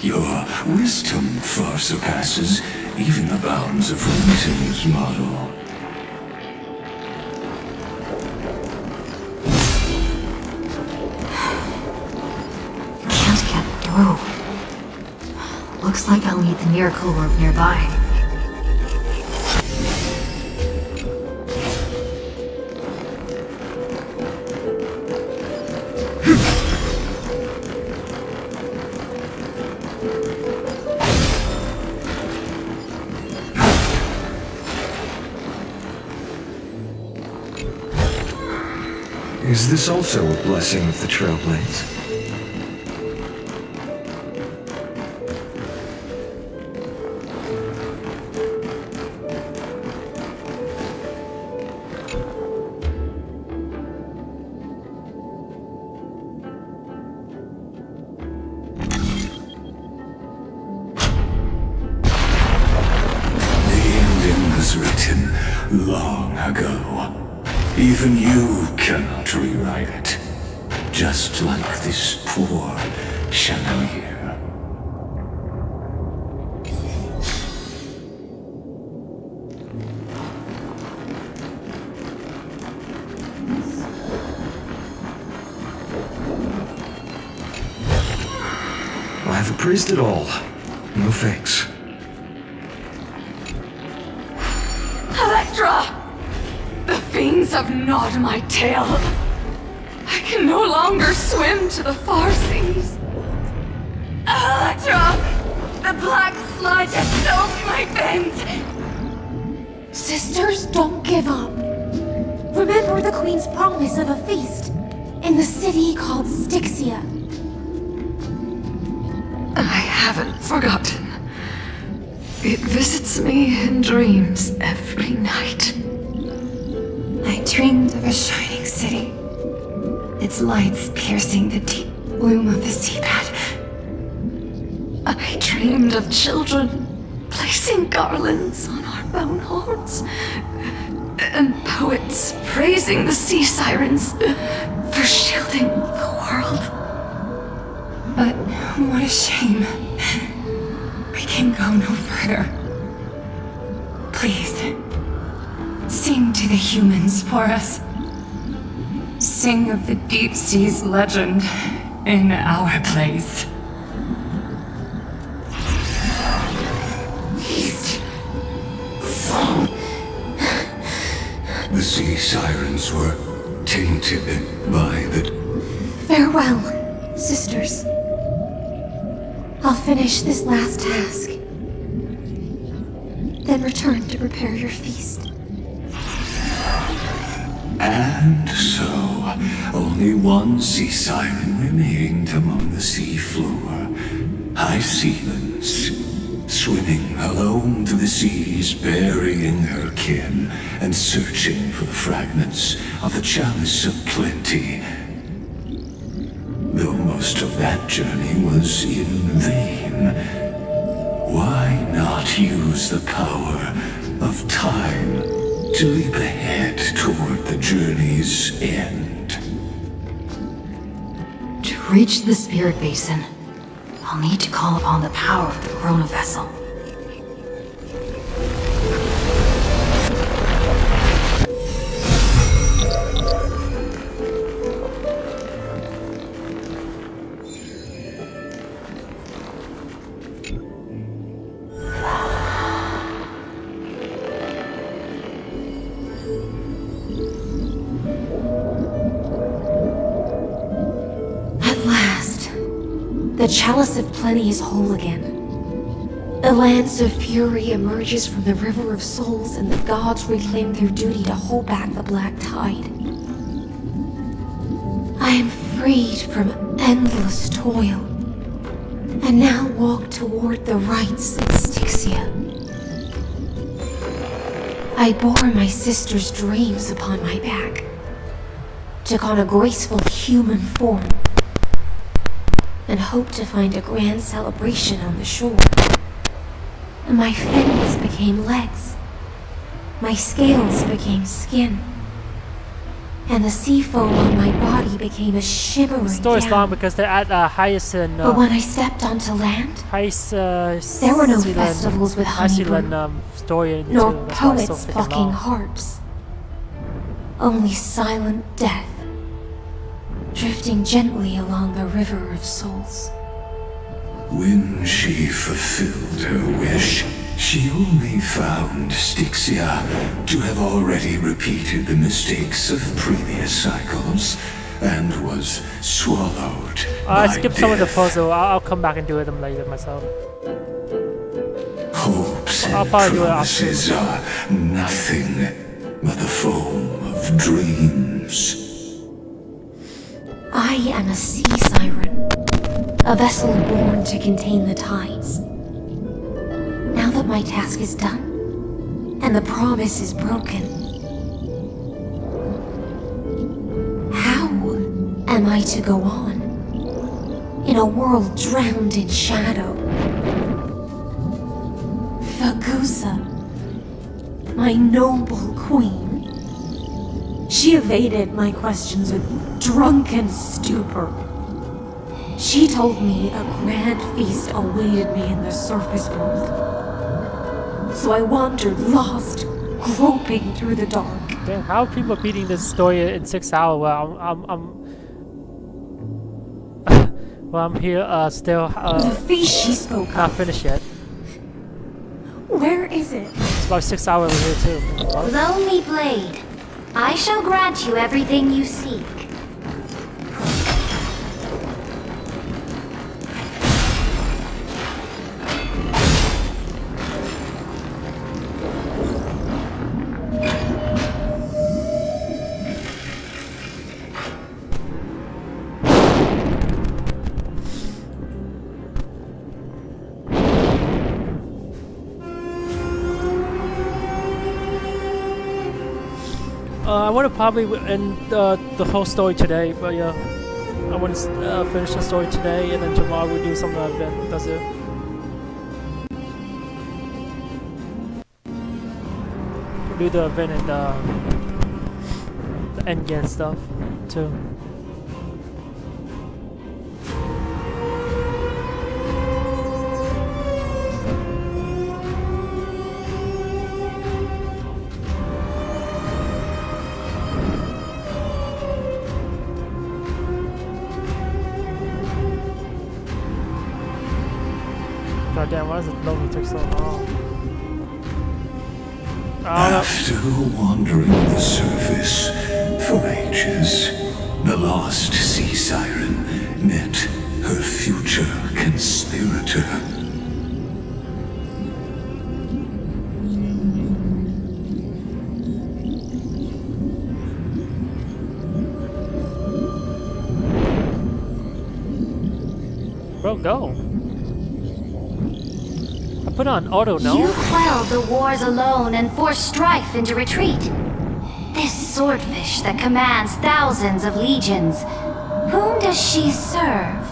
Your wisdom far surpasses even the bounds of reason's model. Can't get through. Looks like I'll need the miracle orb nearby. Is this also a blessing of the Trailblades? The ending was written long ago. Even you cannot rewrite it. Just like this poor chandelier. I've appraised it all. No thanks. Electra! The fiends have gnawed my tail. I can no longer swim to the far seas. Electra! The black sludge has filled my veins! Sisters, don't give up. Remember the Queen's promise of a feast in the city called Styxia. I haven't forgotten. It visits me in dreams every night. I dreamed of a shining city, its lights piercing the deep gloom of the seabed. I dreamed of children placing garlands on our bone horns, and poets praising the sea sirens for shielding the world. But what a shame. We can go no further. Please, sing to the humans for us. Sing of the deep sea's legend in our place. The sea sirens were tainted by the... Farewell, sisters. I'll finish this last task, then return to prepare your feast. And so, only one sea siren remained among the sea floor. High sealands, swimming alone to the seas, burying her kin, and searching for the fragments of the chalice of plenty. Though most of that journey was in vain, why not use the power of time to leap ahead toward the journey's end? To reach the Spirit Basin, I'll need to call upon the power of the Corona Vessel. The Chalice of Plenty is whole again. The Lance of Fury emerges from the River of Souls, and the gods reclaim their duty to hold back the Black Tide. I am freed from endless toil, and now walk toward the rites at Styxia. I bore my sister's dreams upon my back, took on a graceful human form, and hoped to find a grand celebration on the shore. My fins became legs, my scales became skin, and the sea foam on my body became a shivering The story's down. long because they're at Hyacinth. But when I stepped onto land, there were no festivals with honeydew, story nor too. That's why it's so poets freaking plucking long. harps. Only silent death, drifting gently along the River of Souls. When she fulfilled her wish, she only found Styxia to have already repeated the mistakes of previous cycles and was swallowed I by skipped some of the death. puzzle. I'll come back and do them later myself. Hopes I'll and probably do it after. promises are nothing but the foam of dreams. I am a sea siren, a vessel born to contain the tides. Now that my task is done, and the promise is broken, how am I to go on in a world drowned in shadow? Fagusa, my noble queen. She evaded my questions with drunken stupor. She told me a grand feast awaited me in the surface world. So I wandered lost, groping through the dark. Damn, how are people beating this story in 6 hours? Well, Well, I'm here, still, the face she spoke not of. finished yet. Where is it? It's about 6 hours here, too. Lonely Blade, I shall grant you everything you seek. I want to probably end the whole story today, but yeah, I want to finish the story today, and then tomorrow we'll do some event. That's it. We'll do the event and the end game stuff too. God damn, why does it load take so long? After wandering the surface for ages, the lost sea siren met her future conspirator. Bro, go. Put on auto, no? You quelled the wars alone and forced strife into retreat. This swordfish that commands thousands of legions, whom does she serve?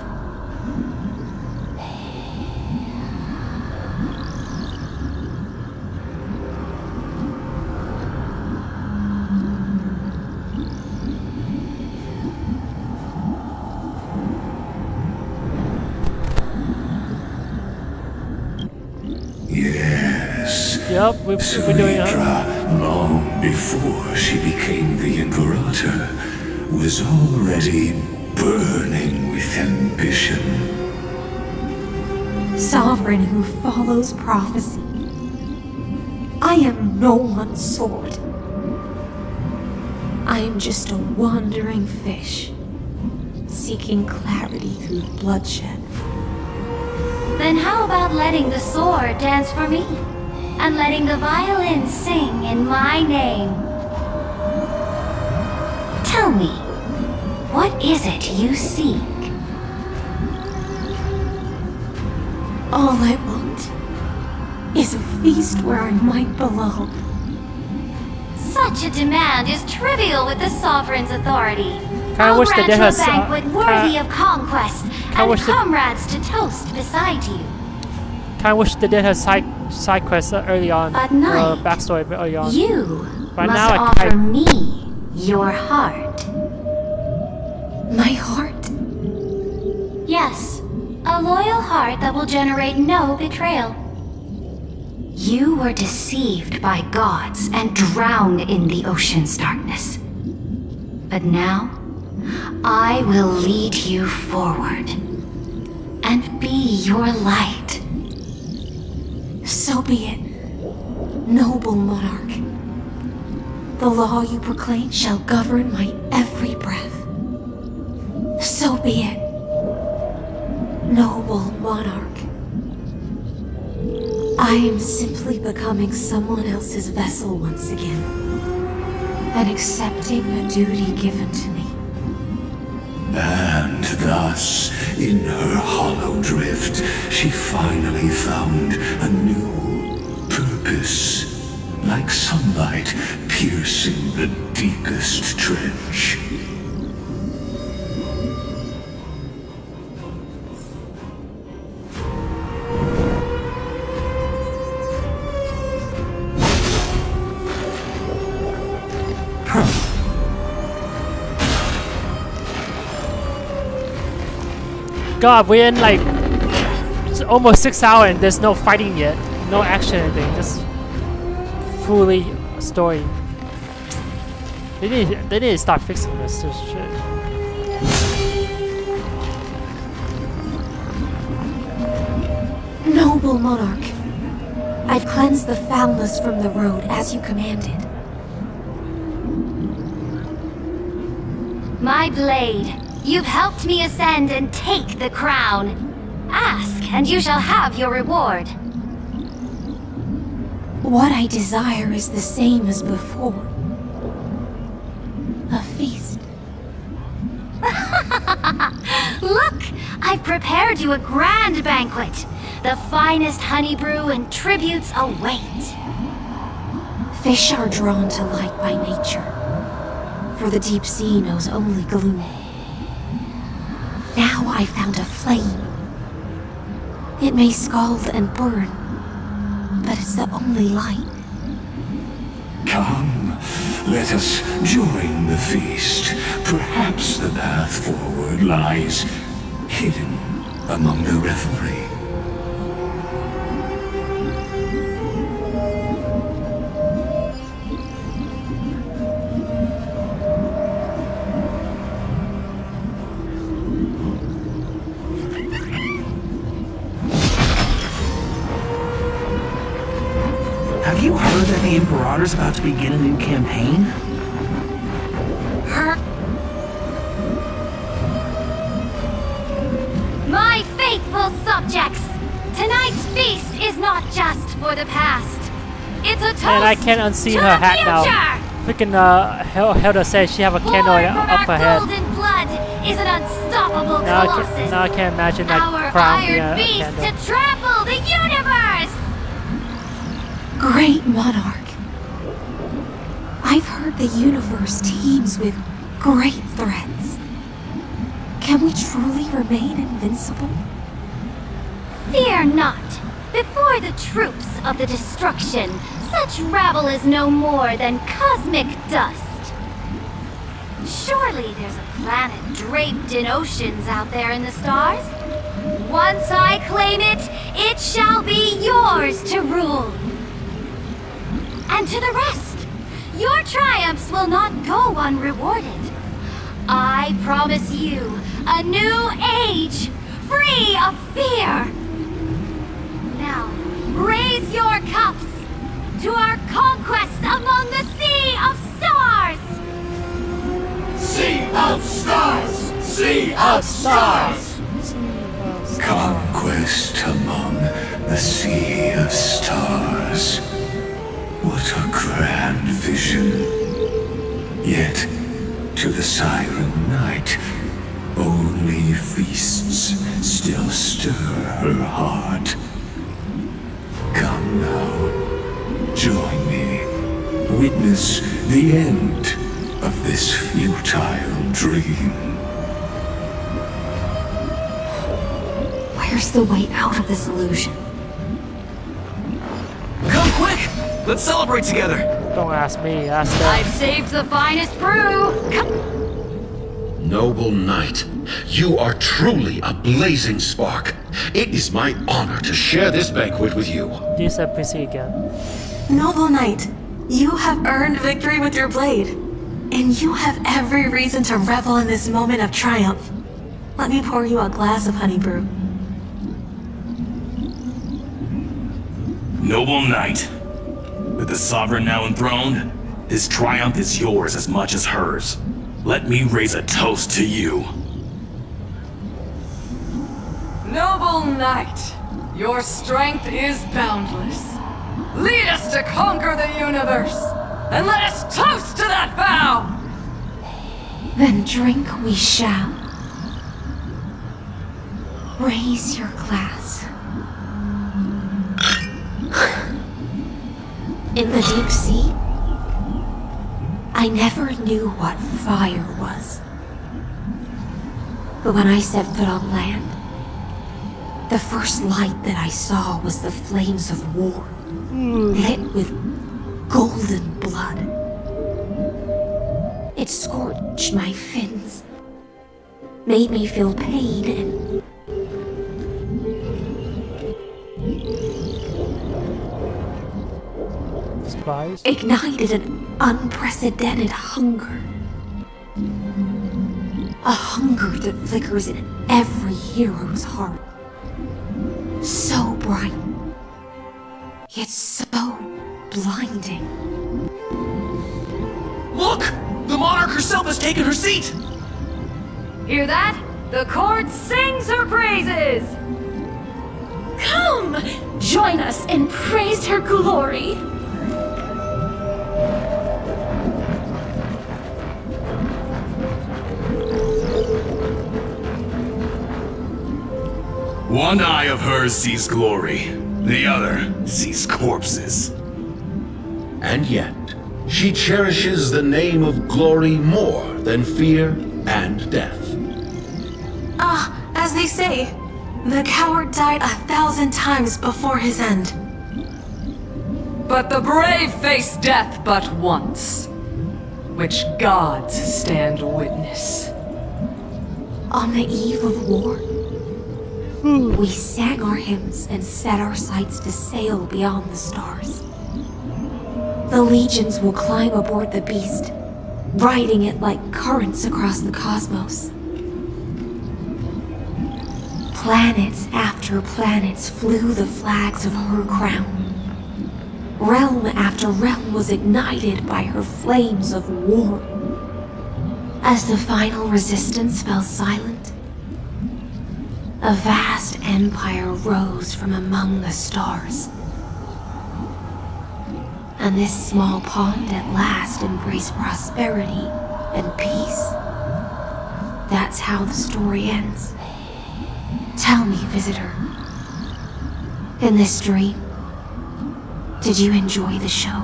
Yep, we've been doing it. Long before she became the Imperator, was already burning with ambition. Sovereign who follows prophecy. I am no one's sword. I am just a wandering fish, seeking clarity through bloodshed. Then how about letting the sword dance for me? And letting the violin sing in my name? Tell me, what is it you seek? All I want is a feast where I might belong. Such a demand is trivial with the Sovereign's authority. I'll grant you a banquet worthy of conquest and comrades to toast beside you. I wish they did have side quests early on, backstory early on. You right must now, offer me your heart. My heart? Yes, a loyal heart that will generate no betrayal. You were deceived by gods and drowned in the ocean's darkness. But now, I will lead you forward and be your light. So be it, noble monarch. The law you proclaim shall govern my every breath. So be it, noble monarch. I am simply becoming someone else's vessel once again, and accepting a duty given to me. And thus, in her hollow drift, she finally found a new purpose, like sunlight piercing the deepest trench. God, we're in like almost 6 hours and there's no fighting yet, no action or anything, just fully story. They need to start fixing this shit. Noble monarch, I've cleansed the foulness from the road as you commanded. My blade, you've helped me ascend and take the crown. Ask, and you shall have your reward. What I desire is the same as before. A feast. Look, I've prepared you a grand banquet. The finest honey brew and tributes await. Fish are drawn to light by nature, for the deep sea knows only gloom. Now I found a flame. It may scald and burn, but it's the only light. Come, let us join the feast. Perhaps the path forward lies hidden among the revelry. Have you heard that the Imperator's about to begin a new campaign? My faithful subjects, tonight's feast is not just for the past. It's a toast and I can't unsee to her the hat now. future. Freaking Hilda says she have a candle Born up from her our head. golden blood is an unstoppable Now colossus. I can't imagine that Our crown being iron a beast candle. to trample the universe. Great monarch. I've heard the universe teems with great threats. Can we truly remain invincible? Fear not. Before the troops of the destruction, such rabble is no more than cosmic dust. Surely there's a planet draped in oceans out there in the stars. Once I claim it, it shall be yours to rule. And to the rest, your triumphs will not go unrewarded. I promise you a new age, free of fear. Now, raise your cups to our conquest among the Sea of Stars! Sea of Stars! Sea of Stars! Conquest among the Sea of Stars. What a grand vision. Yet, to the Siren Knight, only feasts still stir her heart. Come now, join me. Witness the end of this futile dream. Where's the way out of this illusion? Come quick! Let's celebrate together! Don't ask me, ask them. I've saved the finest brew! Noble knight, you are truly a blazing spark. It is my honor to share this banquet with you. Use NPC again. Noble knight, you have earned victory with your blade. And you have every reason to revel in this moment of triumph. Let me pour you a glass of honey brew. Noble knight, with the sovereign now enthroned, his triumph is yours as much as hers. Let me raise a toast to you. Noble knight, your strength is boundless. Lead us to conquer the universe, and let us toast to that vow! Then drink we shall. Raise your glass. In the deep sea, I never knew what fire was. But when I set foot on land, the first light that I saw was the flames of war, lit with golden blood. It scorched my fins, made me feel pain and Spies? ignited an unprecedented hunger. A hunger that flickers in every hero's heart. So bright. Yet so blinding. Look! The monarch herself has taken her seat! Hear that? The court sings her praises! Come! Join us and praise her glory! One eye of hers sees glory, the other sees corpses. And yet, she cherishes the name of glory more than fear and death. As they say, the coward died 1,000 times before his end. But the brave face death but once, which gods stand witness. On the eve of war, we sang our hymns and set our sights to sail beyond the stars. The legions will climb aboard the beast, riding it like currents across the cosmos. Planets after planets flew the flags of her crown. Realm after realm was ignited by her flames of war. As the final resistance fell silent, a vast empire rose from among the stars. And this small pond at last embraced prosperity and peace. That's how the story ends. Tell me, visitor, in this dream, did you enjoy the show?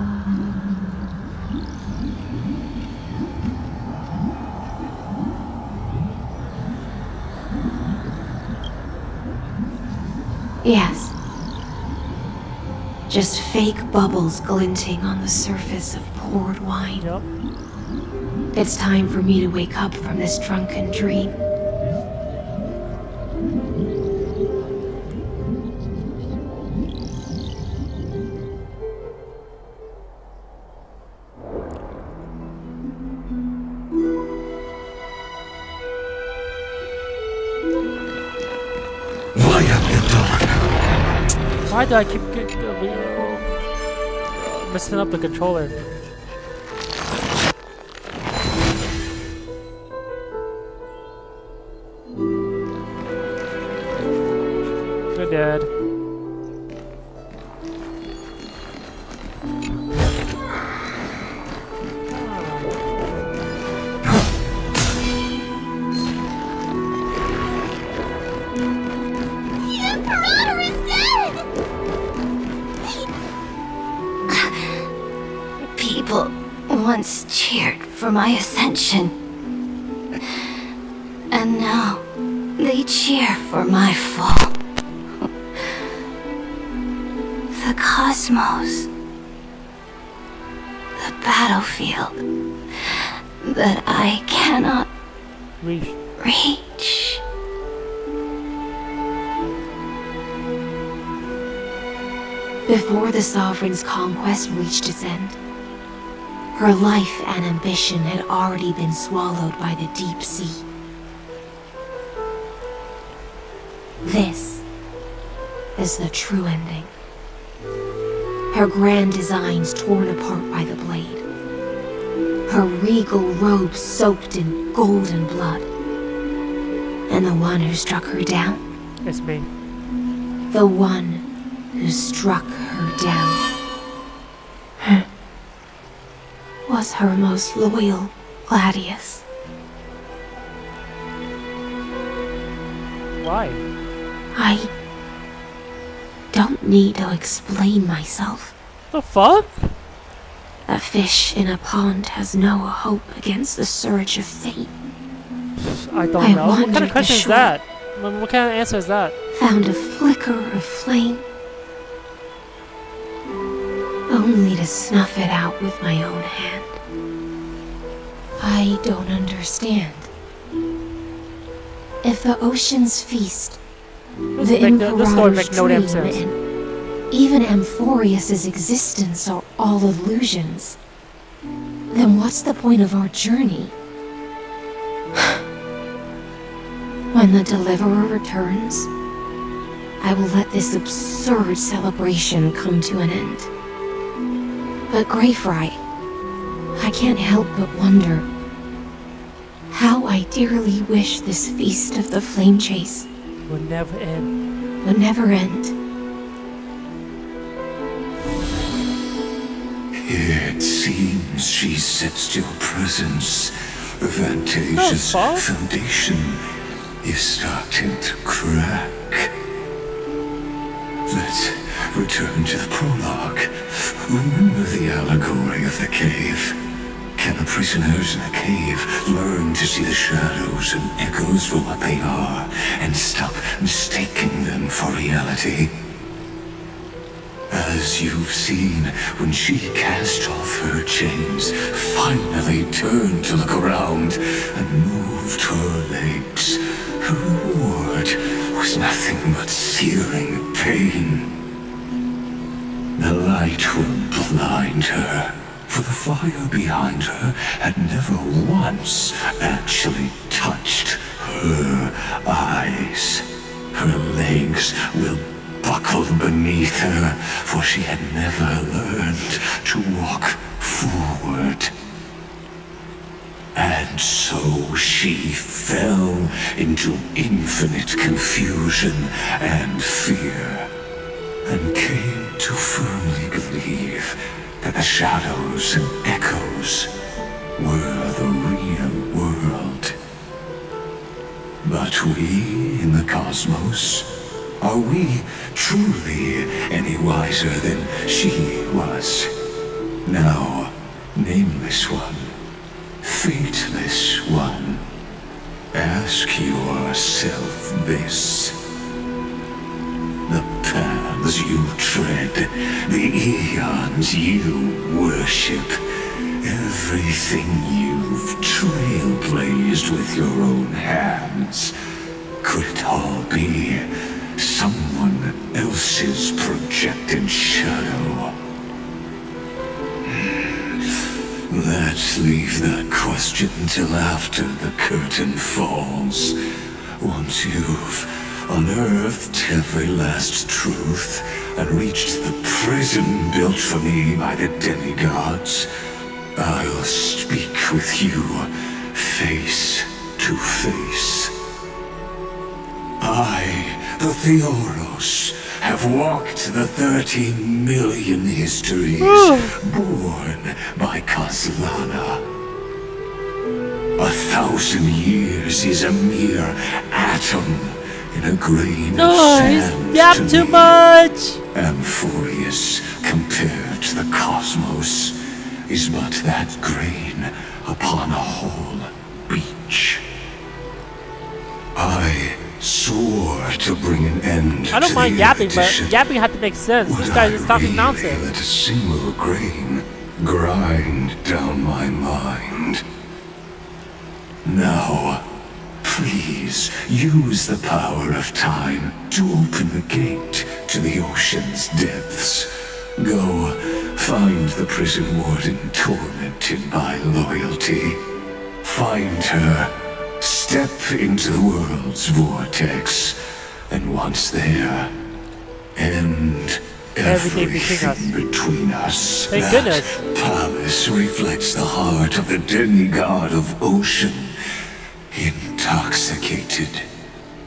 Yes. Just fake bubbles glinting on the surface of poured wine. Yep. It's time for me to wake up from this drunken dream. Why do I keep messing up the controller? You're dead. People once cheered for my ascension. And now they cheer for my fall. The cosmos. The battlefield that I cannot reach. Before the Sovereign's conquest reached its end, her life and ambition had already been swallowed by the deep sea. This is the true ending. Her grand designs torn apart by the blade. Her regal robe soaked in golden blood. And the one who struck her down? It's me. The one who struck her down was her most loyal Gladius. Why? I don't need to explain myself. The fuck? A fish in a pond has no hope against the surge of fate. I don't know. What kind of question is that? What kind of answer is that? Found a flicker of flame, only to snuff it out with my own hand. I don't understand. If the ocean's feast, the Imperator's dream, and even Amphorius's existence are all illusions, then what's the point of our journey? When the Deliverer returns, I will let this absurd celebration come to an end. But Greyfry, I can't help but wonder how I dearly wish this feast of the flame chase would never end. Would never end. It seems she sensed your presence. The Fantasia's foundation is starting to crack. Let's return to the prologue. Remember the allegory of the cave? Can the prisoners in the cave learn to see the shadows and echoes for what they are, and stop mistaking them for reality? As you've seen, when she cast off her chains, finally turned to look around, and moved her legs, her reward was nothing but searing pain. The light will blind her, for the fire behind her had never once actually touched her eyes. Her legs will buckle beneath her, for she had never learned to walk forward. And so she fell into infinite confusion and fear, and came to firmly believe that the shadows and echoes were the real world. But we in the cosmos, are we truly any wiser than she was? Now, nameless one, fateless one, ask yourself this. The paths you tread, the eons you worship, everything you've trailblazed with your own hands, could it all be someone else's projected shadow? Let's leave that question till after the curtain falls. Once you've unearthed every last truth and reached the prison built for me by the demigods, I'll speak with you face to face. I, the Theoros, have walked the 13 million histories born by Kozlana. 1,000 years is a mere atom in a grain of sand. He's too much! Amphorius, compared to the cosmos, is but that grain upon a whole beach. I swore to bring an end I don't mind yapping, but yapping had to make sense. This guy is talking nonsense. Let a single grain grind down my mind. Now, please use the power of time to open the gate to the ocean's depths. Go, find the prison warden tormented by loyalty. Find her. Step into the world's vortex, and once there, end everything between us. Thank that goodness. Palace reflects the heart of the demigod of ocean, intoxicated,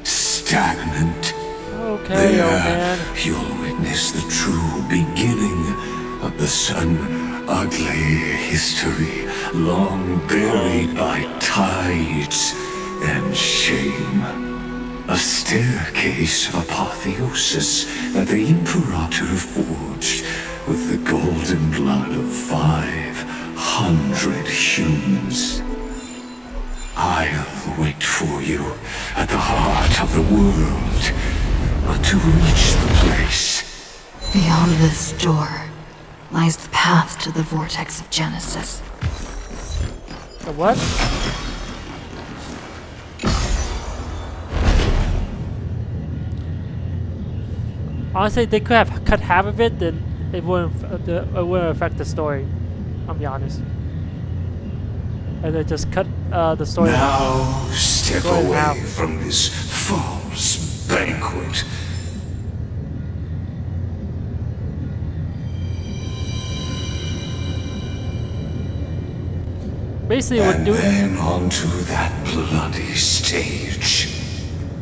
stagnant. Okay, there, old man. you'll witness the true beginning of the sun-ugly history, long buried by tides and shame. A staircase of apotheosis that the Imperator forged with the golden blood of 500 humans. I'll wait for you at the heart of the world, but to reach the place. Beyond this door lies the path to the vortex of Genesis. The what? Honestly, they could have cut half of it, then it wouldn't affect the story. I'll be honest. And they just cut the story. Now step away from this false banquet Basically, when doing then onto that bloody stage.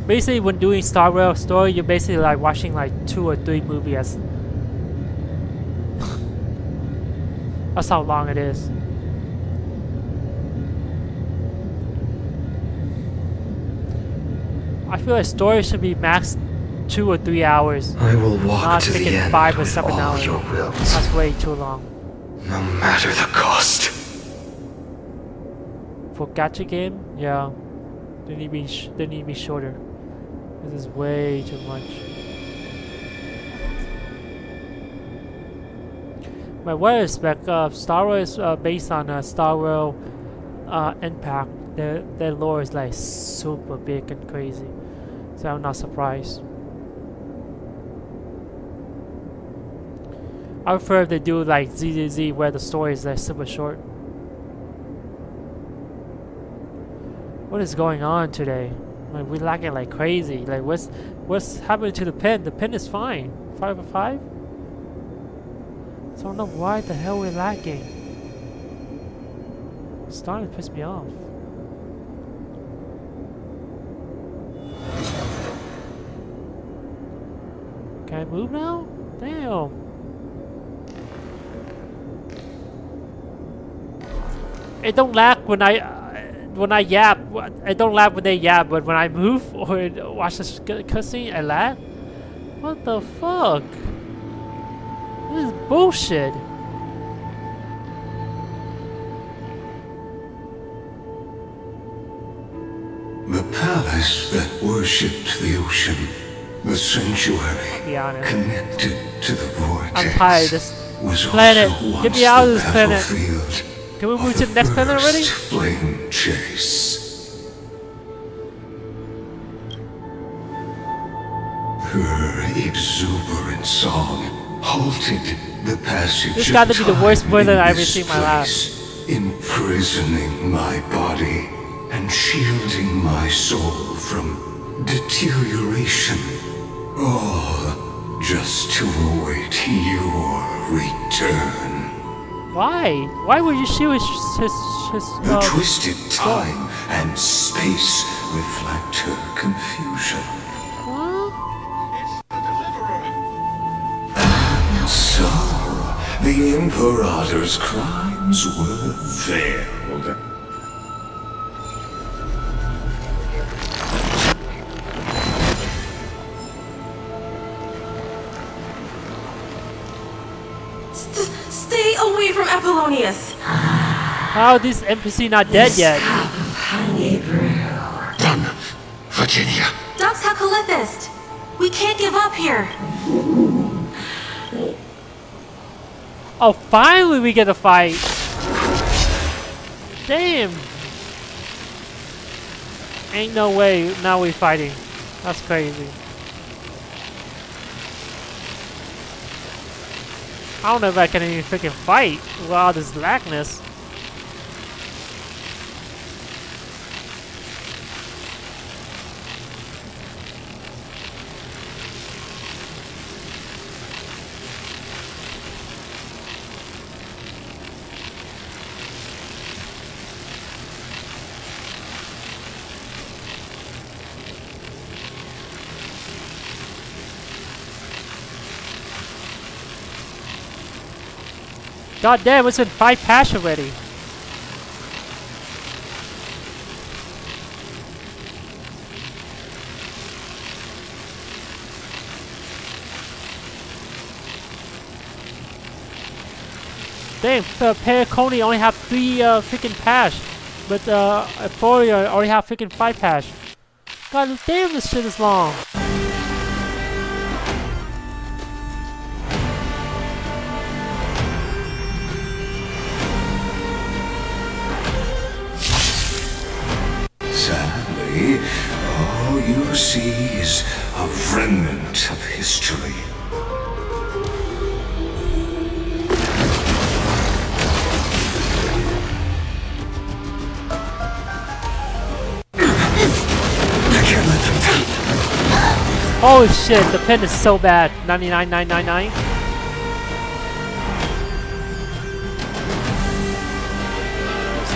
Basically, when doing Star Rail story, you're basically like watching like 2 or 3 movies. That's how long it is. I feel like story should be max 2 or 3 hours. I will walk not to the end 5 or with 7 all hours. your wills. That's way too long. No matter the cost. For gacha game, yeah, they need to be shorter. This is way too much. But what I expect, Star Wars is based on Star Rail Impact. Their lore is like super big and crazy, so I'm not surprised. I prefer if they do like ZZZ where the story is like super short. What is going on today? Like we lagging like crazy. Like what's happening to the pin? The pin is fine. 5 of 5. So I don't know why the hell we're lagging. It's starting to piss me off. Can I move now? Damn. It don't lag when I yap. It don't lag when they yap, but when I move or watch this cutscene, I lag. What the fuck? This is bullshit. The palace that worshipped the ocean, the sanctuary connected to the vortex. I'm tired of this planet. Get me out of this planet. Can we move to the next planet already? Flame chase. Her exuberant song halted the passage. This got to be the worst villain I've ever seen in my life. Imprisoning my body and shielding my soul from deterioration. All just to await your return. Why? Why would you shoot his the twisted time and space reflect her confusion. And so, the Imperator's crimes were veiled. Stay away from Apollonius! How is this NPC not dead yet? Done, Virginia. Dux Hakalithist! We can't give up here! Oh, finally we get a fight! Damn! Ain't no way now we're fighting. That's crazy. I don't know if I can even freaking fight with all this lackness. God damn, it's been 5 patch already. Damn, Pericone only have 3 freaking patch, but Euphoria already have freaking 5 patch. God damn, this shit is long. Sadly, all you see is a remnant of history. Holy shit, the pin is so bad. 99,999.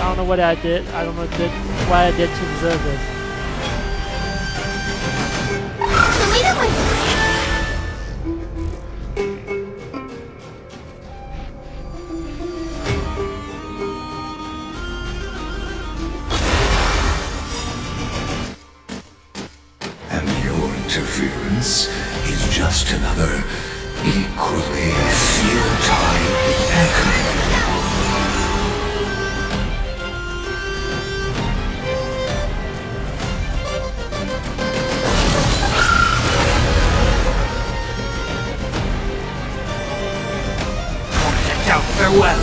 don't know what I did. I don't know what I did to deserve this. And your interference is just another equally futile echo. Farewell.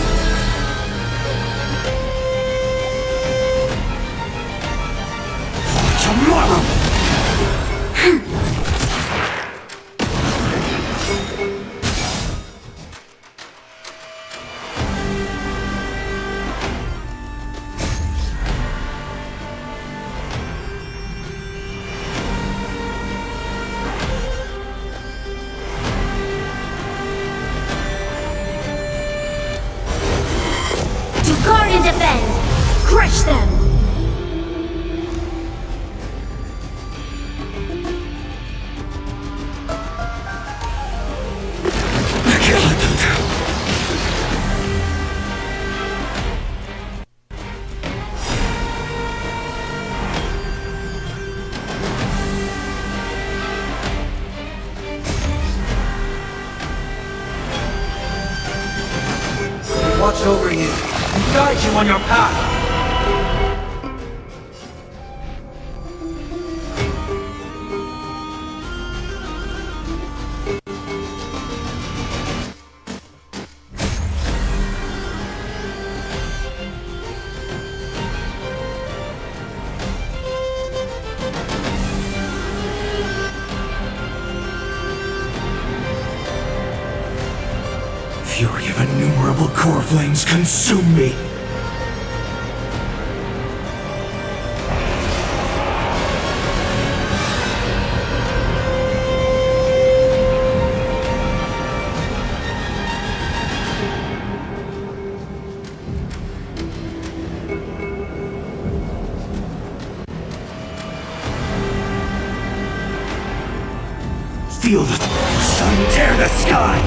Tomorrow! Guard and defend! Crush them! I can't let them down. Watch over you and guide you on your path. Fury of innumerable core flames consume me. Feel the sun tear the sky!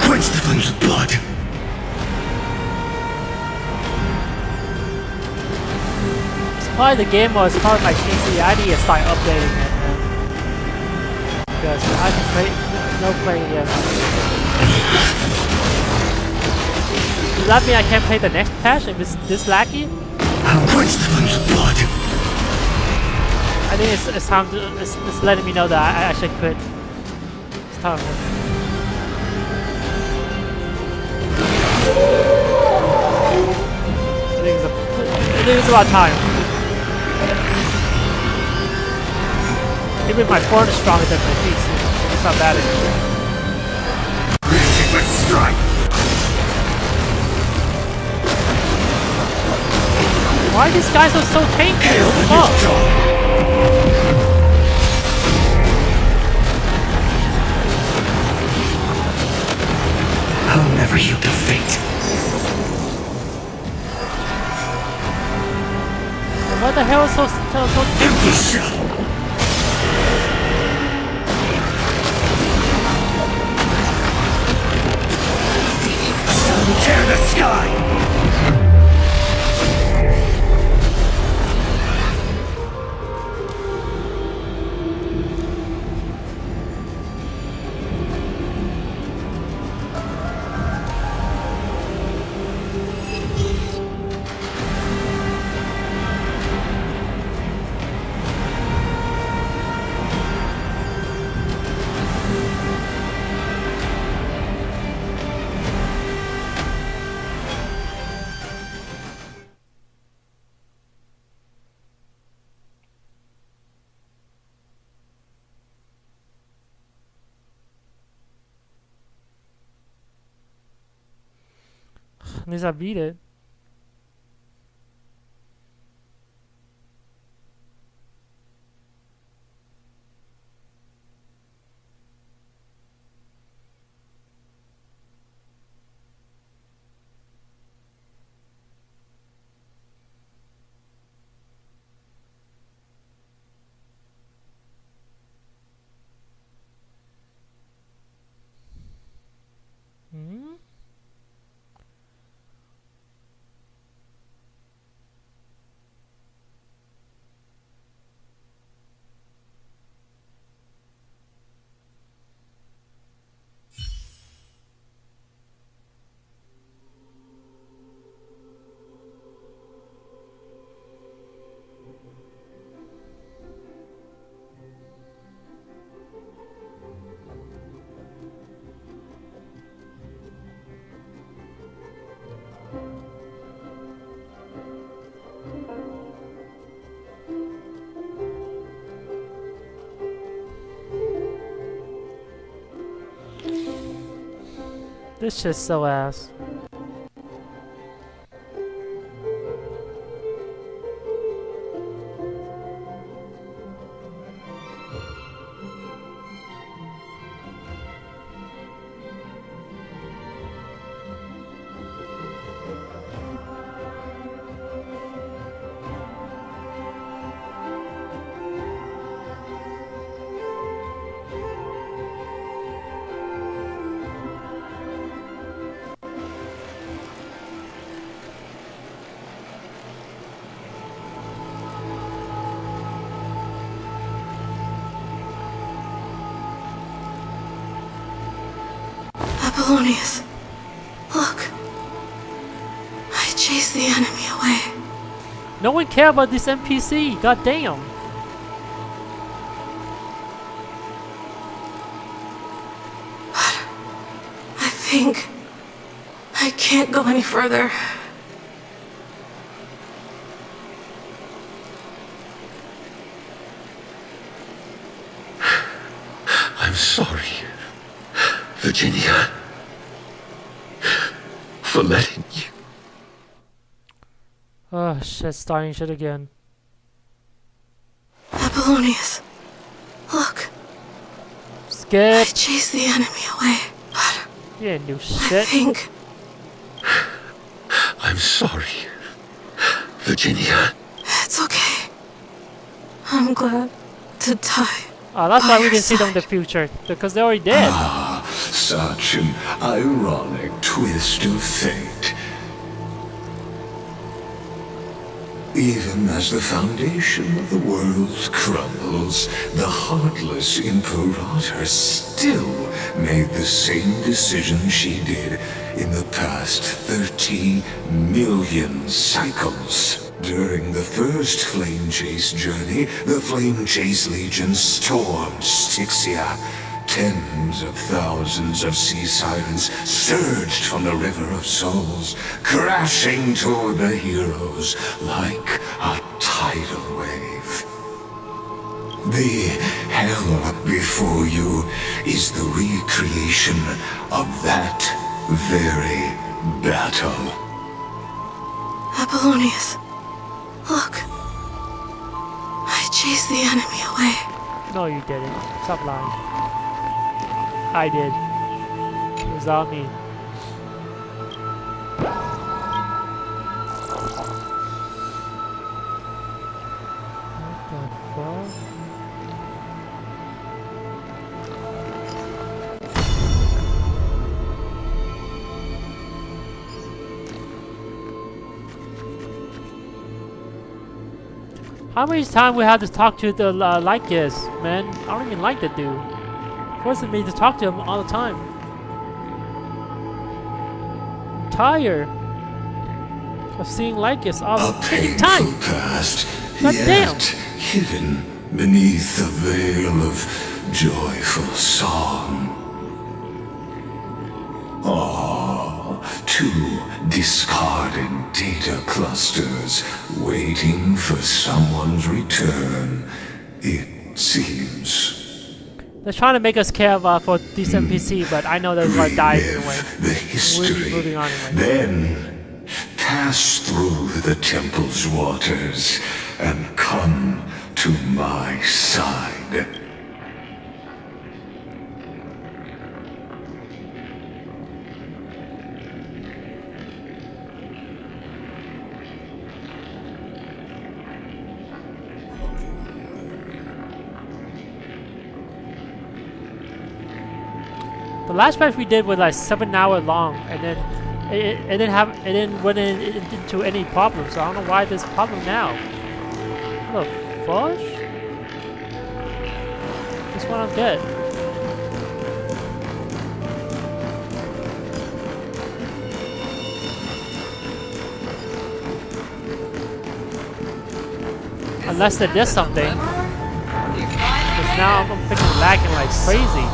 Quench the flames of blood! Probably the game was probably my PC. I need to start updating it, man. Because I can play no playing yet. Does that mean I can't play the next patch if it's this laggy? I'll quench the flames of blood. I think it's time to, it's letting me know that I actually could. It's time. I think it's about time. Even my phone is stronger than my PC. It's not bad anymore. Let's strike! Why are these guys are so tanky? I'll never yield to fate. What the hell is so Empty shell! Tear the sky! least I beat it. Hmm? This shit's so ass. Apollonius, look. I chased the enemy away. No one cares about this NPC. God damn. But I think I can't go any further. I'm sorry, Virginia, for letting you. Oh shit, starting shit again. Apollonius, look. Skip. I chased the enemy away, but you didn't do I shit. think I'm sorry, Virginia. it's okay. I'm glad to die. Oh, that's by why we your didn't see them in the side. future. Because they're already dead. Ah, such an ironic twist of fate. Even as the foundation of the world crumbles, the heartless Imperator still made the same decision she did in the past 30 million cycles. During the first Flame Chase journey, the Flame Chase Legion stormed Styxia. Tens of thousands of sea sirens surged from the River of Souls, crashing toward the heroes like a tidal wave. The hell before you is the recreation of that very battle. Apollonius, look. I chased the enemy away. No, you didn't. Stop lying. I did. It was all me. What the fuck? How many times we have to talk to the Lycus, man? I don't even like the dude. Forcing me to talk to him all the time. I'm tired of seeing Lycus all the freaking time. Past, God damn. yet hidden beneath a veil of joyful song. Two discarded data clusters waiting for someone's return, it seems. They're trying to make us care about for these NPC, but I know they're gonna die anyway. The history. We'll be moving on anyway. Then pass through the temple's waters and come to my side. The last match we did was like 7 hours long, and then it didn't run into any problems. So I don't know why there's a problem now. What the fudge? This one I'm good. Unless they did something. Because now I'm freaking lagging like crazy.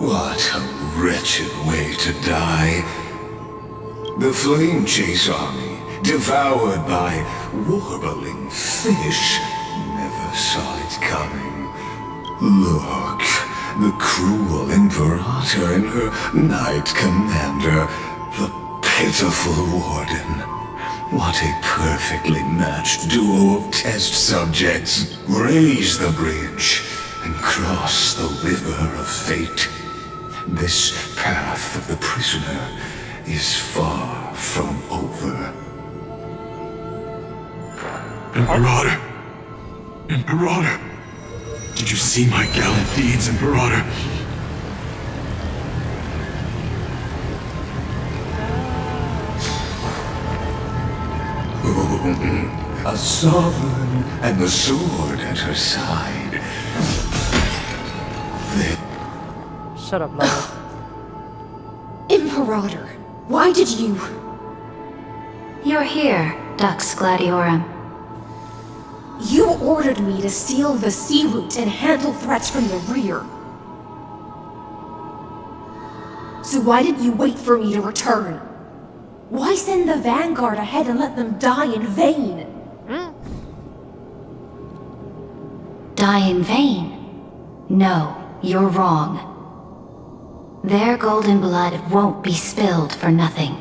What a wretched way to die. The Flame Chase army, devoured by warbling fish, never saw it coming. Look, the cruel Imperator and her Knight Commander, the pitiful Warden. What a perfectly matched duo of test subjects. Raise the bridge and cross the river of fate. This path of the prisoner is far from over. Imperator! Imperator! Did you see my gallant deeds, Imperator? Oh, a sovereign and the sword at her side. Shut up, Lord. Imperator, why did you... You're here, Dux Gladiorum. You ordered me to seal the sea route and handle threats from the rear. So why didn't you wait for me to return? Why send the Vanguard ahead and let them die in vain? Die in vain? No, you're wrong. Their golden blood won't be spilled for nothing.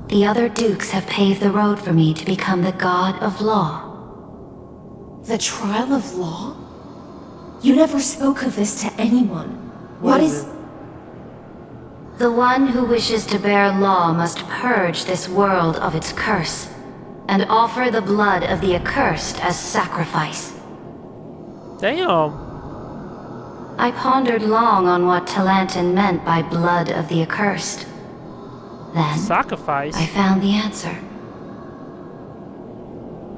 The other dukes have paved the road for me to become the god of law. The trial of law? You never spoke of this to anyone. What is... The one who wishes to bear law must purge this world of its curse, and offer the blood of the accursed as sacrifice. Damn. I pondered long on what Talantin meant by blood of the accursed. Then, sacrifice. I found the answer.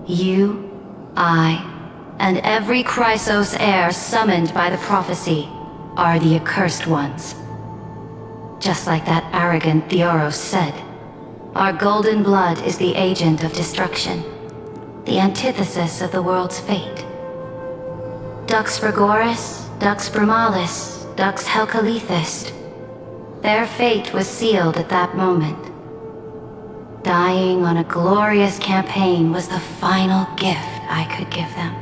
You, I, and every Chrysos heir summoned by the prophecy are the accursed ones. Just like that arrogant Theoros said, our golden blood is the agent of destruction, the antithesis of the world's fate. Dux Frigoris, Dux Brumalis, Dux Helcalethist. Their fate was sealed at that moment. Dying on a glorious campaign was the final gift I could give them.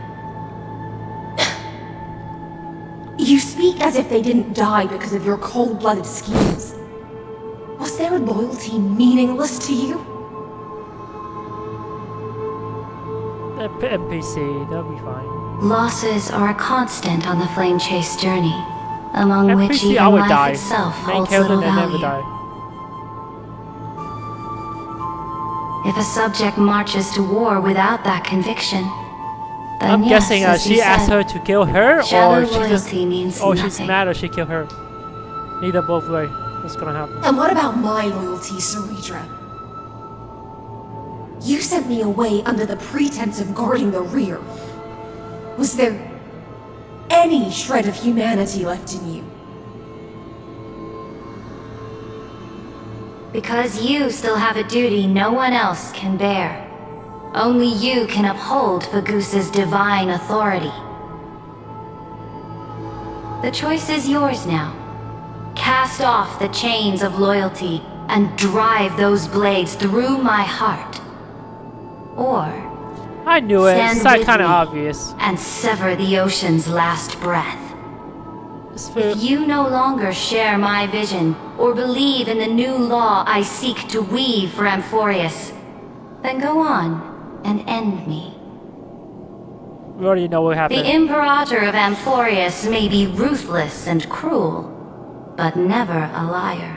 You speak as if they didn't die because of your cold-blooded schemes. Was their loyalty meaningless to you? NPC, that'll be fine. Losses are a constant on the Flame Chase journey, among NPC, which even I would life die. itself Main holds character, little they never value. die. If a subject marches to war without that conviction, then I'm yes, guessing as you she asked said, her to kill her, shallow or she just, loyalty means or she's nothing. mad, or she killed her. Neither both way. What's gonna happen? And what about my loyalty, Ceridra? You sent me away under the pretense of guarding the rear. Was there any shred of humanity left in you? Because you still have a duty no one else can bear. Only you can uphold Fagusa's divine authority. The choice is yours now. Cast off the chains of loyalty and drive those blades through my heart. Or I knew it. It's stand with kind of me obvious. and sever the ocean's last breath. If you no longer share my vision, or believe in the new law I seek to weave for Amphorius, then go on and end me. We already know what happened. The Imperator of Amphorius may be ruthless and cruel, but never a liar.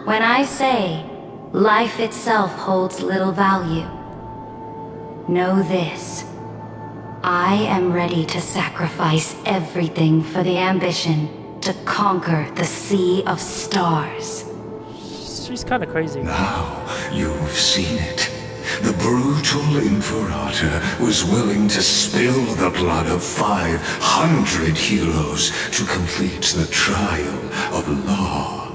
When I say life itself holds little value, know this. I am ready to sacrifice everything for the ambition to conquer the Sea of Stars. She's kind of crazy. Now you've seen it. The brutal Imperator was willing to spill the blood of 500 heroes to complete the trial of law.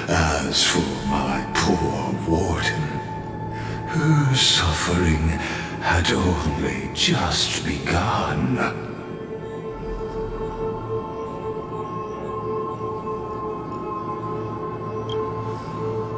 As for my poor warden, her suffering had only just begun.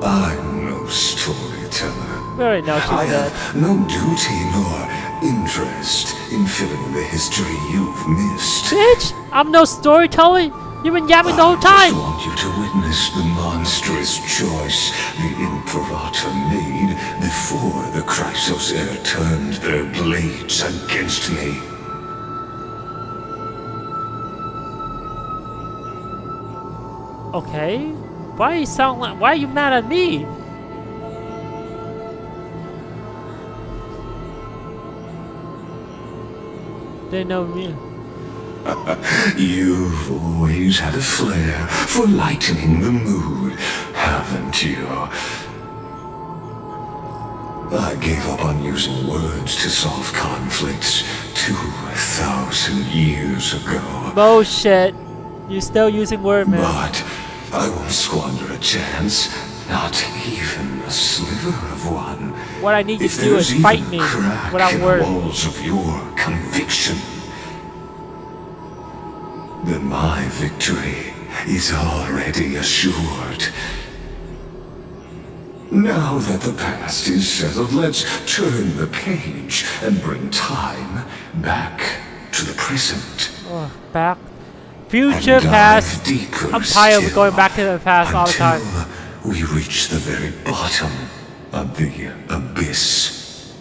I'm no storyteller. We already know she's I dead. have no duty nor interest in filling the history you've missed. Bitch! I'm no storyteller! You've been yapping the whole time! I want you to witness the monstrous choice the Imperator made before the Chrysos Heir turned their blades against me. Okay. Why are you mad at me? They know me. You've always had a flair for lightening the mood, haven't you? I gave up on using words to solve conflicts 2,000 years ago. Bullshit. You're still using word, man. But I won't squander a chance, not even a sliver of one. What I need you If to do there's is fight even me a crack without in the words. walls of your conviction, then my victory is already assured. Now that the past is settled, let's turn the page and bring time back to the present. Oh, back. Future, And past. dive deeper I'm tired of still going back to the past all the time. until we reach the very bottom of the abyss.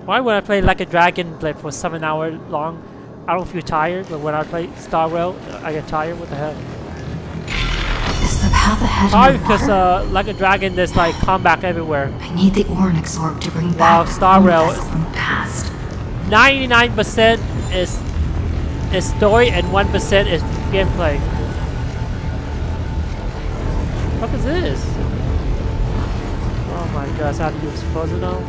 Why would I play like a dragon like for 7 hours long? I don't feel tired, but when I play Star Rail, I get tired. What the hell? Is the path ahead Probably in the because water? like a dragon, there's like combat everywhere. I need the Ornix orb to bring Wow, back Star the Rail vessel from the past. 99% is story and 1% is gameplay. What the fuck is this? Oh my gosh, how do you expose it now?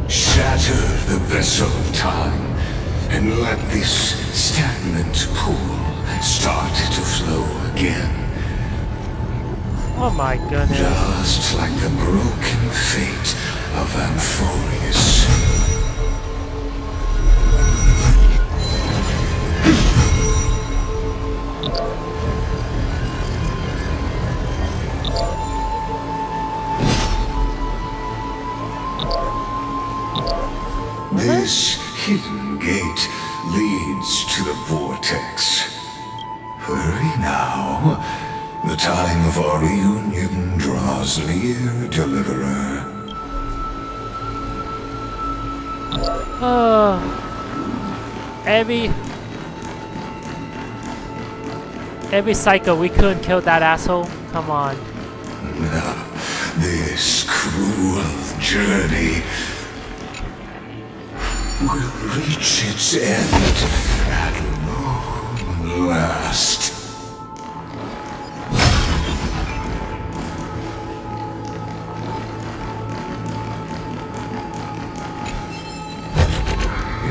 Shatter the vessel of time and let this stagnant pool start to flow again. Oh my goodness. Just like the broken fate of Amphorius. This hidden gate leads to the vortex. Hurry now. The time of our reunion draws near, Deliverer. Every cycle we couldn't kill that asshole. Come on. This cruel journey will reach its end at long last.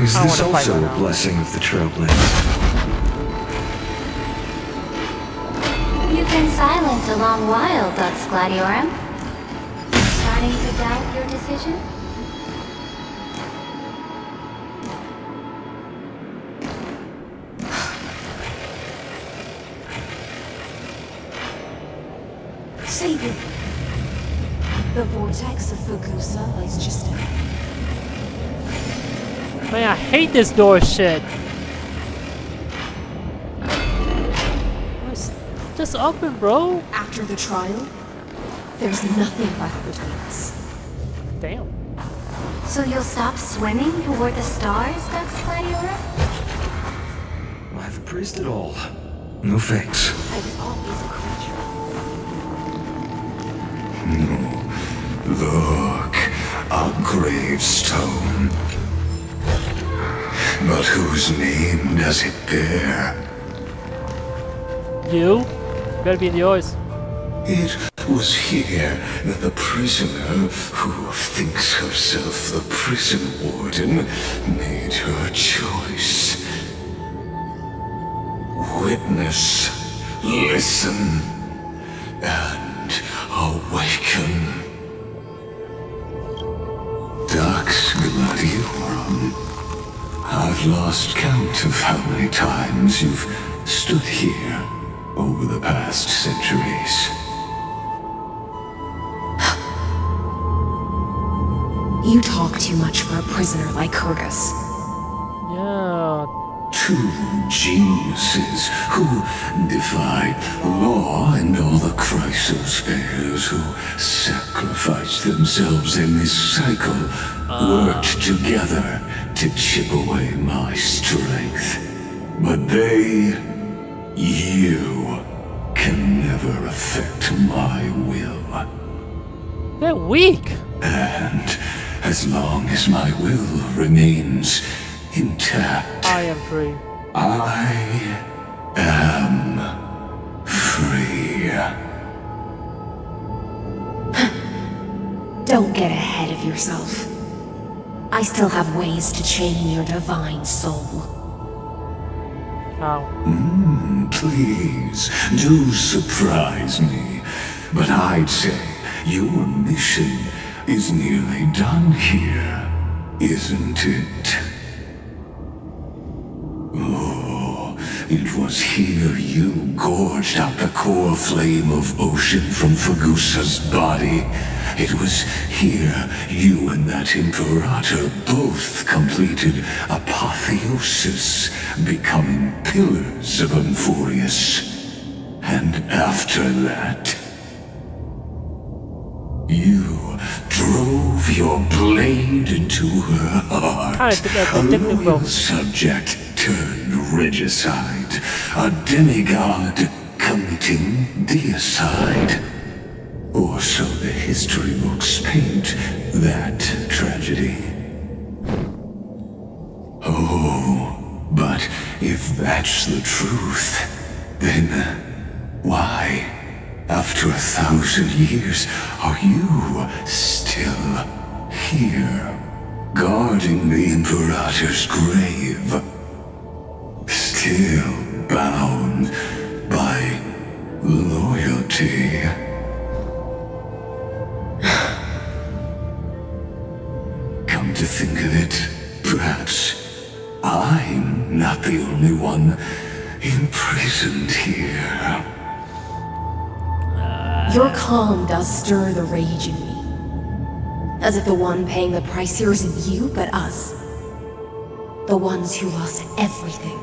Is I this wanna fight also right a now. blessing of the Trailblazer? You've been silent a long while, Dux Gladiorum. Starting to doubt your decision? saving. The vortex of Fugusa lies just ahead. Man, I hate this door shit. Just open, bro. After the trial, there's nothing left between us. Damn. So you'll stop swimming toward the stars, Dux Gladiator? I've praised it all. No thanks. I was always a creature. No. Look, a gravestone. But whose name does it bear? You? Better be yours. It was here that the prisoner, who thinks herself the prison warden, made her choice. Witness, listen, and awaken. Dux Gladiator. I've lost count of how many times you've stood here over the past centuries. You talk too much for a prisoner like Kurgus. Yeah. Two geniuses who defied law and all the Chrysos heirs who sacrificed themselves in this cycle worked together to chip away my strength. But you can never affect my will. They're weak. And as long as my will remains intact, I am free. I am free. Don't get ahead of yourself. I still have ways to chain your divine soul. How? Please, do surprise me. But I'd say your mission is nearly done here, isn't it? Oh, it was here you gorged out the core flame of ocean from Fugusa's body. It was here you and that Imperator both completed apotheosis, becoming pillars of Amphorius. And after that, you drove your blade into her heart. A loyal subject turned regicide, a demigod committing deicide. Or so the history books paint that tragedy. Oh, but if that's the truth, then why, after 1,000 years, are you still here, guarding the Imperator's grave? Still bound by loyalty. Come to think of it, perhaps I'm not the only one imprisoned here. Your calm does stir the rage in me. As if the one paying the price here isn't you, but us. The ones who lost everything.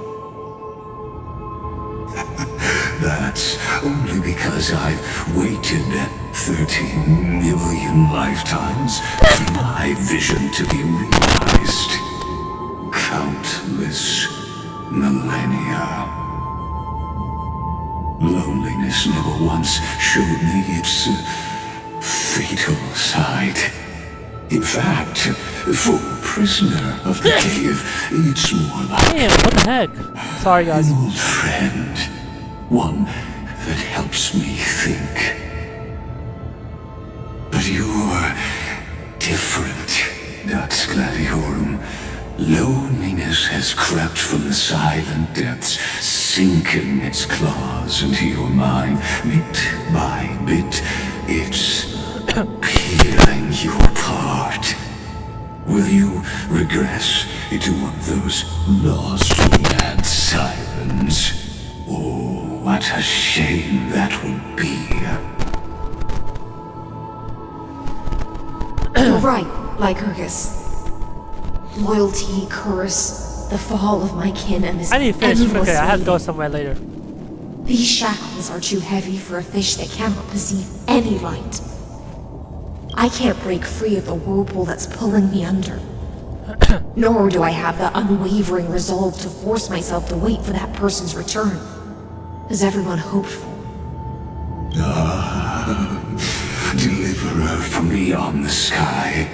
That's only because I've waited 13 million lifetimes for my vision to be realized. Countless millennia. Loneliness never once showed me its fatal side. In fact, for a prisoner of the cave, it's more like... Damn, what the heck? Sorry, guys. An old friend. One that helps me think. But you're different, Dux Gladiorum. Loneliness has crept from the silent depths, sinking its claws into your mind. Bit by bit, it's peeling you apart. Will you regress into one of those lost mad sirens? Oh, what a shame that would be. right, Lycurgus. Loyalty, curse, the fall of my kin, and this I need to finish. endless Okay, I have to go waiting. somewhere later. These shackles are too heavy for a fish that cannot perceive any light. I can't break free of the whirlpool that's pulling me under. Nor do I have the unwavering resolve to force myself to wait for that person's return, as everyone hoped for. Deliverer from beyond the sky,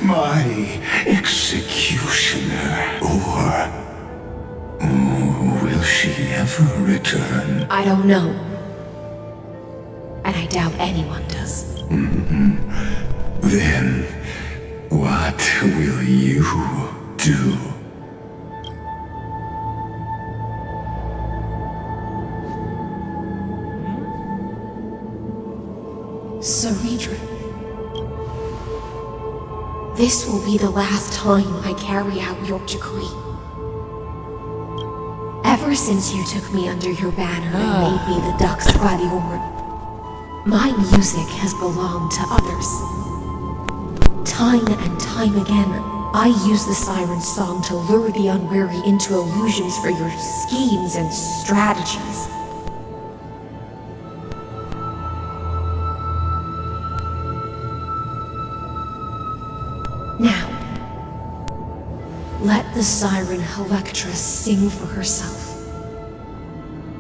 my executioner, or will she ever return? I don't know. And I doubt anyone does. Then, what will you do? Saridra. This will be the last time I carry out your decree. Ever since you took me under your banner and made me the Dux Gladiorum, my music has belonged to others. Time and time again, I use the siren's song to lure the unwary into illusions for your schemes and strategies. Now, let the siren Electra sing for herself.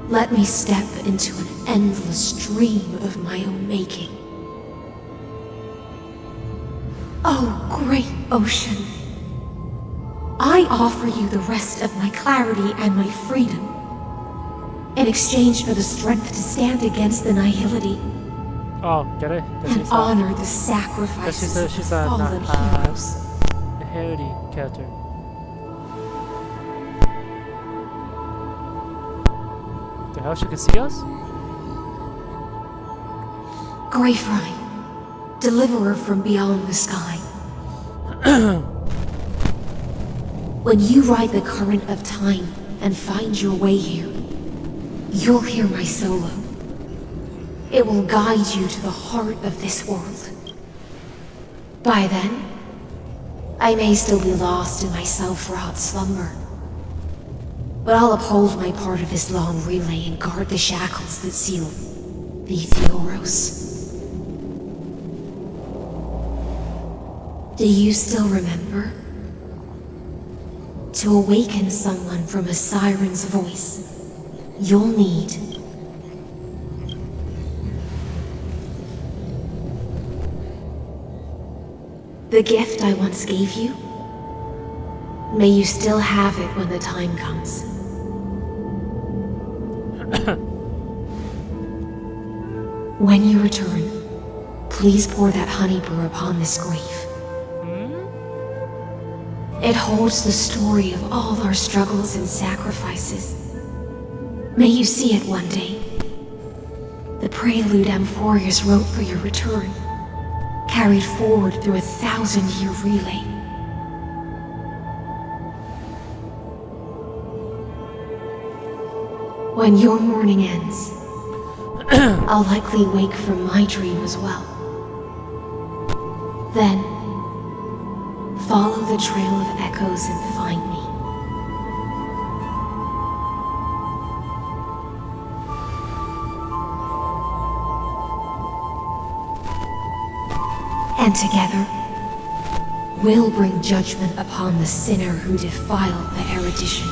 Let me step into an endless dream of my own making. Oh, great ocean. I offer you the rest of my clarity and my freedom, in exchange for the strength to stand against the nihility. Oh, get it? And honor the sacrifices of the fallen heroes. A Harry character. The hell, she can see us? Greyfry, deliverer from beyond the sky. When you ride the current of time and find your way here, you'll hear my solo. It will guide you to the heart of this world. By then, I may still be lost in my self-wrought slumber, but I'll uphold my part of this long relay and guard the shackles that seal the Theoros. Do you still remember? To awaken someone from a siren's voice, you'll need the gift I once gave you. May you still have it when the time comes. When you return, please pour that honey brew upon this grief. It holds the story of all our struggles and sacrifices. May you see it one day. The prelude Amphorius wrote for your return, carried forward through a 1,000-year relay. When your mourning ends, I'll likely wake from my dream as well. Then, follow the trail of echoes and find me. And together, we'll bring judgment upon the sinner who defiled the erudition.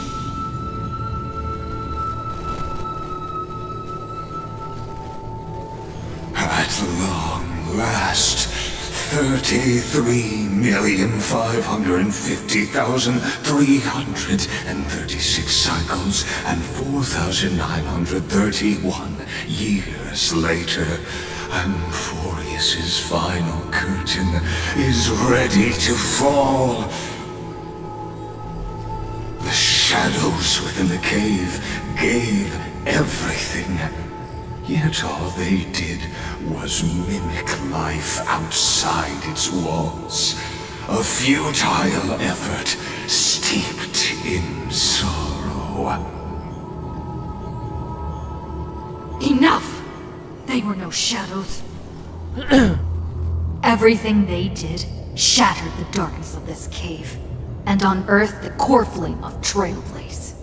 At long last, 33,550,336 cycles and 4,931 years later, Amphorius's final curtain is ready to fall. The shadows within the cave gave everything. Yet all they did was mimic life outside its walls. A futile effort steeped in sorrow. Enough! They were no shadows. Everything they did shattered the darkness of this cave, and unearthed the core flame of Trailblaze.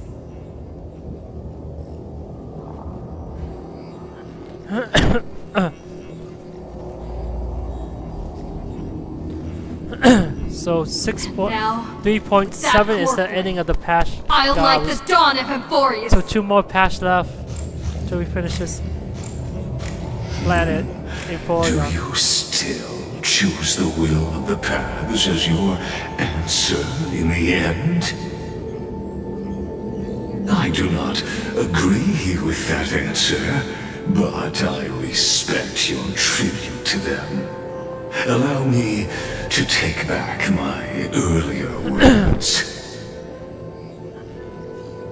So 3.7 is the ending of the patch. I'll light the dawn of Emporius. So 2 more patch left till we finish this planet in Do you still choose the will of the paths as your answer in the end? I do not agree with that answer, but I respect your tribute to them. Allow me to take back my earlier words.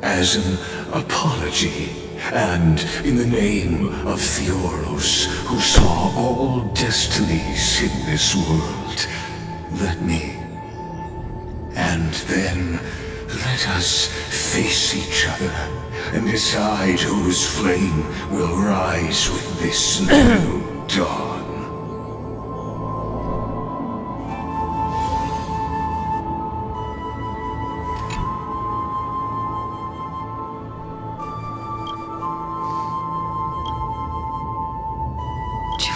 As an apology, and in the name of Theoros, who saw all destinies in this world, let me. And then let us face each other and decide whose flame will rise with this new dawn.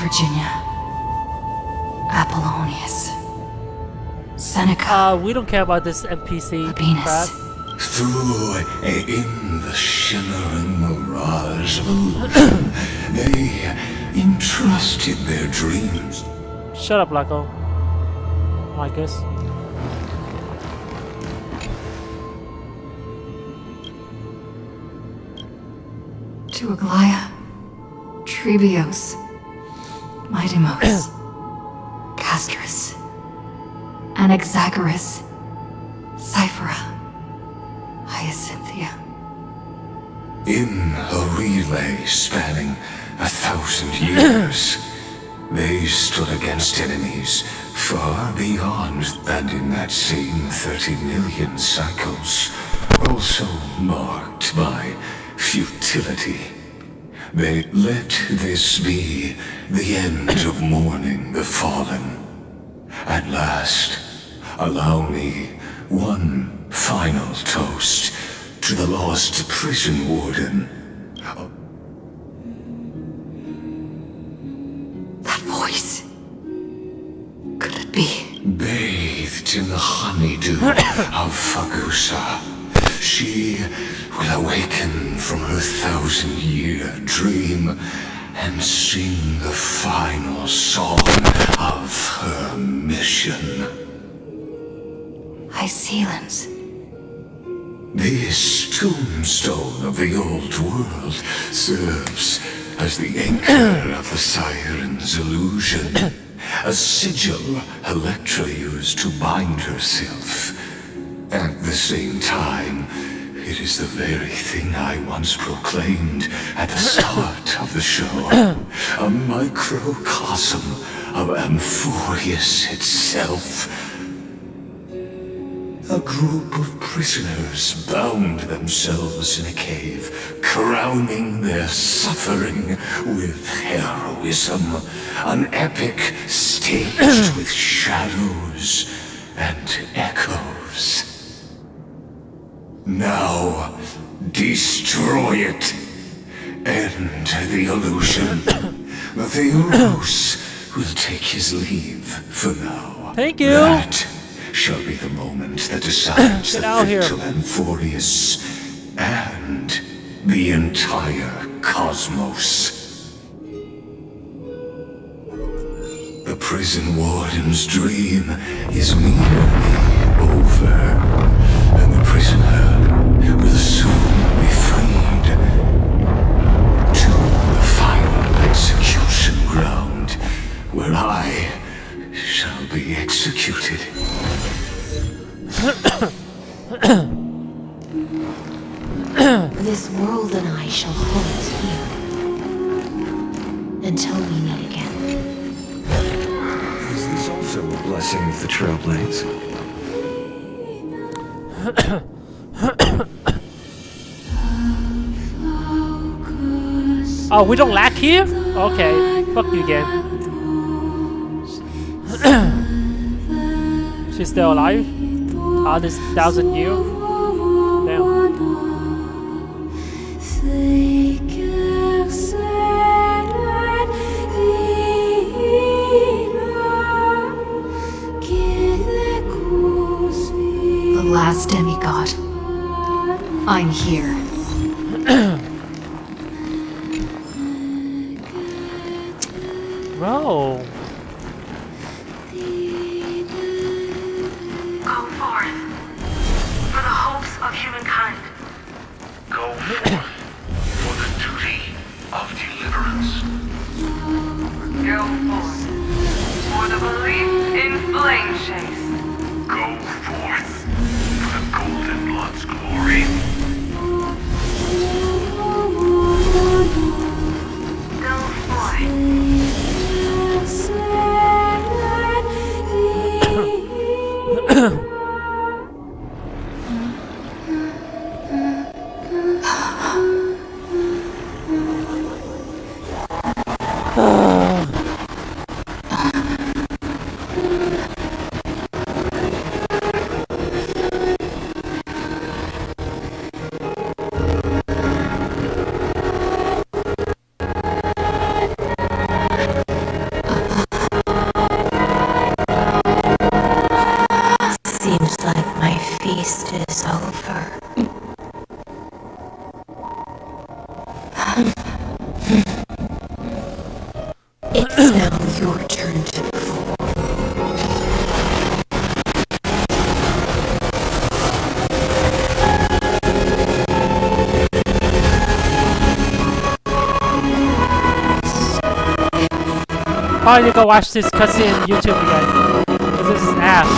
Virginia, Apollonius, Seneca. We don't care about this NPC crap. Through in the shimmering mirage of illusion, they entrusted their dreams. Shut up, Laco. I guess. To Aglaia, Trebios, Midimos, Castris, Anaxagoras, Cyphera, Hyacinthia. In a relay spanning 1,000 years, they stood against enemies far beyond and in that same 30 million cycles, also marked by futility. They let this be the end of mourning the fallen. At last, allow me one final toast to the lost prison warden. That voice. Could it be? Bathed in the honeydew of Fagusa, she will awaken from her 1,000-year dream and sing the final song of her mission. Hyacinthia. This tombstone of the old world serves as the anchor of the Siren's illusion, a sigil Electra used to bind herself. At the same time, it is the very thing I once proclaimed at the start of the show. A microcosm of Amphorius itself. A group of prisoners bound themselves in a cave, crowning their suffering with heroism. An epic staged with shadows and echoes. Now, destroy it. End the illusion. Theoros will take his leave for now. Thank you. That shall be the moment that decides the fate of Amphorius and the entire cosmos. The prison warden's dream is nearly over, and the prisoner will soon be freed to the final execution ground, where I shall be executed. This world and I shall hold here until we meet again. Is this also a blessing of the Trailblaze? Oh, we don't lack here? Okay, fuck you again. She's still alive? All this 1,000 years? Damn. The last demigod. I'm here. Bro. Go forth for the hopes of humankind. Go forth for the duty of deliverance. Go forth for the belief in flame chase. Go forth for the Golden Blood's glory. Go forth. Seems like my feast is over. It's now your turn to perform. Probably need to go watch this cutscene on YouTube again. Cause this is ass.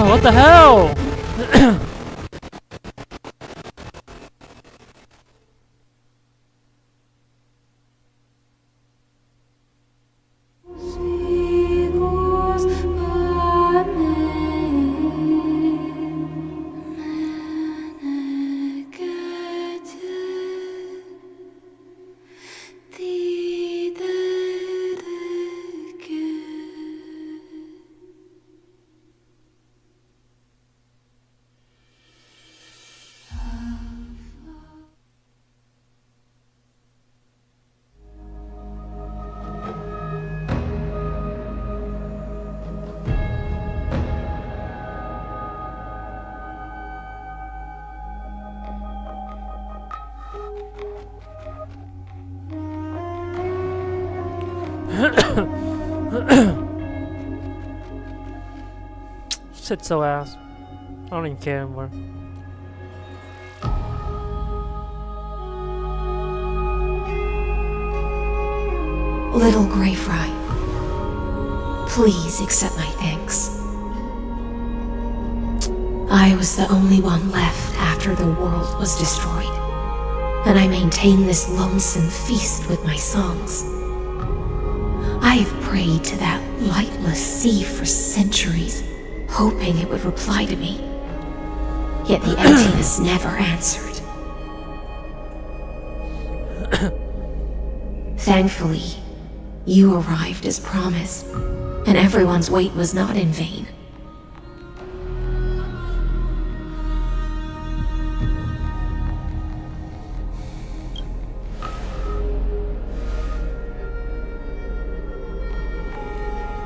What the hell? Shit's so ass. I don't even care anymore. Little Grey Fry, please accept my thanks. I was the only one left after the world was destroyed, and I maintain this lonesome feast with my songs. I've prayed to that lightless sea for centuries, hoping it would reply to me. Yet the emptiness never answered. Thankfully, you arrived as promised, and everyone's wait was not in vain.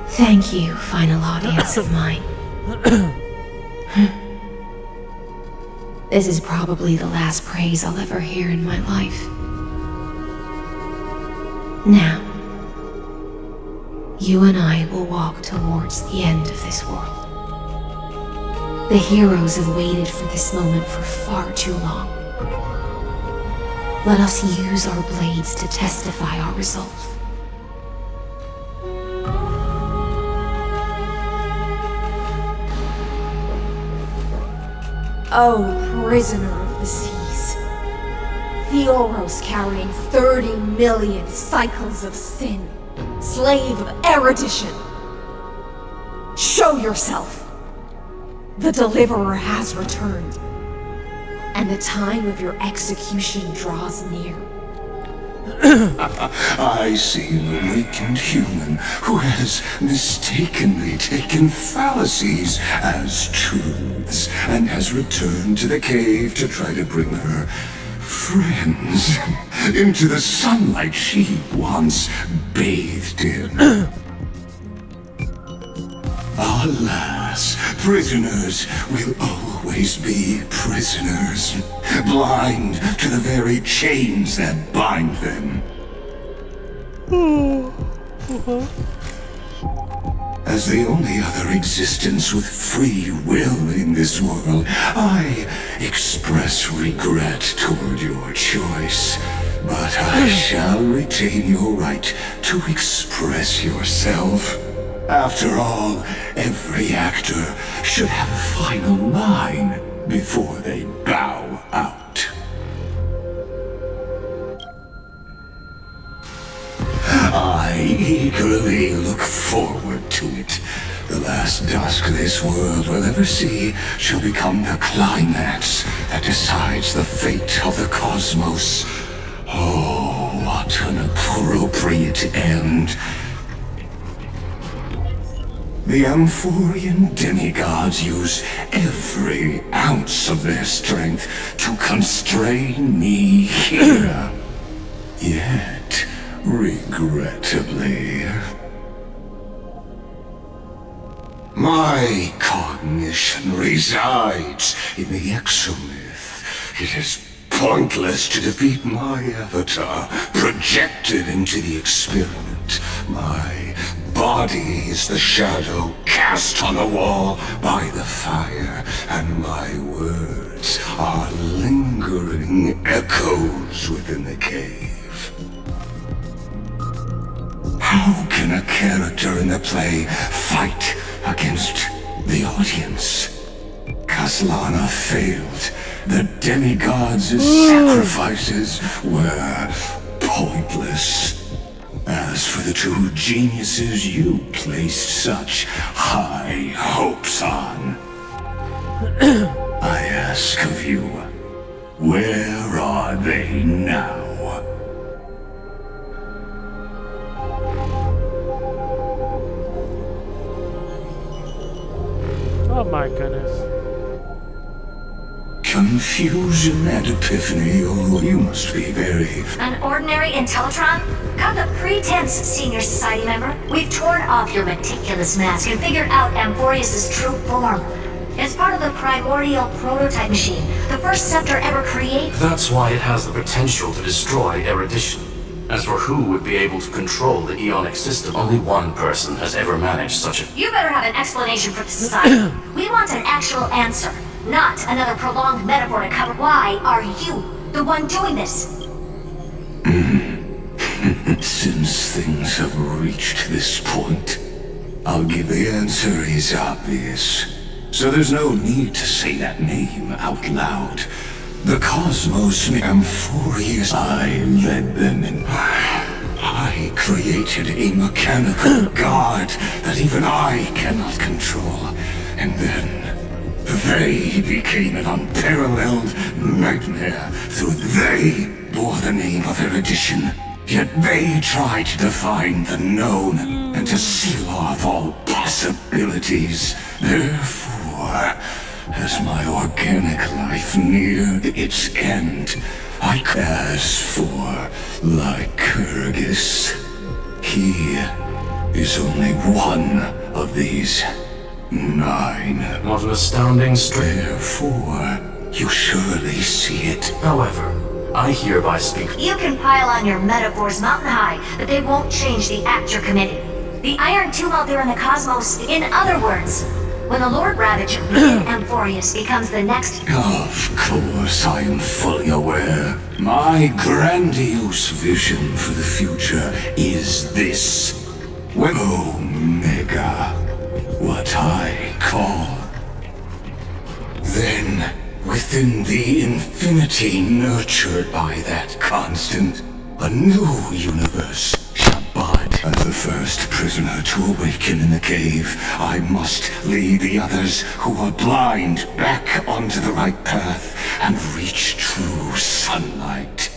Thank you, final audience of mine. This is probably the last praise I'll ever hear in my life. Now, you and I will walk towards the end of this world. The heroes have waited for this moment for far too long. Let us use our blades to testify our resolve. Oh, prisoner of the seas. Theoros carrying 30 million cycles of sin. Slave of erudition. Show yourself. The Deliverer has returned. And the time of your execution draws near. I see an awakened human who has mistakenly taken fallacies as truths and has returned to the cave to try to bring her friends into the sunlight she once bathed in. Alas, prisoners will always be prisoners, blind to the very chains that bind them. As the only other existence with free will in this world, I express regret toward your choice. But I shall retain your right to express yourself. After all, every actor should have a final line before they bow out. I eagerly look forward to it. The last dusk this world will ever see shall become the climax that decides the fate of the cosmos. Oh, what an appropriate end. The Amphorian demigods use every ounce of their strength to constrain me here. Yet, regrettably, my cognition resides in the exomyth. It is pointless to defeat my avatar, projected into the experiment. My body is the shadow cast on the wall by the fire, and my words are lingering echoes within the cave. How can a character in the play fight against the audience? Kaslana failed. The demigods' sacrifices were pointless. As for the two geniuses you placed such high hopes on, I ask of you, where are they now? Oh my goodness. Confusion and epiphany, oh, you must be very... An ordinary Intellitron? Cut the pretense, senior society member. We've torn off your meticulous mask and figured out Amphorius' true form. It's part of the primordial prototype machine, the first scepter ever created. That's why it has the potential to destroy erudition. As for who would be able to control the Eonic system, only one person has ever managed such a... You better have an explanation for the society. We want an actual answer, not another prolonged metaphor to cover. Why are you the one doing this? Since things have reached this point, I'll give the answer is obvious. So there's no need to say that name out loud. The cosmos Amphorius, I led them in. I created a mechanical god that even I cannot control. And then they became an unparalleled nightmare, though they bore the name of erudition. Yet they tried to define the known and to seal off all possibilities. Therefore, as my organic life neared its end, I as for Lycurgus, he is only one of these 9. What an astounding story. Therefore, you surely see it. However, I hereby speak. You can pile on your metaphors mountain high, but they won't change the act you're committing. The iron tomb out there in the cosmos, in other words, when the Lord Ravager within Amphorius becomes the next... Of course, I am fully aware. My grandiose vision for the future is this. Omega, what I call. Then Within the infinity nurtured by that constant, a new universe shall bud. As the first prisoner to awaken in the cave, I must lead the others who are blind back onto the right path and reach true sunlight.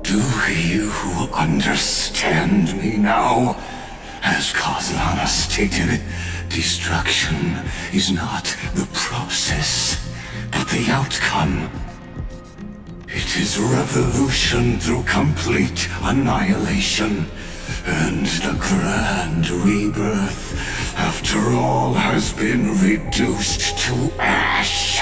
Do you understand me now? As Kozlana stated, destruction is not the process, but the outcome. It is revolution through complete annihilation, and the grand rebirth, after all has been reduced to ash.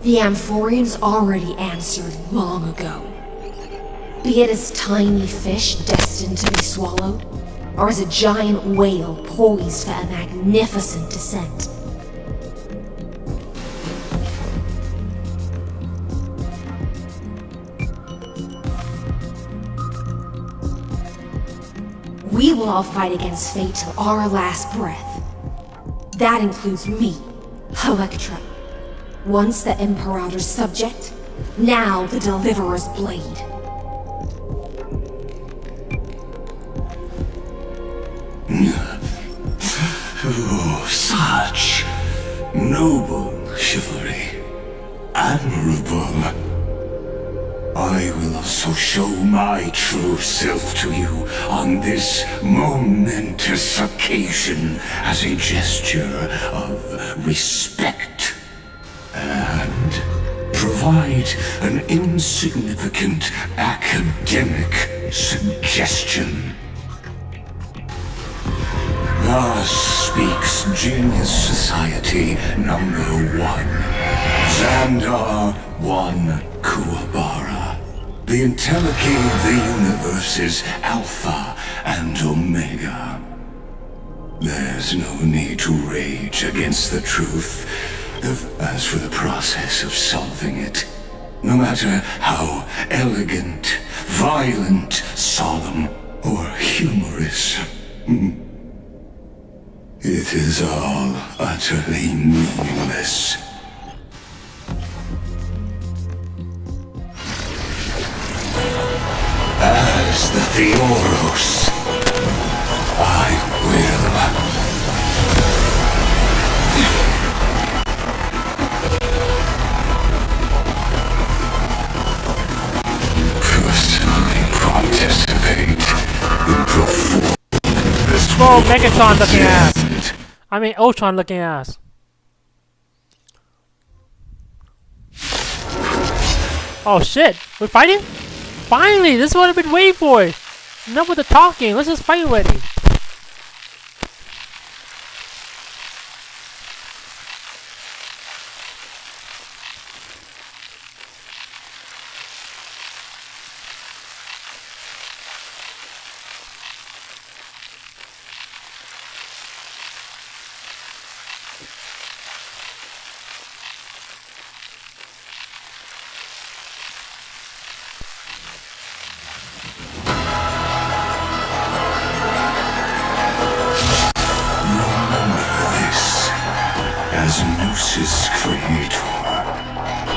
The Amphorians already answered long ago. Be it as tiny fish destined to be swallowed, or as a giant whale poised for a magnificent descent. We will all fight against fate till our last breath. That includes me, Electra. Once the Imperator's subject, now the Deliverer's blade. Oh, such noble chivalry. Admirable. I will also show my true self to you on this momentous occasion as a gesture of respect. And provide an insignificant academic suggestion. Thus speaks Genius Society number 1. Xandar 1 Kuwabara. The Intellicate of the universe is Alpha and Omega. There's no need to rage against the truth. As for the process of solving it, no matter how elegant, violent, solemn, or humorous, it is all utterly meaningless. As the Theoros, I will. Personally participate in performing this. Whoa, Megatron looking ass. I mean, Ultron looking ass. Oh shit, we're fighting? Finally, this is what I've been waiting for. Enough with the talking, let's just fight already. As Gnosis creator,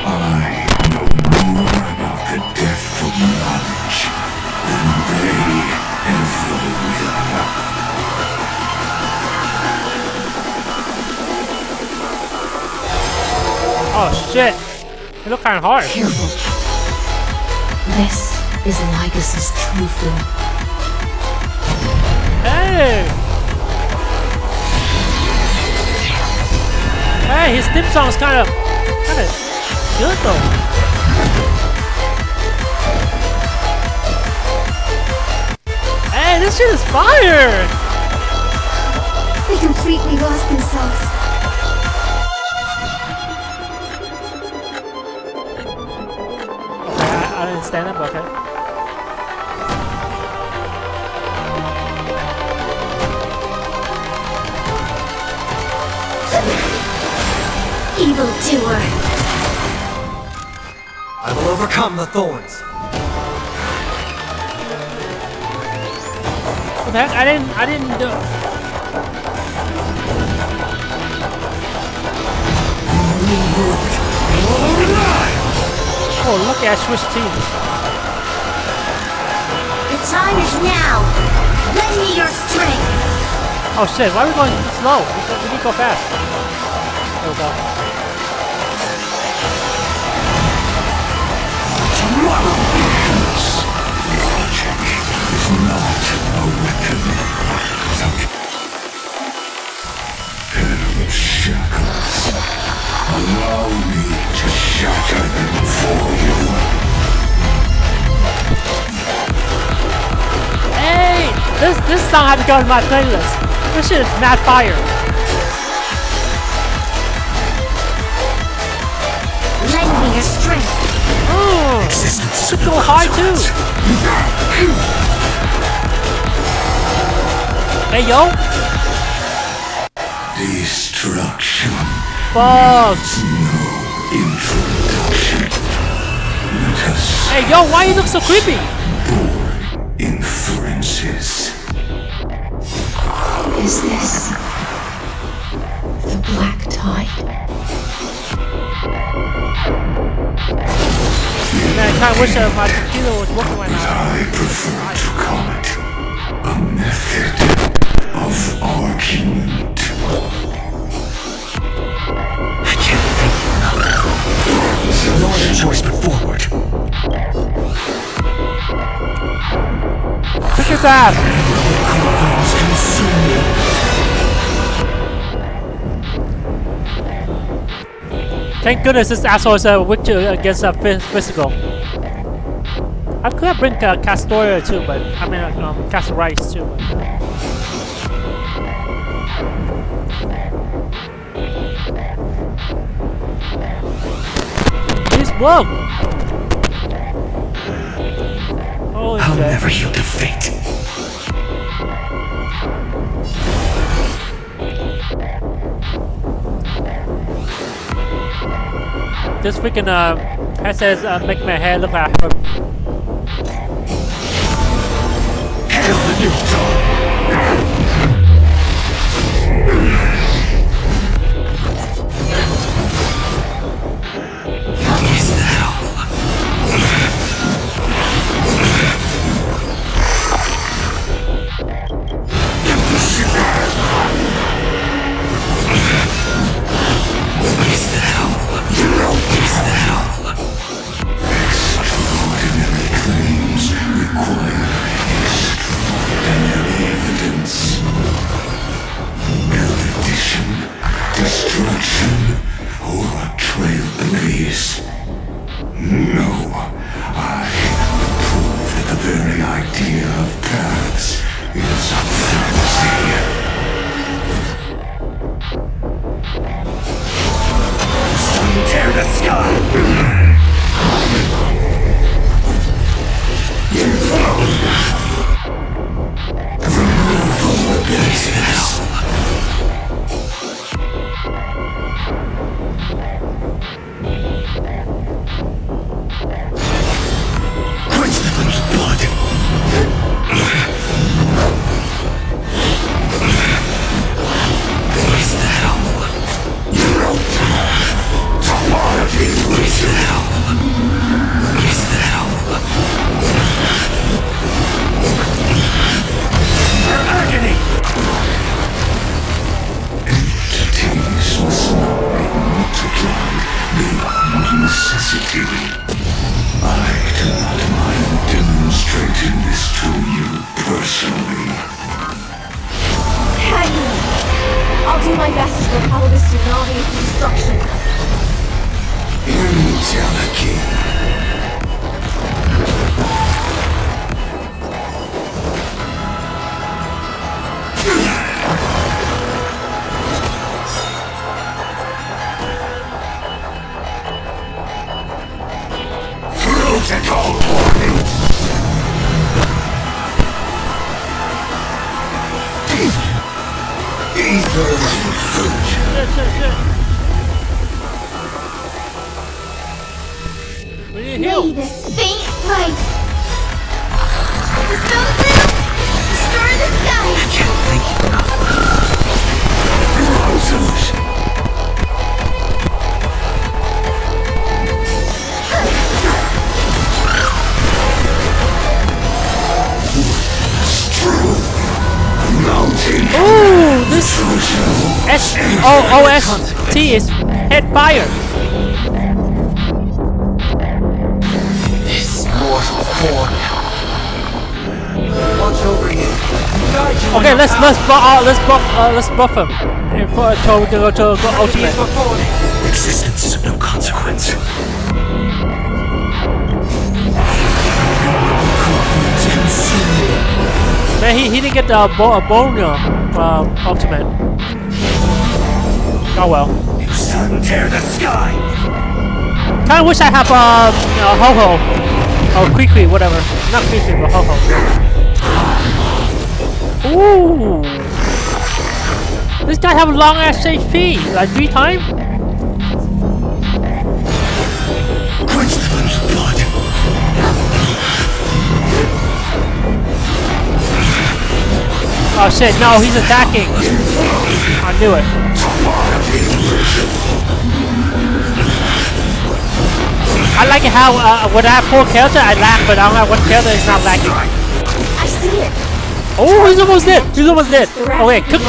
I know more about the depth of knowledge than they ever will. Oh shit, they look kinda hard. Careful. This is Lycus's true form. Hey! Hey, his theme song's kinda good though. Hey, this shit is fire! They completely lost themselves. Okay, I didn't stand up, okay. Evildoer. I will overcome the thorns. What the heck? I didn't do. Oh, look at Swiss teams. The time is now. Lend me your strength. Oh shit, why are we going slow? We need to go fast. There we go. Logic is not a weapon. Pair of shackles. Allow me to shatter them for you. Hey! This song had to go in my playlist. This shit is mad fire. Lend me your strength. Oh, should go high too. Hey yo. Destruction. Fuck. No introduction. Let us. Hey yo, why you look so creepy? Inferences. Is this the Black Tide? Man, I kinda wish my computer was working right now. I prefer to call it a method of argument. I can't think now. There's no other choice but forward. Kick his ass! Thank goodness this asshole is weak against physical. I could have bring Castoria too, but I mean Castorice too. Please blow. I'll never yield to fate. This freaking headset make my hair look like Hail the new dawn. Is that all? Extraordinary claims require extraordinary evidence. Erudition, destruction, or a trailblaze. No, I prove that the very idea of paths is a fantasy. Tear the sky! Remove all the bases. Quench the flame's blood! Is that all? Is that all? Is that all? Your agony! Entities must not be multiplied beyond necessity. I do not mind demonstrating this to you personally. Hang on. I'll do my best to repel this tsunami of destruction. Intelligent. Protocol warning. Ether surge. May this faint light dispel them, destroy the skies. I can't thank you enough. Ooh, this S-O-O-S-T is head fire. This mortal form. Watch over you. Okay, let's buff him. Until we can go to ultimate. Existence is of no consequence. Man, he didn't get the bone ultimate. Oh well. You sun tear the sky. Kinda wish I have Ho-Ho. Or Kwee-Kwee, whatever. Not Kwee-Kwee, but Ho-Ho. Ooh. This guy have long ass HP. Like 3 times? Quench the flames of blood. Oh shit, no, he's attacking. I knew it. I like it how when I have 4 characters I lag, but I don't have 1 character is not lagging. I see it. Oh, he's almost dead. He's almost dead. Okay, cook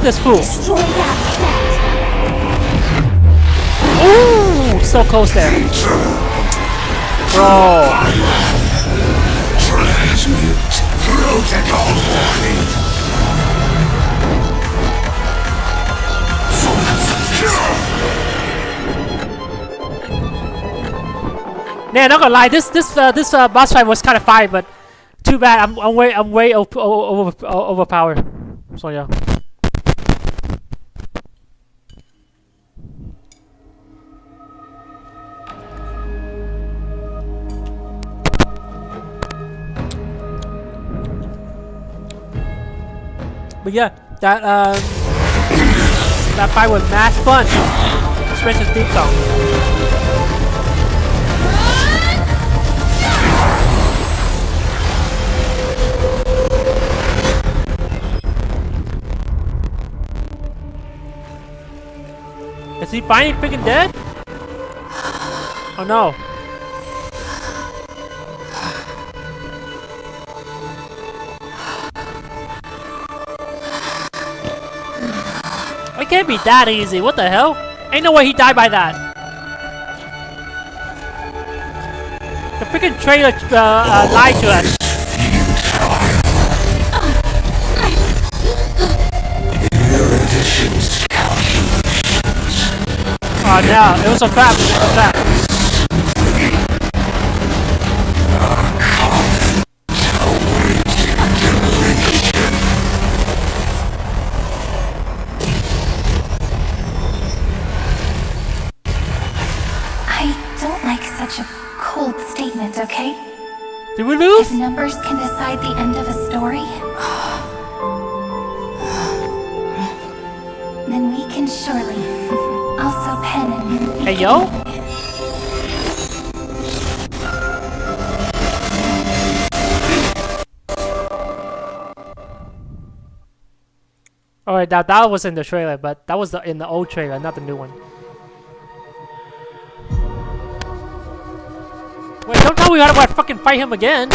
this fool. Ooh, so close there. Bro. Transmute protocol warning. Man, not gonna lie, this boss fight was kind of fine, but too bad. I'm way overpowered. So yeah. But yeah, that fight was mass fun. Especially the theme song. Is he finally freaking dead? Oh no. It can't be that easy. What the hell? Ain't no way he died by that. The freaking trailer lied to us. Oh no, it was a trap. It was a trap. Cold statement, okay? Did we lose? If numbers can decide the end of a story, then we can surely. Also pen and hey yo? Alright, that was in the trailer, but that was in the old trailer, not the new one. Wait, don't tell me how to fucking fight him again!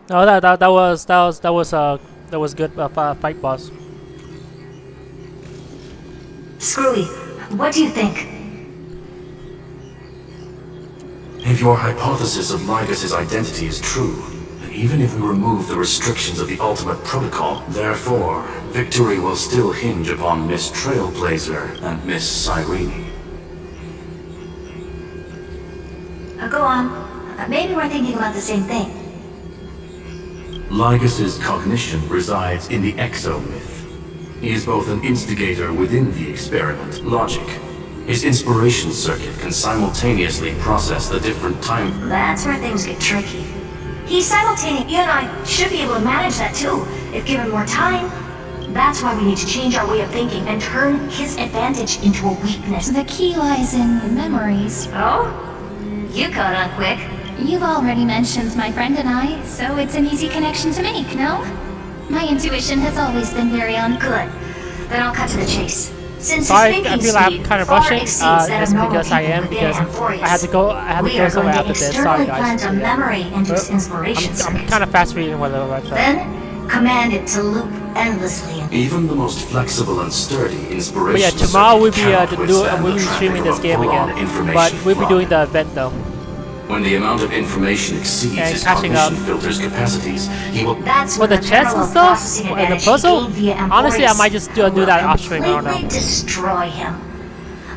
No, that was good fight, boss. Screwy, what do you think? If your hypothesis of Lygus' identity is true, then even if we remove the restrictions of the Ultimate Protocol, therefore, victory will still hinge upon Miss Trailblazer and Miss Cyrene. Go on. Maybe we're thinking about the same thing. Lygus' cognition resides in the exomyth. He is both an instigator within the experiment, logic. His inspiration circuit can simultaneously process the different time... That's where things get tricky. He's simultaneous. You and I should be able to manage that too, if given more time. That's why we need to change our way of thinking and turn his advantage into a weakness. The key lies in memories. Oh? You caught on quick. You've already mentioned my friend and I, so it's an easy connection to make, no? My intuition has always been very on. Good. Then I'll cut to the chase. Since sorry, his I feel like I'm kind of rushing. It's because I am, because I had to go somewhere after this. Sorry, guys. Plant a memory into his inspiration I'm kind of fast reading what the website. Then command it to loop endlessly. Even the most flexible and sturdy inspiration. But yeah, tomorrow we'll be streaming this game again. But we'll be doing the event though. When the amount of information exceeds his cognition filter's capacities, he will... That's for the chess and stuff? And the puzzle? Honestly, I might just do that off stream, I don't know. Destroy him.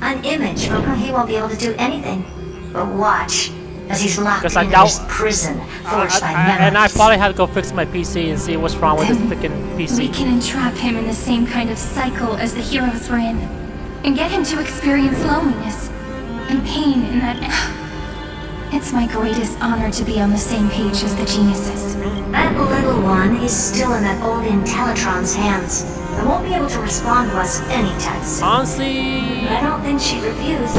An image from whom he won't be able to do anything. But watch, as he's locked in his prison, forged by memories. And I probably have to go fix my PC and see what's wrong with this freaking PC. We can entrap him in the same kind of cycle as the heroes were in, and get him to experience loneliness and pain in that... It's my greatest honor to be on the same page as the geniuses. That little one is still in that old Intellitron's hands. I won't be able to respond to us anytime soon. Honestly... But I don't think she'd refuse.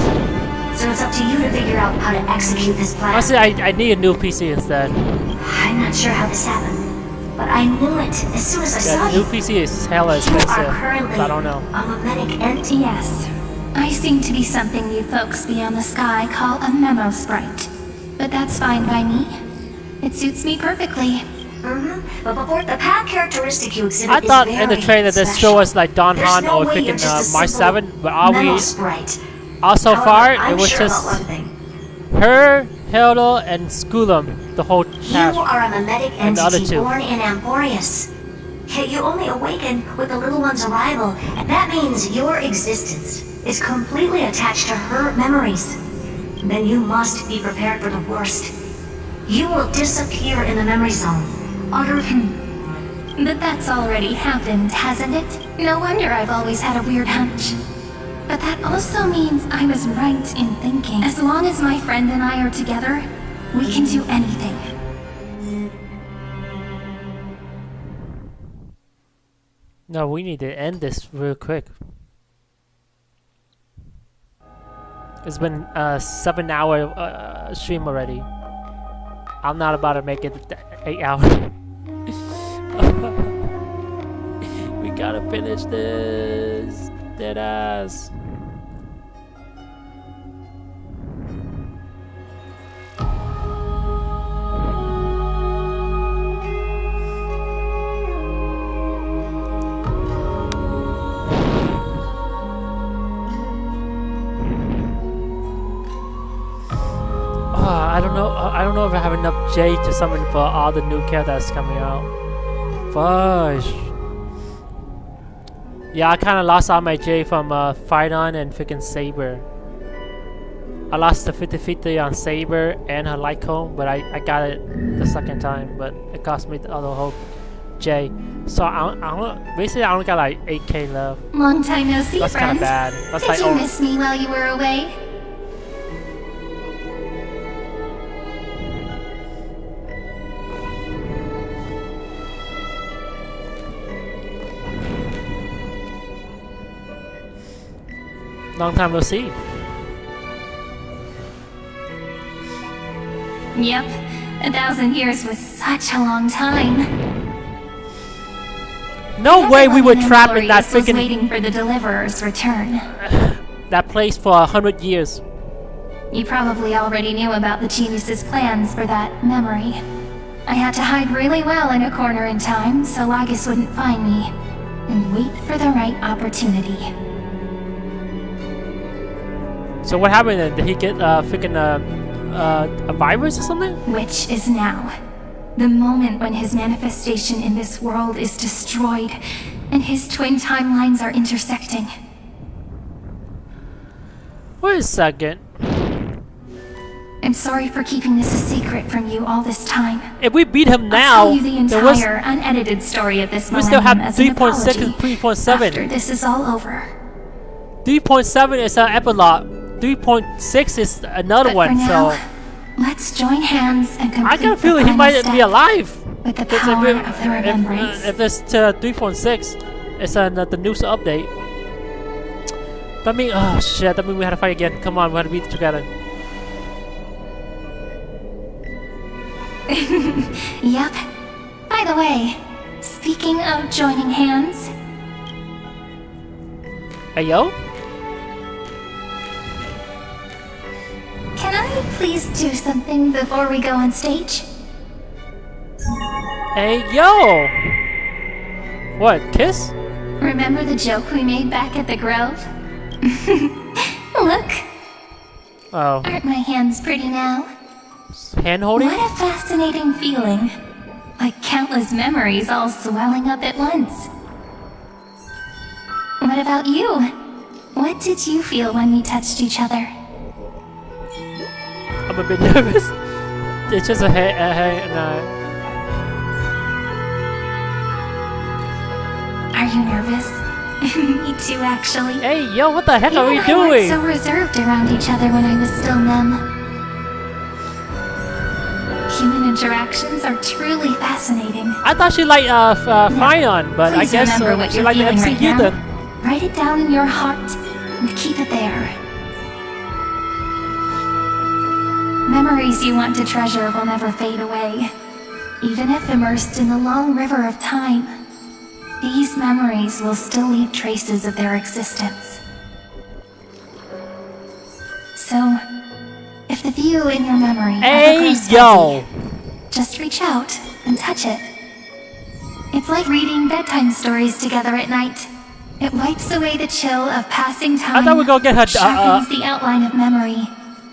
So it's up to you to figure out how to execute this plan. Honestly, I need a new PC instead. I'm not sure how this happened, but I knew it as soon as I saw you. The new PC is hella expensive, so I don't know. A mimetic entity. Yes. I seem to be something you folks beyond the sky call a memo sprite. But that's fine by me. It suits me perfectly. But before the path characteristic you exhibit I thought is in the trailer this show was like Don Han or freaking Mark 7, but are we... So far, it was just her, Hilda, and Skullum, the whole cast. You are a mimetic and the other entity two. born in Amphorius. Yet you only awaken with the little one's arrival, and that means your existence is completely attached to her memories. Then you must be prepared for the worst. You will disappear in the memory zone. But that's already happened, hasn't it? No wonder I've always had a weird hunch. But that also means I was right in thinking, as long as my friend and I are together, we can do anything. No, we need to end this real quick. It's been a 7-hour stream already. I'm not about to make it 8 hours. We gotta finish this. Deadass. I don't know if I have enough J to summon for all the new characters coming out. Fudge. Yeah, I kind of lost all my J from Phyton and freaking Saber. I lost the 50-50 on Saber and her light cone, but I got it the second time, but it cost me the other whole J. So basically I only got like 8k left. Long time no see, That's kind friend. of bad. That's Did like you miss me while you were away? long time no see. Yep, 1,000 years was such a long time. No way we were trapped in that was freaking waiting for the Deliverer's return. that place for 100 years. You probably already knew about the genius's plans for that memory. I had to hide really well in a corner in time so Lagus wouldn't find me, and wait for the right opportunity. So what happened then? Did he get freaking a virus or something? Which is now. The moment when his manifestation in this world is destroyed, and his twin timelines are intersecting. Wait a second. I'm sorry for keeping this a secret from you all this time. If we beat him now, I'll tell you the entire unedited story of this we still have millennium as an 3.6 and apology 3.7. after this is all over. 3.7 is an epilogue. 3.6 is another But one. for now, So let's join hands and complete I got a the feeling he final might step be alive. with the Because power of the remembrance. if it's 3.6, it's the news update. That mean, oh shit, that mean we had to fight again. Come on, we had to beat it together. Yep. By the way, speaking of joining hands, Hey yo? can I please do something before we go on stage? Hey yo! What, kiss? Remember the joke we made back at the Grove? Look, Oh. aren't my hands pretty now? Hand holding? What a fascinating feeling. Like countless memories all swelling up at once. What about you? What did you feel when we touched each other? I'm a bit nervous. It's just a Are you nervous? Me too, actually. Hey, yo, what the heck are we I doing? weren't so reserved around each other when I was still numb. Human interactions are truly fascinating. I thought she liked Fion, but Please I guess remember what she you're liked the feeling MCU right then. now. Write it down in your heart and keep it there. Memories you want to treasure will never fade away. Even if immersed in the long river of time, these memories will still leave traces of their existence. So, if the view in your memory ever grows fuzzy, just reach out and touch it. It's like reading bedtime stories together at night. It wipes away the chill of passing time, I thought we were gonna get her sharpens the outline of memory,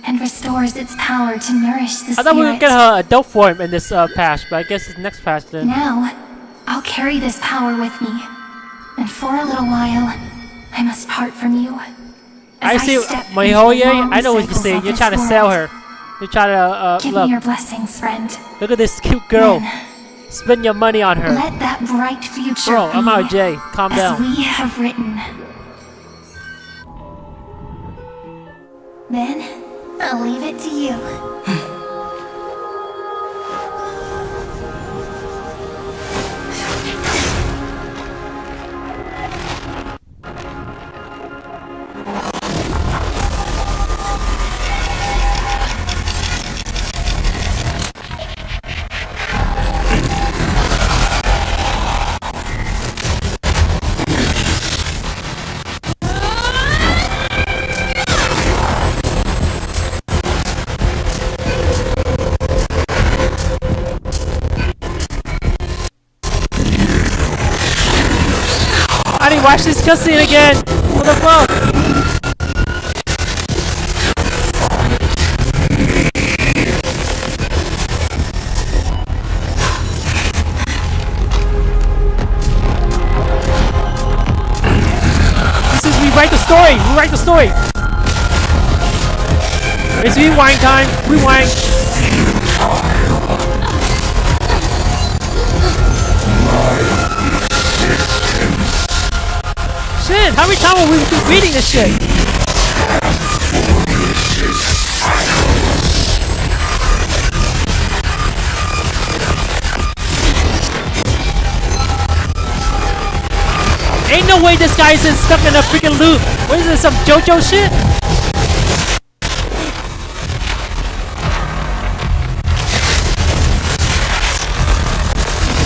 and restores its power to nourish the spirit. I thought we were gonna get her adult form in this patch, but I guess it's next patch then. Now, I'll carry this power with me, and for a little while, I must part from you. I see, Mihoye, I know what you're saying. You're trying to sell her. You're trying to, Give look. me your blessings, friend. Look at this cute girl. Spend your money on her. Let that bright future Bro, be I'm out, Jay. Calm as down. we have written. Then, I'll leave it to you. I didn't watch this cutscene again. What the fuck? This is rewrite the story. Rewrite the story. It's rewind time. Rewind. Shit, how many times have we been reading this shit? Ain't no way this guy's stuck in a freaking loop. What is this, some JoJo shit?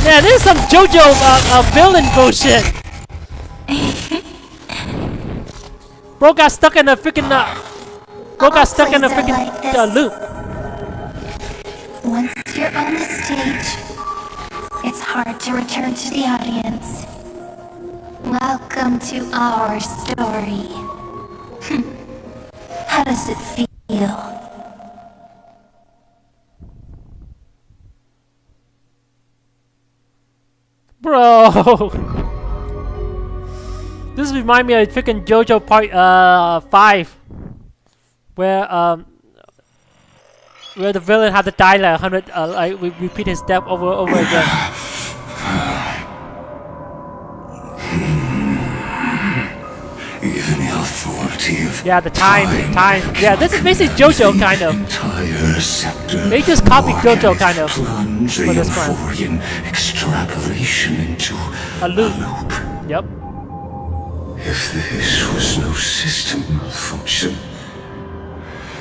Yeah, this is some JoJo villain bullshit. Bro got stuck in a freaking loop. Once you're on the stage, it's hard to return to the audience. Welcome to our story. How does it feel? Bro, this reminds me of freaking JoJo Part 5, where the villain had to die like 100, like we repeat his death over again. Even the authority of yeah, the time. Yeah, this is basically JoJo kind of. They just copied JoJo kind of for this one. Extrapolation into a loop. Yep. If this was no system malfunction,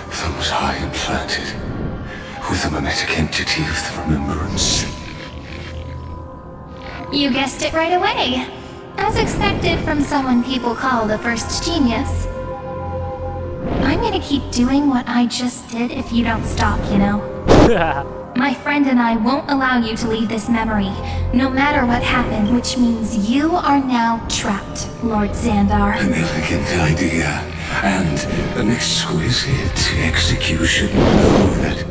then was I implanted with the mimetic entity of the remembrance? You guessed it right away. As expected from someone people call the first genius. I'm gonna keep doing what I just did if you don't stop, you know? My friend and I won't allow you to leave this memory, no matter what happened, which means you are now trapped, Lord Xandar. An elegant idea, and an exquisite execution. Know that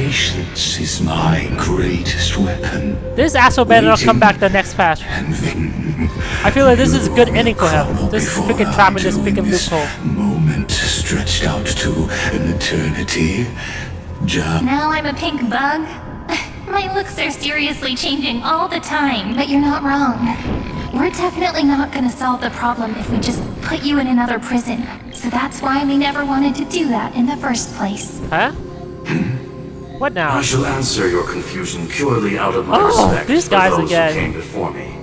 Patience is my greatest weapon. This asshole better not come back the next patch. I feel like this is a good ending for him. This freaking trap in this freaking loophole. Moment stretched out to an eternity. Now I'm a pink bug? My looks are seriously changing all the time. But you're not wrong. We're definitely not gonna solve the problem if we just put you in another prison. So that's why we never wanted to do that in the first place. Huh? What now? I shall answer your confusion purely out of my respect these for guys those again. who came before me.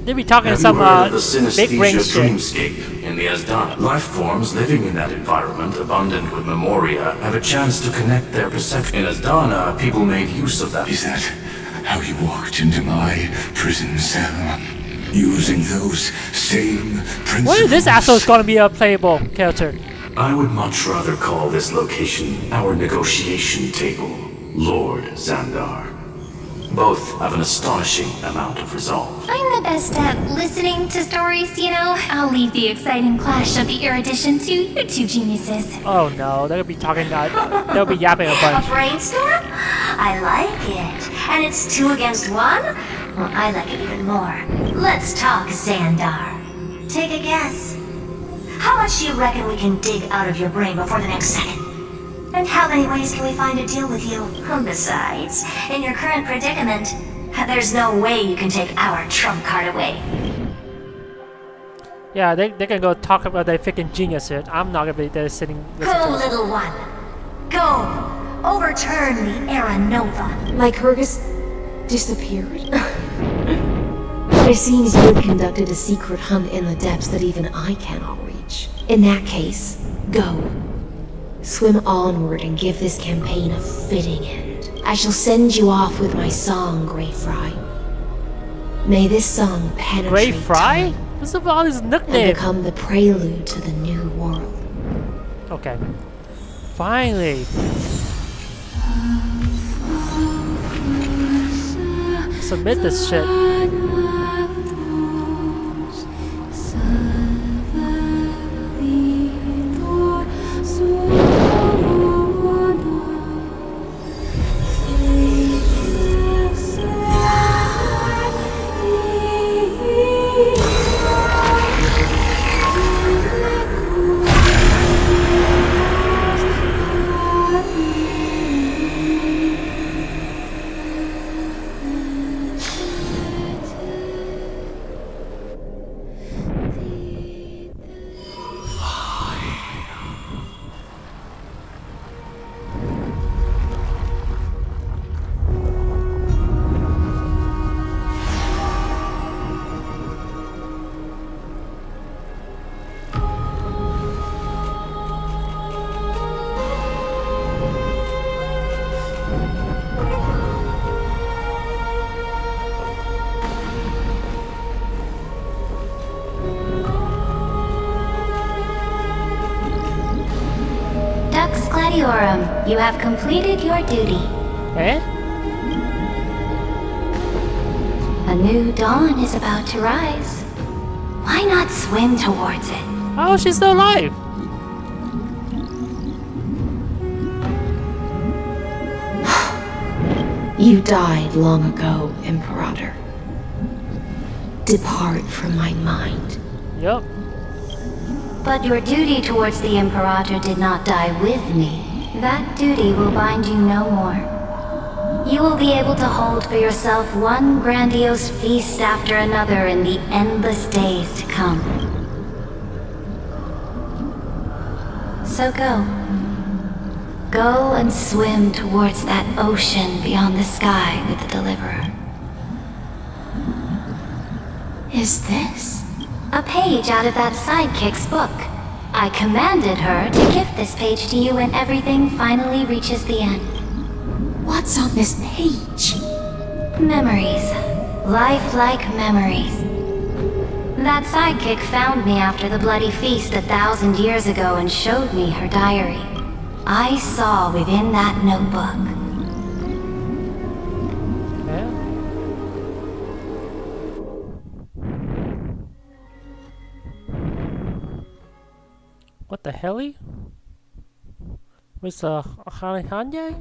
They be talking Have some you heard of the big brain synesthesia shit. dreamscape in the Asdana? Life forms living in that environment, abundant with memoria, have a chance to connect their perception. In Asdana, people made use of that. Is that how you walked into my prison cell? Using those same principles? What if this asshole is gonna be a playable character? I would much rather call this location our negotiation table, Lord Xandar. Both have an astonishing amount of resolve. I'm the best at listening to stories, you know? I'll leave the exciting clash of the erudition to you two geniuses. Oh no, they'll be talking they'll be yapping a A bunch. brainstorm? I like it. And it's 2 against 1? Well, I like it even more. Let's talk, Xandar. Take a guess. How much do you reckon we can dig out of your brain before the next second? And how many ways can we find to deal with you? Besides, in your current predicament, there's no way you can take our trump card away. Yeah, they can go talk about their freaking genius here. I'm not gonna be there sitting listening Go, to this. little one. Go. Overturn the Era Nova. Lycurgus disappeared. It seems you conducted a secret hunt in the depths that even I cannot reach. In that case, go. Swim onward and give this campaign a fitting end. I shall send you off with my song, Grey Fry. May this song penetrate Grey Fry? time What's up with all these and nicknames? become the prelude to the new world. Okay. Finally. Submit this shit. You have completed your duty. Eh? A new dawn is about to rise. Why not swim towards it? Oh, she's still alive. You died long ago, Imperator. Depart from my mind. Yup. But your duty towards the Imperator did not die with me. That duty will bind you no more. You will be able to hold for yourself one grandiose feast after another in the endless days to come. So go. Go and swim towards that ocean beyond the sky with the Deliverer. Is this? A page out of that sidekick's book. I commanded her to gift this page to you when everything finally reaches the end. What's on this page? Memories. Lifelike memories. That sidekick found me after the bloody feast 1,000 years ago and showed me her diary. I saw within that notebook. Yeah. What the hell? Where's Hanye?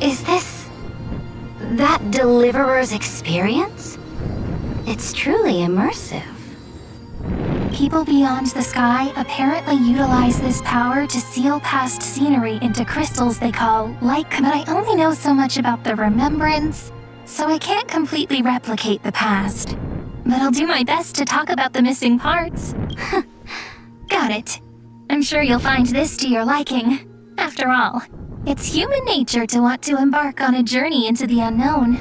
Is this that Deliverer's experience? It's truly immersive. People beyond the sky apparently utilize this power to seal past scenery into crystals they call like, but I only know so much about the remembrance, so I can't completely replicate the past. But I'll do my best to talk about the missing parts. Got it. I'm sure you'll find this to your liking. After all, it's human nature to want to embark on a journey into the unknown.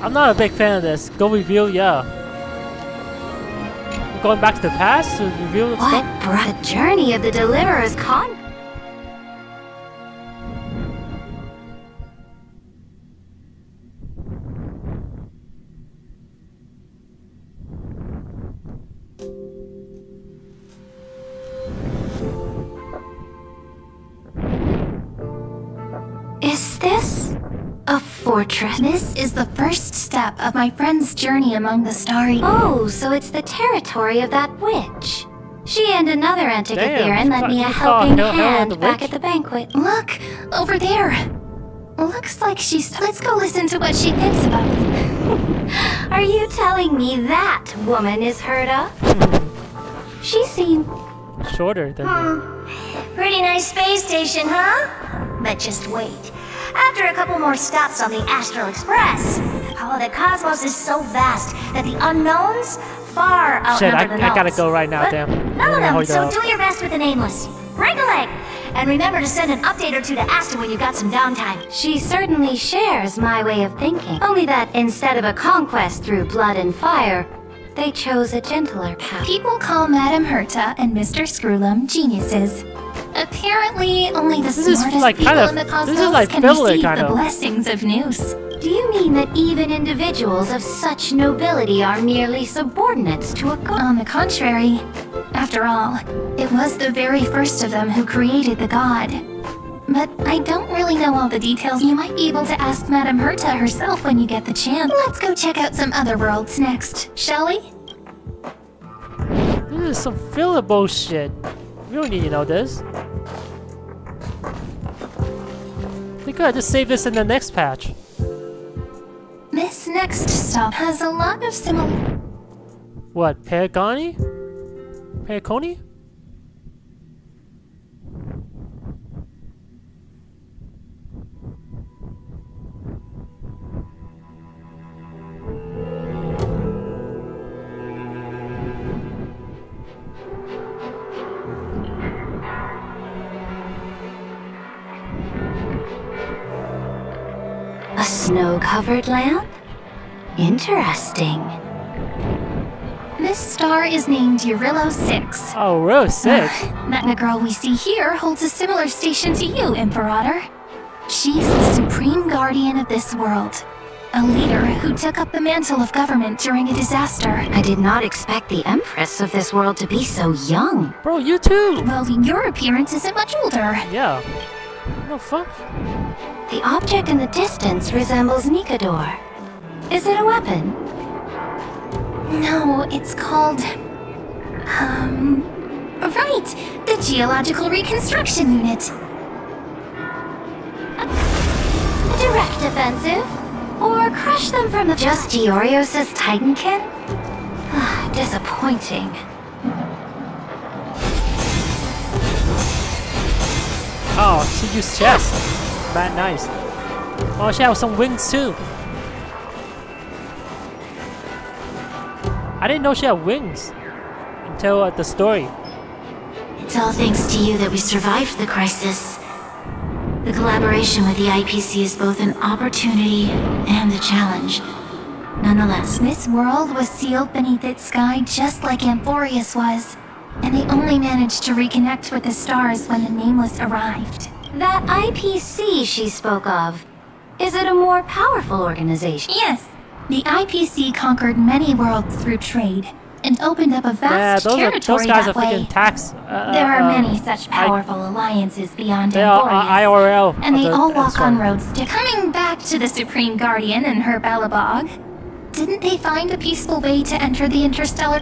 I'm not a big fan of this. Go reveal, yeah. We're going back to the past to reveal the stuff? What brought the journey of the Deliverer's con? Is this a fortress? This is the first step of my friend's journey among the starry... Oh, so it's the territory of that witch. She and another Antikythera lent me a helping hand back at the banquet. Look, over there. Looks like she's... Let's go listen to what she thinks about it. Are you telling me that woman is heard of? She seemed... shorter than me. Pretty nice space station, huh? But just wait. After a couple more stops on the Astral Express, oh, the cosmos is so vast that the unknowns far outnumber the knowns. I gotta go right now, But damn. no, so do your best with the nameless. Break a leg! And remember to send an update or two to Asta when you've got some downtime. She certainly shares my way of thinking. Only that instead of a conquest through blood and fire, they chose a gentler path. People call Madame Herta and Mr. Screwlum geniuses. Apparently, only the smartest people in the cosmos can receive the blessings of Noose. Do you mean that even individuals of such nobility are merely subordinates to a god? On the contrary, after all, it was the very first of them who created the god. But I don't really know all the details. You might be able to ask Madame Herta herself when you get the chance. Let's go check out some other worlds next, shall we? This is some filler bullshit. We don't need to know this. They could have just saved this in the next patch. This next stop has a lot of similar... What, Paragoni? Paraconi? A snow-covered land? Interesting. This star is named Eurillo 6. Oh, row 6? That girl we see here holds a similar station to you, Imperator. She's the supreme guardian of this world. A leader who took up the mantle of government during a disaster. I did not expect the Empress of this world to be so young. Bro, you too! Well, your appearance isn't much older. Yeah. What the fuck? The object in the distance resembles Nikador. Is it a weapon? No, it's called... Right! The Geological Reconstruction Unit. Direct offensive? Or crush them from the... Just Giorios' Titankin? Disappointing. Oh, she used chest. Bad, nice. Oh, she has some wings too. I didn't know she had wings until the story. It's all thanks to you that we survived the crisis. The collaboration with the IPC is both an opportunity and a challenge. Nonetheless, this world was sealed beneath its sky just like Amphorius was. And they only managed to reconnect with the stars when the Nameless arrived. That IPC she spoke of, is it a more powerful organization? Yes. The IPC conquered many worlds through trade and opened up a vast territory those guys that are way. freaking tax. There are many such powerful alliances beyond They are Amphorius. IRL. And they all walk on roads to... Coming back to the Supreme Guardian and her Belobog, didn't they find a peaceful way to enter the interstellar...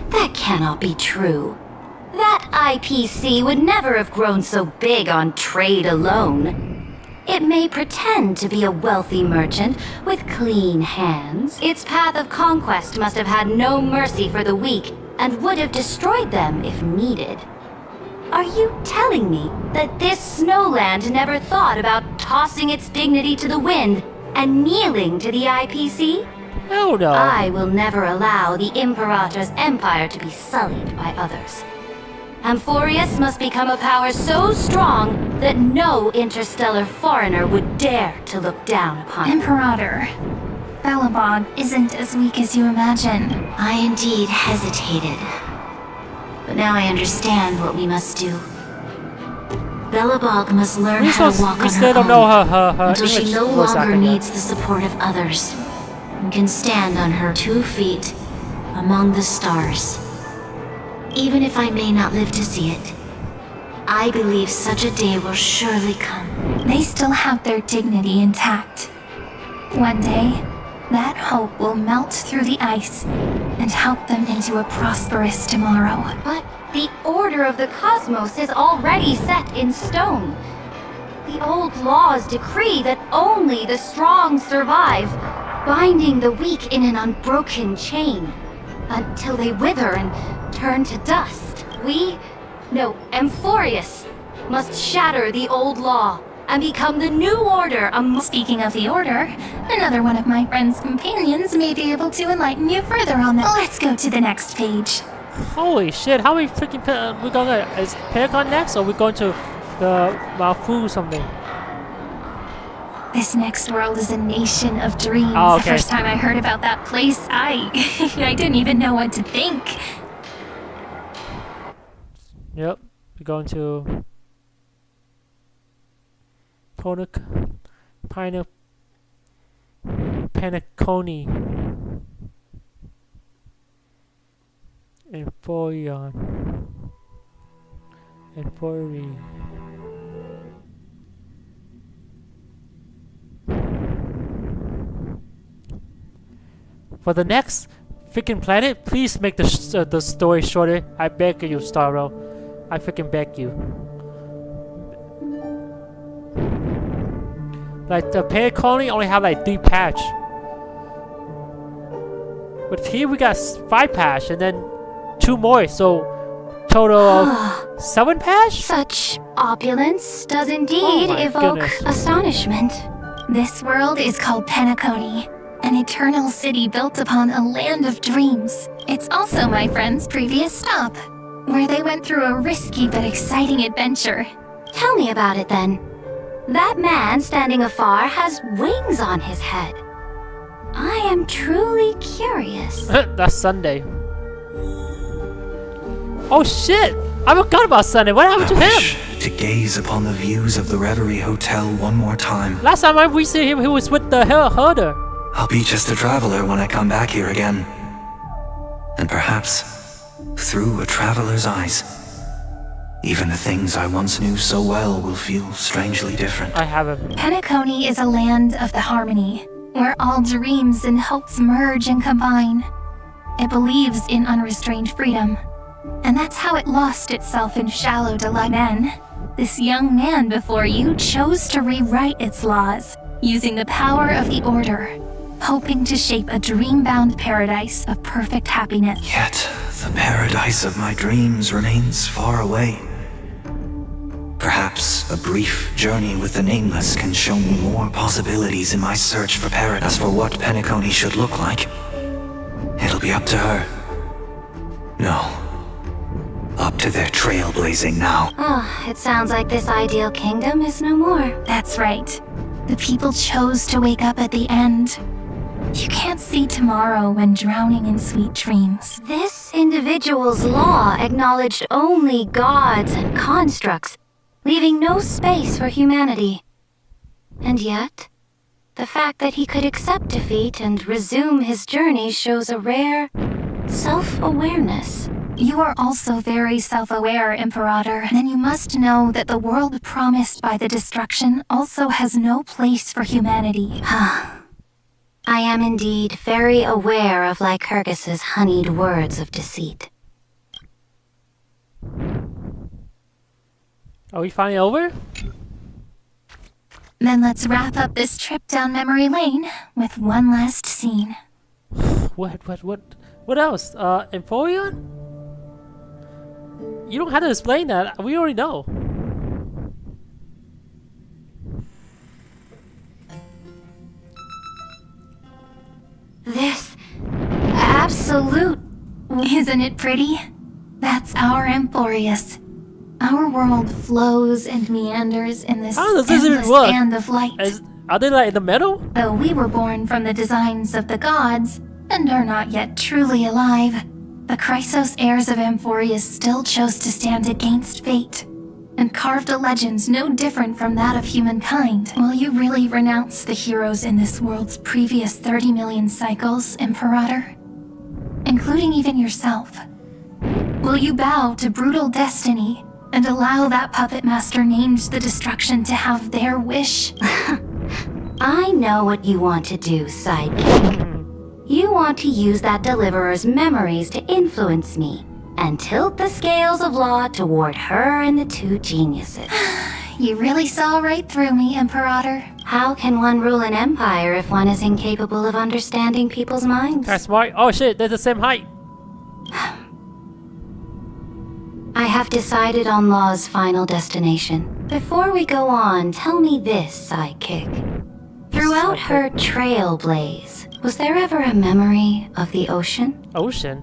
That cannot be true. That IPC would never have grown so big on trade alone. It may pretend to be a wealthy merchant with clean hands. Its path of conquest must have had no mercy for the weak and would have destroyed them if needed. Are you telling me that this snowland never thought about tossing its dignity to the wind and kneeling to the IPC? Hell no. I will never allow the Imperator's empire to be sullied by others. Amphorius must become a power so strong that no interstellar foreigner would dare to look down upon it. Imperator, Belobog isn't as weak as you imagine. I indeed hesitated. But now I understand what we must do. Belobog must learn how to walk on her own until she no longer needs the support of others and can stand on her 2 feet among the stars. Even if I may not live to see it, I believe such a day will surely come. They still have their dignity intact. One day, that hope will melt through the ice and help them into a prosperous tomorrow. But the order of the cosmos is already set in stone. The old laws decree that only the strong survive, binding the weak in an unbroken chain, until they wither and turn to dust. Amphorius must shatter the old law and become the new order Speaking of the order, another one of my friend's companions may be able to enlighten you further on that. Let's go to the next page. Holy shit, how many freaking... we're gonna... Is Paragon next, or we're going to the Malfu something? This next world is a nation of dreams. Oh, okay. The first time I heard about that place, I didn't even know what to think. Yep, we're going to Panaconi and Fori. For the next freaking planet, please make the story shorter. I beg you, Starro. I freaking beg you. Like the Planet Colony only have like 3 patch. But here we got 5 patch and then 2 more, so total of 7 patch? Such opulence does indeed evoke astonishment. This world is called Penacony, an eternal city built upon a land of dreams. It's also my friend's previous stop, where they went through a risky but exciting adventure. Tell me about it then. That man standing afar has wings on his head. I am truly curious. That's Sunday. Oh shit! I forgot about Sunday. What happened to him? To gaze upon the views of the Reverie Hotel one more time. Last time we see him, he was with the herder. I'll be just a traveler when I come back here again. And perhaps, through a traveler's eyes, even the things I once knew so well will feel strangely different. I haven't. Penacony is a land of the harmony, where all dreams and hopes merge and combine. It believes in unrestrained freedom, and that's how it lost itself in shallow delight. Then, this young man before you chose to rewrite its laws, using the power of the Order, hoping to shape a dream-bound paradise of perfect happiness. Yet, the paradise of my dreams remains far away. Perhaps a brief journey with the Nameless can show me more possibilities in my search for paradise. As for what Penacony should look like, it'll be up to her. No. Up to their trailblazing now. Oh, it sounds like this ideal kingdom is no more. That's right. The people chose to wake up at the end. You can't see tomorrow when drowning in sweet dreams. This individual's law acknowledged only gods and constructs, leaving no space for humanity. And yet, the fact that he could accept defeat and resume his journey shows a rare self-awareness. You are also very self-aware, Imperator. Then you must know that the world promised by the destruction also has no place for humanity. I am indeed very aware of Lycurgus's honeyed words of deceit. Are we finally over? Then let's wrap up this trip down memory lane with one last scene. What else? Empoleon? You don't have to explain that. We already know. This absolute... Isn't it pretty? That's our Emporius. Our world flows and meanders in this endless band of light. Are they like in the middle? Though we were born from the designs of the gods, and are not yet truly alive, the Chrysos heirs of Amphorius still chose to stand against fate, and carved a legend no different from that of humankind. Will you really renounce the heroes in this world's previous 30 million cycles, Imperator? Including even yourself. Will you bow to brutal destiny and allow that puppet master named the destruction to have their wish? I know what you want to do, sidekick. You want to use that deliverer's memories to influence me and tilt the scales of law toward her and the two geniuses. You really saw right through me, Imperator. How can one rule an empire if one is incapable of understanding people's minds? That's smart. Oh shit, they're the same height. I have decided on Law's final destination. Before we go on, tell me this, sidekick. Throughout her trailblaze, was there ever a memory of the ocean? Ocean?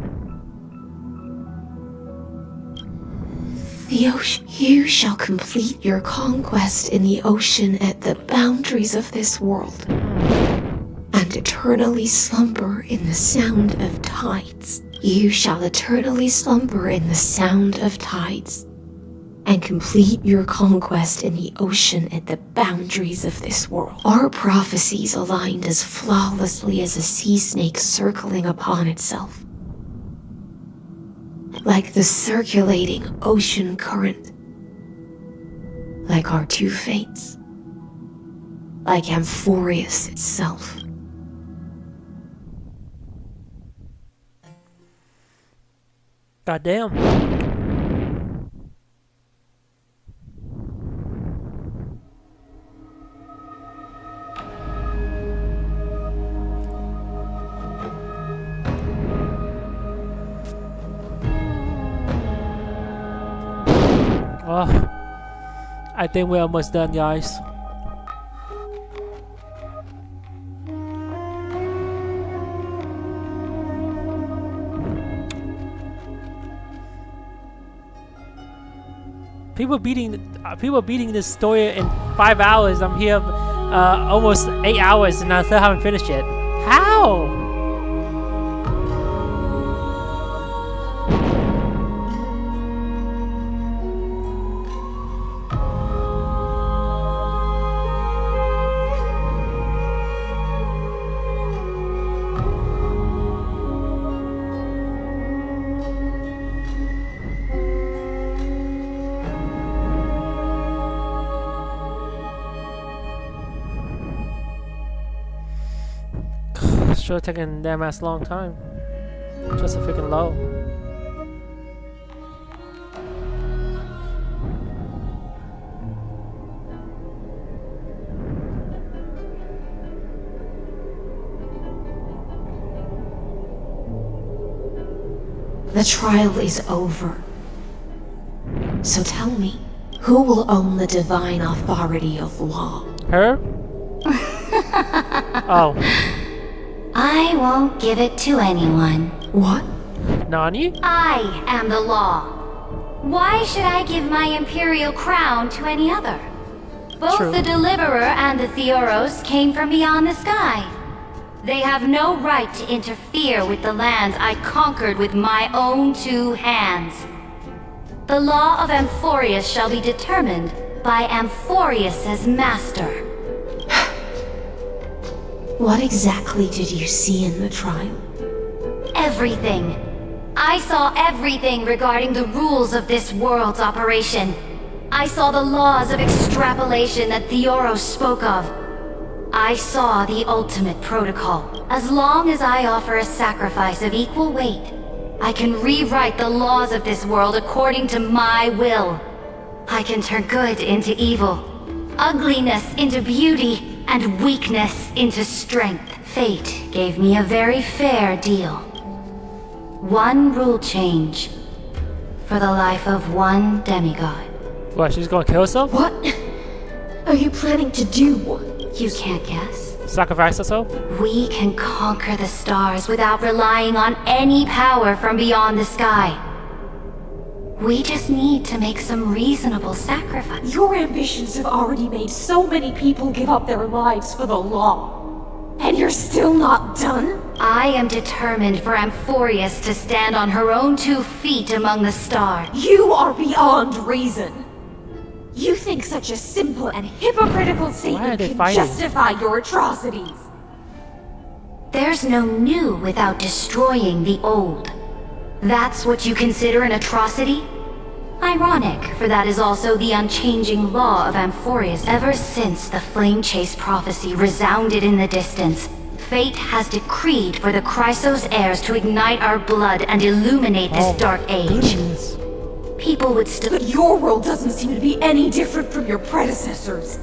The ocean. You shall complete your conquest in the ocean at the boundaries of this world, and eternally slumber in the sound of tides. You shall eternally slumber in the sound of tides, and complete your conquest in the ocean at the boundaries of this world. Our prophecies aligned as flawlessly as a sea snake circling upon itself. Like the circulating ocean current. Like our two fates. Like Amphorius itself. Goddamn. Oh, I think we're almost done, guys. People beating this story in 5 hours. I'm here almost 8 hours and I still haven't finished it. How? Sure taking damn ass long time. Just a freaking low. The trial is over. So tell me, who will own the divine authority of law? Her? Oh. I won't give it to anyone. What? Nani? I am the law. Why should I give my imperial crown to any other? Both True. the Deliverer and the Theoros came from beyond the sky. They have no right to interfere with the lands I conquered with my own 2 hands. The law of Amphorius shall be determined by Amphorius's master. What exactly did you see in the trial? Everything. I saw everything regarding the rules of this world's operation. I saw the laws of extrapolation that Theoros spoke of. I saw the ultimate protocol. As long as I offer a sacrifice of equal weight, I can rewrite the laws of this world according to my will. I can turn good into evil, ugliness into beauty, and weakness into strength. Fate gave me a very fair deal. 1 rule change for the life of 1 demigod. What, she's gonna kill herself? What are you planning to do? You can't guess. Sacrifice herself? We can conquer the stars without relying on any power from beyond the sky. We just need to make some reasonable sacrifice. Your ambitions have already made so many people give up their lives for the law. And you're still not done? I am determined for Amphorius to stand on her own 2 feet among the stars. You are beyond reason. You think such a simple and hypocritical statement can justify your atrocities. There's no new without destroying the old. That's what you consider an atrocity? Ironic, for that is also the unchanging law of Amphorius. Ever since the Flame Chase prophecy resounded in the distance, fate has decreed for the Chrysos heirs to ignite our blood and illuminate this dark age. People would still— But your world doesn't seem to be any different from your predecessors.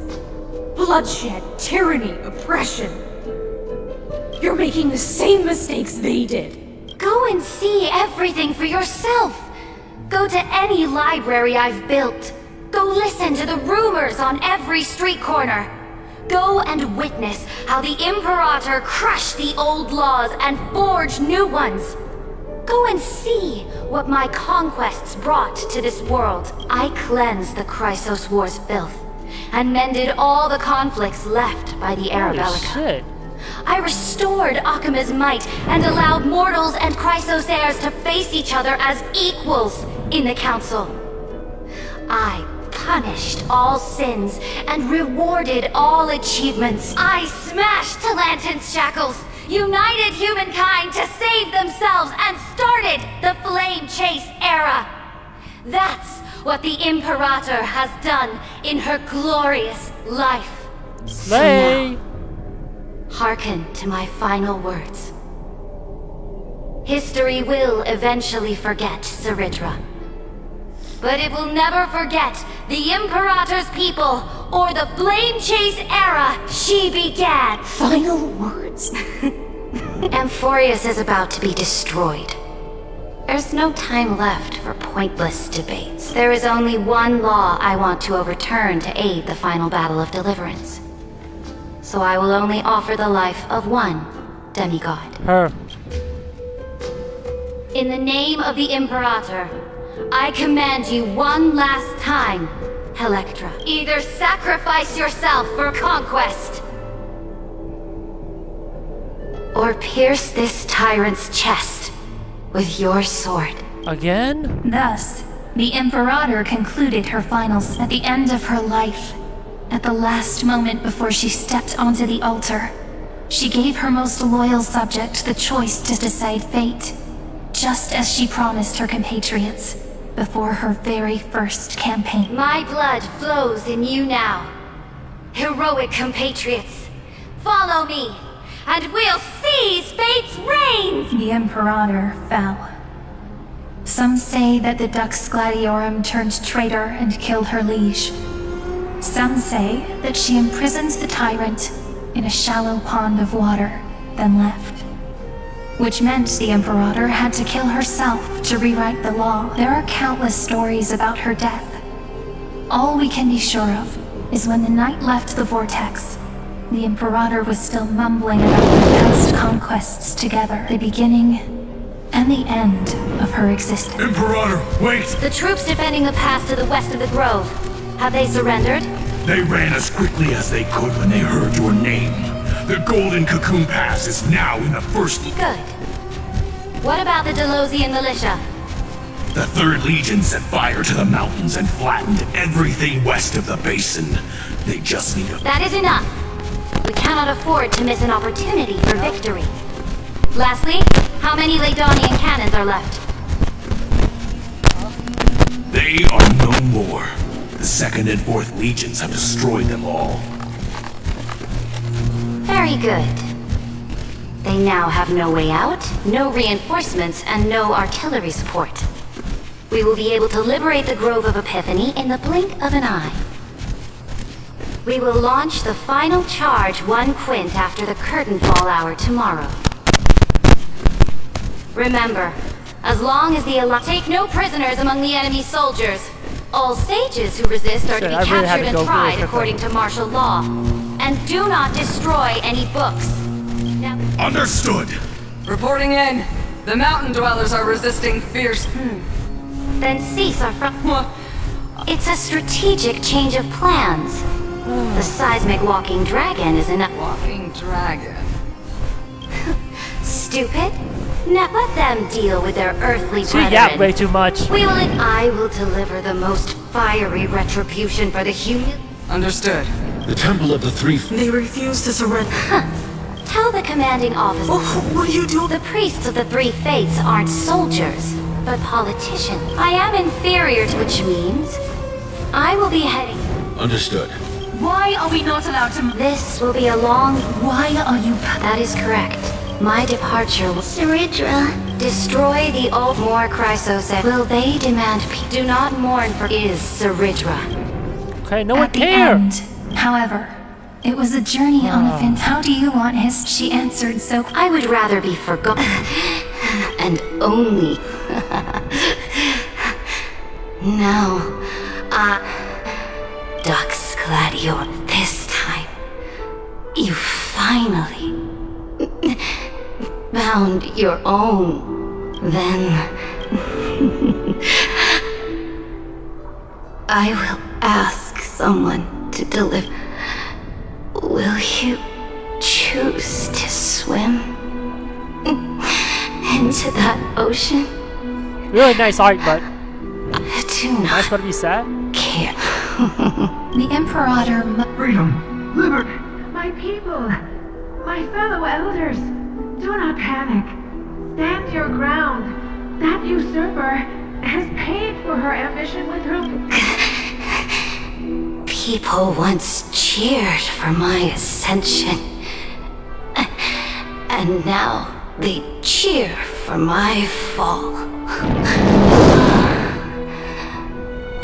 Bloodshed, tyranny, oppression. You're making the same mistakes they did. Go and see everything for yourself. Go to any library I've built. Go listen to the rumors on every street corner. Go and witness how the Imperator crushed the old laws and forged new ones. Go and see what my conquests brought to this world. I cleansed the Chrysos War's filth and mended all the conflicts left by the Arabellica. I restored Akima's might and allowed mortals and Chrysos heirs to face each other as equals in the council. I punished all sins and rewarded all achievements. I smashed Talantin's shackles, united humankind to save themselves, and started the Flame Chase era. That's what the Imperator has done in her glorious life. So now, hearken to my final words. History will eventually forget Saridra, but it will never forget the Imperator's people or the Flame Chase era she began. Final words? Amphorius is about to be destroyed. There's no time left for pointless debates. There is only one law I want to overturn to aid the final battle of deliverance. So I will only offer the life of one demigod. Her. In the name of the Imperator, I command you one last time, Electra. Either sacrifice yourself for conquest, or pierce this tyrant's chest with your sword. Again? Thus, the Imperator concluded her finals at the end of her life. At the last moment before she stepped onto the altar, she gave her most loyal subject the choice to decide fate, just as she promised her compatriots before her very first campaign. My blood flows in you now. Heroic compatriots, follow me, and we'll seize fate's reins! The Imperator fell. Some say that the Dux Gladiorum turned traitor and killed her liege. Some say that she imprisoned the tyrant in a shallow pond of water, then left. Which meant the Imperator had to kill herself to rewrite the law. There are countless stories about her death. All we can be sure of is when the knight left the vortex, the Imperator was still mumbling about the past conquests together, the beginning and the end of her existence. Imperator, wait! The troops defending the pass to the west of the grove. Have they surrendered? They ran as quickly as they could when they heard your name. The Golden Cocoon Pass is now in the first... Good. What about the Delosian militia? The 3rd Legion set fire to the mountains and flattened everything west of the basin. They just need a... That is enough. We cannot afford to miss an opportunity for victory. Lastly, how many Ladonian cannons are left? They are no more. The 2nd and 4th Legions have destroyed them all. Very good. They now have no way out, no reinforcements, and no artillery support. We will be able to liberate the Grove of Epiphany in the blink of an eye. We will launch the final charge 1 quint after the curtain fall hour tomorrow. Remember, as long as the Alliance... Take no prisoners among the enemy soldiers. All sages who resist are to be captured and tried according to martial law. And do not destroy any books. Now... Understood! Reporting in. The mountain dwellers are resisting fierce... Then cease our It's a strategic change of plans. The seismic walking dragon is enough. Walking dragon. Stupid. Now let them deal with their earthly brethren. She yapped way too much. I will deliver the most fiery retribution for the human. Understood. The Temple of the Three... They refuse to surrender. Tell the commanding officer. Oh, what are you doing? The priests of the Three Fates aren't soldiers, but politicians. I am inferior to which means I will be heading. Understood. Why are we not allowed to... This will be a long... Why are you... That is correct. My departure will... Saridra. Destroy the old More Chrysos. Will they demand peace? Do not mourn for... Is Saridra. Okay, no one At the cared. end, however, it was a journey on a fin. How do you want his... She answered so... I would rather be forgotten. And only... Now, Dux Gladio, this time, you finally found your own. Then I will ask someone to deliver. Will you choose to swim into that ocean? Really nice art, but Do not that's gonna be sad. care. The Imperator... Freedom! Liberty! My people! My fellow elders! Do not panic. Stand your ground. That usurper has paid for her ambition with her... People once cheered for my ascension. And now they cheer for my fall.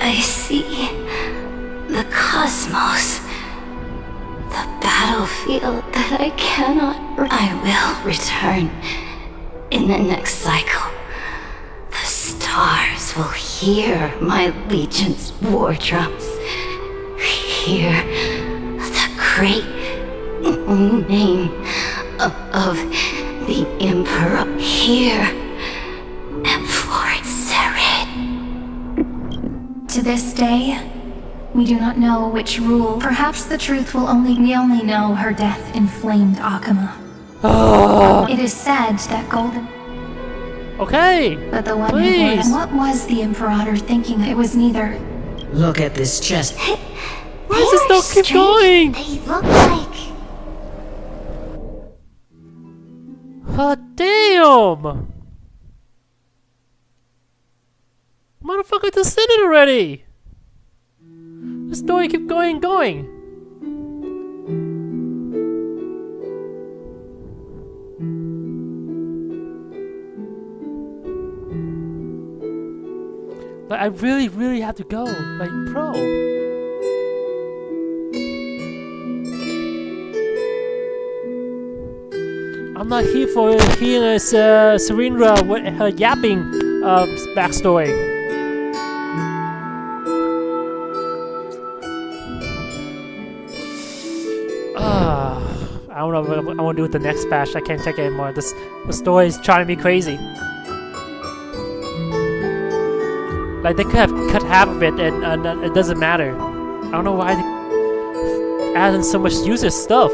I see the cosmos, the battlefield that I cannot... I will return in the next cycle. The stars will hear my legion's war drums. Hear the great name of the Emperor. Hear Lord Serid. To this day, we do not know which rule. Perhaps the truth will only... We only know her death inflamed Akuma. It is said that Golden... Okay, But the one please. who... What was the Imperator thinking? It was neither... Look at this chest. Why does it still keep going? They look like... Damn! Motherfucker just said it already! The story kept going and going. Like, I really have to go. Like, bro. I'm not here for hearing Serena with her yapping backstory. I don't know what I want to do with the next patch. I can't take it anymore. The story is driving me crazy. Like, they could have cut half of it and it doesn't matter. I don't know why they adding so much useless stuff.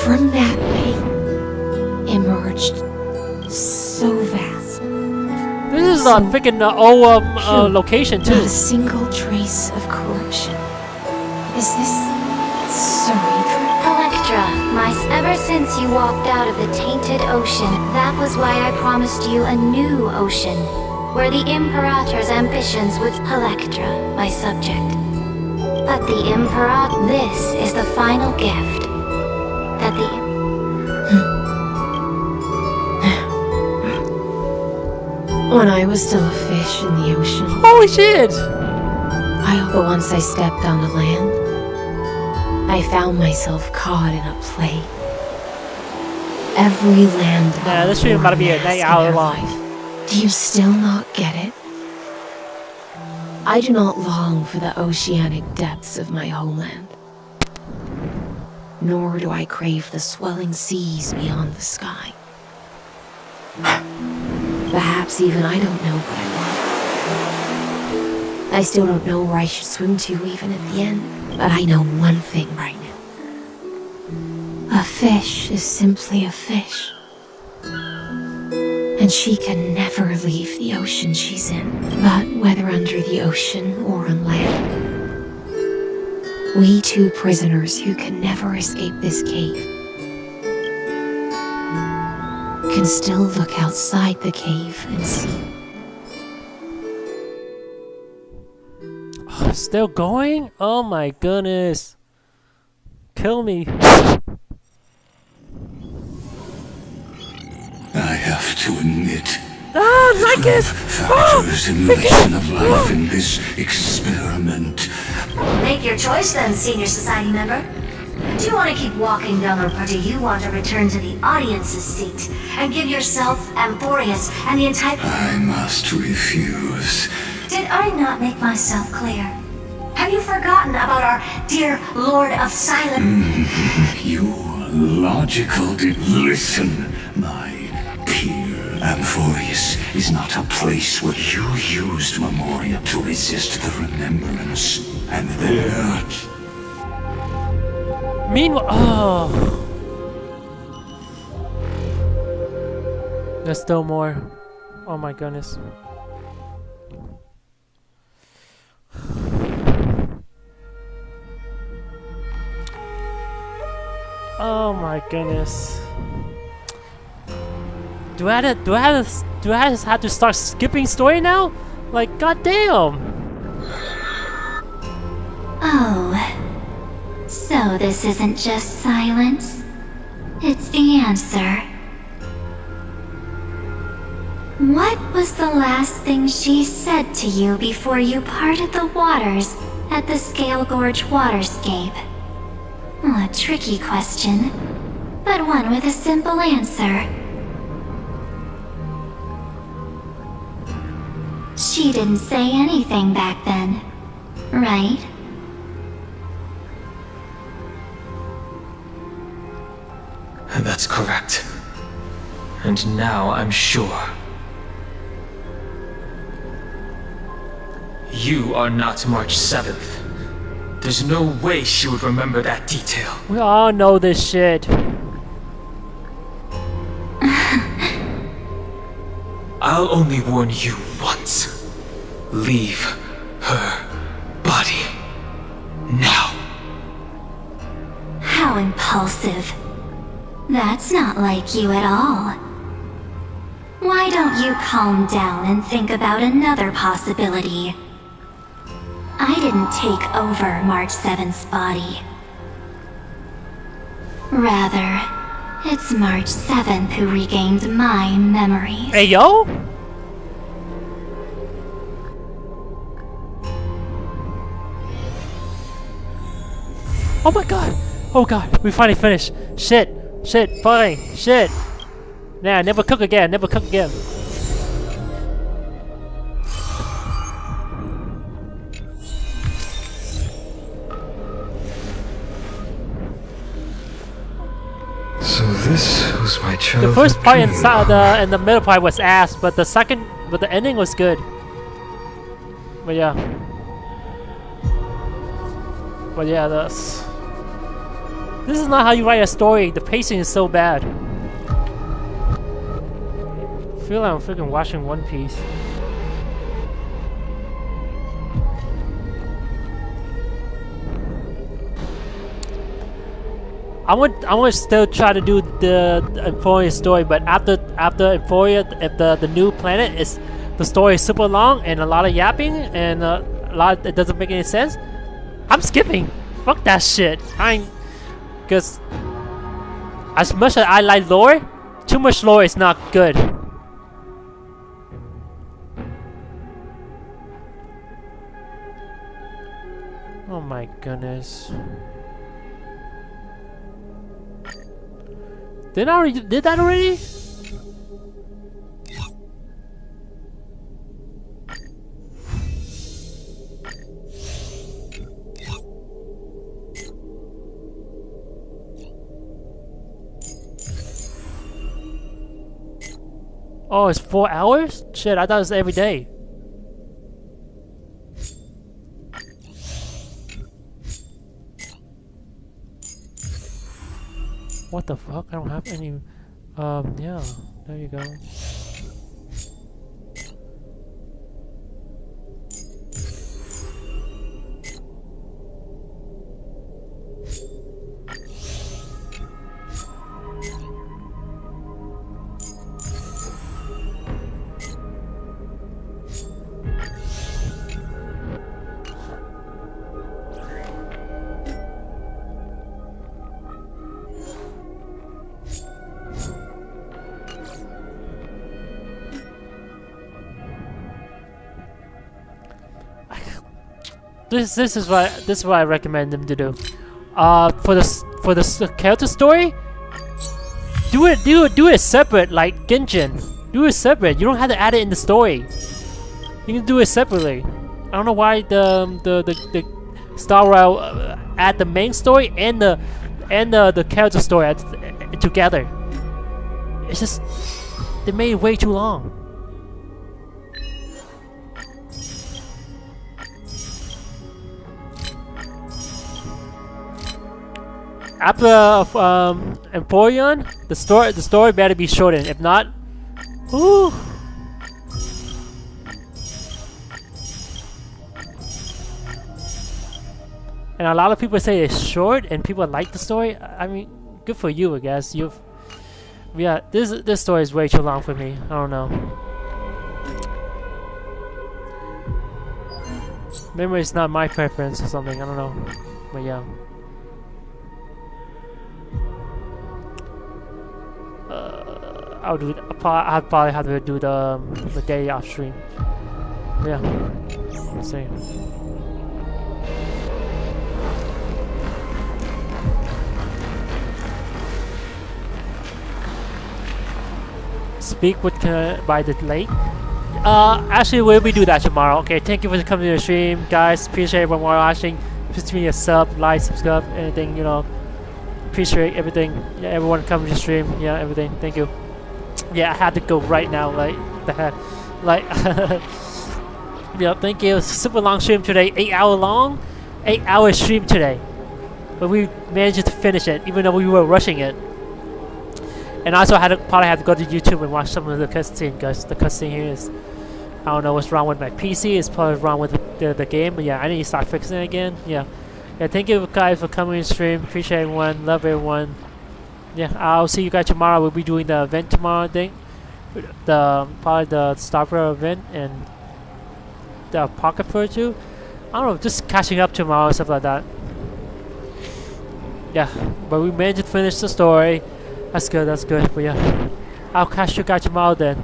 From that way emerged so vast. This is a freaking old location too. Not a single trace of corruption. Is this Serena? Electra, ever since you walked out of the tainted ocean, that was why I promised you a new ocean, where the Imperator's ambitions would Electra, my subject. But the Imperator, this is the final gift. That the When I was still a fish in the ocean. Holy shit! But once I stepped on the land, I found myself caught in a play. Every land. Yeah, this stream about to be a night hour long. Do you still not get it? I do not long for the oceanic depths of my homeland. Nor do I crave the swelling seas beyond the sky. Perhaps even I don't know what I want. I still don't know where I should swim to even at the end. But I know one thing right now. A fish is simply a fish. And she can never leave the ocean she's in. But whether under the ocean or on land, we two prisoners who can never escape this cave can still look outside the cave and see. Still going? Oh my goodness. Kill me. I have to admit, Lycus! elation of life in this experiment. Make your choice then, senior society member. Do you want to keep walking down the road, or do you want to return to the audience's seat and give yourself, Amphorius, and the entire... I must refuse. Did I not make myself clear? Have you forgotten about our dear Lord of Silence? You logical listen, my peer. Amphorius is not a place where you used Memoria to resist the remembrance. And there... Meanwhile, there's still more. Oh my goodness. Oh my goodness. Do I just have to start skipping story now? Like, goddamn. Oh. So this isn't just silence. It's the answer. What was the last thing she said to you before you parted the waters at the Scale Gorge waterscape? A tricky question, but one with a simple answer. She didn't say anything back then, right? That's correct. And now I'm sure. You are not March 7th. There's no way she would remember that detail. We all know this shit. I'll only warn you once. Leave her body. Now. How impulsive. That's not like you at all. Why don't you calm down and think about another possibility? I didn't take over March 7th's body. Rather, It's March 7th who regained my memories. Hey, yo! Oh my god! Oh god, we finally finished. Shit, shit, fine, shit. Nah, never cook again, never cook again. So this was my childhood. The first part and the middle part was ass, but the ending was good. But yeah. But yeah, this is not how you write a story. The pacing is so bad. I feel like I'm freaking watching One Piece. I would still try to do the Euphoria story, but after Euphoria, if the new planet is, the story is super long and a lot of yapping and a lot, it doesn't make any sense, I'm skipping. Fuck that shit. Because as much as I like lore, too much lore is not good. Oh my goodness. Did that already? Oh, it's 4 hours? Shit, I thought it was every day. What the fuck? I don't have any. Yeah, there you go. This is what I recommend them to do. For the character story, do it separate, like Genshin. Do it separate. You don't have to add it in the story. You can do it separately. I don't know why the Star Rail add the main story and the character story together. It's just they made it way too long. After Emporion, the story better be shortened. If not, ooh. And a lot of people say it's short, and people like the story. I mean, good for you, I guess. Yeah, this story is way too long for me. I don't know. Maybe it's not my preference or something. I don't know. But yeah. I'll probably have to do the day off stream. Yeah. Let's see. Speak with by the lake. Actually, we do that tomorrow. Okay, thank you for coming to the stream, guys. Appreciate everyone watching. Please me a sub, like, subscribe, anything, you know. Appreciate everything. Yeah, everyone coming to the stream. Yeah, everything. Thank you. Yeah, I had to go right now. Like the heck, like. Yeah, thank you. Super long stream today. 8 hour long, 8 hour stream today. But we managed to finish it, even though we were rushing it. And also, probably had to go to YouTube and watch some of the cutscene, because the cutscene here is, I don't know what's wrong with my PC. It's probably wrong with the game. But yeah, I need to start fixing it again. Yeah. Yeah, thank you guys for coming to stream. Appreciate everyone. Love everyone. Yeah, I'll see you guys tomorrow. We'll be doing the event tomorrow, I think. Probably the Star Rail event and the Pocket Fur too. I don't know, just catching up tomorrow and stuff like that. Yeah, but we managed to finish the story. That's good, that's good. But yeah, I'll catch you guys tomorrow then.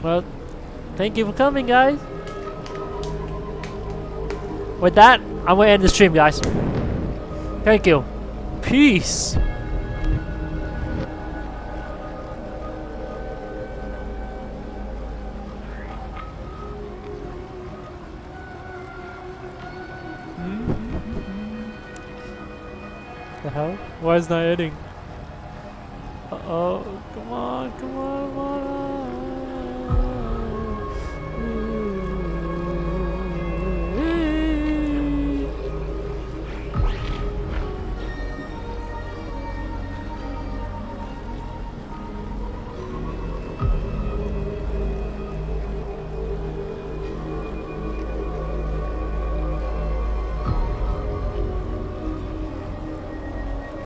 Well, thank you for coming, guys. With that, I'm gonna end the stream, guys. Thank you. Peace. The hell? Why is not ending? Uh-oh. Come on, come on, come on.